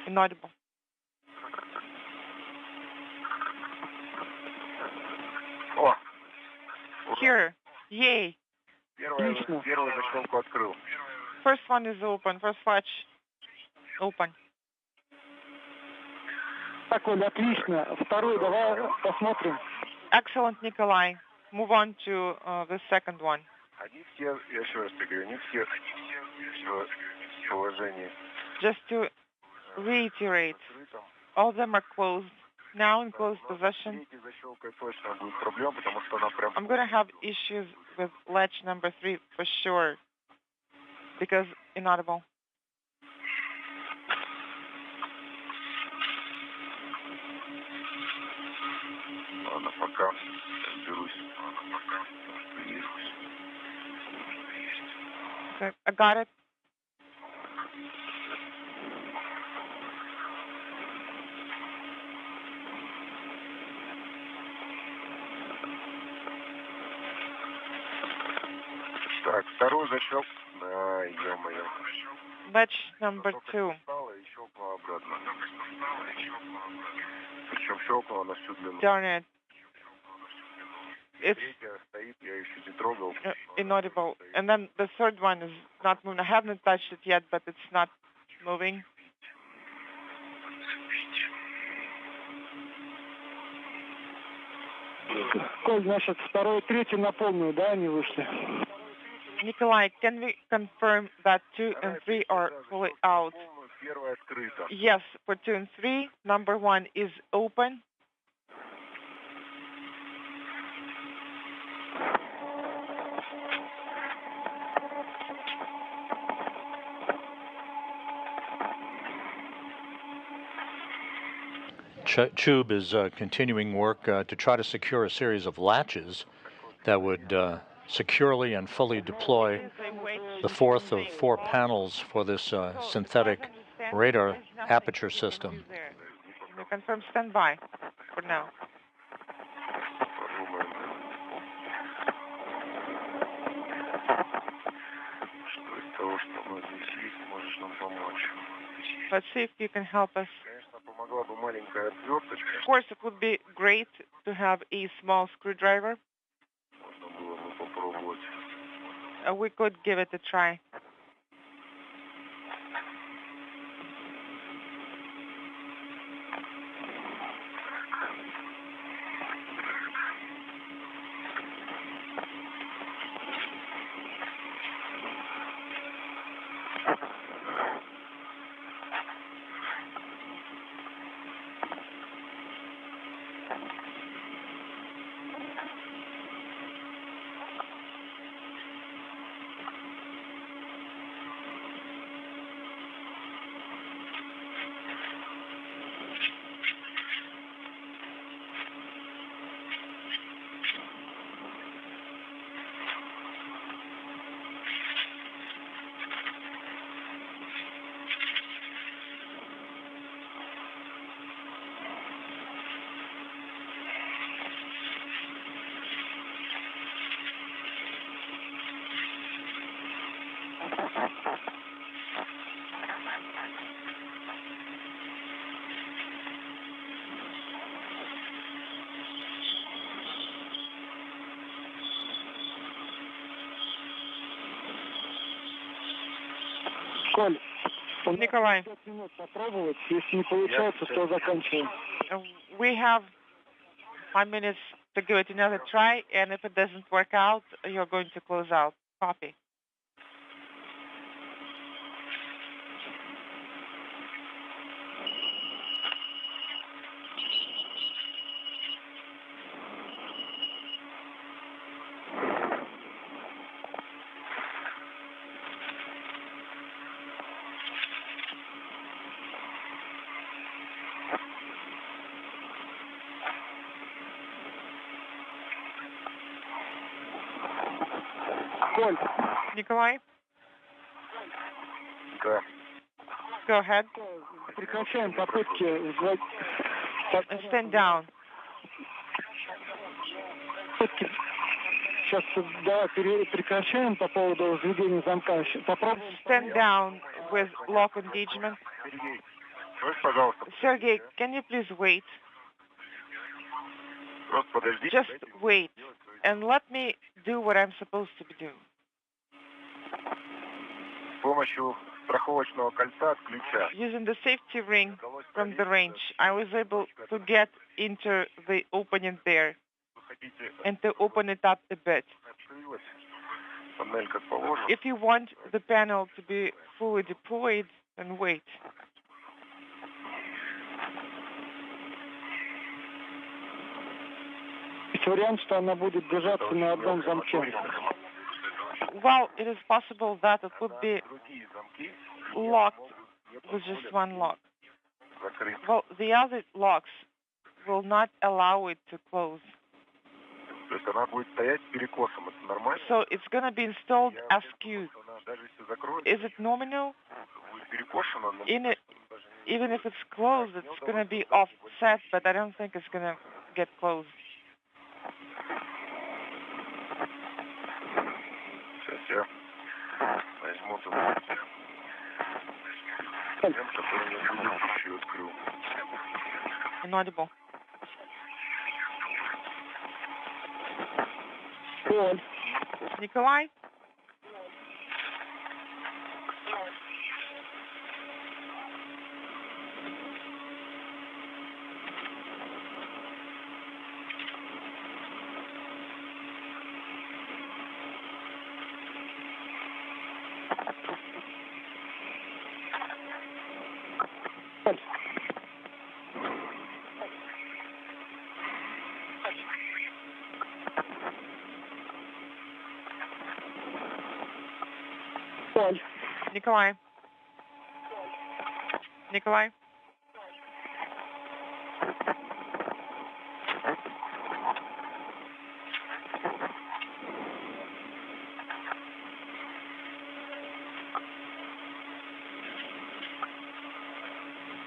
Inaudible. Here. Yay. First one is open. First latch open. Excellent, Nikolai. Move on to the second one. Just to reiterate, all of them are closed. Now in closed possession. I'm going to have issues with latch number 3 for sure, because inaudible. Ладно, пока. Разберусь. Ладно, пока. Разберусь. Okay, I got it. Так, второй зачет. Да, ё-моё. Batch number 2. Встала и щелкнула обратно. Причем щелкнула на всю длину. Darn it. It's Третья стоит, я еще не трогал. inaudible. And then the third one is not moving. I haven't touched it yet, but it's not moving. Коль, значит, второй и третий на полную, да, они вышли? Nikolai, can we confirm that 2 and 3 are fully out? Первая открыта. Yes, for 2 and 3, number 1 is open. Tube is continuing work to try to secure a series of latches that would securely and fully deploy the fourth of 4 panels for this synthetic radar aperture system. Can you confirm standby for now? Что из того, что у нас здесь есть, можешь нам помочь? Let's see if you can help us. Конечно, помогла бы маленькая отверточка. Of course, it would be great to have a small screwdriver. Можно было бы попробовать. We could give it a try. Коль, Nikolai, 5 минут попробовать. Если не получается, то заканчиваем. we have 5 minutes to give it another try, and if it doesn't work out, you're going to close out. Copy. Коль, Nikolai, Да. go ahead. прекращаем попытки. Stand down. Сейчас давай прекращаем по поводу введения замка. Попробуем. Stand down with lock engagement. Сергей, слышь, пожалуйста, Sergey, can you please wait? просто подожди. Just wait, and let me do what I'm supposed to be doing. С помощью страховочного кольца от ключа. Using the safety ring from the range, I was able to get into the opening there Хотите, and to open it up a bit. открылась панель как положено. If you want the panel to be fully deployed, then wait. Есть вариант, что она будет держаться на одном замке. Well, it is possible that it would be Другие замки locked with just one lock. закрыты. Well, the other locks will not allow it to close. она будет стоять перекосом, это нормально? So it's going to be installed askew. Даже если закроют, Is it nominal? будет перекошена, но Even if it's closed, it's going to be offset, but I don't think it's going to get closed. Сейчас я возьму тут тем, который мне предыдущий открыл. Inaudible. Коль. Nikolai? Коль. Nikolai? Nikolai?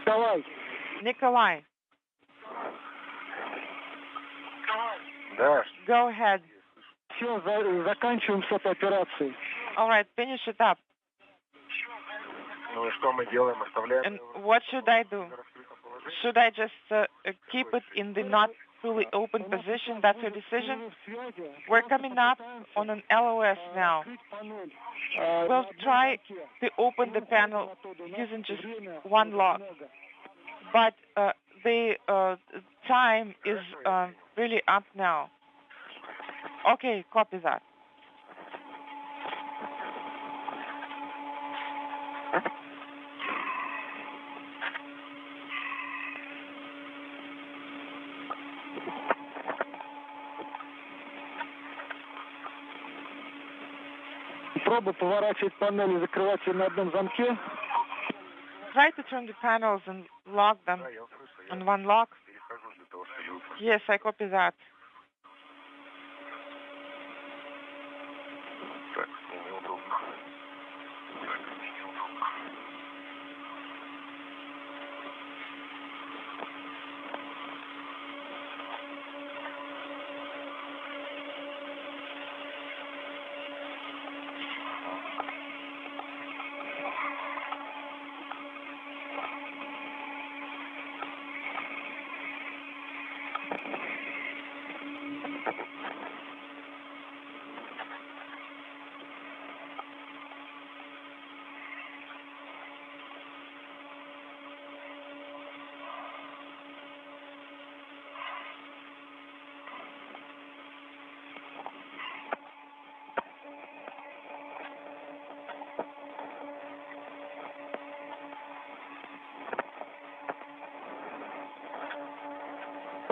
Давай. Nikolai? Да, Go ahead. Все, заканчиваем с этой операцией. All right, finish it up. ну и что мы делаем? Оставляем And what should I do? Should I just keep it in the not fully open position? That's your decision? We're coming up on an LOS now. We'll try to open the panel using just one lock. But the time is really up now. Okay, copy that. Пробуй поворачивать панели, закрывать ее на одном замке. Try to turn the panels and lock them on one lock. перехожу для того, чтобы выпустить. Yes, I copy that. Так, мне неудобно. Так, мне неудобно.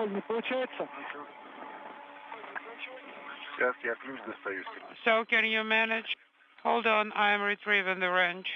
Не получается? Сейчас я ключ достаю. So can you manage? Hold on, I'm retrieving the wrench.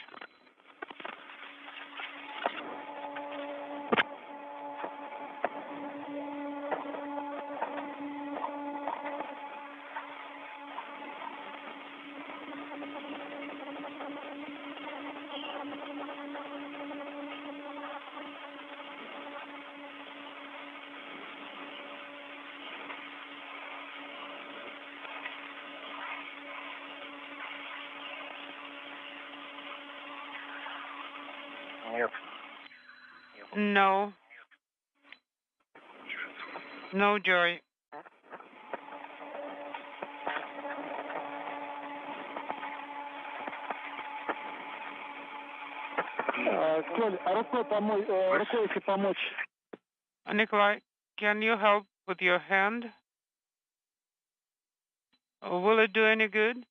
Нет. No. No, Joy. Коль, а рукой если помочь. Nikolai, can you help with your hand? Will it do any good?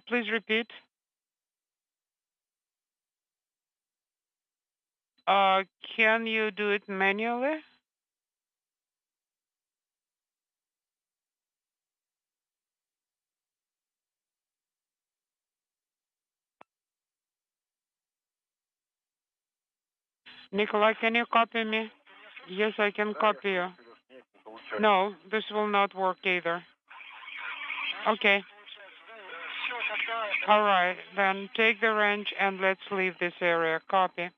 Please repeat. Can you do it manually? Nikolai, can you copy me? Yes, I can copy you. No, this will not work either. Okay. All right, then take the wrench and let's leave this area. Copy.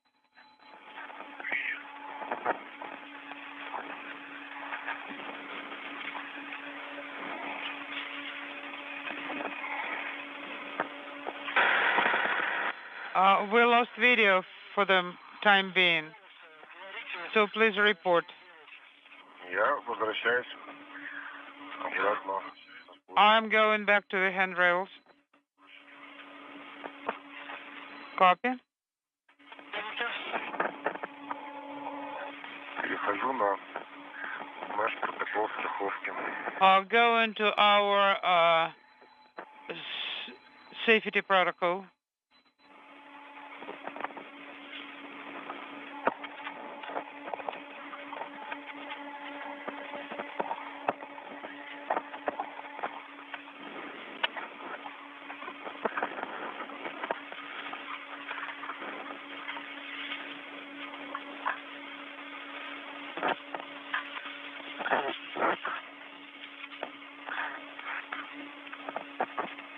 We lost video for the time being, so please report. Я возвращаюсь обратно. I'm going back to the handrails. Copy. Перехожу на наш протокол страховки. Go into our safety protocol.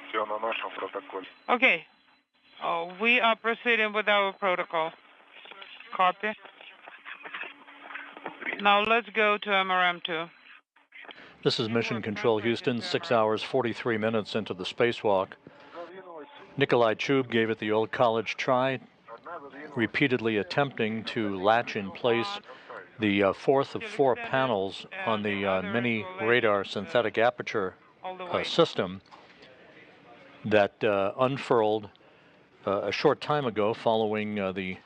Все на нашем протоколе. Okay. We are proceeding with our protocol. Copy. Now let's go to MRM2. This is Mission Control Houston, 6 hours, 43 minutes into the spacewalk. Nikolai Chub gave it the old college try, repeatedly attempting to latch in place the fourth of 4 panels on the mini radar synthetic aperture system that unfurled a short time ago following the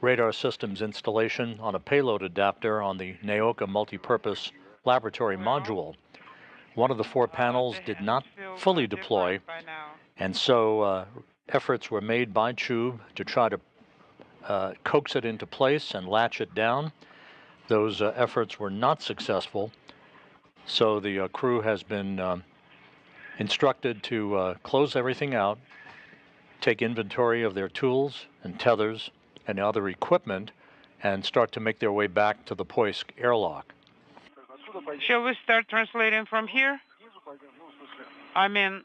radar system's installation on a payload adapter on the Naoka multipurpose laboratory module. One of the 4 panels did not fully deploy, and so efforts were made by Chub to try to coax it into place and latch it down. Those efforts were not successful, so the crew has been instructed to close everything out, take inventory of their tools and tethers and other equipment, and start to make their way back to the Poisk airlock. Shall we start translating from here? I mean,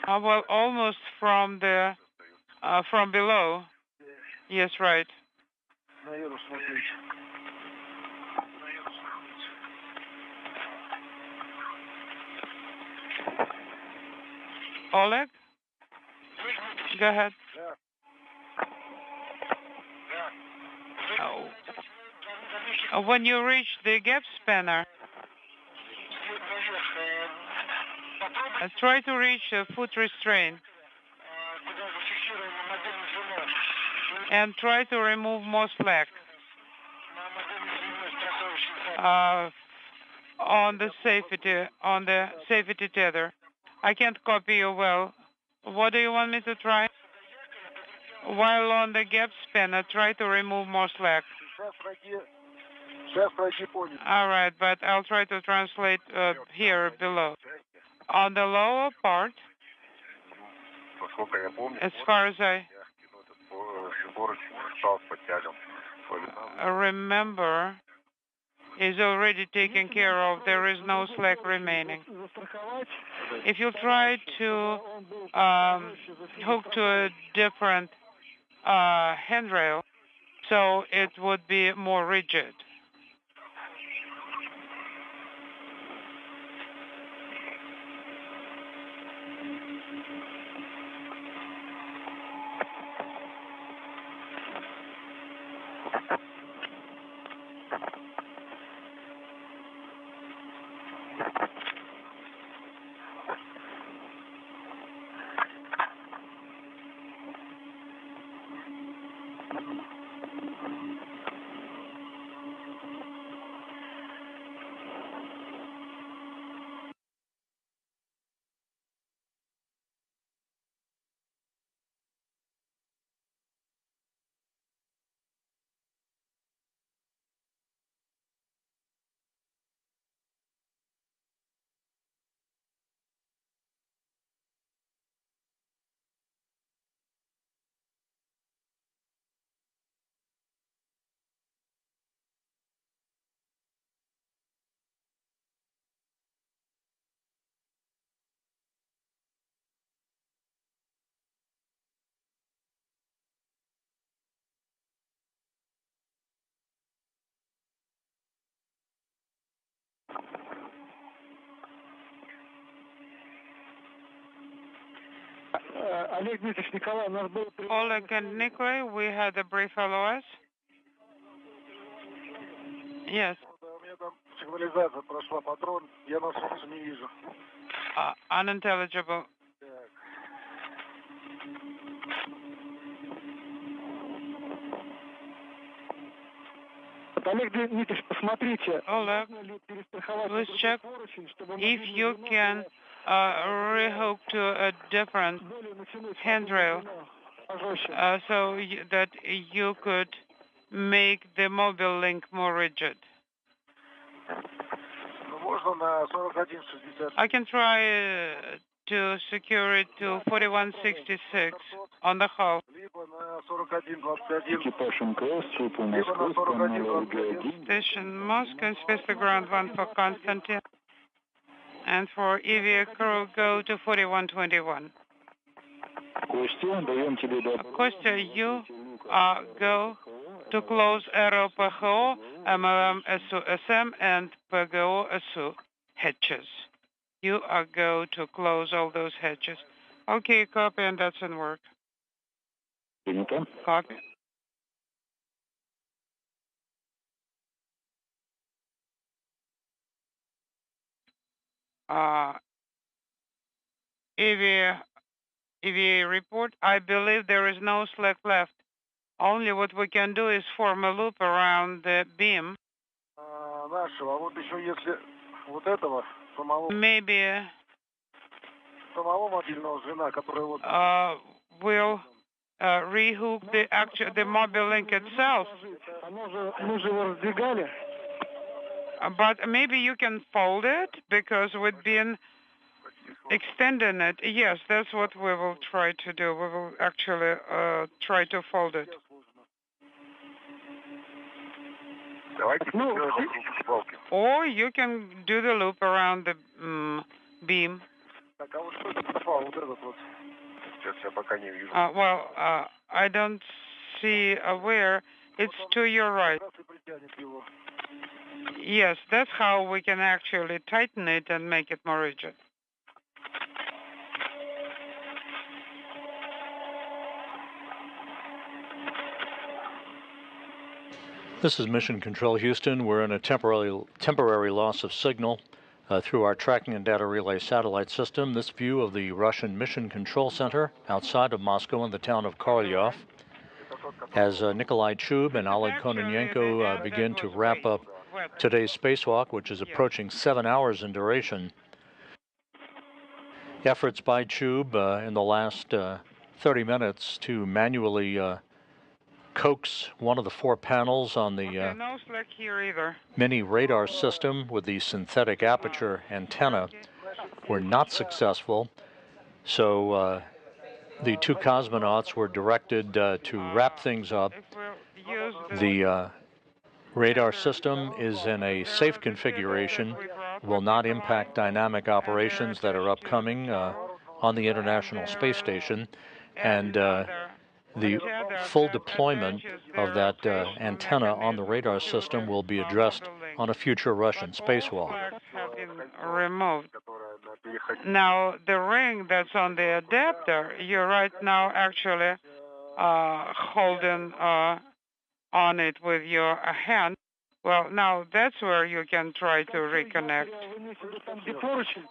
well, almost from the from below. Yes, right. Oleg, go ahead. When you reach the gap spanner, try to reach a foot restraint and try to remove more slack on the safety tether. I can't copy you well. What do you want me to try? While on the gap spanner, try to remove more slack. All right, but I'll try to translate here below. On the lower part, as far as I remember, is already taken care of. There is no slack remaining. If you try to hook to a different handrail, so it would be more rigid. Oleg and Nikolai, we had a brief LOS. Yes. Сигнализация прошла патрон, я на солнце не вижу. Unintelligible. Олег Дмитриевич, посмотрите, Oleg, please check if you can rehook to a different handrail so that you could make the mobile link more rigid. I can try to secure it to 4166 on the hull. Station Moscow and space the ground 1 for Constantine. And for EVA crew, go to 4121. Kostya, you go to close aero PHO, MLM SU SM, and PGO SU hatches. You are go to close all those hatches. Okay, copy, and that's in work. Copy. EVA report, I believe there is no slack left. Only what we can do is form a loop around the beam. Maybe we'll rehook the mobile link itself. But maybe you can fold it because we've been extending it. Yes, that's what we will try to do. We will actually try to fold it. Or you can do the loop around the beam. Well, I don't see where. It's to your right. Yes, that's how we can actually tighten it and make it more rigid. This is Mission Control Houston. We're in a temporary loss of signal through our tracking and data relay satellite system. This view of the Russian Mission Control Center outside of Moscow in the town of Korolyov. As Nikolai Chub and Oleg Kononenko begin to wrap up today's spacewalk, which is approaching 7 hours in duration. Efforts by Chub in the last 30 minutes to manually coax one of the 4 panels on the mini radar system with the synthetic aperture antenna were not successful. So the 2 cosmonauts were directed to wrap things up. The radar system is in a safe configuration, will not impact dynamic operations that are upcoming on the International Space Station, and the full deployment of that antenna on the radar system will be addressed on a future Russian spacewalk. Removed. Now, the ring that's on the adapter, you're right now actually holding on it with your hand. Well, now that's where you can try to reconnect.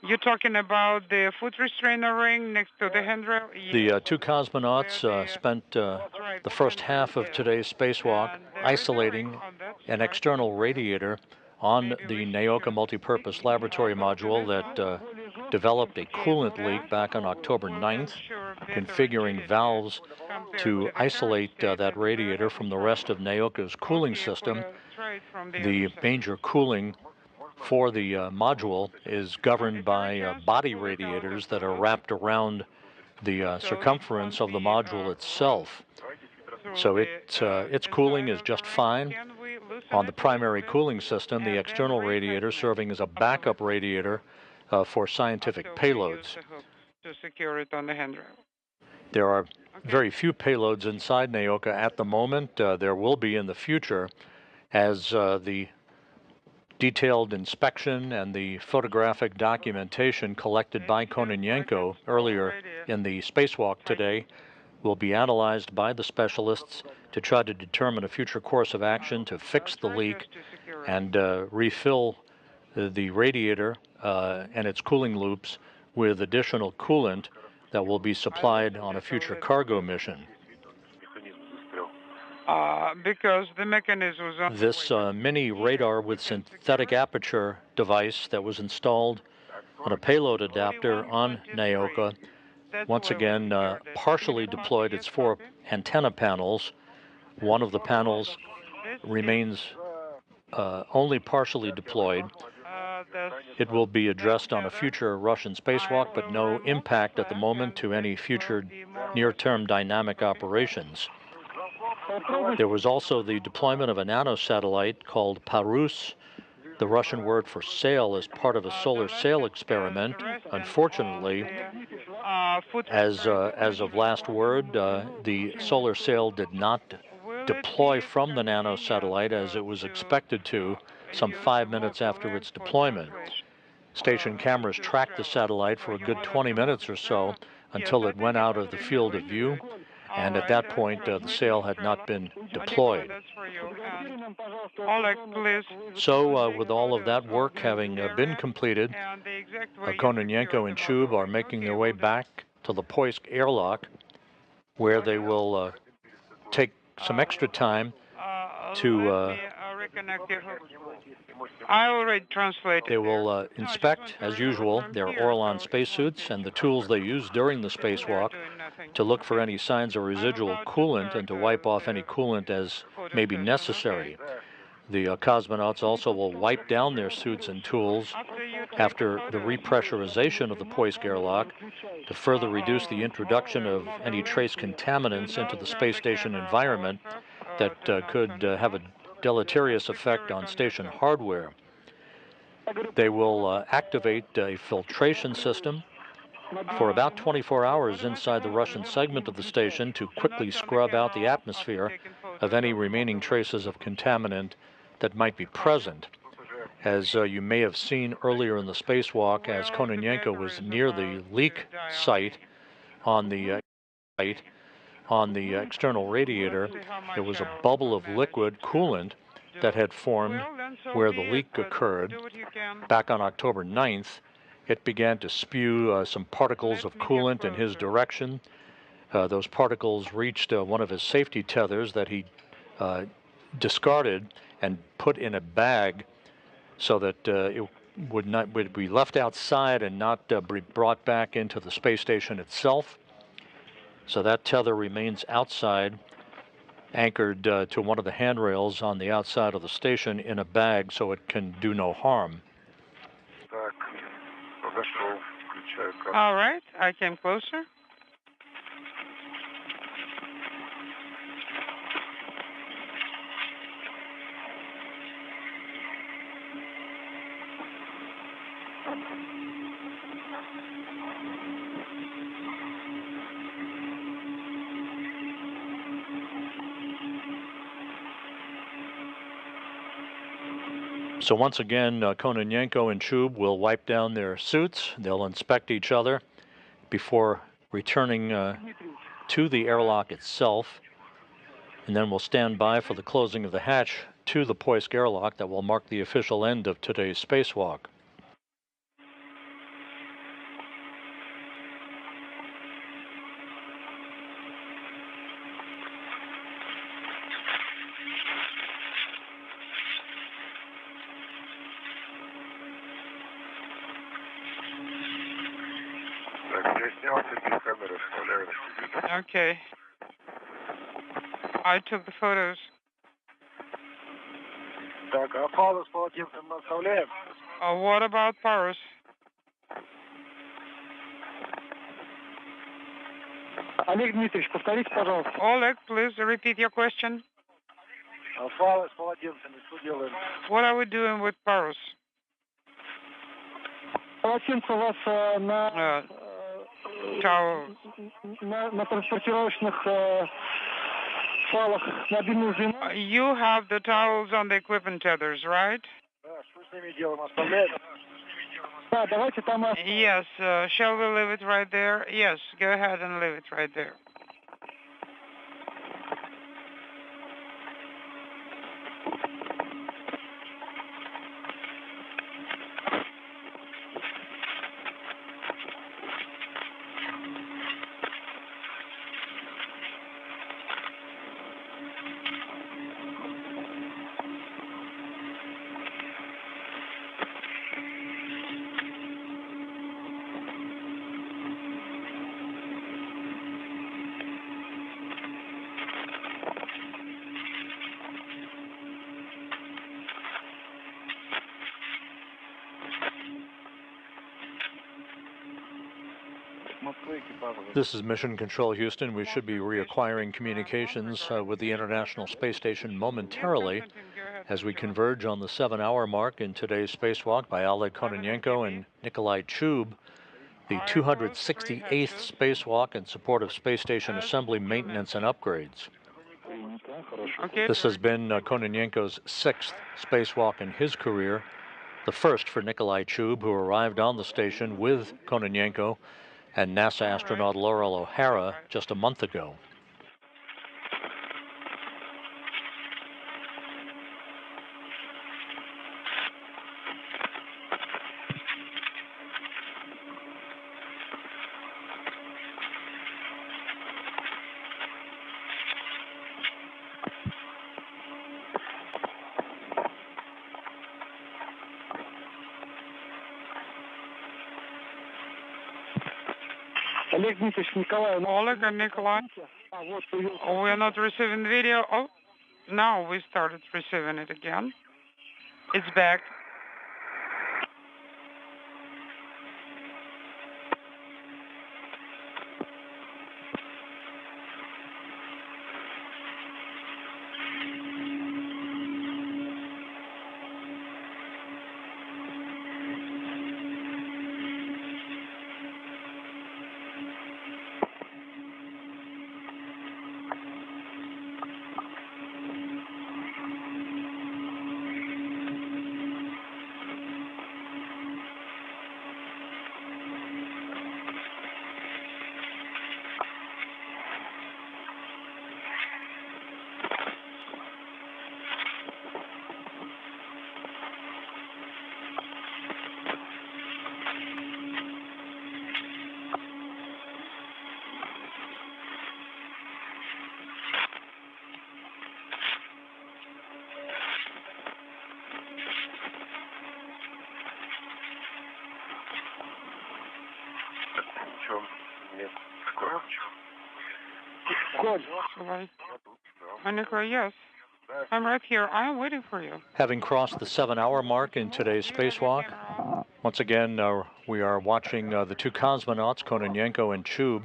You're talking about the foot restrainer ring next to the handrail? The 2 cosmonauts spent the first half of today's spacewalk isolating an external radiator on the Naoka multipurpose laboratory module that developed a coolant leak back on October 9th, configuring valves to isolate that radiator from the rest of Naoka's cooling system. The major cooling for the module is governed by body radiators that are wrapped around the circumference of the module itself. So its cooling is just fine. On the primary cooling system, the external radiator serving as a backup radiator for scientific payloads. To secure it on the handrail. There are very few payloads inside Naoka at the moment. There will be in the future as the detailed inspection and the photographic documentation collected by Kononenko earlier in the spacewalk today will be analyzed by the specialists to try to determine a future course of action to fix the leak and refill the radiator and its cooling loops with additional coolant that will be supplied on a future cargo mission. Because the mechanism was this mini radar with synthetic aperture device that was installed on a payload adapter on Naoka once again partially deployed its 4 antenna panels. One of the panels remains only partially deployed. It will be addressed on a future Russian spacewalk, but no impact at the moment to any future near-term dynamic operations. There was also the deployment of a nanosatellite called Parus, the Russian word for sail, as part of a solar sail experiment. Unfortunately, as of last word, the solar sail did not deploy from the nanosatellite as it was expected to some 5 minutes after its deployment. Station cameras tracked the satellite for a good 20 minutes or so until it went out of the field of view, and at that point the sail had not been deployed. So with all of that work having been completed, Kononenko and Chub are making their way back to the Poisk airlock, where they will take some extra time to I already translated. They will inspect, as usual, their Orlan spacesuits and the tools they use during the spacewalk to look for any signs of residual coolant and to wipe off any coolant as may be necessary. The cosmonauts also will wipe down their suits and tools after the repressurization of the Poisk airlock to further reduce the introduction of any trace contaminants into the space station environment that could have a deleterious effect on station hardware. They will activate a filtration system for about 24 hours inside the Russian segment of the station to quickly scrub out the atmosphere of any remaining traces of contaminant that might be present. As you may have seen earlier in the spacewalk, as Kononenko was near the leak site on the external radiator, there was a bubble of liquid coolant that had formed where the leak occurred. Back on October 9th, it began to spew some particles of coolant in his direction. Those particles reached one of his safety tethers that he discarded and put in a bag so that it would be left outside and not be brought back into the space station itself. So that tether remains outside, anchored to one of the handrails on the outside of the station in a bag so it can do no harm. All right, I came closer. So once again, Kononenko and Chub will wipe down their suits. They'll inspect each other before returning to the airlock itself. And then we'll stand by for the closing of the hatch to the Poisk airlock that will mark the official end of today's spacewalk. Okay. I took the photos. What about Paris? Олег Дмитриевич, повторите, пожалуйста. Oleg, please repeat your question. What are we doing with Paris? Полотенце у вас на транспортировочных фалах мобильных звеньев. You have the towels on the equipment tethers, right? Yes, shall we leave it right there? Yes, go ahead and leave it right there. This is Mission Control Houston. We should be reacquiring communications with the International Space Station momentarily as we converge on the 7-hour mark in today's spacewalk by Oleg Kononenko and Nikolai Chub, the 268th spacewalk in support of space station assembly, maintenance, and upgrades. This has been Kononenko's 6th spacewalk in his career, the first for Nikolai Chub, who arrived on the station with Kononenko and NASA astronaut Laurel O'Hara just a month ago. Oleg and Nikolai, we are not receiving video. Oh, now we started receiving it again. It's back. Nikolai, yes. I'm right here. I'm waiting for you. Having crossed the 7-hour mark in today's spacewalk, once again we are watching the two cosmonauts, Kononenko and Chub,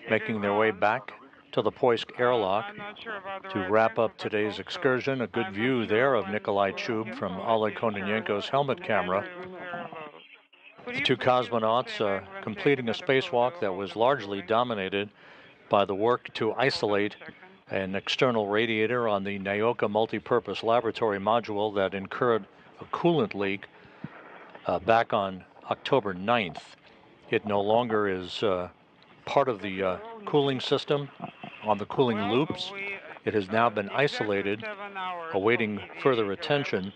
making their way back to the Poisk airlock to wrap up today's excursion. A good view there of Nikolai Chub from Oleg Kononenko's helmet camera. The two cosmonauts completing a spacewalk that was largely dominated by the work to isolate an external radiator on the Naoka multi-purpose laboratory module that incurred a coolant leak back on October 9th. It no longer is part of the cooling system on the cooling loops. It has now been isolated, awaiting further attention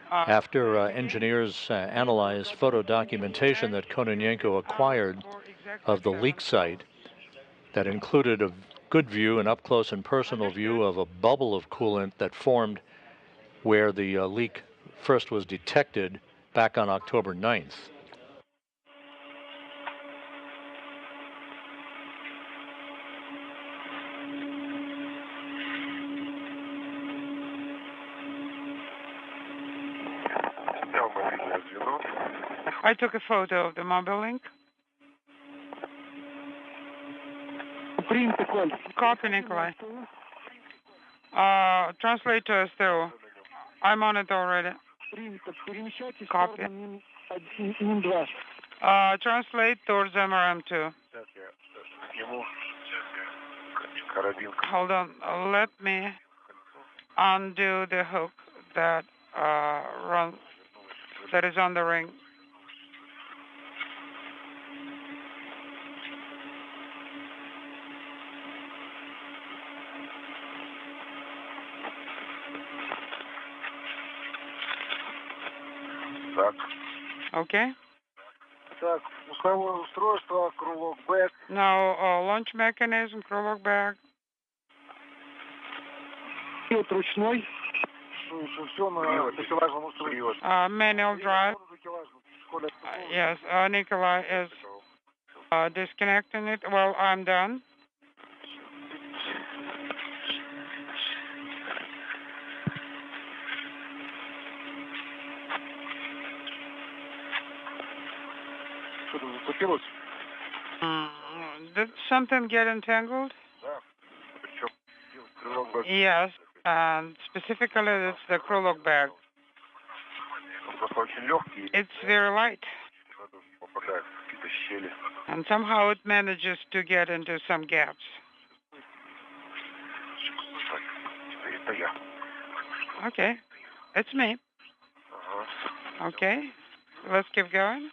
after engineers analyzed photo documentation that Kononenko acquired of the leak site that included a good view, an up-close and personal view of a bubble of coolant that formed where the leak first was detected back on October 9th. I took a photo of the mobile link. Copy, Nikolai. Translate to STO. I'm on it already. Copy. Translate towards MRM2. Hold on. Let me undo the hook that runs that is on the ring. Так. Okay. Так, пусковое устройство, крылок бэк. Now, launch mechanism, крылок back. Пилот ручной. Все на такелажном устройстве. Manual drive. Yes, Nikolai is disconnecting it. Well, I'm done. Что-то зацепилось? Did something get entangled? Да. Причем крылок бэк. Yes, and specifically it's the крылок bag. Он просто очень легкий. It's very light, Попадает в какие-то щели. and somehow it manages to get into some gaps. Так, это я. Okay, it's me. Ага. Okay, let's keep going.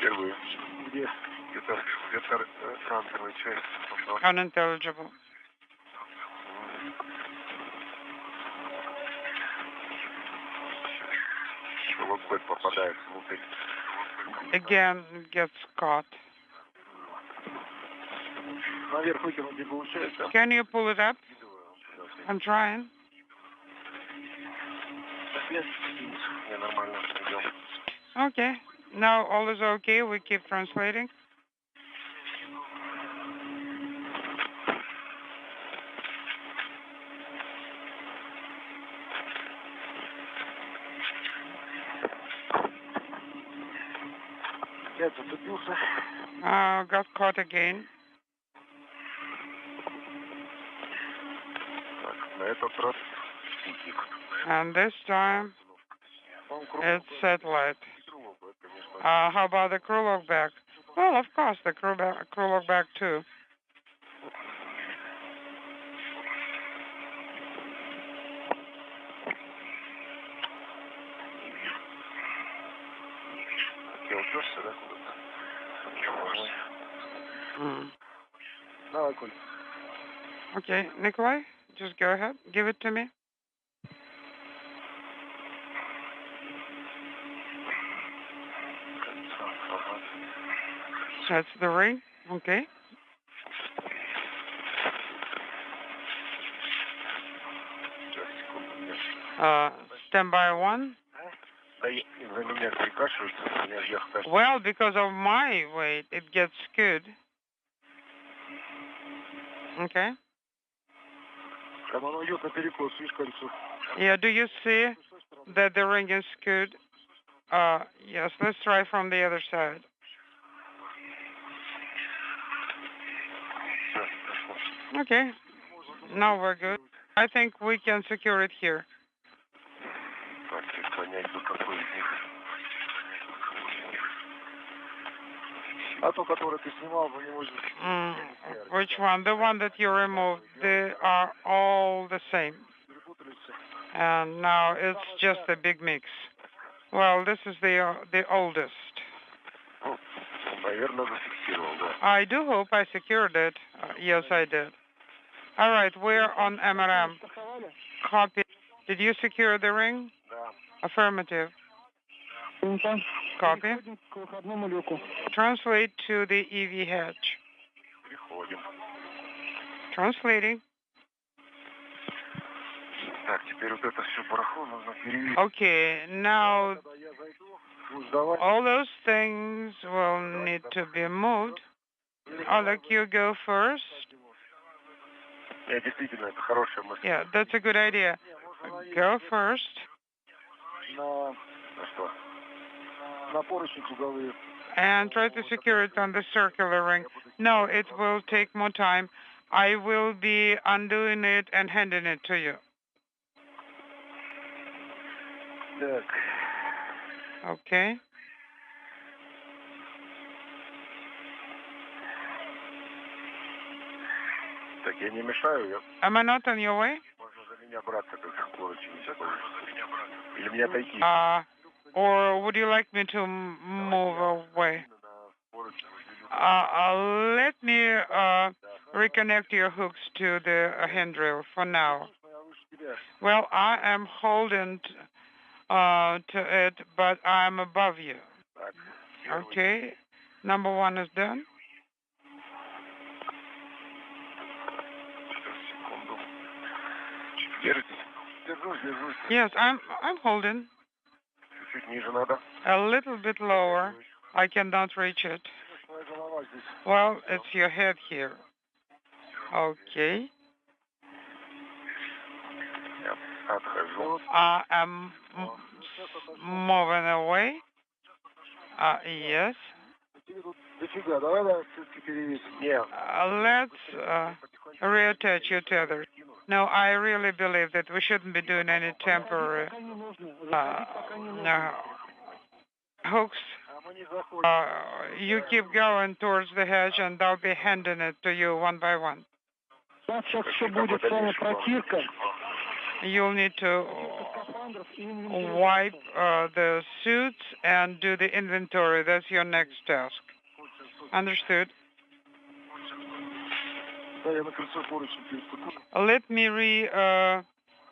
Первый. Где? Где-то трансовая часть. Unintelligible. Крылок бэк попадает внутрь. Again, it gets caught. Наверх выкинуть не получается. Can you pull it up? I'm trying. Не, нормально. Идем. Okay, now all is okay. We keep translating. Опять зацепился. Got caught again. Так, на этот раз спутник. And this time it's satellite. How about the Krulok back? Well, of course, the Krulok back too. Я уперся, да, куда-то? Давай, Коль. Okay, Nikolai, just go ahead. Give it to me. That's the ring. Okay. Standby one. Well, because of my weight, it gets skewed. Okay. Yeah, do you see that the ring is skewed? Yes, let's try from the other side. Okay. Now we're good. I think we can secure it here. Which one? The one that you removed. They are all the same. And now it's just a big mix. Well, this is the oldest. I do hope I secured it. Yes, I did. All right, we're on MRM. Copy. Did you secure the ring? Affirmative. Copy. Translate to the EV hatch. Translating. Okay, now all those things will need to be moved. I'll let you go first. Yeah, that's a good idea. Go first. And try to secure it on the circular ring. No, it will take more time. I will be undoing it and handing it to you. Okay. Am I not on your way? Or would you like me to move away? Let me reconnect your hooks to the handrail for now. Well, I am holding to it, but I'm above you. Okay. Number one is done. Yes, I'm holding. A little bit lower. I cannot reach it. Well, it's your head here. Okay. I am moving away. Yes. Let's reattach your tether. No, I really believe that we shouldn't be doing any temporary hooks. You keep going towards the hedge, and I'll be handing it to you one by one. You'll need to wipe the suits and do the inventory. That's your next task. Understood. Let me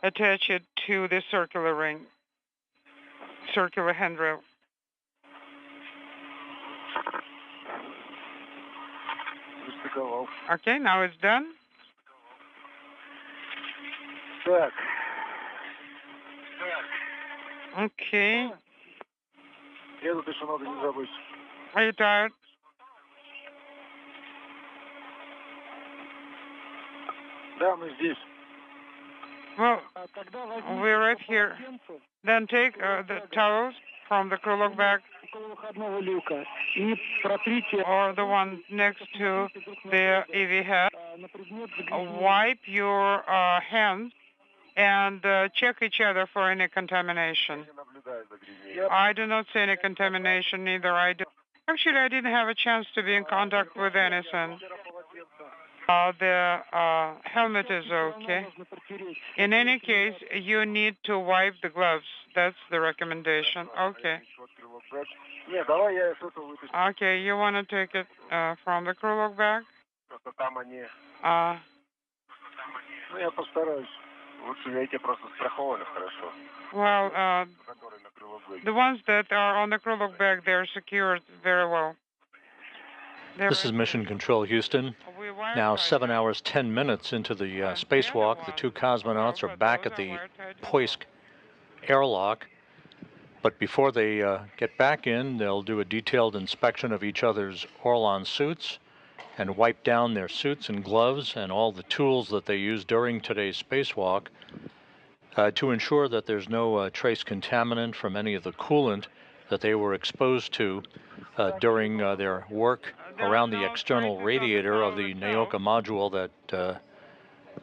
attach it to the circular ring, circular handrail. Okay, now it's done. Okay. Are you tired? Well, we're right here. Then take the towels from the Krulok bag or the one next to the EV head. Wipe your hands and check each other for any contamination. I do not see any contamination either. Actually, I didn't have a chance to be in contact with anything. The helmet is okay. In any case, you need to wipe the gloves. That's the recommendation. Okay. Okay, you want to take it from the Krulok bag? Well, the ones that are on the Krulok bag, they're secured very well. This is Mission Control, Houston. Now 7 hours, 10 minutes into the spacewalk. The two cosmonauts are back at the Poisk airlock. But before they get back in, they'll do a detailed inspection of each other's Orlan suits and wipe down their suits and gloves and all the tools that they used during today's spacewalk to ensure that there's no trace contaminant from any of the coolant that they were exposed to during their work around the external radiator of the Naoka module that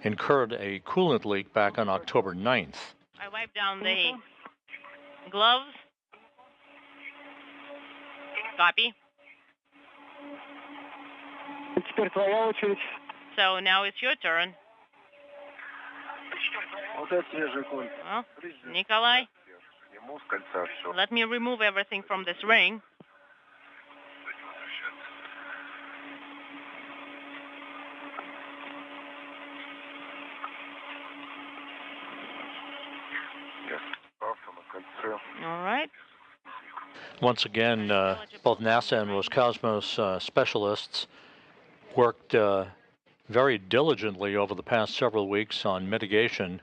incurred a coolant leak back on October 9th. I wiped down the gloves. Copy. So now it's your turn. Nikolai, let me remove everything from this ring. All right. Once again, both NASA and Roscosmos specialists worked very diligently over the past several weeks on mitigation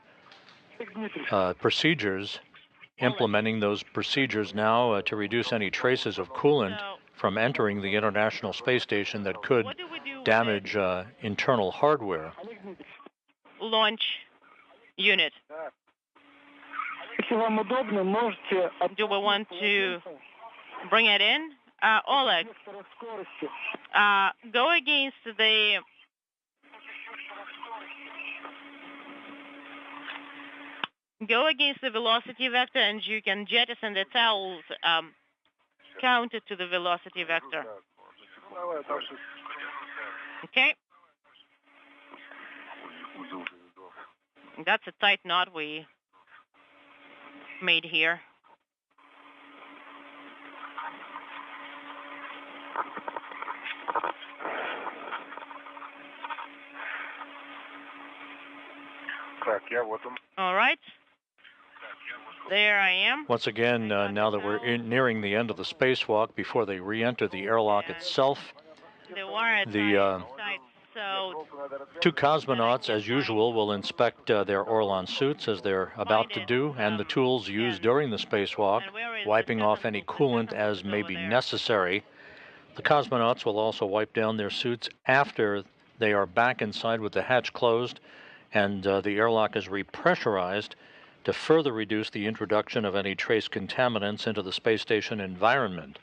procedures, implementing those procedures now to reduce any traces of coolant from entering the International Space Station that could damage internal hardware. Launch unit. Do we want to bring it in? Oleg, go against the velocity vector, and you can jettison the towels counter to the velocity vector. Okay. That's a tight knot. We made here. All right. There I am. Once again, now that we're nearing the end of the spacewalk, before they re-enter the airlock itself, the two cosmonauts, as usual, will inspect their Orlon suits, as they're about to do, and the tools used during the spacewalk, wiping off any coolant as may be necessary. The cosmonauts will also wipe down their suits after they are back inside with the hatch closed and the airlock is repressurized to further reduce the introduction of any trace contaminants into the space station environment.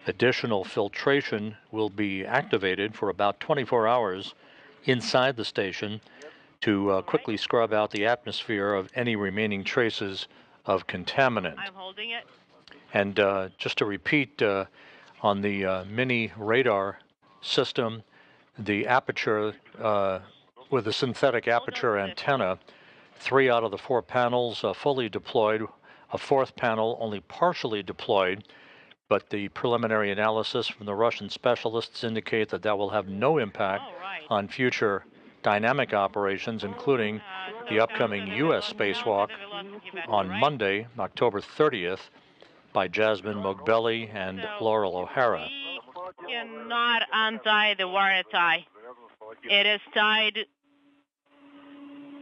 Additional filtration will be activated for about 24 hours inside the station to quickly scrub out the atmosphere of any remaining traces of contaminant. I'm holding it. And just to repeat, on the mini radar system, the aperture with the synthetic aperture antenna, 3 out of the 4 panels fully deployed, a 4th panel only partially deployed, but the preliminary analysis from the Russian specialists indicate that that will have no impact on future dynamic operations, including the upcoming U.S. spacewalk on Monday, October 30th, by Jasmine Mogbelli and Laurel O'Hara. We cannot untie the wire tie. It is tied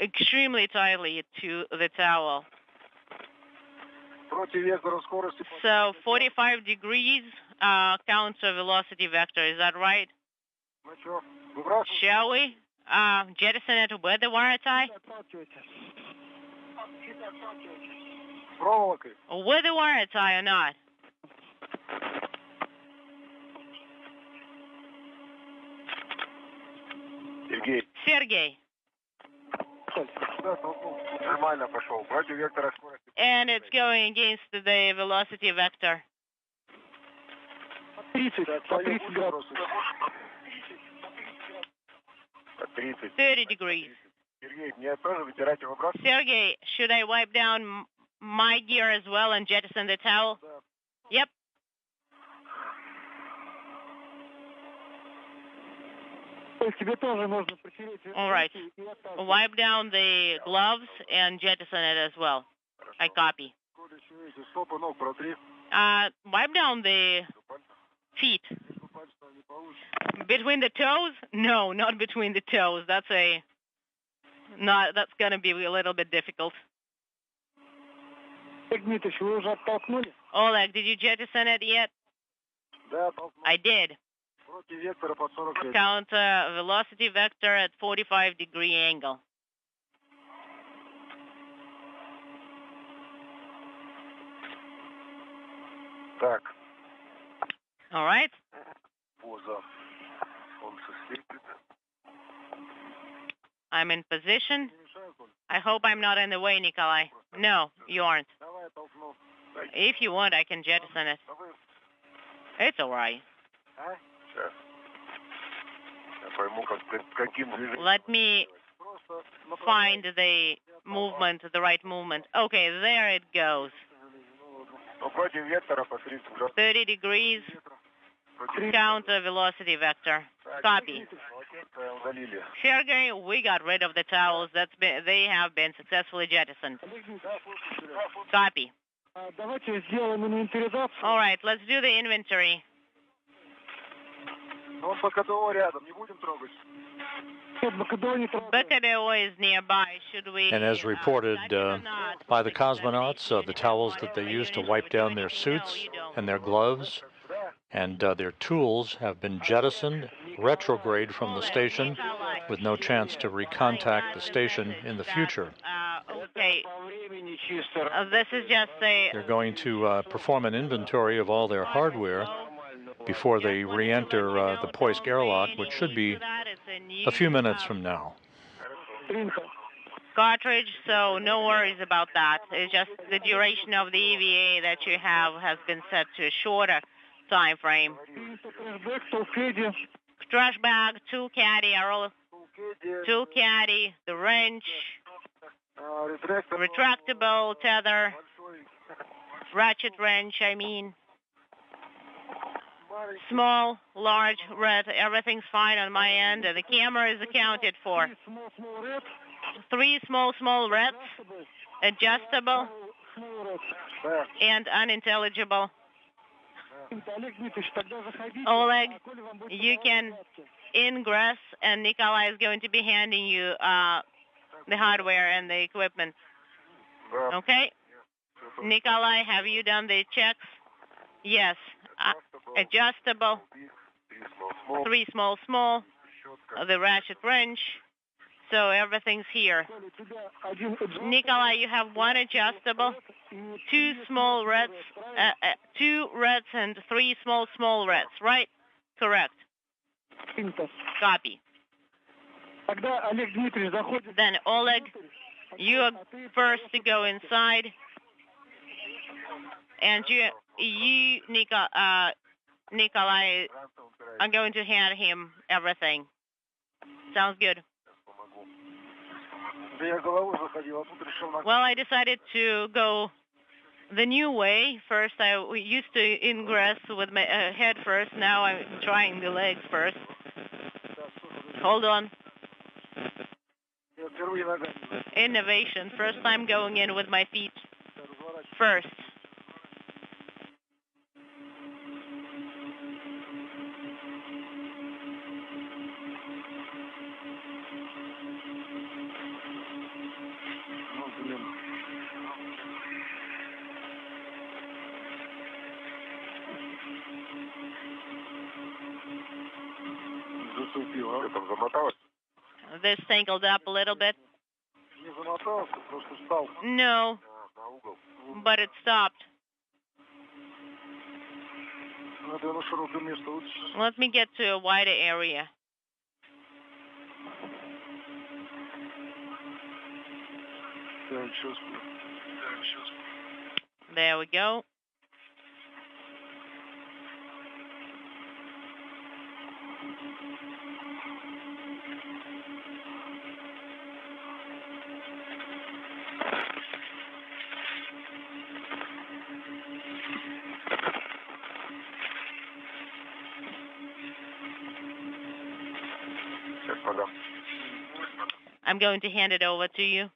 extremely tightly to the towel. So 45 degrees counter velocity vector, is that right? Shall we jettison it with the wire tie? With the wire tie or not? Sergey. And it's going against the velocity vector. 30 degrees. Sergey, should I wipe down my gear as well and jettison the towel? Yep. All right. Wipe down the gloves and jettison it as well. I copy. Wipe down the feet. Between the toes? No, not between the toes. That's going to be a little bit difficult. Oleg, did you jettison it yet? I did. Counter velocity vector at 45-degree angle. All right. I'm in position. I hope I'm not in the way, Nikolai. No, you aren't. If you want, I can jettison it. It's all right. Let me find the movement, the right movement. Okay, there it goes. 30 degrees, counter velocity vector. Copy. Sergey, we got rid of the towels. They have been successfully jettisoned. Copy. All right, let's do the inventory. Bacadao is nearby. Should we? And as reported by the cosmonauts, the towels that they used to wipe down their suits and their gloves and their tools have been jettisoned, retrograde from the station, with no chance to recontact the station in the future. Okay. This is just a... They're going to perform an inventory of all their hardware before they re-enter the Poisk airlock, which should be a few minutes from now. Cartridge, so no worries about that. It's just the duration of the EVA that you have has been set to a shorter time frame. Trash bag, tool caddy, the wrench, retractable tether, ratchet wrench, I mean. Small, large, red, everything's fine on my end. The camera is accounted for. 3 small reds, adjustable, and unintelligible. Oleg, you can ingress, and Nikolai is going to be handing you the hardware and the equipment. Okay? Nikolai, have you done the checks? Yes. Adjustable, 3 small, the ratchet wrench, so everything's here. Nikolai, you have 1 adjustable, 2 small reds, 2 reds and 3 small reds, right? Correct. Copy. Then Oleg, you are first to go inside, and you Nikolai, are going to hand him everything. Sounds good. Well, I decided to go the new way. First, we used to ingress with my head first. Now I'm trying the legs first. Hold on. Innovation. First time going in with my feet first. This tangled up a little bit. No, but it stopped. Let me get to a wider area. There we go. I'm going to hand it over to you.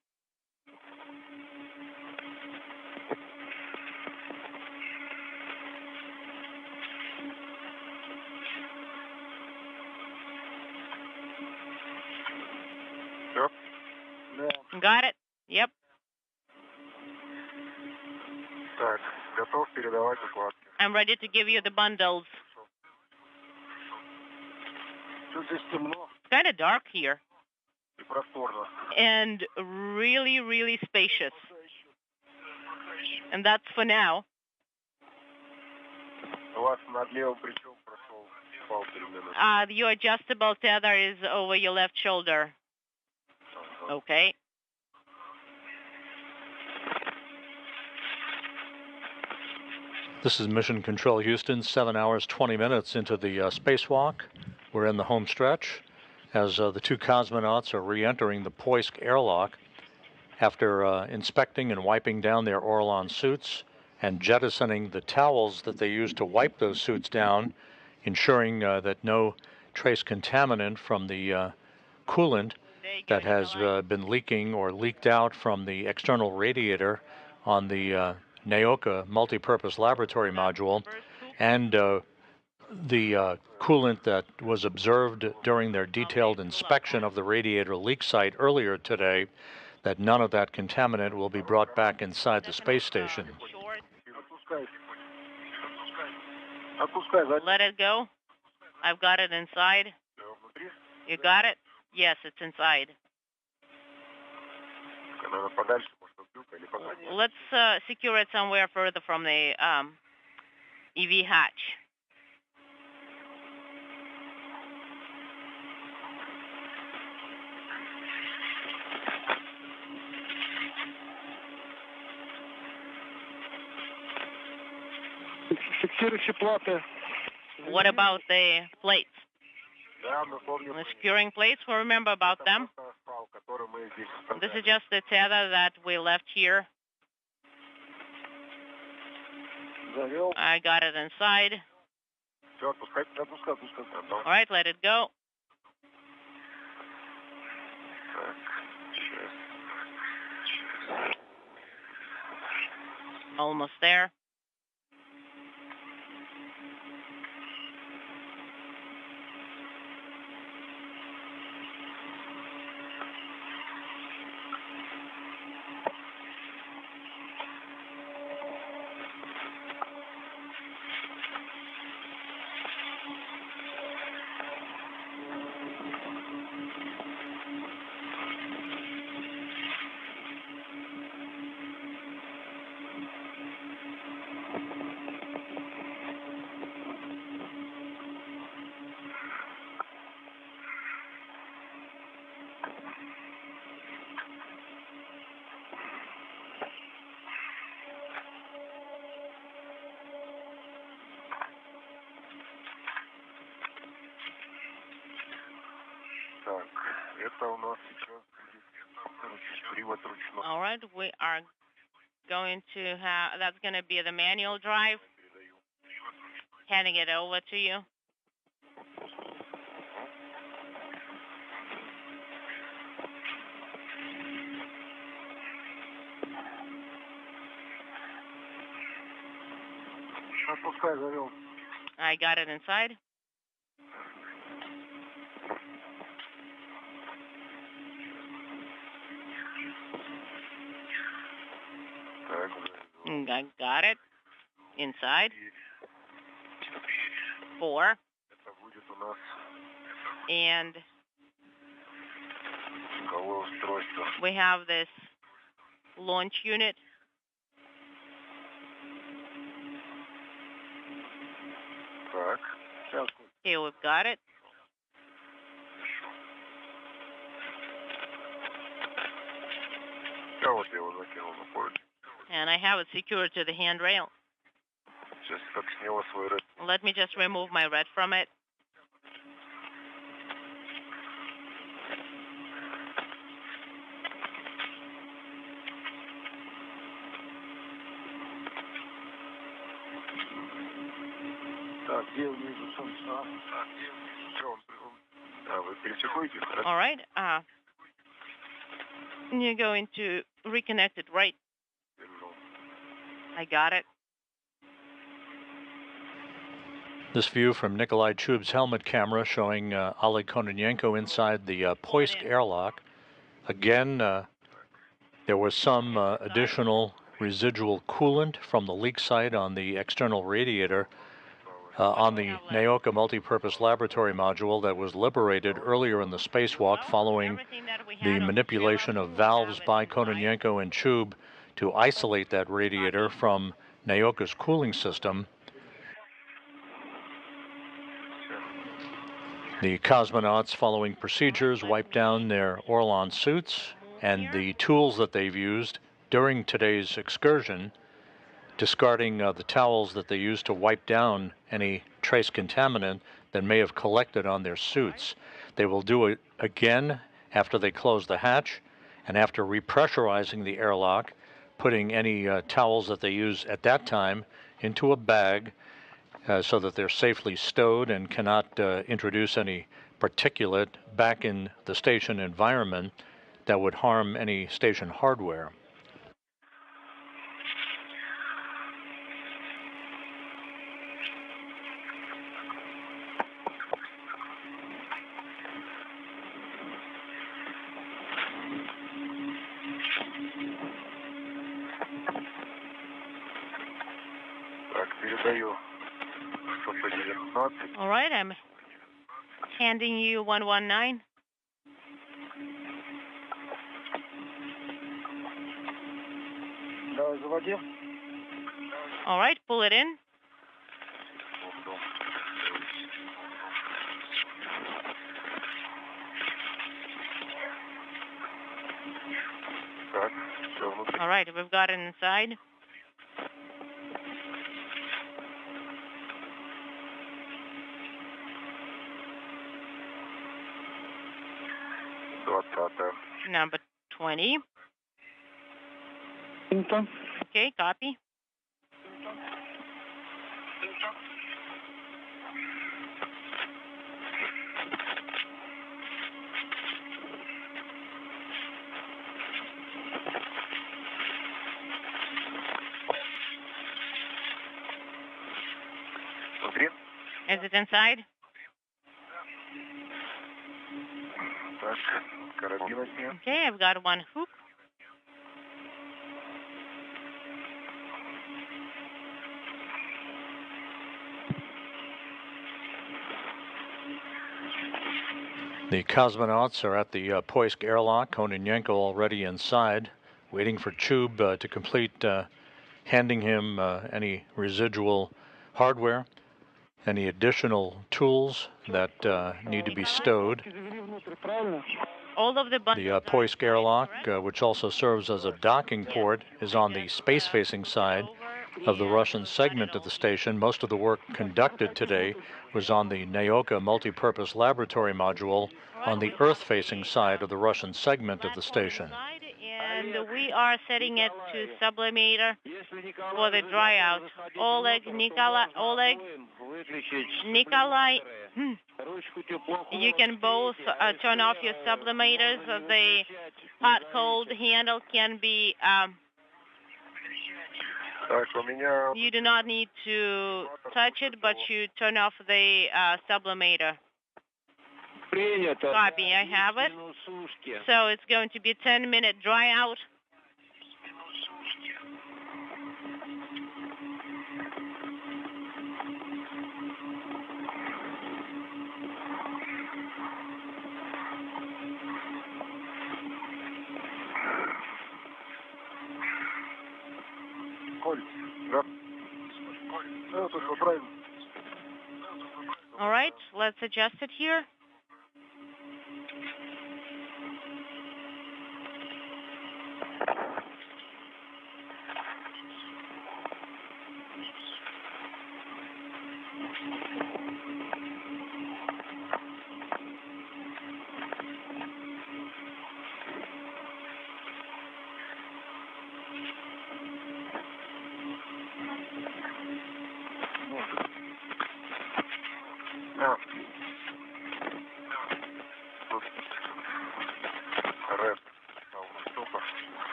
Yep. Got it? Yep. I'm ready to give you the bundles. It's kind of dark here. And really spacious. And that's for now. Your adjustable tether is over your left shoulder. Okay. This is Mission Control Houston, 7 hours, 20 minutes into the spacewalk. We're in the home stretch as the 2 cosmonauts are re-entering the Poisk airlock after inspecting and wiping down their Orlan suits and jettisoning the towels that they used to wipe those suits down, ensuring that no trace contaminant from the coolant that has been leaking or leaked out from the external radiator on the Naoka multipurpose laboratory module, and the coolant that was observed during their detailed inspection of the radiator leak site earlier today, that none of that contaminant will be brought back inside the space station. Let it go. I've got it inside. You got it? Yes, it's inside. Let's secure it somewhere further from the EV hatch. What about the plates? The securing plates, we'll remember about them. This is just the tether that we left here. I got it inside. All right, let it go. Almost there. All right, we are going to have, that's going to be the manual drive. Handing it over to you. I got it inside. I got it inside. 4. And we have this launch unit. Okay, we've got it. And I have it secured to the handrail. Let me just remove my red from it. All right. You're going to reconnect it, right? I got it. This view from Nikolai Chub's helmet camera showing Oleg Kononenko inside the Poist airlock. Again, there was some additional residual coolant from the leak site on the external radiator on the Naoka multipurpose laboratory module that was liberated earlier in the spacewalk following the manipulation of valves by Kononenko and Chub to isolate that radiator from Naoka's cooling system. The cosmonauts, following procedures, wiped down their Orlon suits, and the tools that they've used during today's excursion, discarding the towels that they used to wipe down any trace contaminant that may have collected on their suits. They will do it again after they close the hatch and after repressurizing the airlock, putting any towels that they use at that time into a bag so that they're safely stowed and cannot introduce any particulate back in the station environment that would harm any station hardware. All right, I'm handing you 119. All right, pull it in. All right, we've got it inside. Number 20. Okay, copy. Is it inside? Okay, I've got one hook. The cosmonauts are at the Poisk airlock. Kononenko already inside, waiting for Chub to complete handing him any residual hardware, any additional tools that need to be stowed. All of the Poisk airlock, which also serves as a docking port, is on the space-facing side of the Russian segment of the station. Most of the work conducted today was on the Naoka multipurpose laboratory module on the Earth-facing side of the Russian segment of the station. And we are setting it to sublimator for the dry out. Oleg, Nikolai, you can both turn off your sublimators. The hot-cold handle can be, you do not need to touch it, but you turn off the sublimator. Copy, I have it. So it's going to be 10-minute dry out. All right, let's adjust it here.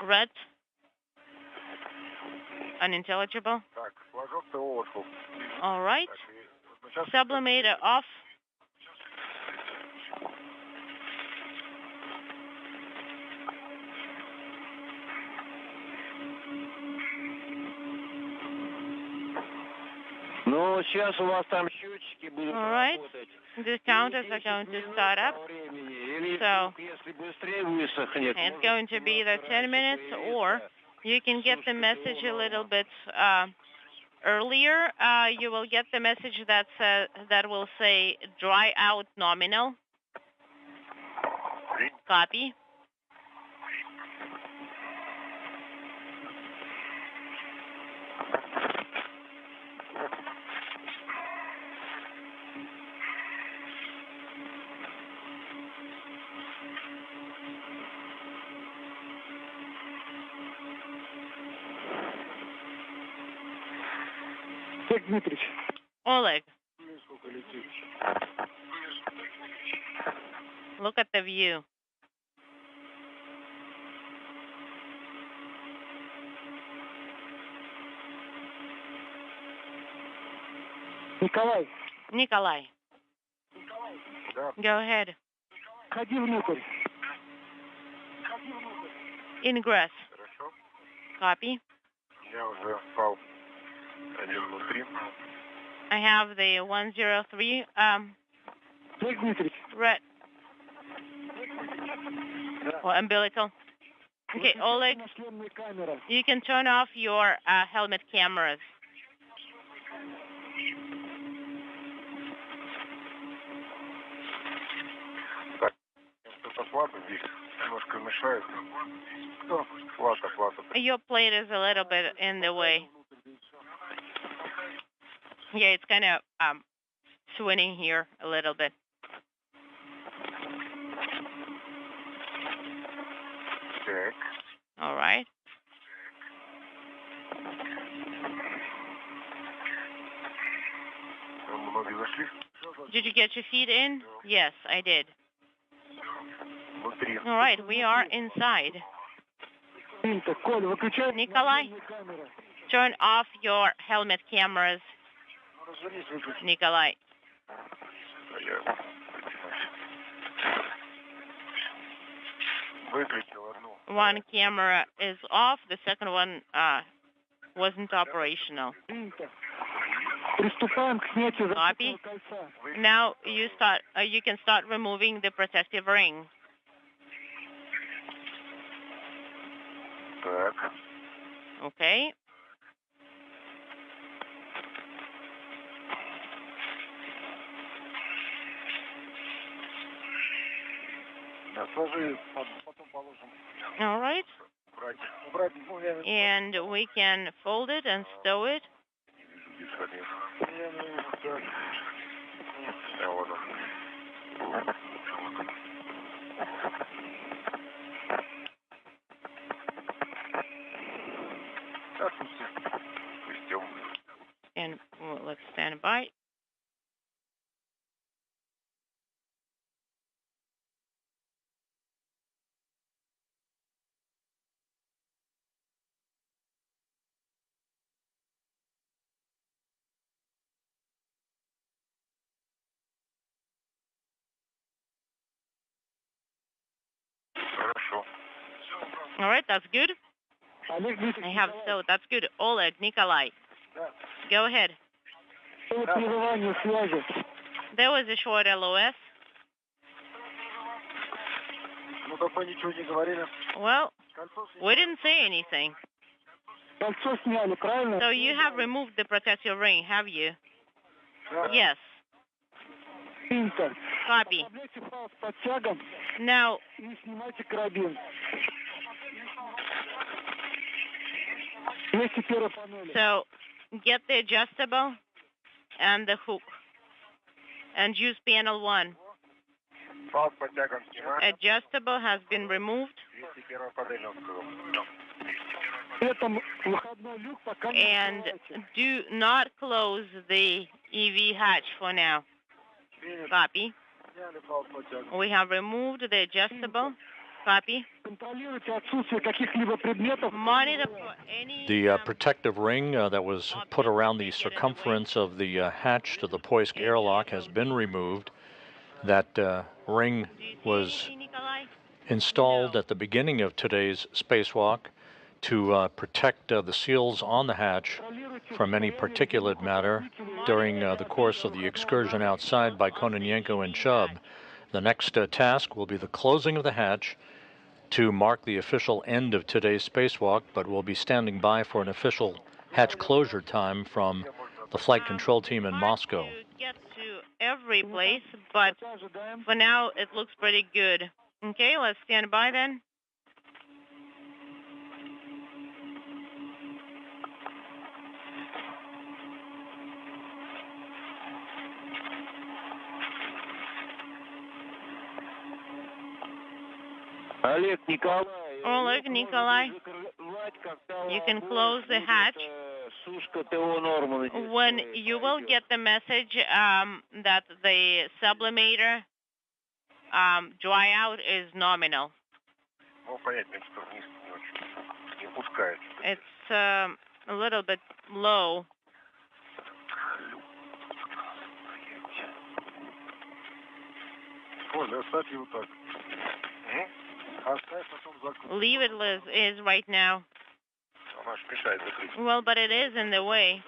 Red. Unintelligible. All right. Sublimator off. All right. The counters are going to start up. So it's going to be either 10 minutes, or you can get the message a little bit earlier. You will get the message that will say dry out nominal. Copy. Oleg, look at the view. Nikolai. Go ahead. Ingress. Copy. I have the 103 red or umbilical. Okay, Oleg, you can turn off your helmet cameras. Your plate is a little bit in the way. Yeah, it's kind of swinging here a little bit. All right. Did you get your feet in? Yes, I did. All right, we are inside. Nikolai, turn off your helmet cameras. Nikolai. One camera is off. The second one wasn't operational. Copy. Now you start. You can start removing the protective ring. Okay. All right. And we can fold it and stow it. And let's stand by. All right, that's good. I have so that's good. Oleg, Nikolai, go ahead. There was a short LOS. Well, we didn't say anything. So you have removed the protective ring, have you? Yes. Copy. Now, so get the adjustable and the hook and use panel 1. Adjustable has been removed. And do not close the EV hatch for now. Copy. We have removed the adjustable. Copy. Monitor for any... The protective ring that was put around the circumference of the hatch to the Poisk airlock has been removed. That ring was installed at the beginning of today's spacewalk to protect the seals on the hatch from any particulate matter during the course of the excursion outside by Kononenko and Chubb. The next task will be the closing of the hatch to mark the official end of today's spacewalk, but we'll be standing by for an official hatch closure time from the flight control team in Moscow. Get to every place, but for now it looks pretty good. Okay, let's stand by then. Oleg, Nikolai, you can close the hatch. When you will get the message that the sublimator dry out is nominal. It's a little bit low. Leave it as is right now. Well, but it is in the way.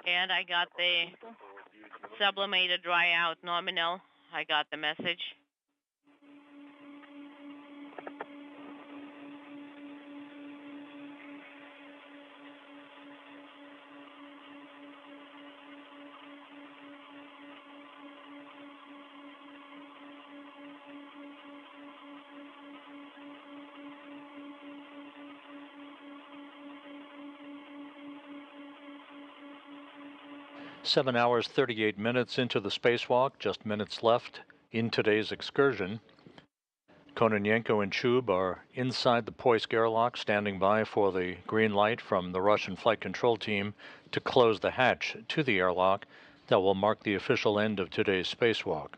And I got the sublimated dry out nominal. I got the message. Seven hours, 38 minutes into the spacewalk, just minutes left in today's excursion. Kononenko and Chub are inside the Poisk airlock, standing by for the green light from the Russian flight control team to close the hatch to the airlock that will mark the official end of today's spacewalk.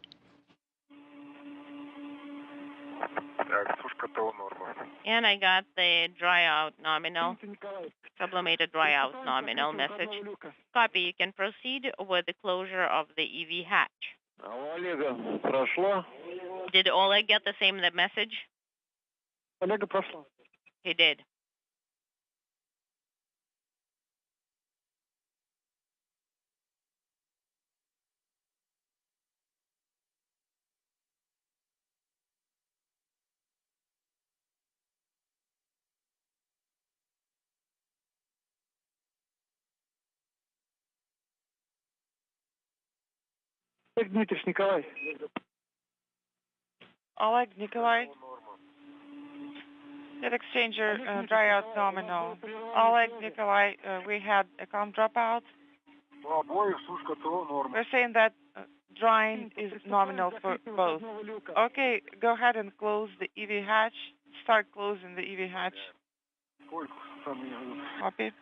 And I got the dry out nominal, sublimated dry out nominal message. Copy. You can proceed with the closure of the EV hatch. Did Oleg get the same message? He did. Oleg, Nikolai. Jet exchanger, dry out nominal. Oleg, Nikolai, we had a com dropout. We're saying that drying is nominal for both. Okay, go ahead and close the EV hatch. Start closing the EV hatch. Copy.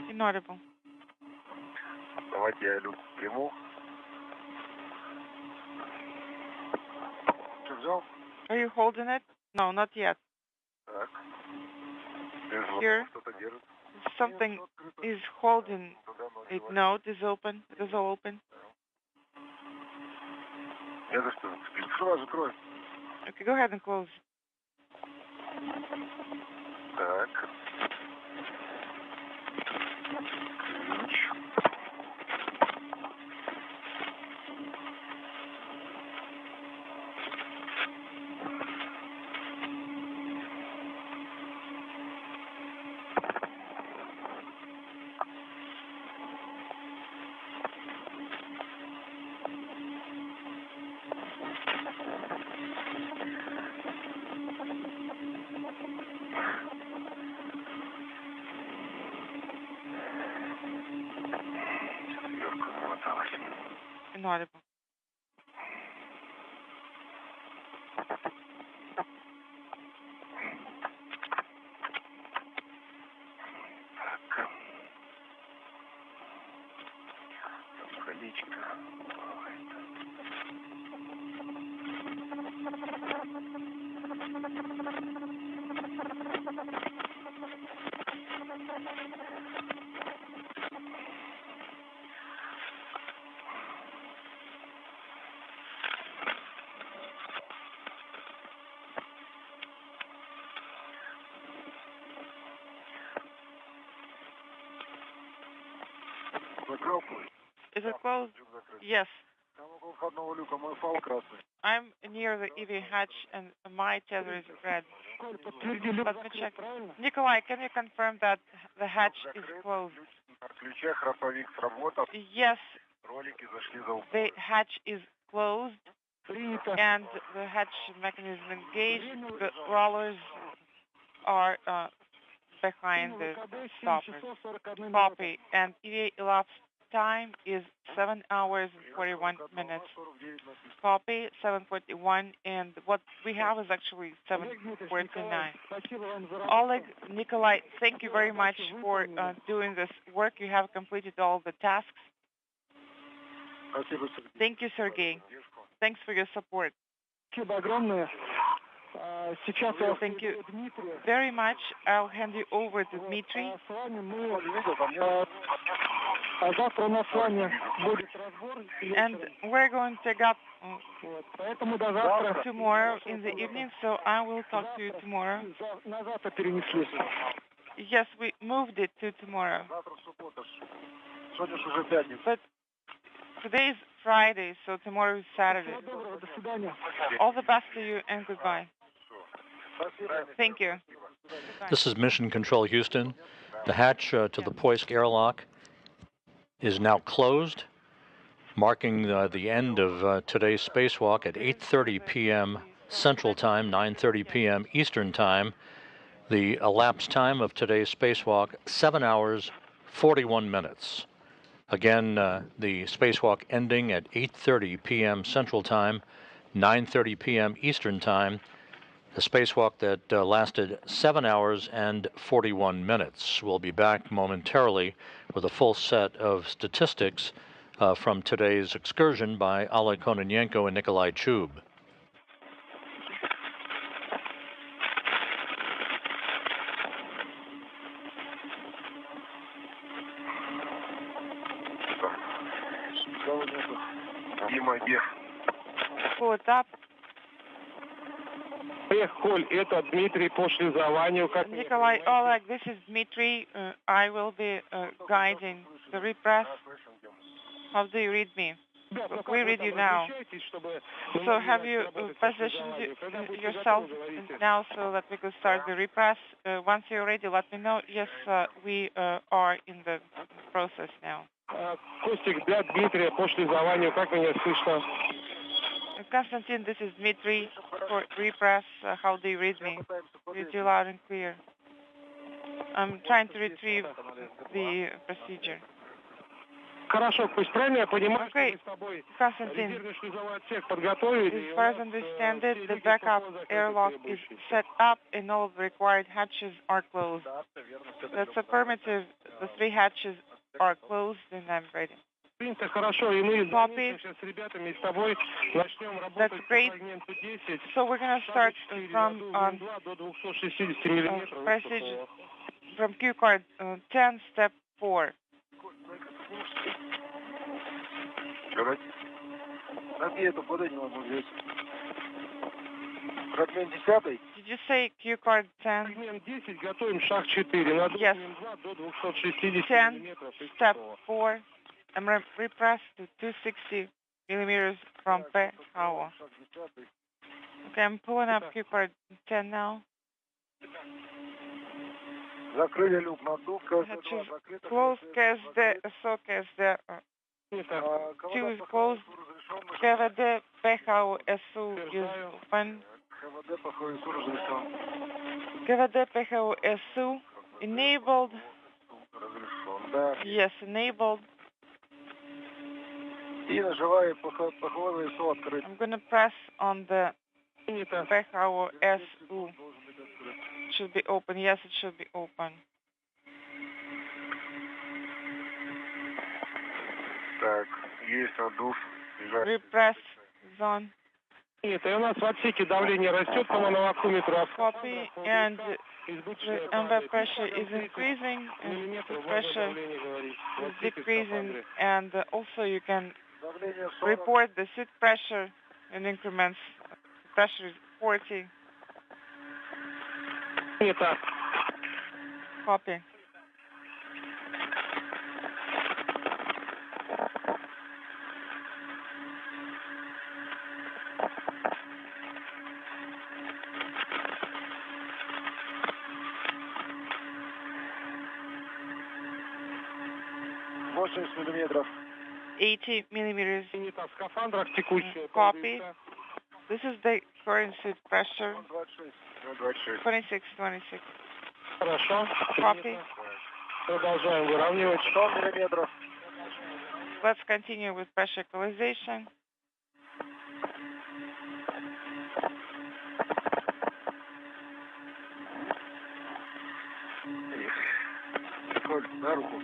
Inaudible. Давайте я люк приму. Что взял? Are you holding it? No, not yet. Так. Here, something is holding it. No, it is open. It is all open. Это что? Закрой, закрой. Okay, go ahead and close. Так. Ключ. Inaudible. Is it closed? Yes. I'm near the EV hatch and my tether is red. Let me check. Nikolai, can you confirm that the hatch is closed? Yes. The hatch is closed and the hatch mechanism engaged. The rollers are behind the stoppers. Copy. And EVA elapsed time is 7 hours and 41 minutes. Copy, 7:41, and what we have is actually 7:49. Oleg, Nikolai, thank you very much for doing this work. You have completed all the tasks. Thank you, Sergey. Thanks for your support. Thank you very much. I'll hand you over to Dmitry. And we're going to take up tomorrow in the evening, so I will talk to you tomorrow. Yes, we moved it to tomorrow. But today is Friday, so tomorrow is Saturday. All the best to you and goodbye. Thank you. This is Mission Control Houston. The hatch to the Poisk airlock is now closed, marking the end of today's spacewalk at 8:30 p.m. Central Time, 9:30 p.m. Eastern Time. The elapsed time of today's spacewalk, 7 hours, 41 minutes. Again, the spacewalk ending at 8:30 p.m. Central Time, 9:30 p.m. Eastern Time. A spacewalk that lasted 7 hours and 41 minutes. We'll be back momentarily with a full set of statistics from today's excursion by Oleg Kononenko and Nikolai Chub. Pull it up. Nikolai, Oleg, this is Dmitry. I will be guiding the repress. How do you read me? We read you now. So have you positioned yourself now so that we could start the repress? Once you're ready, let me know. Yes, we are in the process now. Konstantin, this is Dmitry for repress. How do you read me? Read you loud and clear. I'm trying to retrieve the procedure. Okay, Konstantin, as far as I understand it, the backup airlock is set up and all the required hatches are closed. That's affirmative. The 3 hatches are closed and I'm ready. Copy. That's great. So we're going to start from procedure from Q card 10, step 4. Did you say Q card 10? Yes. 10, step 4. I'm repressed to 260 millimeters from PHO. Okay, I'm pulling up Q card 10 now. Close KSD, so KSD. 2 is closed. KVD PHO SU is open. KVD PHO SU enabled. Yes, enabled. I'm going to press on the PHO SU. It should be open. Yes, it should be open. Repress zone. Copy, and the ambient pressure is increasing and the pressure is decreasing, and also you can report the seat pressure in increments. The pressure is 40. Copy. Миллиметров. 80 millimeters. Copy. This is the current seat pressure. 26, 26. Copy. Продолжаем выравнивать. 100 миллиметров. Let's continue with pressure equalization. На руку.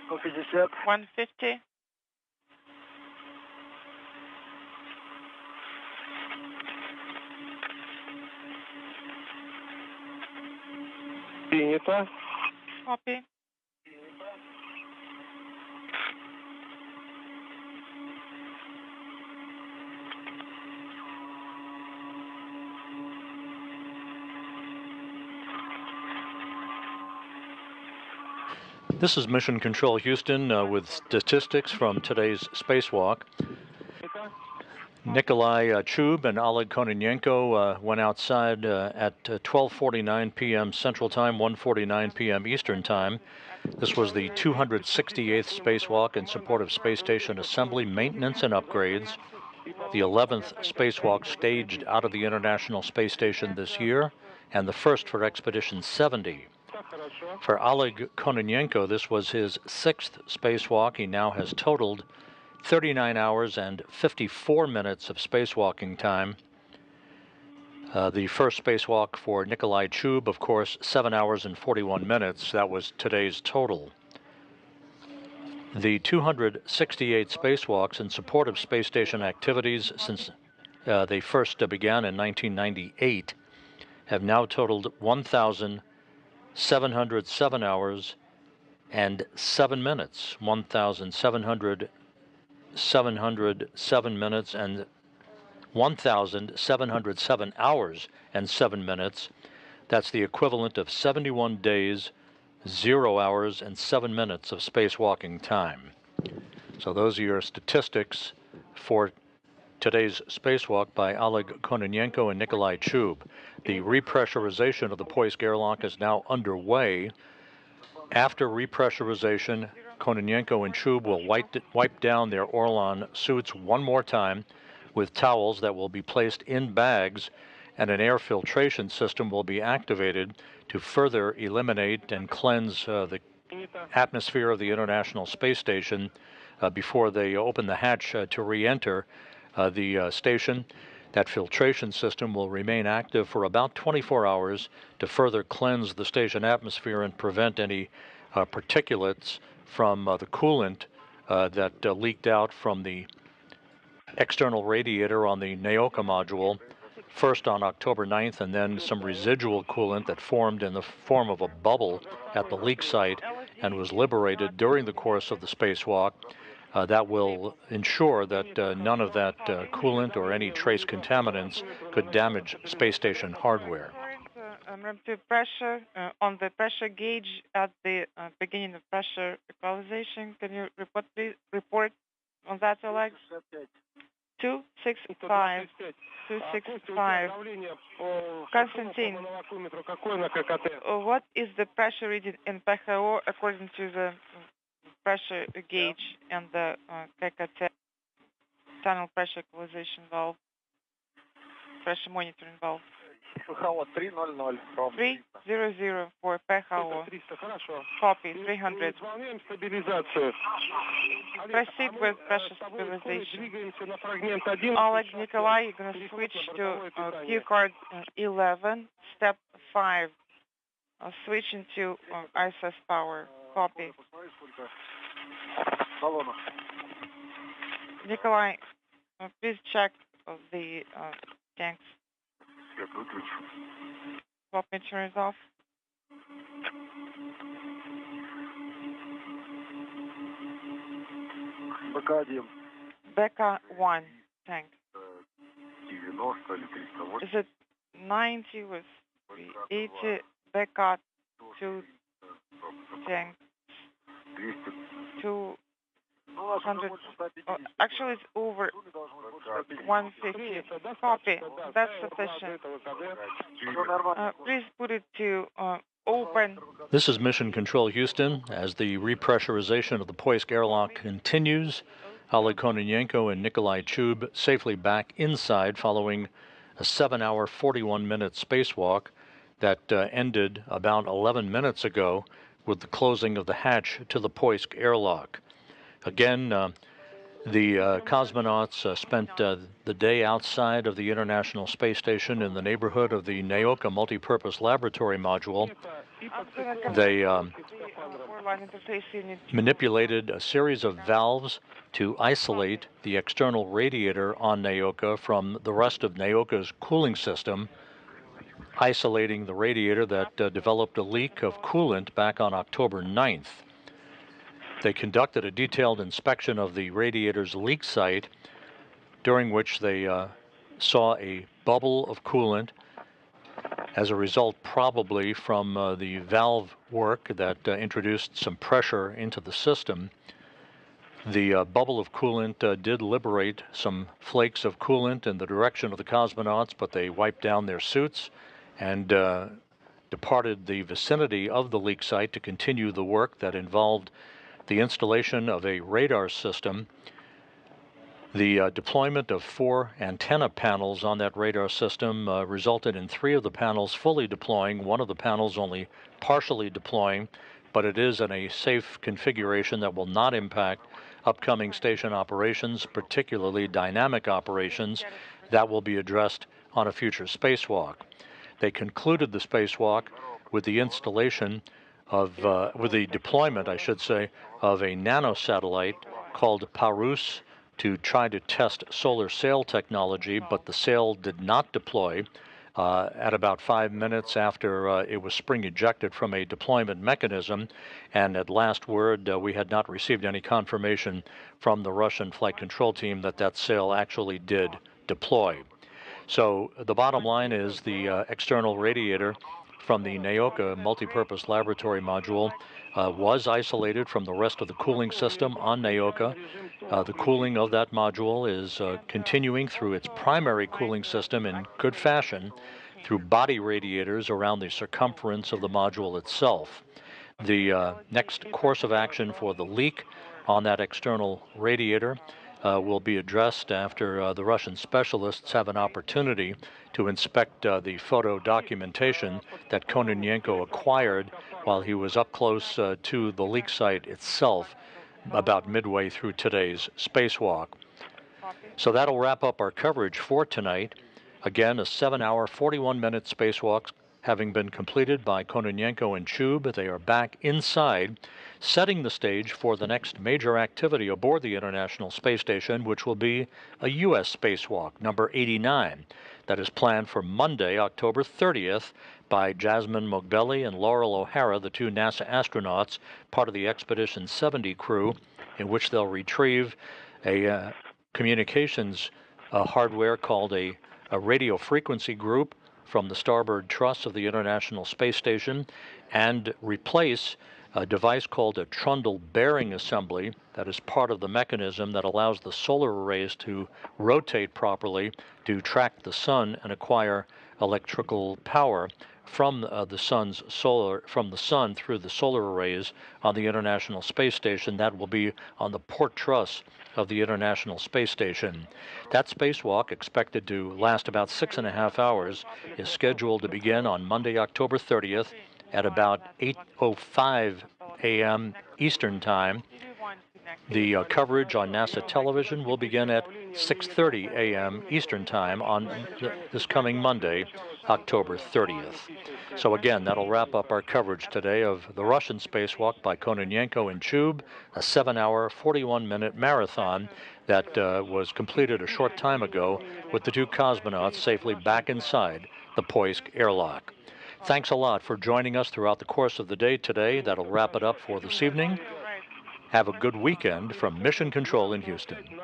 150. Принято. Copy. This is Mission Control Houston with statistics from today's spacewalk. Nikolai Chub and Oleg Kononenko went outside at 12:49 p.m. Central Time, 1:49 p.m. Eastern Time. This was the 268th spacewalk in support of space station assembly, maintenance, and upgrades. The 11th spacewalk staged out of the International Space Station this year, and the first for Expedition 70. For Oleg Kononenko, this was his 6th spacewalk. He now has totaled 39 hours and 54 minutes of spacewalking time. The first spacewalk for Nikolai Chub, of course, 7 hours and 41 minutes. That was today's total. The 268 spacewalks in support of space station activities since they first began in 1998 have now totaled 1,707 hours and 7 minutes. 1,707 minutes and 1,707 hours and 7 minutes. That's the equivalent of 71 days, 0 hours, and 7 minutes of spacewalking time. So those are your statistics for today's spacewalk by Oleg Kononenko and Nikolai Chub. The repressurization of the Poisk airlock is now underway. After repressurization, Kononenko and Chub will wipe down their Orlan suits one more time with towels that will be placed in bags, and an air filtration system will be activated to further eliminate and cleanse the atmosphere of the International Space Station before they open the hatch to re-enter the station. That filtration system will remain active for about 24 hours to further cleanse the station atmosphere and prevent any particulates from the coolant that leaked out from the external radiator on the Naoka module, first on October 9th, and then some residual coolant that formed in the form of a bubble at the leak site and was liberated during the course of the spacewalk. That will ensure that none of that coolant or any trace contaminants could damage space station hardware. To pressure on the pressure gauge at the beginning of pressure equalization. Can you report on that, Alex? 265. 265. Konstantin, what is the pressure reading in PHO according to the pressure gauge and the KKT tunnel pressure equalization valve, pressure monitoring valve? PHO 300. 300 for PHO. Copy, 300. Proceed with pressure stabilization. Oleg, Nikolai, you're going to switch to Q card 11, step 5. Switching to ISS power. Copy. Nikolai, please check the tanks. Swap meter is off. Beka 1 tank. Is it 90 with 380? Beka 2 tank. 200. Actually, it's over 150. Copy. That's sufficient. Please put it to open. This is Mission Control Houston. As the repressurization of the Poisk airlock continues, Oleg Kononenko and Nikolai Chub safely back inside following a 7-hour, 41-minute spacewalk that ended about 11 minutes ago with the closing of the hatch to the Poisk airlock. Again, The cosmonauts spent the day outside of the International Space Station in the neighborhood of the Naoka Multipurpose Laboratory Module. They manipulated a series of valves to isolate the external radiator on Naoka from the rest of Naoka's cooling system, isolating the radiator that developed a leak of coolant back on October 9th. They conducted a detailed inspection of the radiator's leak site, during which they saw a bubble of coolant as a result probably from the valve work that introduced some pressure into the system. The bubble of coolant did liberate some flakes of coolant in the direction of the cosmonauts, but they wiped down their suits and departed the vicinity of the leak site to continue the work that involved the installation of a radar system, the deployment of 4 antenna panels on that radar system resulted in 3 of the panels fully deploying, 1 of the panels only partially deploying, but it is in a safe configuration that will not impact upcoming station operations, particularly dynamic operations, that will be addressed on a future spacewalk. They concluded the spacewalk with the installation of, with the deployment, I should say, of a nanosatellite called Parus to try to test solar sail technology, but the sail did not deploy at about 5 minutes after it was spring ejected from a deployment mechanism, and at last word we had not received any confirmation from the Russian flight control team that that sail actually did deploy. So the bottom line is the external radiator from the Naoka multipurpose laboratory module was isolated from the rest of the cooling system on Naoka. The cooling of that module is continuing through its primary cooling system in good fashion through body radiators around the circumference of the module itself. The next course of action for the leak on that external radiator will be addressed after the Russian specialists have an opportunity to inspect the photo documentation that Kononenko acquired while he was up close to the leak site itself about midway through today's spacewalk. So that'll wrap up our coverage for tonight. Again, a 7-hour, 41-minute spacewalk having been completed by Kononenko and Chub. They are back inside, setting the stage for the next major activity aboard the International Space Station, which will be a U.S. spacewalk, number 89, that is planned for Monday, October 30th, by Jasmine Mogbelli and Laurel O'Hara, the 2 NASA astronauts, part of the Expedition 70 crew, in which they'll retrieve a communications hardware called a radio frequency group from the starboard truss of the International Space Station and replace a device called a trundle bearing assembly that is part of the mechanism that allows the solar arrays to rotate properly to track the sun and acquire electrical power from the sun through the solar arrays on the International Space Station. That will be on the port truss of the International Space Station. That spacewalk, expected to last about 6.5 hours, is scheduled to begin on Monday, October 30th at about 8:05 a.m. Eastern Time. The coverage on NASA television will begin at 6:30 a.m. Eastern Time on this coming Monday, October 30th. So again, that'll wrap up our coverage today of the Russian spacewalk by Kononenko and Chub, a 7-hour, 41-minute marathon that was completed a short time ago with the 2 cosmonauts safely back inside the Poisk airlock. Thanks a lot for joining us throughout the course of the day today. That'll wrap it up for this evening. Have a good weekend from Mission Control in Houston.